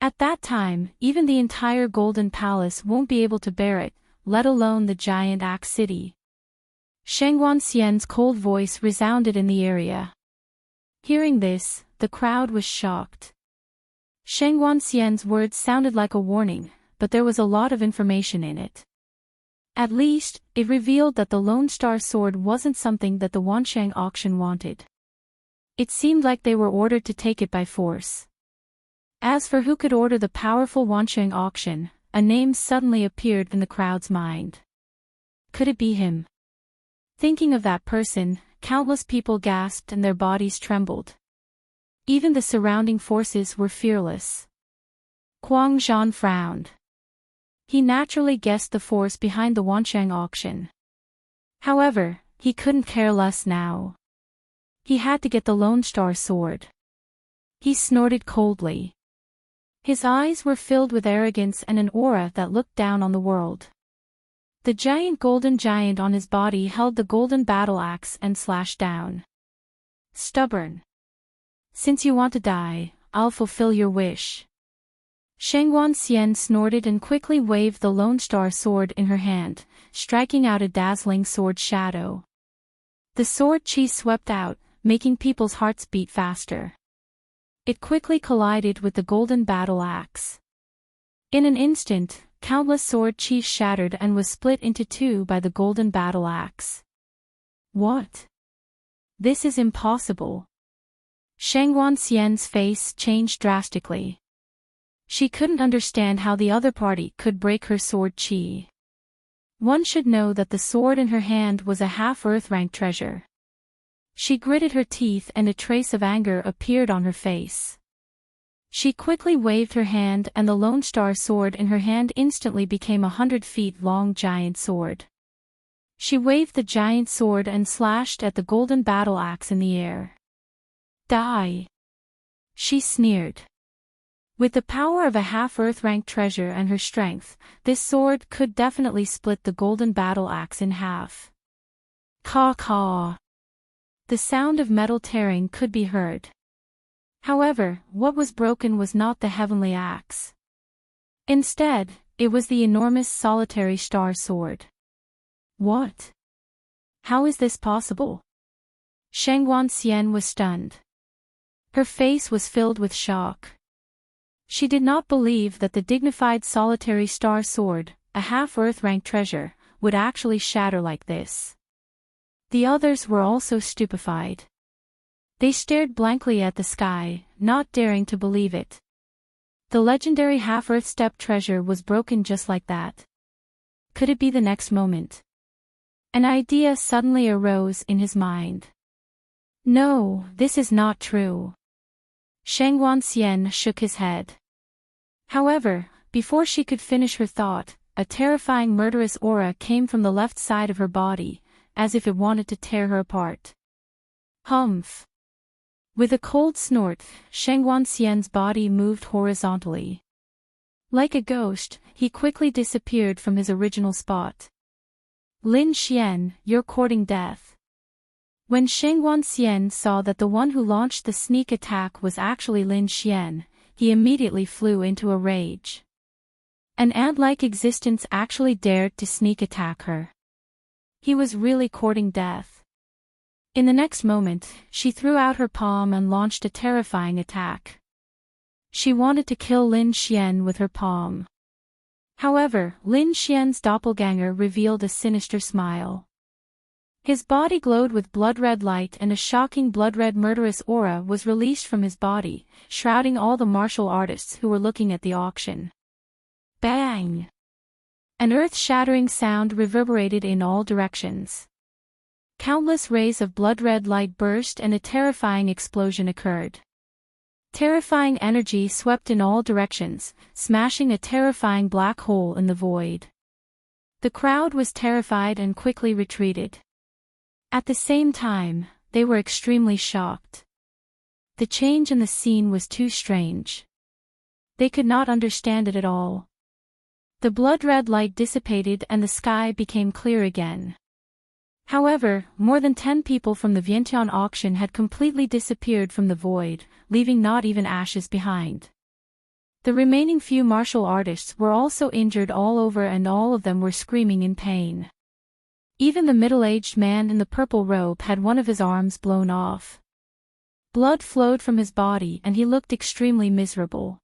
At that time, even the entire Golden Palace won't be able to bear it, let alone the giant Axe City. Shang Wanxian's cold voice resounded in the area. Hearing this, the crowd was shocked. Shang Wanxian's words sounded like a warning, but there was a lot of information in it. At least, it revealed that the Lone Star Sword wasn't something that the Wanshang auction wanted. It seemed like they were ordered to take it by force. As for who could order the powerful Wanshang auction, a name suddenly appeared in the crowd's mind. Could it be him? Thinking of that person, countless people gasped and their bodies trembled. Even the surrounding forces were fearless. Huang Zhan frowned. He naturally guessed the force behind the Wanshang auction. However, he couldn't care less now. He had to get the Lone Star Sword. He snorted coldly. His eyes were filled with arrogance and an aura that looked down on the world. The giant golden giant on his body held the golden battle axe and slashed down. Stubborn. Since you want to die, I'll fulfill your wish. Shang Wanxian snorted and quickly waved the Lone Star Sword in her hand, striking out a dazzling sword shadow. The sword chi swept out, making people's hearts beat faster. It quickly collided with the golden battle axe. In an instant, countless sword chi shattered and was split into two by the golden battle axe. What? This is impossible. Shang Wanxian's face changed drastically. She couldn't understand how the other party could break her sword chi. One should know that the sword in her hand was a half-earth rank treasure. She gritted her teeth and a trace of anger appeared on her face. She quickly waved her hand and the Lone Star Sword in her hand instantly became 100 feet long giant sword. She waved the giant sword and slashed at the golden battle axe in the air. Die! She sneered. With the power of a half-earth rank treasure and her strength, this sword could definitely split the golden battle axe in half. Caw-caw. The sound of metal tearing could be heard. However, what was broken was not the heavenly axe. Instead, it was the enormous solitary star sword. What? How is this possible? Shang Wanxian was stunned. Her face was filled with shock. She did not believe that the dignified solitary star sword, a half-earth rank treasure, would actually shatter like this. The others were also stupefied. They stared blankly at the sky, not daring to believe it. The legendary half-earth step treasure was broken just like that. Could it be the next moment? An idea suddenly arose in his mind. No, this is not true. Shang Wanxian shook his head. However, before she could finish her thought, a terrifying murderous aura came from the left side of her body, as if it wanted to tear her apart. Humph! With a cold snort, Shang Wanxian's body moved horizontally. Like a ghost, he quickly disappeared from his original spot. Lin Xian, you're courting death. When Shang Wanxian saw that the one who launched the sneak attack was actually Lin Xian, he immediately flew into a rage. An ant-like existence actually dared to sneak attack her. He was really courting death. In the next moment, she threw out her palm and launched a terrifying attack. She wanted to kill Lin Xian with her palm. However, Lin Xian's doppelganger revealed a sinister smile. His body glowed with blood-red light and a shocking blood-red murderous aura was released from his body, shrouding all the martial artists who were looking at the auction. Bang! An earth-shattering sound reverberated in all directions. Countless rays of blood-red light burst and a terrifying explosion occurred. Terrifying energy swept in all directions, smashing a terrifying black hole in the void. The crowd was terrified and quickly retreated. At the same time, they were extremely shocked. The change in the scene was too strange. They could not understand it at all. The blood-red light dissipated and the sky became clear again. However, more than 10 people from the Vientiane auction had completely disappeared from the void, leaving not even ashes behind. The remaining few martial artists were also injured all over, and all of them were screaming in pain. Even the middle-aged man in the purple robe had one of his arms blown off. Blood flowed from his body and he looked extremely miserable.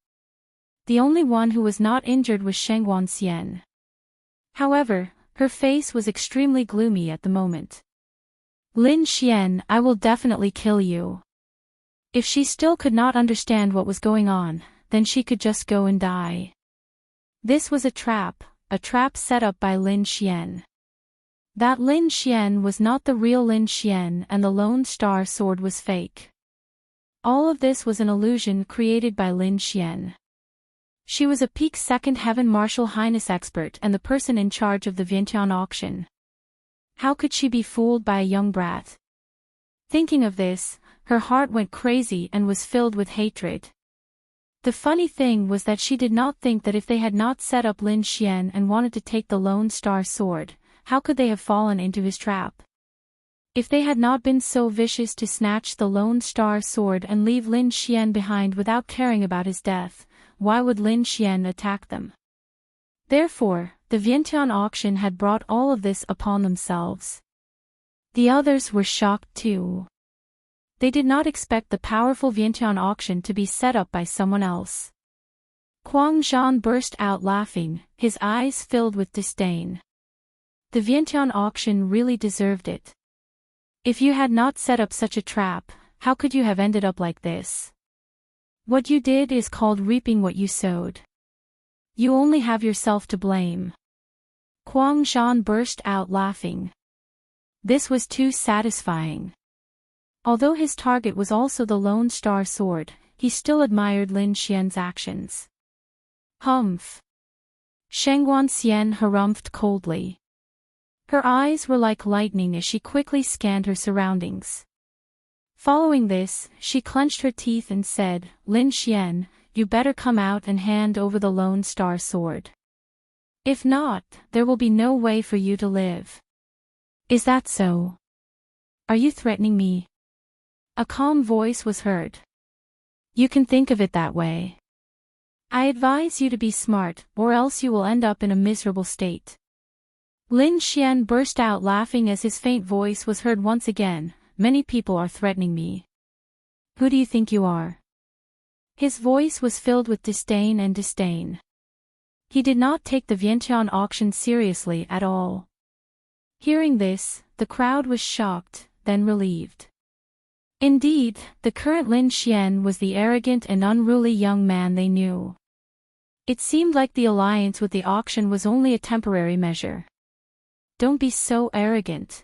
The only one who was not injured was Shengguan Xian. However, her face was extremely gloomy at the moment. Lin Xian, I will definitely kill you. If she still could not understand what was going on, then she could just go and die. This was a trap set up by Lin Xian. That Lin Xian was not the real Lin Xian, and the Lone Star Sword was fake. All of this was an illusion created by Lin Xian. She was a peak second heaven martial highness expert and the person in charge of the Vientiane auction. How could she be fooled by a young brat? Thinking of this, her heart went crazy and was filled with hatred. The funny thing was that she did not think that if they had not set up Lin Xian and wanted to take the Lone Star Sword, how could they have fallen into his trap? If they had not been so vicious to snatch the Lone Star Sword and leave Lin Xian behind without caring about his death, why would Lin Xian attack them? Therefore, the Vientiane auction had brought all of this upon themselves. The others were shocked too. They did not expect the powerful Vientiane auction to be set up by someone else. Quang Zhan burst out laughing, his eyes filled with disdain. The Vientiane auction really deserved it. If you had not set up such a trap, how could you have ended up like this? What you did is called reaping what you sowed. You only have yourself to blame. Quang Zhan burst out laughing. This was too satisfying. Although his target was also the Lone Star Sword, he still admired Lin Xian's actions. Humph. Shengguan Xian harumphed coldly. Her eyes were like lightning as she quickly scanned her surroundings. Following this, she clenched her teeth and said, Lin Xian, you better come out and hand over the Lone Star Sword. If not, there will be no way for you to live. Is that so? Are you threatening me? A calm voice was heard. You can think of it that way. I advise you to be smart, or else you will end up in a miserable state. Lin Xian burst out laughing as his faint voice was heard once again. Many people are threatening me. Who do you think you are? His voice was filled with disdain and disdain. He did not take the Vientiane auction seriously at all. Hearing this, the crowd was shocked, then relieved. Indeed, the current Lin Xian was the arrogant and unruly young man they knew. It seemed like the alliance with the auction was only a temporary measure. Don't be so arrogant.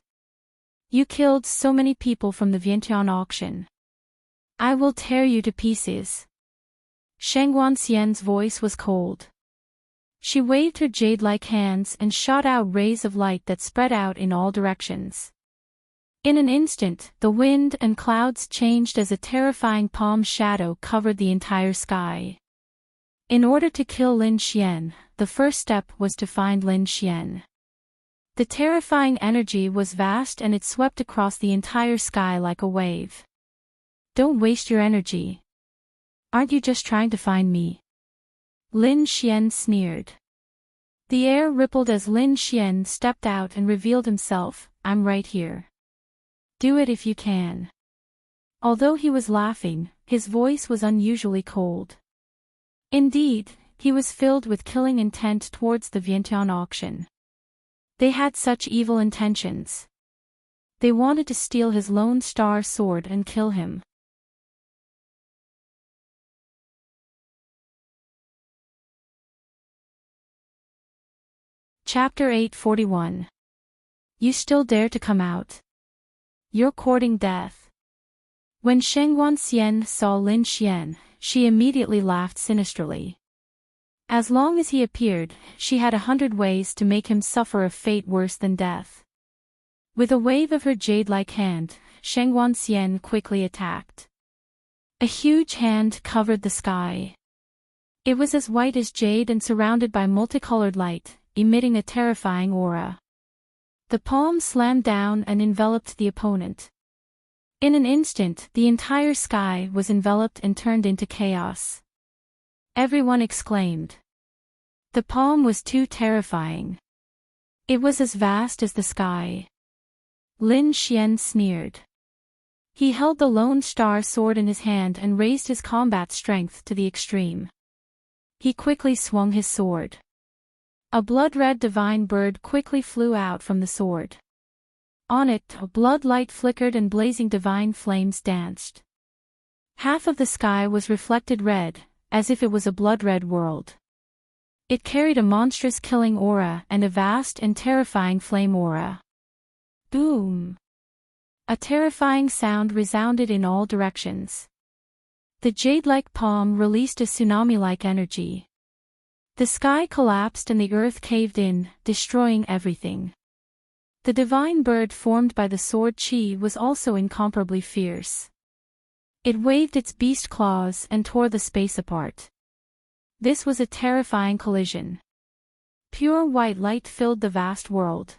You killed so many people from the Vientiane auction. I will tear you to pieces. Shengguan Xian's voice was cold. She waved her jade-like hands and shot out rays of light that spread out in all directions. In an instant, the wind and clouds changed as a terrifying palm shadow covered the entire sky. In order to kill Lin Xian, the first step was to find Lin Xian. The terrifying energy was vast and it swept across the entire sky like a wave. Don't waste your energy. Aren't you just trying to find me? Lin Xian sneered. The air rippled as Lin Xian stepped out and revealed himself. I'm right here. Do it if you can. Although he was laughing, his voice was unusually cold. Indeed, he was filled with killing intent towards the Vientiane auction. They had such evil intentions. They wanted to steal his Lone Star Sword and kill him. Chapter 841. You still dare to come out? You're courting death. When Shengguan Xian saw Lin Xian, she immediately laughed sinisterly. As long as he appeared, she had 100 ways to make him suffer a fate worse than death. With a wave of her jade-like hand, Shengguan Xian quickly attacked. A huge hand covered the sky. It was as white as jade and surrounded by multicolored light, emitting a terrifying aura. The palm slammed down and enveloped the opponent. In an instant, the entire sky was enveloped and turned into chaos. Everyone exclaimed. The palm was too terrifying. It was as vast as the sky. Lin Xian sneered. He held the Lone Star sword in his hand and raised his combat strength to the extreme. He quickly swung his sword. A blood-red divine bird quickly flew out from the sword. On it, a blood light flickered and blazing divine flames danced. Half of the sky was reflected red, as if it was a blood-red world. It carried a monstrous killing aura and a vast and terrifying flame aura. Boom! A terrifying sound resounded in all directions. The jade-like palm released a tsunami-like energy. The sky collapsed and the earth caved in, destroying everything. The divine bird formed by the sword chi was also incomparably fierce. It waved its beast claws and tore the space apart. This was a terrifying collision. Pure white light filled the vast world.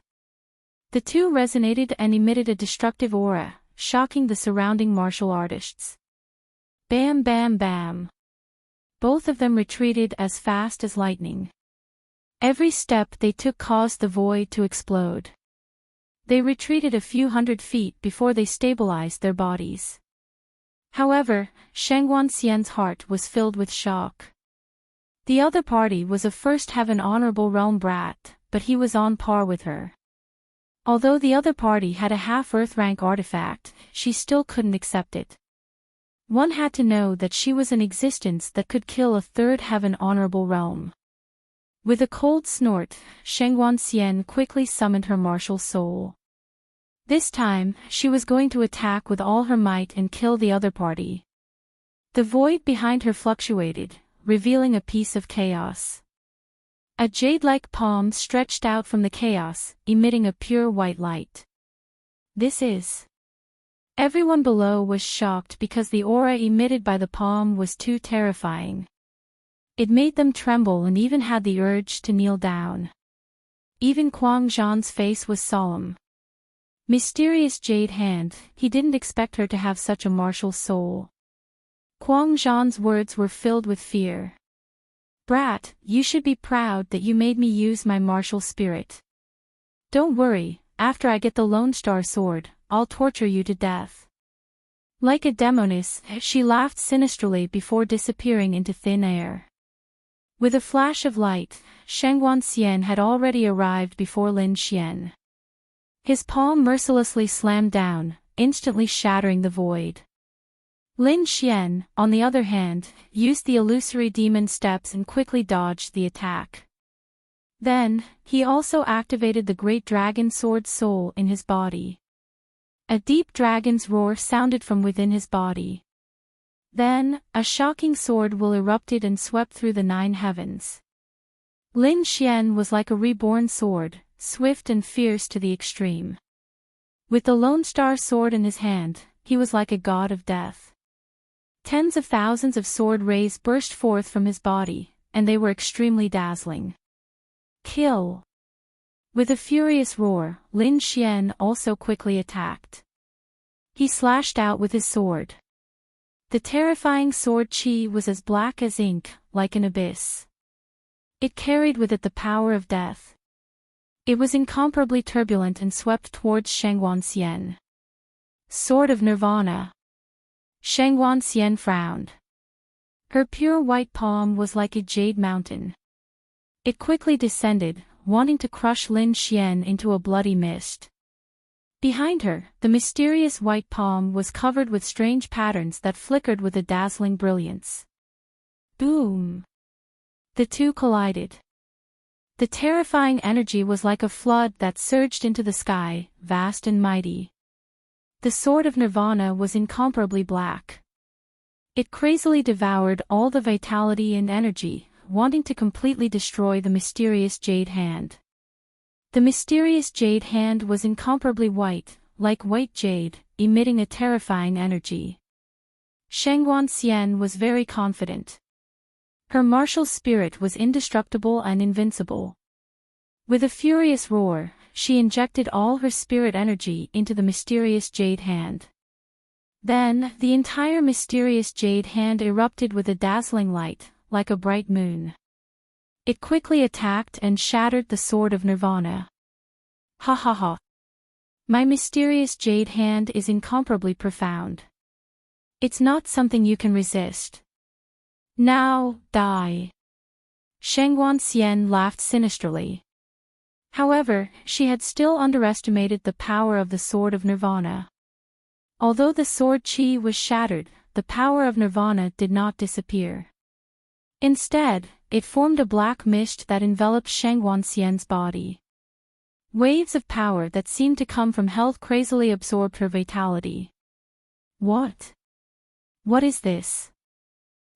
The two resonated and emitted a destructive aura, shocking the surrounding martial artists. Bam bam bam. Both of them retreated as fast as lightning. Every step they took caused the void to explode. They retreated a few hundred feet before they stabilized their bodies. However, Shangguan Xian's heart was filled with shock. The other party was a first heaven honorable realm brat, but he was on par with her. Although the other party had a half-earth rank artifact, she still couldn't accept it. One had to know that she was an existence that could kill a third heaven honorable realm. With a cold snort, Shangguan Xian quickly summoned her martial soul. This time, she was going to attack with all her might and kill the other party. The void behind her fluctuated, revealing a piece of chaos. A jade-like palm stretched out from the chaos, emitting a pure white light. This is... Everyone below was shocked because the aura emitted by the palm was too terrifying. It made them tremble and even had the urge to kneel down. Even Quang Zhan's face was solemn. Mysterious jade hand, he didn't expect her to have such a martial soul. Quang Zhan's words were filled with fear. Brat, you should be proud that you made me use my martial spirit. Don't worry, after I get the Lone Star sword, I'll torture you to death. Like a demoness, she laughed sinisterly before disappearing into thin air. With a flash of light, Shangguan Xian had already arrived before Lin Xian. His palm mercilessly slammed down, instantly shattering the void. Lin Xian, on the other hand, used the illusory demon steps and quickly dodged the attack. Then, he also activated the great dragon sword soul in his body. A deep dragon's roar sounded from within his body. Then, a shocking sword will erupted and swept through the 9 heavens. Lin Xian was like a reborn sword, swift and fierce to the extreme. With the Lone Star sword in his hand, he was like a god of death. Tens of thousands of sword rays burst forth from his body, and they were extremely dazzling. Kill! With a furious roar, Lin Xian also quickly attacked. He slashed out with his sword. The terrifying sword chi was as black as ink, like an abyss. It carried with it the power of death. It was incomparably turbulent and swept towards Shangguan Xian. Sword of Nirvana. Shangguan Xian frowned. Her pure white palm was like a jade mountain. It quickly descended, wanting to crush Lin Xian into a bloody mist. Behind her, the mysterious white palm was covered with strange patterns that flickered with a dazzling brilliance. Boom! The two collided. The terrifying energy was like a flood that surged into the sky, vast and mighty. The sword of Nirvana was incomparably black. It crazily devoured all the vitality and energy, wanting to completely destroy the mysterious jade hand. The mysterious jade hand was incomparably white, like white jade, emitting a terrifying energy. Shangguan Xian was very confident. Her martial spirit was indestructible and invincible. With a furious roar, she injected all her spirit energy into the mysterious jade hand. Then, the entire mysterious jade hand erupted with a dazzling light, like a bright moon. It quickly attacked and shattered the sword of Nirvana. Ha ha ha. My mysterious jade hand is incomparably profound. It's not something you can resist. Now, die. Shangguan Xian laughed sinisterly. However, she had still underestimated the power of the sword of Nirvana. Although the sword chi was shattered, the power of Nirvana did not disappear. Instead, it formed a black mist that enveloped Shangguan Xian's body. Waves of power that seemed to come from health crazily absorbed her vitality. What? What is this?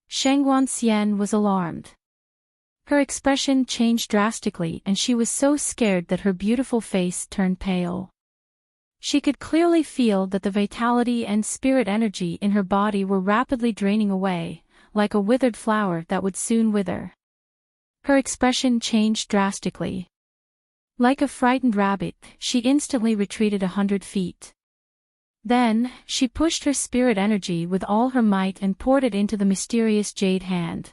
Shangguan Xian was alarmed. Her expression changed drastically and she was so scared that her beautiful face turned pale. She could clearly feel that the vitality and spirit energy in her body were rapidly draining away, like a withered flower that would soon wither. Her expression changed drastically. Like a frightened rabbit, she instantly retreated 100 feet. Then, she pushed her spirit energy with all her might and poured it into the mysterious jade hand.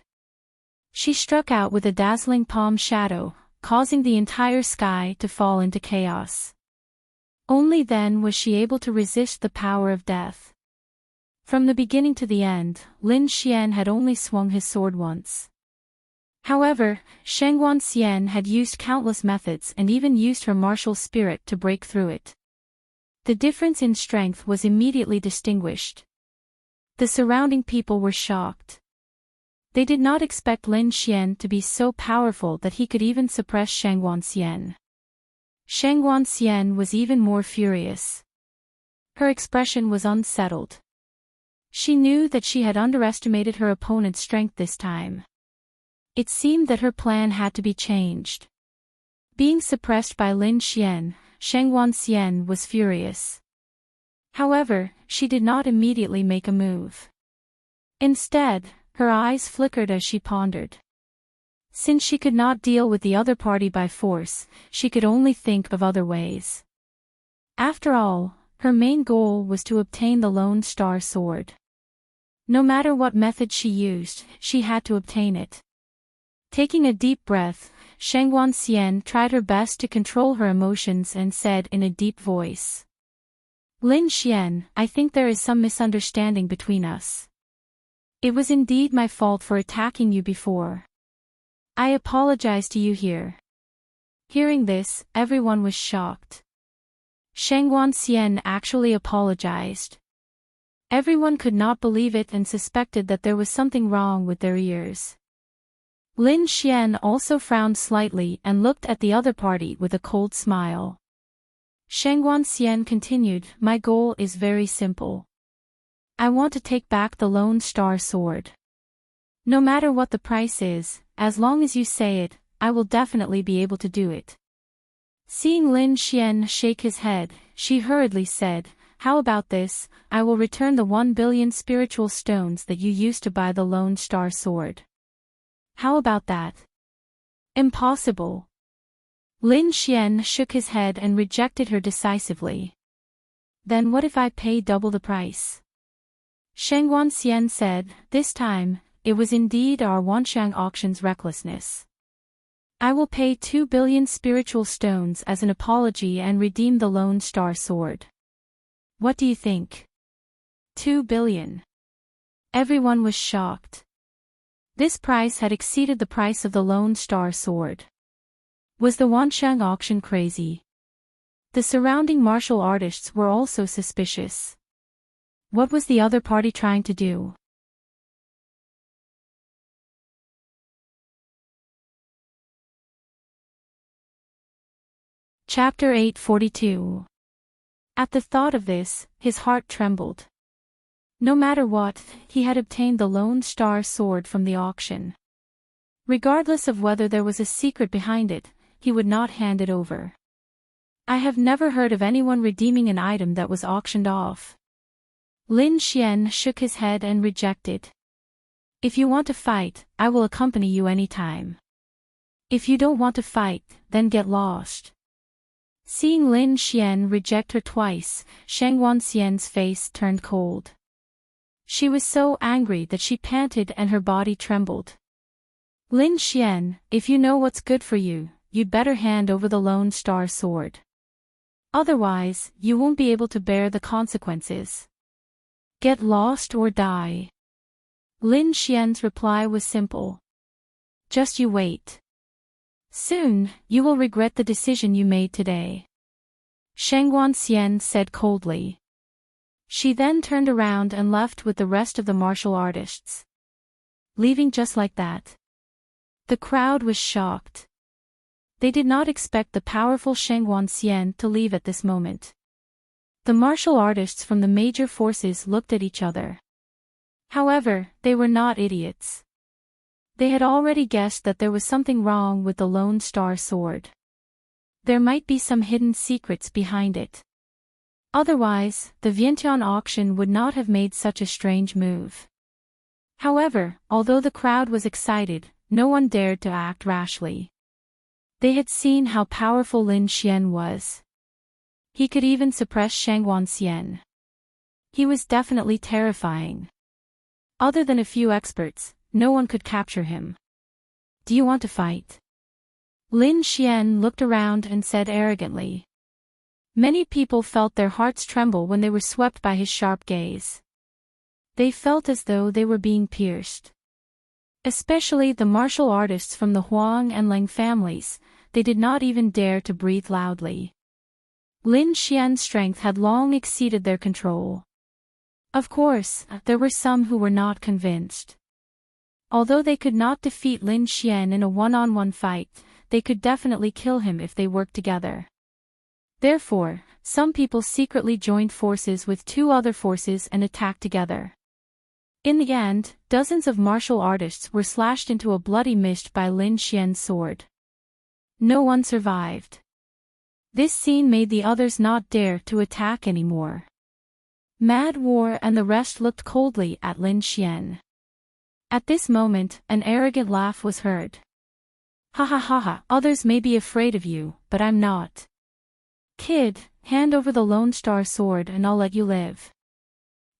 She struck out with a dazzling palm shadow, causing the entire sky to fall into chaos. Only then was she able to resist the power of death. From the beginning to the end, Lin Xian had only swung his sword once. However, Shangguan Xian had used countless methods and even used her martial spirit to break through it. The difference in strength was immediately distinguished. The surrounding people were shocked. They did not expect Lin Xian to be so powerful that he could even suppress Shangguan Xian. Shangguan Xian was even more furious. Her expression was unsettled. She knew that she had underestimated her opponent's strength this time. It seemed that her plan had to be changed. Being suppressed by Lin Xian, Shangguan Xian was furious. However, she did not immediately make a move. Instead, her eyes flickered as she pondered. Since she could not deal with the other party by force, she could only think of other ways. After all, her main goal was to obtain the Lone Star Sword. No matter what method she used, she had to obtain it. Taking a deep breath, Shangguan Xian tried her best to control her emotions and said in a deep voice. Lin Xian, I think there is some misunderstanding between us. It was indeed my fault for attacking you before. I apologize to you here. Hearing this, everyone was shocked. Shangguan Xian actually apologized. Everyone could not believe it and suspected that there was something wrong with their ears. Lin Xian also frowned slightly and looked at the other party with a cold smile. Shangguan Xian continued, My goal is very simple. I want to take back the Lone Star Sword. No matter what the price is, as long as you say it, I will definitely be able to do it. Seeing Lin Xian shake his head, she hurriedly said, How about this, I will return the 1 billion spiritual stones that you used to buy the Lone Star Sword. How about that? Impossible. Lin Xian shook his head and rejected her decisively. Then what if I pay double the price? Shangguan Xian said, This time, it was indeed our Wanshang auction's recklessness. I will pay 2 billion spiritual stones as an apology and redeem the Lone Star Sword. What do you think? 2 billion. Everyone was shocked. This price had exceeded the price of the Lone Star Sword. Was the Wanshang auction crazy? The surrounding martial artists were also suspicious. What was the other party trying to do? Chapter 842. At the thought of this, his heart trembled. No matter what, he had obtained the Lone Star Sword from the auction. Regardless of whether there was a secret behind it, he would not hand it over. I have never heard of anyone redeeming an item that was auctioned off. Lin Xian shook his head and rejected. If you want to fight, I will accompany you anytime. If you don't want to fight, then get lost. Seeing Lin Xian reject her twice, Shang Wanxian's face turned cold. She was so angry that she panted and her body trembled. Lin Xian, if you know what's good for you, you'd better hand over the Lone Star Sword. Otherwise, you won't be able to bear the consequences. Get lost or die. Lin Xian's reply was simple. Just you wait. Soon, you will regret the decision you made today. Shang Wanxian said coldly. She then turned around and left with the rest of the martial artists. Leaving just like that. The crowd was shocked. They did not expect the powerful Shang Wanxian to leave at this moment. The martial artists from the major forces looked at each other. However, they were not idiots. They had already guessed that there was something wrong with the Lone Star Sword. There might be some hidden secrets behind it. Otherwise, the Vientiane auction would not have made such a strange move. However, although the crowd was excited, no one dared to act rashly. They had seen how powerful Lin Xian was. He could even suppress Shang Wanxian. He was definitely terrifying. Other than a few experts, no one could capture him. Do you want to fight? Lin Xian looked around and said arrogantly. Many people felt their hearts tremble when they were swept by his sharp gaze. They felt as though they were being pierced. Especially the martial artists from the Huang and Leng families, they did not even dare to breathe loudly. Lin Xian's strength had long exceeded their control. Of course, there were some who were not convinced. Although they could not defeat Lin Xian in a one-on-one fight, they could definitely kill him if they worked together. Therefore, some people secretly joined forces with two other forces and attacked together. In the end, dozens of martial artists were slashed into a bloody mist by Lin Xian's sword. No one survived. This scene made the others not dare to attack anymore. Mad War and the rest looked coldly at Lin Xian. At this moment, an arrogant laugh was heard. Ha ha ha ha, others may be afraid of you, but I'm not. Kid, hand over the Lone Star Sword and I'll let you live.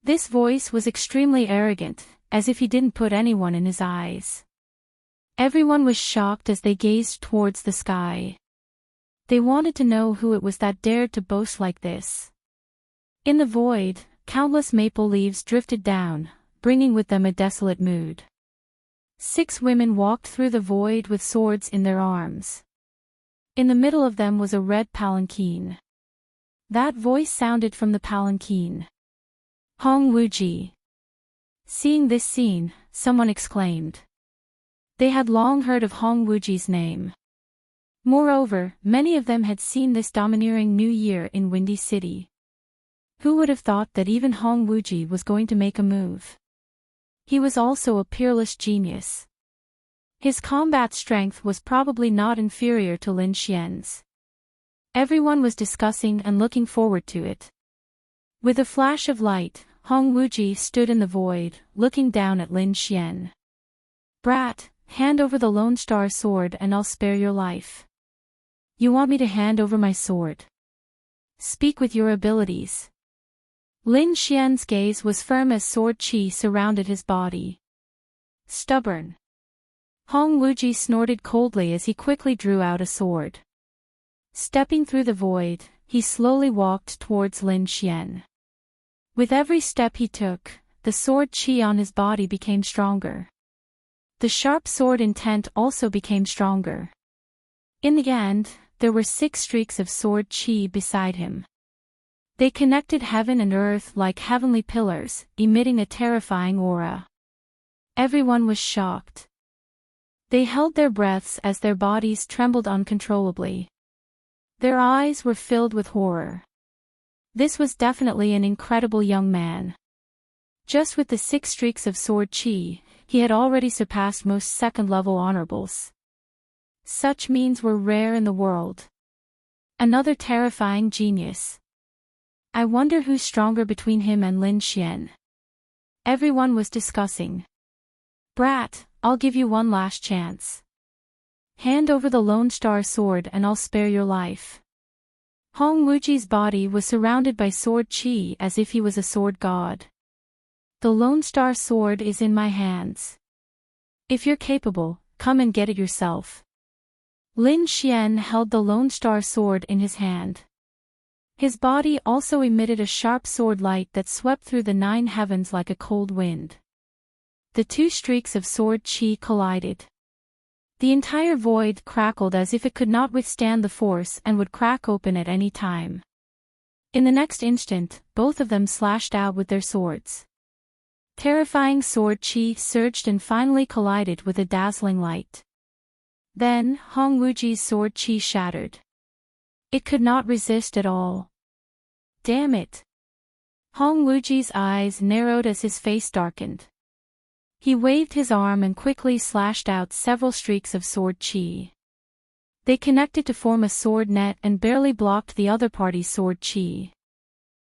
This voice was extremely arrogant, as if he didn't put anyone in his eyes. Everyone was shocked as they gazed towards the sky. They wanted to know who it was that dared to boast like this. In the void, countless maple leaves drifted down, bringing with them a desolate mood. 6 women walked through the void with swords in their arms. In the middle of them was a red palanquin. That voice sounded from the palanquin. Hong Wuji. Seeing this scene, someone exclaimed. They had long heard of Hong Wuji's name. Moreover, many of them had seen this domineering new year in Windy City. Who would have thought that even Hong Wuji was going to make a move? He was also a peerless genius. His combat strength was probably not inferior to Lin Xian's. Everyone was discussing and looking forward to it. With a flash of light, Hong Wuji stood in the void, looking down at Lin Xian. Brat, hand over the Lone Star Sword and I'll spare your life. You want me to hand over my sword? Speak with your abilities. Lin Xian's gaze was firm as sword qi surrounded his body. Stubborn. Hong Wuji snorted coldly as he quickly drew out a sword. Stepping through the void, he slowly walked towards Lin Xian. With every step he took, the sword qi on his body became stronger. The sharp sword intent also became stronger. In the end, there were 6 streaks of sword qi beside him. They connected heaven and earth like heavenly pillars, emitting a terrifying aura. Everyone was shocked. They held their breaths as their bodies trembled uncontrollably. Their eyes were filled with horror. This was definitely an incredible young man. Just with the 6 streaks of sword qi, he had already surpassed most second-level honorables. Such means were rare in the world. Another terrifying genius. I wonder who's stronger between him and Lin Xian. Everyone was discussing. Brat, I'll give you one last chance. Hand over the Lone Star Sword and I'll spare your life. Hong Wuji's body was surrounded by sword qi as if he was a sword god. The Lone Star Sword is in my hands. If you're capable, come and get it yourself. Lin Xian held the Lone Star Sword in his hand. His body also emitted a sharp sword light that swept through the 9 heavens like a cold wind. The 2 streaks of sword qi collided. The entire void crackled as if it could not withstand the force and would crack open at any time. In the next instant, both of them slashed out with their swords. Terrifying sword qi surged and finally collided with a dazzling light. Then, Hong Wuji's sword qi shattered. It could not resist at all. Damn it! Hong Wuji's eyes narrowed as his face darkened. He waved his arm and quickly slashed out several streaks of sword qi. They connected to form a sword net and barely blocked the other party's sword qi.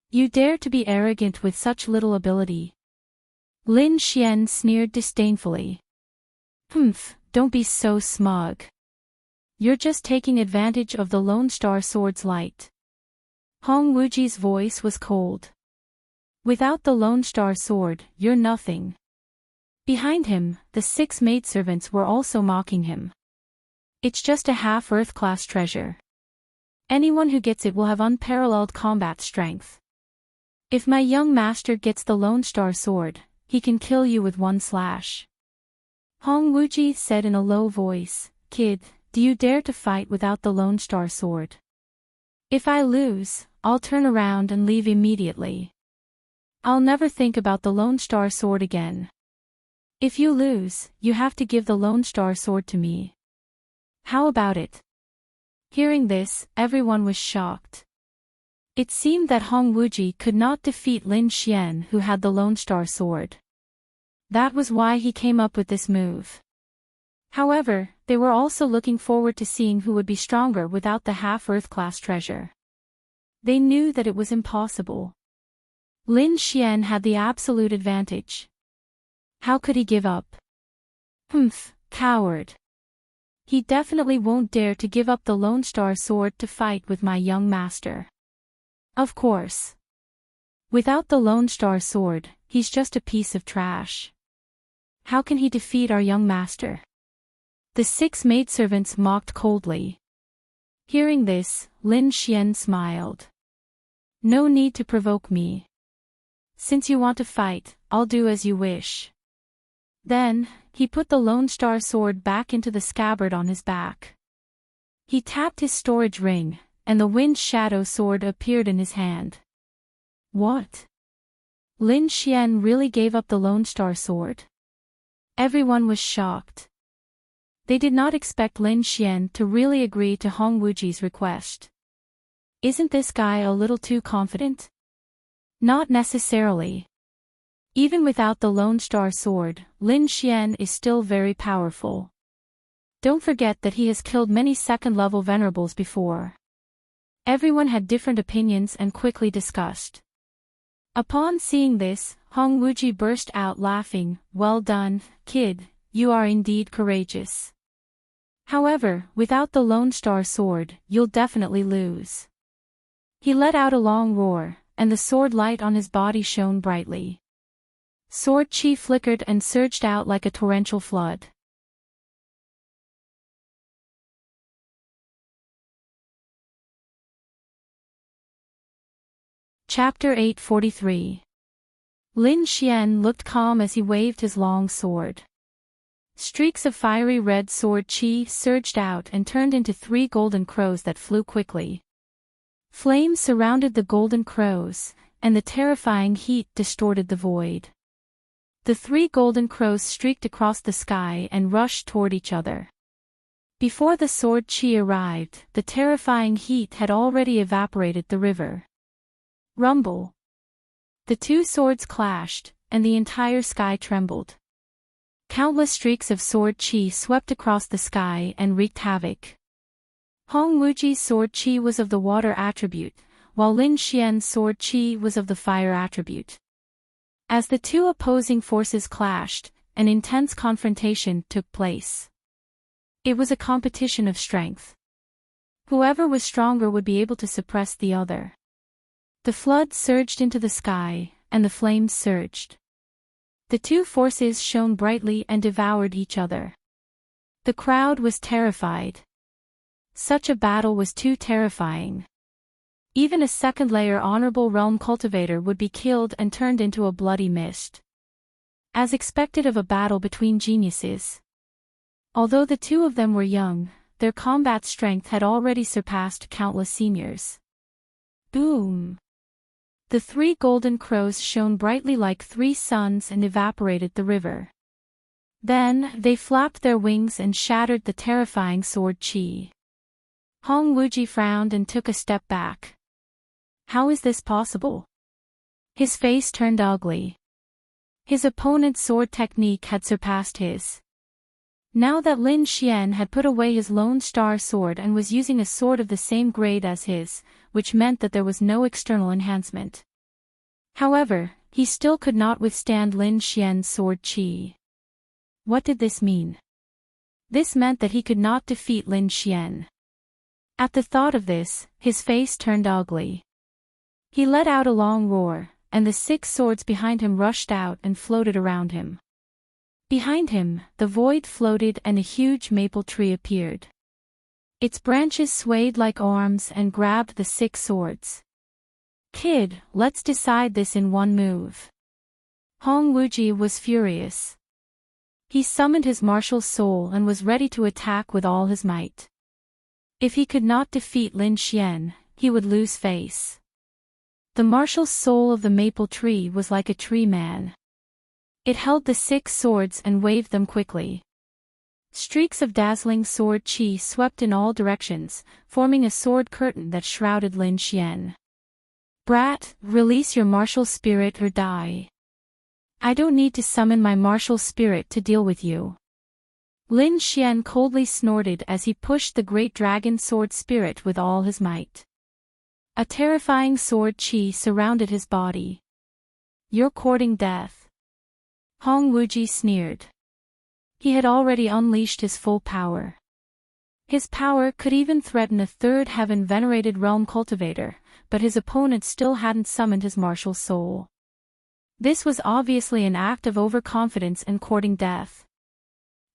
You dare to be arrogant with such little ability? Lin Xian sneered disdainfully. Humph, don't be so smug. You're just taking advantage of the Lone Star Sword's light. Hong Wuji's voice was cold. Without the Lone Star Sword, you're nothing. Behind him, the 6 maidservants were also mocking him. It's just a half-Earth class treasure. Anyone who gets it will have unparalleled combat strength. If my young master gets the Lone Star Sword, he can kill you with 1 slash. Hong Wuji said in a low voice, Kid, do you dare to fight without the Lone Star Sword? If I lose, I'll turn around and leave immediately. I'll never think about the Lone Star Sword again. If you lose, you have to give the Lone Star Sword to me. How about it? Hearing this, everyone was shocked. It seemed that Hong Wuji could not defeat Lin Xian, who had the Lone Star Sword. That was why he came up with this move. However, they were also looking forward to seeing who would be stronger without the half-Earth class treasure. They knew that it was impossible. Lin Xian had the absolute advantage. How could he give up? Humph, coward. He definitely won't dare to give up the Lone Star Sword to fight with my young master. Of course. Without the Lone Star Sword, he's just a piece of trash. How can he defeat our young master? The 6 maidservants mocked coldly. Hearing this, Lin Xian smiled. No need to provoke me. Since you want to fight, I'll do as you wish. Then, he put the Lone Star Sword back into the scabbard on his back. He tapped his storage ring, and the Wind Shadow Sword appeared in his hand. What? Lin Xian really gave up the Lone Star Sword? Everyone was shocked. They did not expect Lin Xian to really agree to Hong Wuji's request. Isn't this guy a little too confident? Not necessarily. Even without the Lone Star Sword, Lin Xian is still very powerful. Don't forget that he has killed many second-level venerables before. Everyone had different opinions and quickly discussed. Upon seeing this, Hong Wuji burst out laughing. Well done, kid, you are indeed courageous. However, without the Lone Star Sword, you'll definitely lose. He let out a long roar, and the sword light on his body shone brightly. Sword qi flickered and surged out like a torrential flood. Chapter 843. Lin Xian looked calm as he waved his long sword. Streaks of fiery red sword qi surged out and turned into 3 golden crows that flew quickly. Flames surrounded the golden crows, and the terrifying heat distorted the void. The 3 golden crows streaked across the sky and rushed toward each other. Before the sword qi arrived, the terrifying heat had already evaporated the river. Rumble. The 2 swords clashed, and the entire sky trembled. Countless streaks of sword qi swept across the sky and wreaked havoc. Hong Wuji's sword qi was of the water attribute, while Lin Xian's sword qi was of the fire attribute. As the 2 opposing forces clashed, an intense confrontation took place. It was a competition of strength. Whoever was stronger would be able to suppress the other. The flood surged into the sky, and the flames surged. The two forces shone brightly and devoured each other. The crowd was terrified. Such a battle was too terrifying. Even a second-layer honorable realm cultivator would be killed and turned into a bloody mist. As expected of a battle between geniuses. Although the two of them were young, their combat strength had already surpassed countless seniors. Boom! The three golden crows shone brightly like three suns and evaporated the river. Then, they flapped their wings and shattered the terrifying sword chi. Hong Wuji frowned and took a step back. How is this possible? His face turned ugly. His opponent's sword technique had surpassed his. Now that Lin Xian had put away his Lone Star sword and was using a sword of the same grade as his, which meant that there was no external enhancement. However, he still could not withstand Lin Xian's sword chi. What did this mean? This meant that he could not defeat Lin Xian. At the thought of this, his face turned ugly. He let out a long roar, and the 6 swords behind him rushed out and floated around him. Behind him, the void floated and a huge maple tree appeared. Its branches swayed like arms and grabbed the 6 swords. Kid, let's decide this in one move. Hong Wuji was furious. He summoned his martial soul and was ready to attack with all his might. If he could not defeat Lin Xian, he would lose face. The martial soul of the maple tree was like a tree man. It held the 6 swords and waved them quickly. Streaks of dazzling sword chi swept in all directions, forming a sword curtain that shrouded Lin Xian. Brat, release your martial spirit or die. I don't need to summon my martial spirit to deal with you. Lin Xian coldly snorted as he pushed the great dragon sword spirit with all his might. A terrifying sword chi surrounded his body. You're courting death. Hong Wuji sneered. He had already unleashed his full power. His power could even threaten a third heaven-venerated realm cultivator, but his opponent still hadn't summoned his martial soul. This was obviously an act of overconfidence and courting death.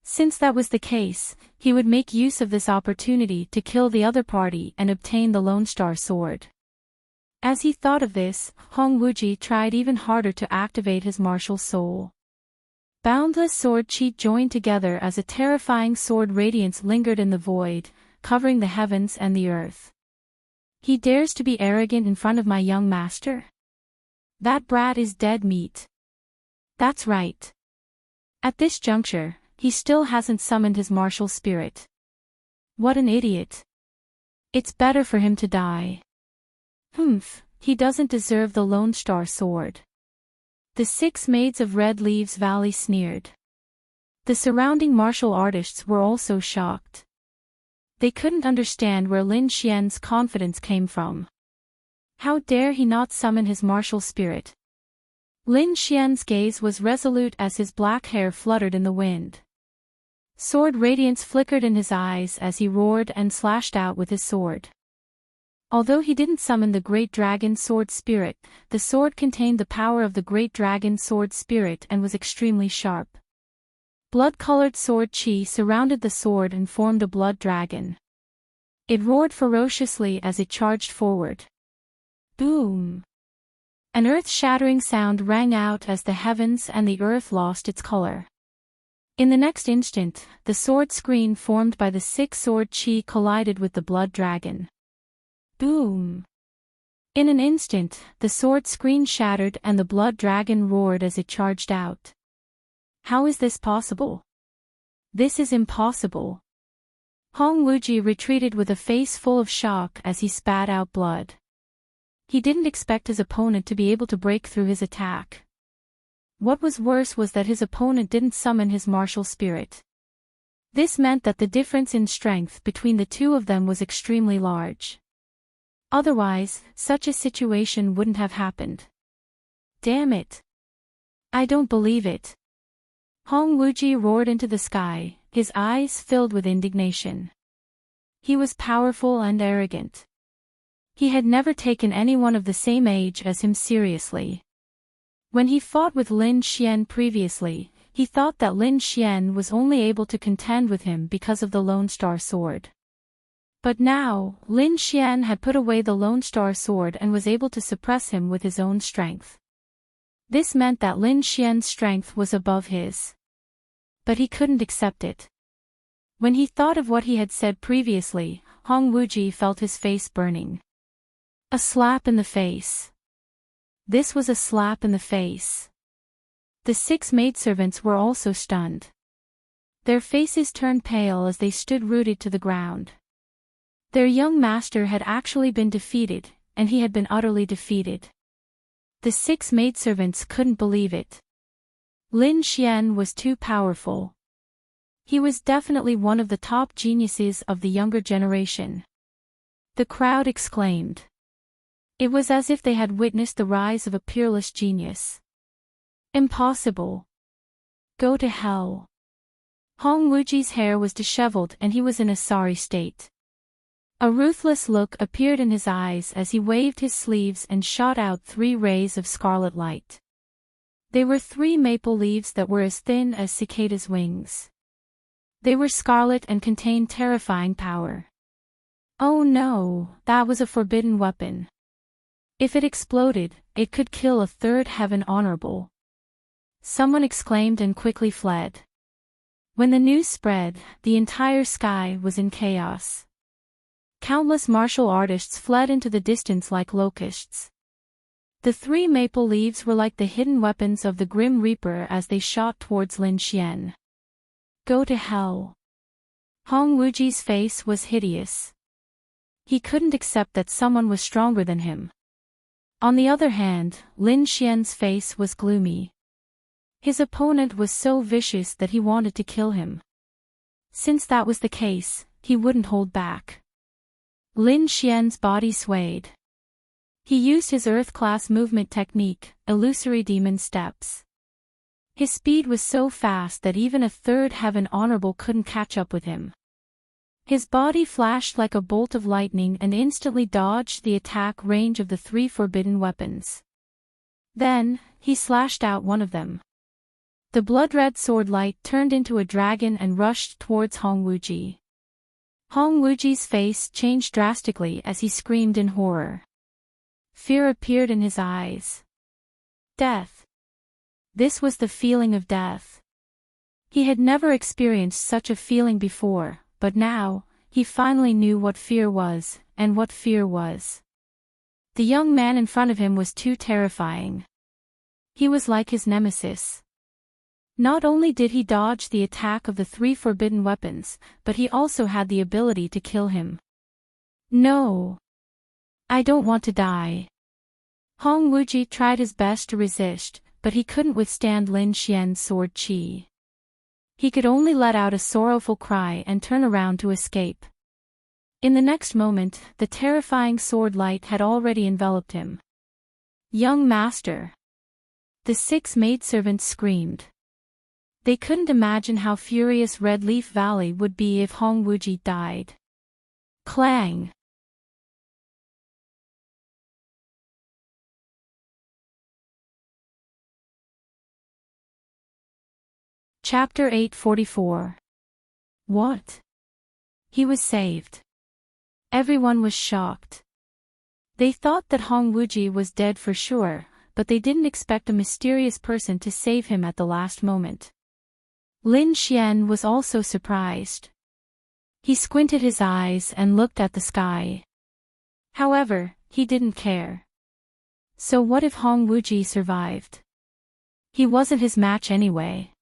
Since that was the case, he would make use of this opportunity to kill the other party and obtain the Lone Star sword. As he thought of this, Hong Wuji tried even harder to activate his martial soul. Boundless sword chi joined together as a terrifying sword radiance lingered in the void, covering the heavens and the earth. He dares to be arrogant in front of my young master? That brat is dead meat. That's right. At this juncture, he still hasn't summoned his martial spirit. What an idiot. It's better for him to die. He doesn't deserve the Lone Star sword. The 6 maids of Red Leaves Valley sneered. The surrounding martial artists were also shocked. They couldn't understand where Lin Xian's confidence came from. How dare he not summon his martial spirit? Lin Xian's gaze was resolute as his black hair fluttered in the wind. Sword radiance flickered in his eyes as he roared and slashed out with his sword. Although he didn't summon the Great Dragon Sword Spirit, the sword contained the power of the Great Dragon Sword Spirit and was extremely sharp. Blood-colored sword chi surrounded the sword and formed a blood dragon. It roared ferociously as it charged forward. Boom! An earth-shattering sound rang out as the heavens and the earth lost its color. In the next instant, the sword screen formed by the 6 sword chi collided with the blood dragon. Boom! In an instant, the sword screen shattered and the blood dragon roared as it charged out. How is this possible? This is impossible. Hong Wuji retreated with a face full of shock as he spat out blood. He didn't expect his opponent to be able to break through his attack. What was worse was that his opponent didn't summon his martial spirit. This meant that the difference in strength between the two of them was extremely large. Otherwise, such a situation wouldn't have happened. Damn it! I don't believe it. Hong Wuji roared into the sky, his eyes filled with indignation. He was powerful and arrogant. He had never taken anyone of the same age as him seriously. When he fought with Lin Xian previously, he thought that Lin Xian was only able to contend with him because of the Lone Star Sword. But now, Lin Xian had put away the Lone Star Sword and was able to suppress him with his own strength. This meant that Lin Xian's strength was above his. But he couldn't accept it. When he thought of what he had said previously, Hong Wuji felt his face burning. A slap in the face. This was a slap in the face. The 6 maidservants were also stunned. Their faces turned pale as they stood rooted to the ground. Their young master had actually been defeated, and he had been utterly defeated. The 6 maidservants couldn't believe it. Lin Xian was too powerful. He was definitely one of the top geniuses of the younger generation. The crowd exclaimed. It was as if they had witnessed the rise of a peerless genius. Impossible. Go to hell. Hong Wuji's hair was disheveled and he was in a sorry state. A ruthless look appeared in his eyes as he waved his sleeves and shot out 3 rays of scarlet light. They were 3 maple leaves that were as thin as cicada's wings. They were scarlet and contained terrifying power. Oh no, that was a forbidden weapon. If it exploded, it could kill a 3rd heaven honorable. Someone exclaimed and quickly fled. When the news spread, the entire sky was in chaos. Countless martial artists fled into the distance like locusts. The 3 maple leaves were like the hidden weapons of the Grim Reaper as they shot towards Lin Xian. Go to hell. Hong Wuji's face was hideous. He couldn't accept that someone was stronger than him. On the other hand, Lin Xian's face was gloomy. His opponent was so vicious that he wanted to kill him. Since that was the case, he wouldn't hold back. Lin Xian's body swayed. He used his Earth-class movement technique, illusory demon steps. His speed was so fast that even a 3rd heaven honorable couldn't catch up with him. His body flashed like a bolt of lightning and instantly dodged the attack range of the 3 forbidden weapons. Then, he slashed out one of them. The blood-red sword light turned into a dragon and rushed towards Hong Wuji. Hong Wuji's face changed drastically as he screamed in horror. Fear appeared in his eyes. Death. This was the feeling of death. He had never experienced such a feeling before, but now, he finally knew what fear was, and what fear was. The young man in front of him was too terrifying. He was like his nemesis. Not only did he dodge the attack of the 3 forbidden weapons, but he also had the ability to kill him. No. I don't want to die. Hong Wuji tried his best to resist, but he couldn't withstand Lin Xian's sword chi. He could only let out a sorrowful cry and turn around to escape. In the next moment, the terrifying sword light had already enveloped him. Young master. The 6 maidservants screamed. They couldn't imagine how furious Red Leaf Valley would be if Hong Wuji died. Clang! Chapter 844. What? He was saved. Everyone was shocked. They thought that Hong Wuji was dead for sure, but they didn't expect a mysterious person to save him at the last moment. Lin Xian was also surprised. He squinted his eyes and looked at the sky. However, he didn't care. So what if Hong Wuji survived? He wasn't his match anyway.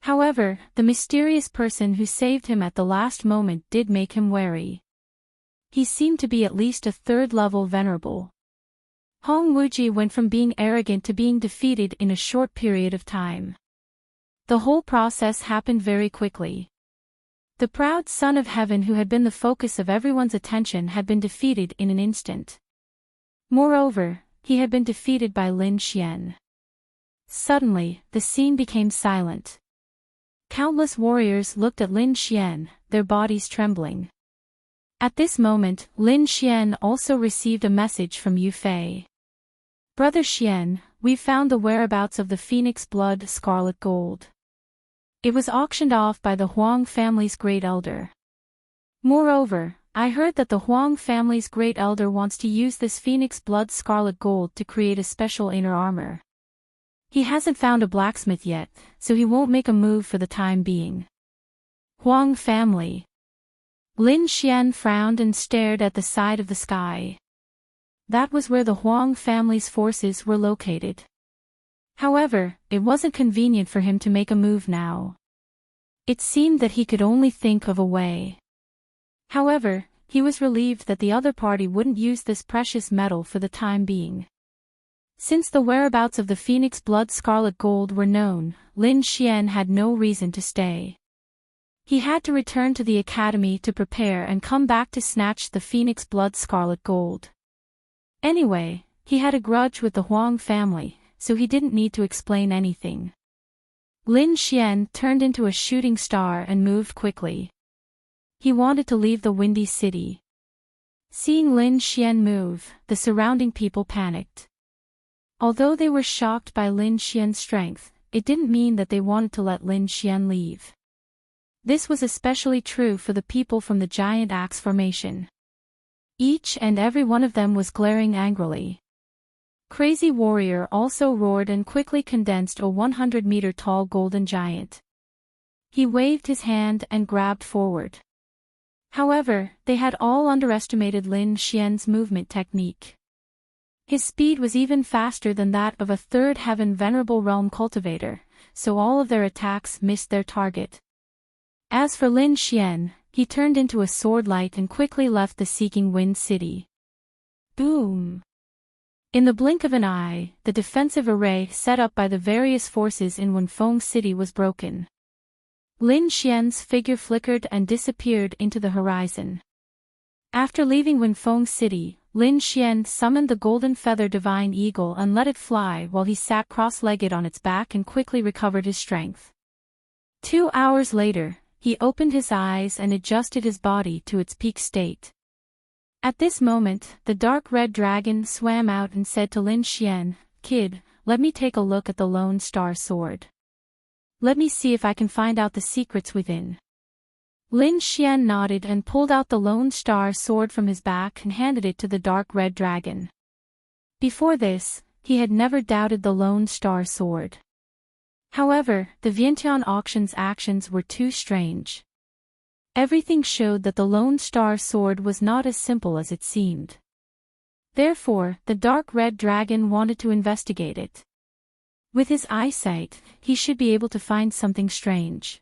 However, the mysterious person who saved him at the last moment did make him wary. He seemed to be at least a 3rd-level venerable. Hong Wuji went from being arrogant to being defeated in a short period of time. The whole process happened very quickly. The proud son of heaven who had been the focus of everyone's attention had been defeated in an instant. Moreover, he had been defeated by Lin Xian. Suddenly, the scene became silent. Countless warriors looked at Lin Xian, their bodies trembling. At this moment, Lin Xian also received a message from Yu Fei. Brother Xian, we've found the whereabouts of the Phoenix Blood Scarlet Gold. It was auctioned off by the Huang family's great elder. Moreover, I heard that the Huang family's great elder wants to use this Phoenix Blood Scarlet Gold to create a special inner armor. He hasn't found a blacksmith yet, so he won't make a move for the time being. Huang family. Lin Xian frowned and stared at the side of the sky. That was where the Huang family's forces were located. However, it wasn't convenient for him to make a move now. It seemed that he could only think of a way. However, he was relieved that the other party wouldn't use this precious metal for the time being. Since the whereabouts of the Phoenix Blood Scarlet Gold were known, Lin Xian had no reason to stay. He had to return to the academy to prepare and come back to snatch the Phoenix Blood Scarlet Gold. Anyway, he had a grudge with the Huang family, so he didn't need to explain anything. Lin Xian turned into a shooting star and moved quickly. He wanted to leave the windy city. Seeing Lin Xian move, the surrounding people panicked. Although they were shocked by Lin Xian's strength, it didn't mean that they wanted to let Lin Xian leave. This was especially true for the people from the Giant Axe Formation. Each and every one of them was glaring angrily. Crazy Warrior also roared and quickly condensed a 100-meter-tall golden giant. He waved his hand and grabbed forward. However, they had all underestimated Lin Xian's movement technique. His speed was even faster than that of a Third Heaven Venerable Realm cultivator, so all of their attacks missed their target. As for Lin Xian, he turned into a sword light and quickly left the Seeking Wind City. Boom! In the blink of an eye, the defensive array set up by the various forces in Wenfeng City was broken. Lin Xian's figure flickered and disappeared into the horizon. After leaving Wenfeng City, Lin Xian summoned the Golden Feather Divine Eagle and let it fly while he sat cross-legged on its back and quickly recovered his strength. 2 hours later, he opened his eyes and adjusted his body to its peak state. At this moment, the dark red dragon swam out and said to Lin Xian, "Kid, let me take a look at the Lone Star Sword. Let me see if I can find out the secrets within." Lin Xian nodded and pulled out the Lone Star Sword from his back and handed it to the dark red dragon. Before this, he had never doubted the Lone Star Sword. However, the Vientiane auction's actions were too strange. Everything showed that the Lone Star Sword was not as simple as it seemed. Therefore, the dark red dragon wanted to investigate it. With his eyesight, he should be able to find something strange.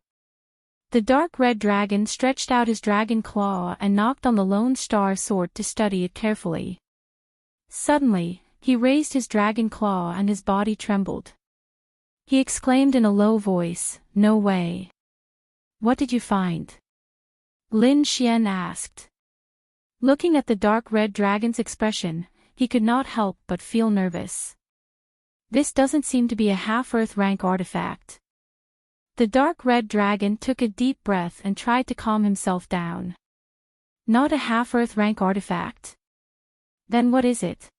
The dark red dragon stretched out his dragon claw and knocked on the Lone Star Sword to study it carefully. Suddenly, he raised his dragon claw and his body trembled. He exclaimed in a low voice, "No way." "What did you find?" Lin Xian asked. Looking at the dark red dragon's expression, he could not help but feel nervous. This doesn't seem to be a half-Earth rank artifact. The dark red dragon took a deep breath and tried to calm himself down. Not a half-Earth rank artifact? Then what is it?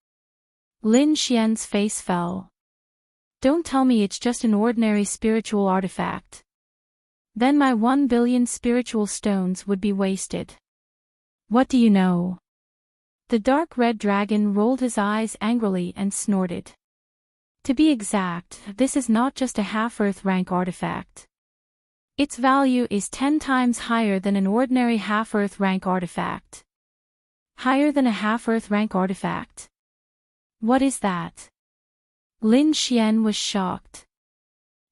Lin Xian's face fell. Don't tell me it's just an ordinary spiritual artifact. Then my 1 billion spiritual stones would be wasted. What do you know? The dark red dragon rolled his eyes angrily and snorted. To be exact, this is not just a half-Earth rank artifact. Its value is 10 times higher than an ordinary half-Earth rank artifact. Higher than a half-Earth rank artifact? What is that? Lin Xian was shocked.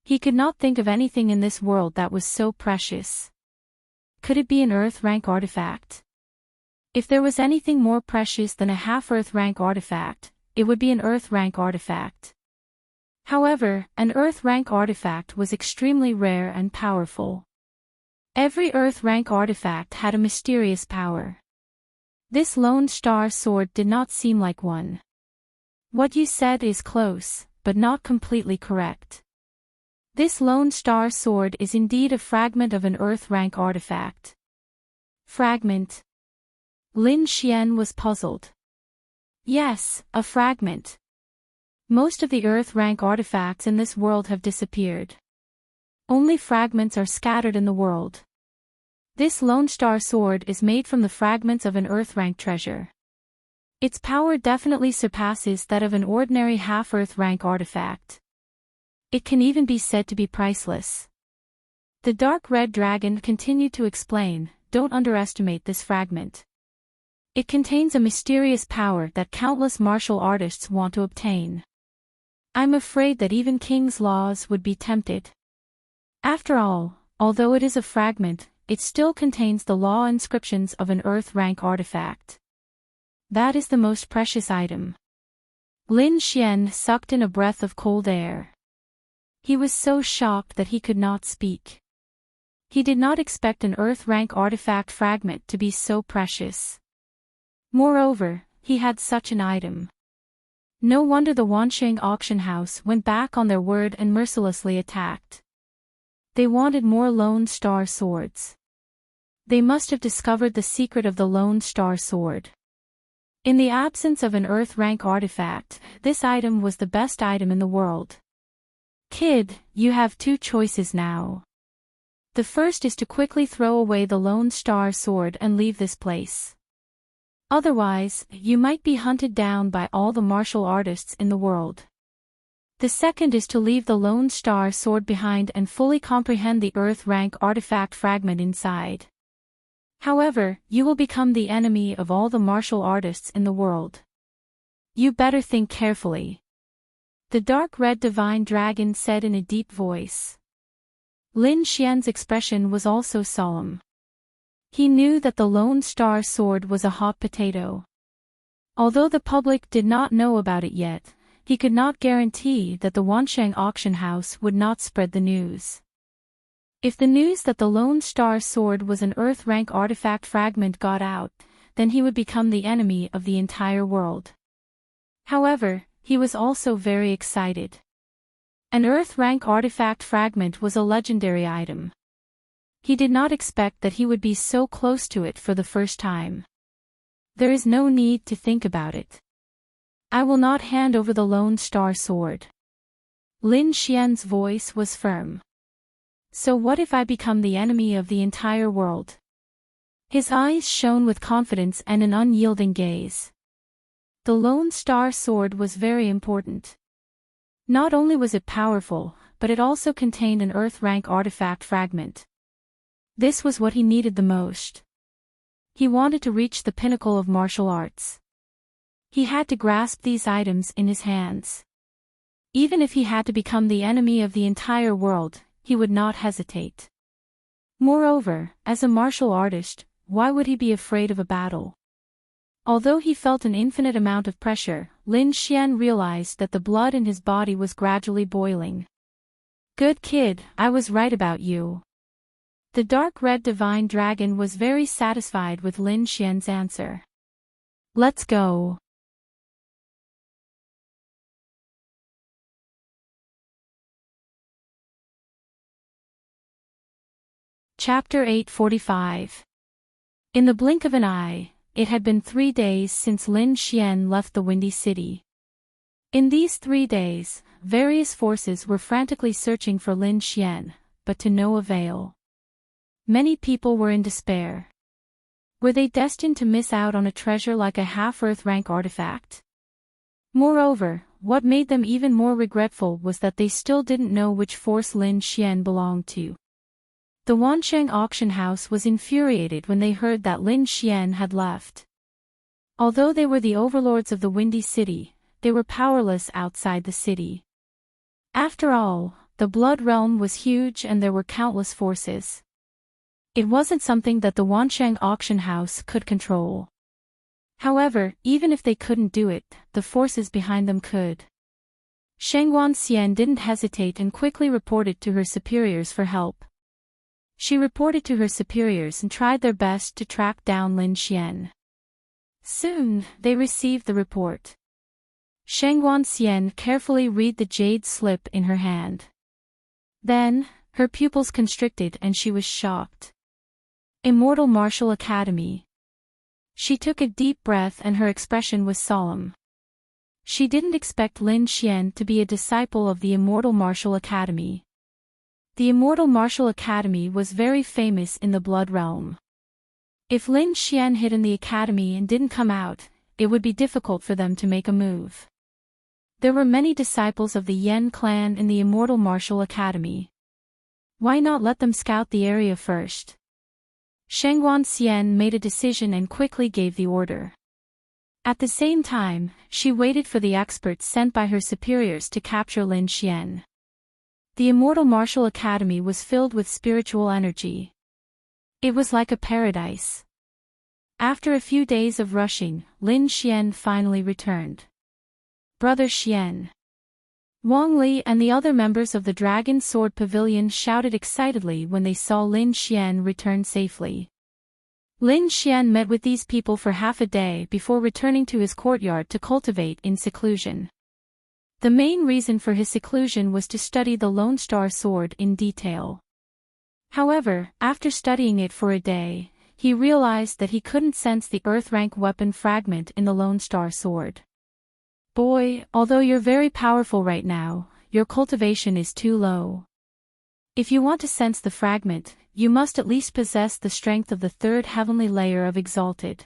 He could not think of anything in this world that was so precious. Could it be an Earth rank artifact? If there was anything more precious than a half-Earth rank artifact, it would be an Earth rank artifact. However, an Earth rank artifact was extremely rare and powerful. Every Earth rank artifact had a mysterious power. This Lone Star Sword did not seem like one. What you said is close, but not completely correct. This Lone Star Sword is indeed a fragment of an Earth rank artifact. Fragment? Lin Xian was puzzled. Yes, a fragment. Most of the Earth rank artifacts in this world have disappeared. Only fragments are scattered in the world. This Lone Star Sword is made from the fragments of an Earth rank treasure. Its power definitely surpasses that of an ordinary half-Earth rank artifact. It can even be said to be priceless. The dark red dragon continued to explain, don't underestimate this fragment. It contains a mysterious power that countless martial artists want to obtain. I'm afraid that even King's laws would be tempted. After all, although it is a fragment, it still contains the law inscriptions of an Earth rank artifact. That is the most precious item. Lin Xian sucked in a breath of cold air. He was so shocked that he could not speak. He did not expect an Earth rank artifact fragment to be so precious. Moreover, he had such an item. No wonder the Wansheng auction house went back on their word and mercilessly attacked. They wanted more Lone Star swords. They must have discovered the secret of the Lone Star sword. In the absence of an Earth rank artifact, this item was the best item in the world. Kid, you have two choices now. The first is to quickly throw away the Lone Star sword and leave this place. Otherwise, you might be hunted down by all the martial artists in the world. The second is to leave the Lone Star sword behind and fully comprehend the Earth rank artifact fragment inside. However, you will become the enemy of all the martial artists in the world. You better think carefully. The dark red divine dragon said in a deep voice. Lin Xian's expression was also solemn. He knew that the Lone Star sword was a hot potato. Although the public did not know about it yet, he could not guarantee that the Wansheng auction house would not spread the news. If the news that the Lone Star sword was an Earth rank artifact fragment got out, then he would become the enemy of the entire world. However, he was also very excited. An Earth rank artifact fragment was a legendary item. He did not expect that he would be so close to it for the first time. There is no need to think about it. I will not hand over the Lone Star sword. Lin Xian's voice was firm. So what if I become the enemy of the entire world? His eyes shone with confidence and an unyielding gaze. The Lone Star sword was very important. Not only was it powerful, but it also contained an Earth rank artifact fragment. This was what he needed the most. He wanted to reach the pinnacle of martial arts. He had to grasp these items in his hands. Even if he had to become the enemy of the entire world, he would not hesitate. Moreover, as a martial artist, why would he be afraid of a battle? Although he felt an infinite amount of pressure, Lin Xian realized that the blood in his body was gradually boiling. Good kid, I was right about you. The dark red divine dragon was very satisfied with Lin Xian's answer. Let's go. Chapter 845. In the blink of an eye, it had been 3 days since Lin Xian left the Windy City. In these 3 days, various forces were frantically searching for Lin Xian, but to no avail. Many people were in despair. Were they destined to miss out on a treasure like a half-Earth rank artifact? Moreover, what made them even more regretful was that they still didn't know which force Lin Xian belonged to. The Wansheng auction house was infuriated when they heard that Lin Xian had left. Although they were the overlords of the Windy City, they were powerless outside the city. After all, the Blood Realm was huge and there were countless forces. It wasn't something that the Wansheng auction house could control. However, even if they couldn't do it, the forces behind them could. Shengguan Xian didn't hesitate and quickly reported to her superiors for help. She reported to her superiors and tried their best to track down Lin Xian. Soon, they received the report. Shengguan Xian carefully read the jade slip in her hand. Then, her pupils constricted and she was shocked. Immortal Martial Academy. She took a deep breath and her expression was solemn. She didn't expect Lin Xian to be a disciple of the Immortal Martial Academy. The Immortal Martial Academy was very famous in the Blood Realm. If Lin Xian hid in the academy and didn't come out, it would be difficult for them to make a move. There were many disciples of the Yen clan in the Immortal Martial Academy. Why not let them scout the area first? Shengguan Xian made a decision and quickly gave the order. At the same time, she waited for the experts sent by her superiors to capture Lin Xian. The Immortal Martial Academy was filled with spiritual energy. It was like a paradise. After a few days of rushing, Lin Xian finally returned. Brother Xian. Wang Li and the other members of the Dragon Sword Pavilion shouted excitedly when they saw Lin Xian return safely. Lin Xian met with these people for half a day before returning to his courtyard to cultivate in seclusion. The main reason for his seclusion was to study the Lone Star Sword in detail. However, after studying it for a day, he realized that he couldn't sense the Earth-rank weapon fragment in the Lone Star Sword. Boy, although you're very powerful right now, your cultivation is too low. If you want to sense the fragment, you must at least possess the strength of the third heavenly layer of Exalted.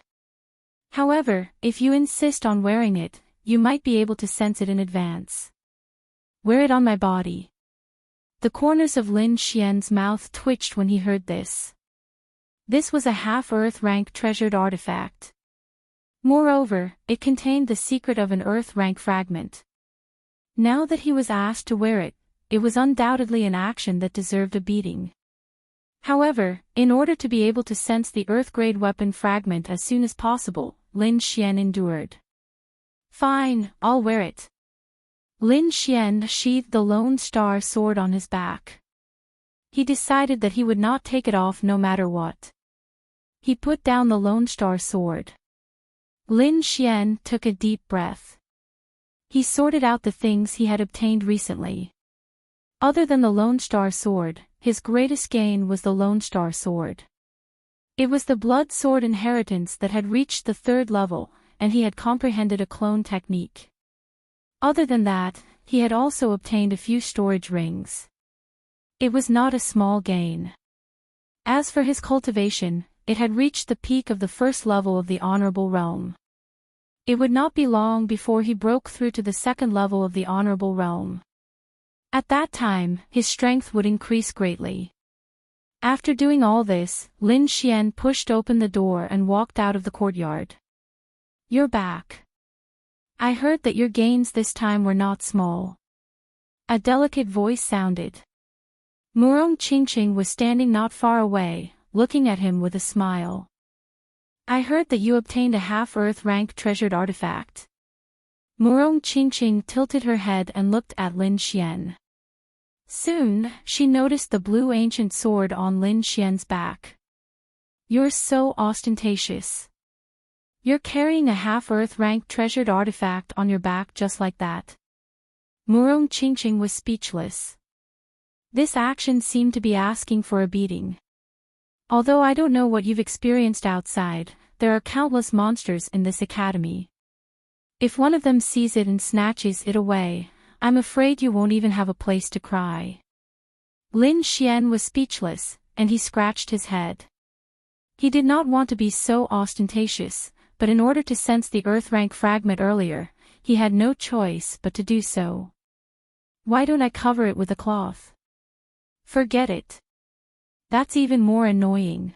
However, if you insist on wearing it, you might be able to sense it in advance. Wear it on my body. The corners of Lin Xian's mouth twitched when he heard this. This was a half-Earth-rank treasured artifact. Moreover, it contained the secret of an Earth-rank fragment. Now that he was asked to wear it, it was undoubtedly an action that deserved a beating. However, in order to be able to sense the Earth-grade weapon fragment as soon as possible, Lin Xian endured. Fine, I'll wear it. Lin Xian sheathed the Lone Star Sword on his back. He decided that he would not take it off no matter what. He put down the Lone Star Sword. Lin Xian took a deep breath. He sorted out the things he had obtained recently. Other than the Lone Star Sword, his greatest gain was the Lone Star Sword. It was the Blood Sword inheritance that had reached the 3rd level, and he had comprehended a clone technique. Other than that, he had also obtained a few storage rings. It was not a small gain. As for his cultivation, it had reached the peak of the 1st level of the Honorable Realm. It would not be long before he broke through to the 2nd level of the Honorable Realm. At that time, his strength would increase greatly. After doing all this, Lin Xian pushed open the door and walked out of the courtyard. You're back. I heard that your gains this time were not small. A delicate voice sounded. Murong Qingqing was standing not far away, looking at him with a smile. I heard that you obtained a half-Earth rank treasured artifact. Murong Qingqing tilted her head and looked at Lin Xian. Soon, she noticed the blue ancient sword on Lin Xian's back. You're so ostentatious. You're carrying a half-Earth rank treasured artifact on your back just like that. Murong Qingqing was speechless. This action seemed to be asking for a beating. Although I don't know what you've experienced outside, there are countless monsters in this academy. If one of them sees it and snatches it away, I'm afraid you won't even have a place to cry. Lin Xian was speechless, and he scratched his head. He did not want to be so ostentatious, but in order to sense the Earth-rank fragment earlier, he had no choice but to do so. Why don't I cover it with a cloth? Forget it. That's even more annoying.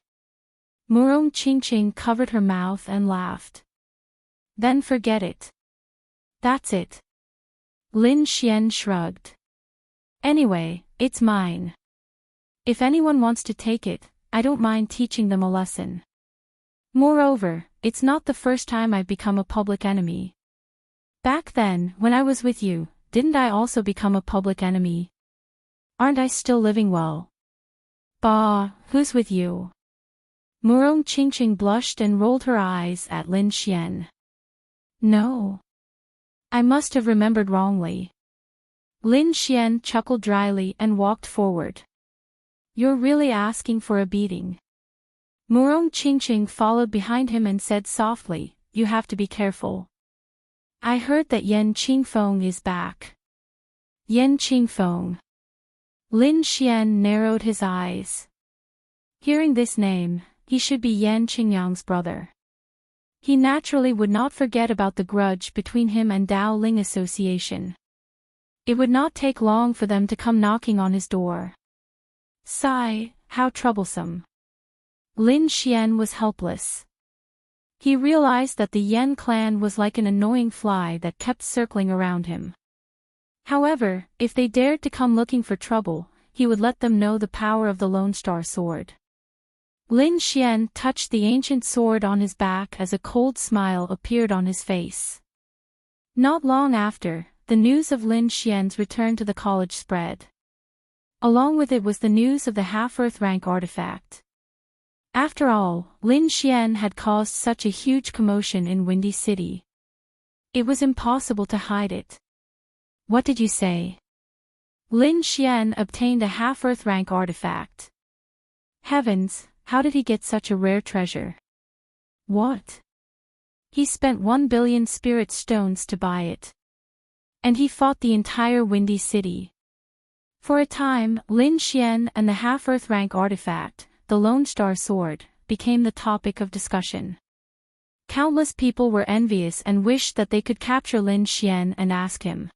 Murong Qingqing covered her mouth and laughed. Then forget it. That's it. Lin Xian shrugged. Anyway, it's mine. If anyone wants to take it, I don't mind teaching them a lesson. Moreover, it's not the first time I've become a public enemy. Back then, when I was with you, didn't I also become a public enemy? Aren't I still living well? Bah, who's with you? Murong Qingqing blushed and rolled her eyes at Lin Xian. No. I must have remembered wrongly. Lin Xian chuckled dryly and walked forward. You're really asking for a beating. Murong Qingqing followed behind him and said softly, "You have to be careful. I heard that Yan Qingfeng is back." Yan Qingfeng. Lin Xian narrowed his eyes. Hearing this name, he should be Yan Qingyang's brother. He naturally would not forget about the grudge between him and Dao Ling Association. It would not take long for them to come knocking on his door. Sigh, how troublesome. Lin Xian was helpless. He realized that the Yan clan was like an annoying fly that kept circling around him. However, if they dared to come looking for trouble, he would let them know the power of the Lone Star Sword. Lin Xian touched the ancient sword on his back as a cold smile appeared on his face. Not long after, the news of Lin Xian's return to the college spread. Along with it was the news of the half-earth rank artifact. After all, Lin Xian had caused such a huge commotion in Windy City. It was impossible to hide it. What did you say? Lin Xian obtained a half-earth rank artifact. Heavens, how did he get such a rare treasure? What? He spent 1 billion spirit stones to buy it. And he fought the entire Windy City. For a time, Lin Xian and the half-earth rank artifact, the Lone Star Sword, became the topic of discussion. Countless people were envious and wished that they could capture Lin Xian and ask him.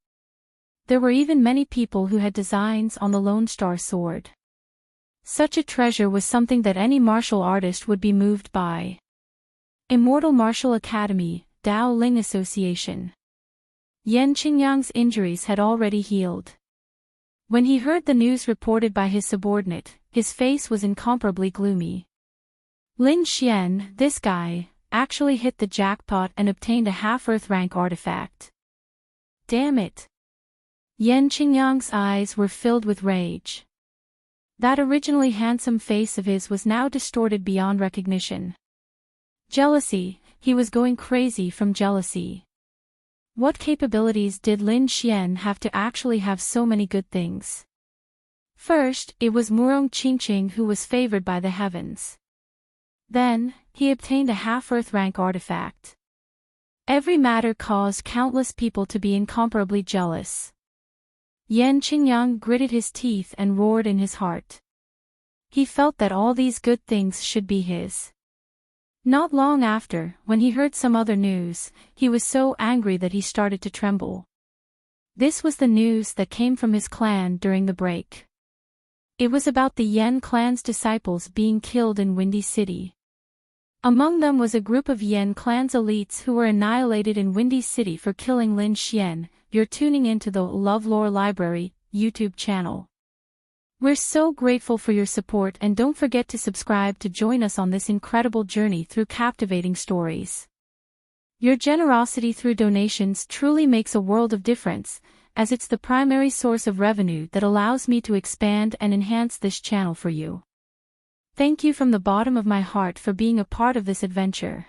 There were even many people who had designs on the Lone Star Sword. Such a treasure was something that any martial artist would be moved by. Immortal Martial Academy, Dao Ling Association. Yan Qingyang's injuries had already healed. When he heard the news reported by his subordinate, his face was incomparably gloomy. Lin Xian, this guy, actually hit the jackpot and obtained a half-earth rank artifact. Damn it! Yan Qingyang's eyes were filled with rage. That originally handsome face of his was now distorted beyond recognition. Jealousy, he was going crazy from jealousy. What capabilities did Lin Xian have to actually have so many good things? First, it was Murong Qingqing who was favored by the heavens. Then, he obtained a half-earth rank artifact. Every matter caused countless people to be incomparably jealous. Yan Qingyang gritted his teeth and roared in his heart. He felt that all these good things should be his. Not long after, when he heard some other news, he was so angry that he started to tremble. This was the news that came from his clan during the break. It was about the Yan clan's disciples being killed in Windy City. Among them was a group of Yan clan's elites who were annihilated in Windy City for killing Lin Xian. You're tuning into the LoveLore Library YouTube channel. We're so grateful for your support, and don't forget to subscribe to join us on this incredible journey through captivating stories. Your generosity through donations truly makes a world of difference, as it's the primary source of revenue that allows me to expand and enhance this channel for you. Thank you from the bottom of my heart for being a part of this adventure.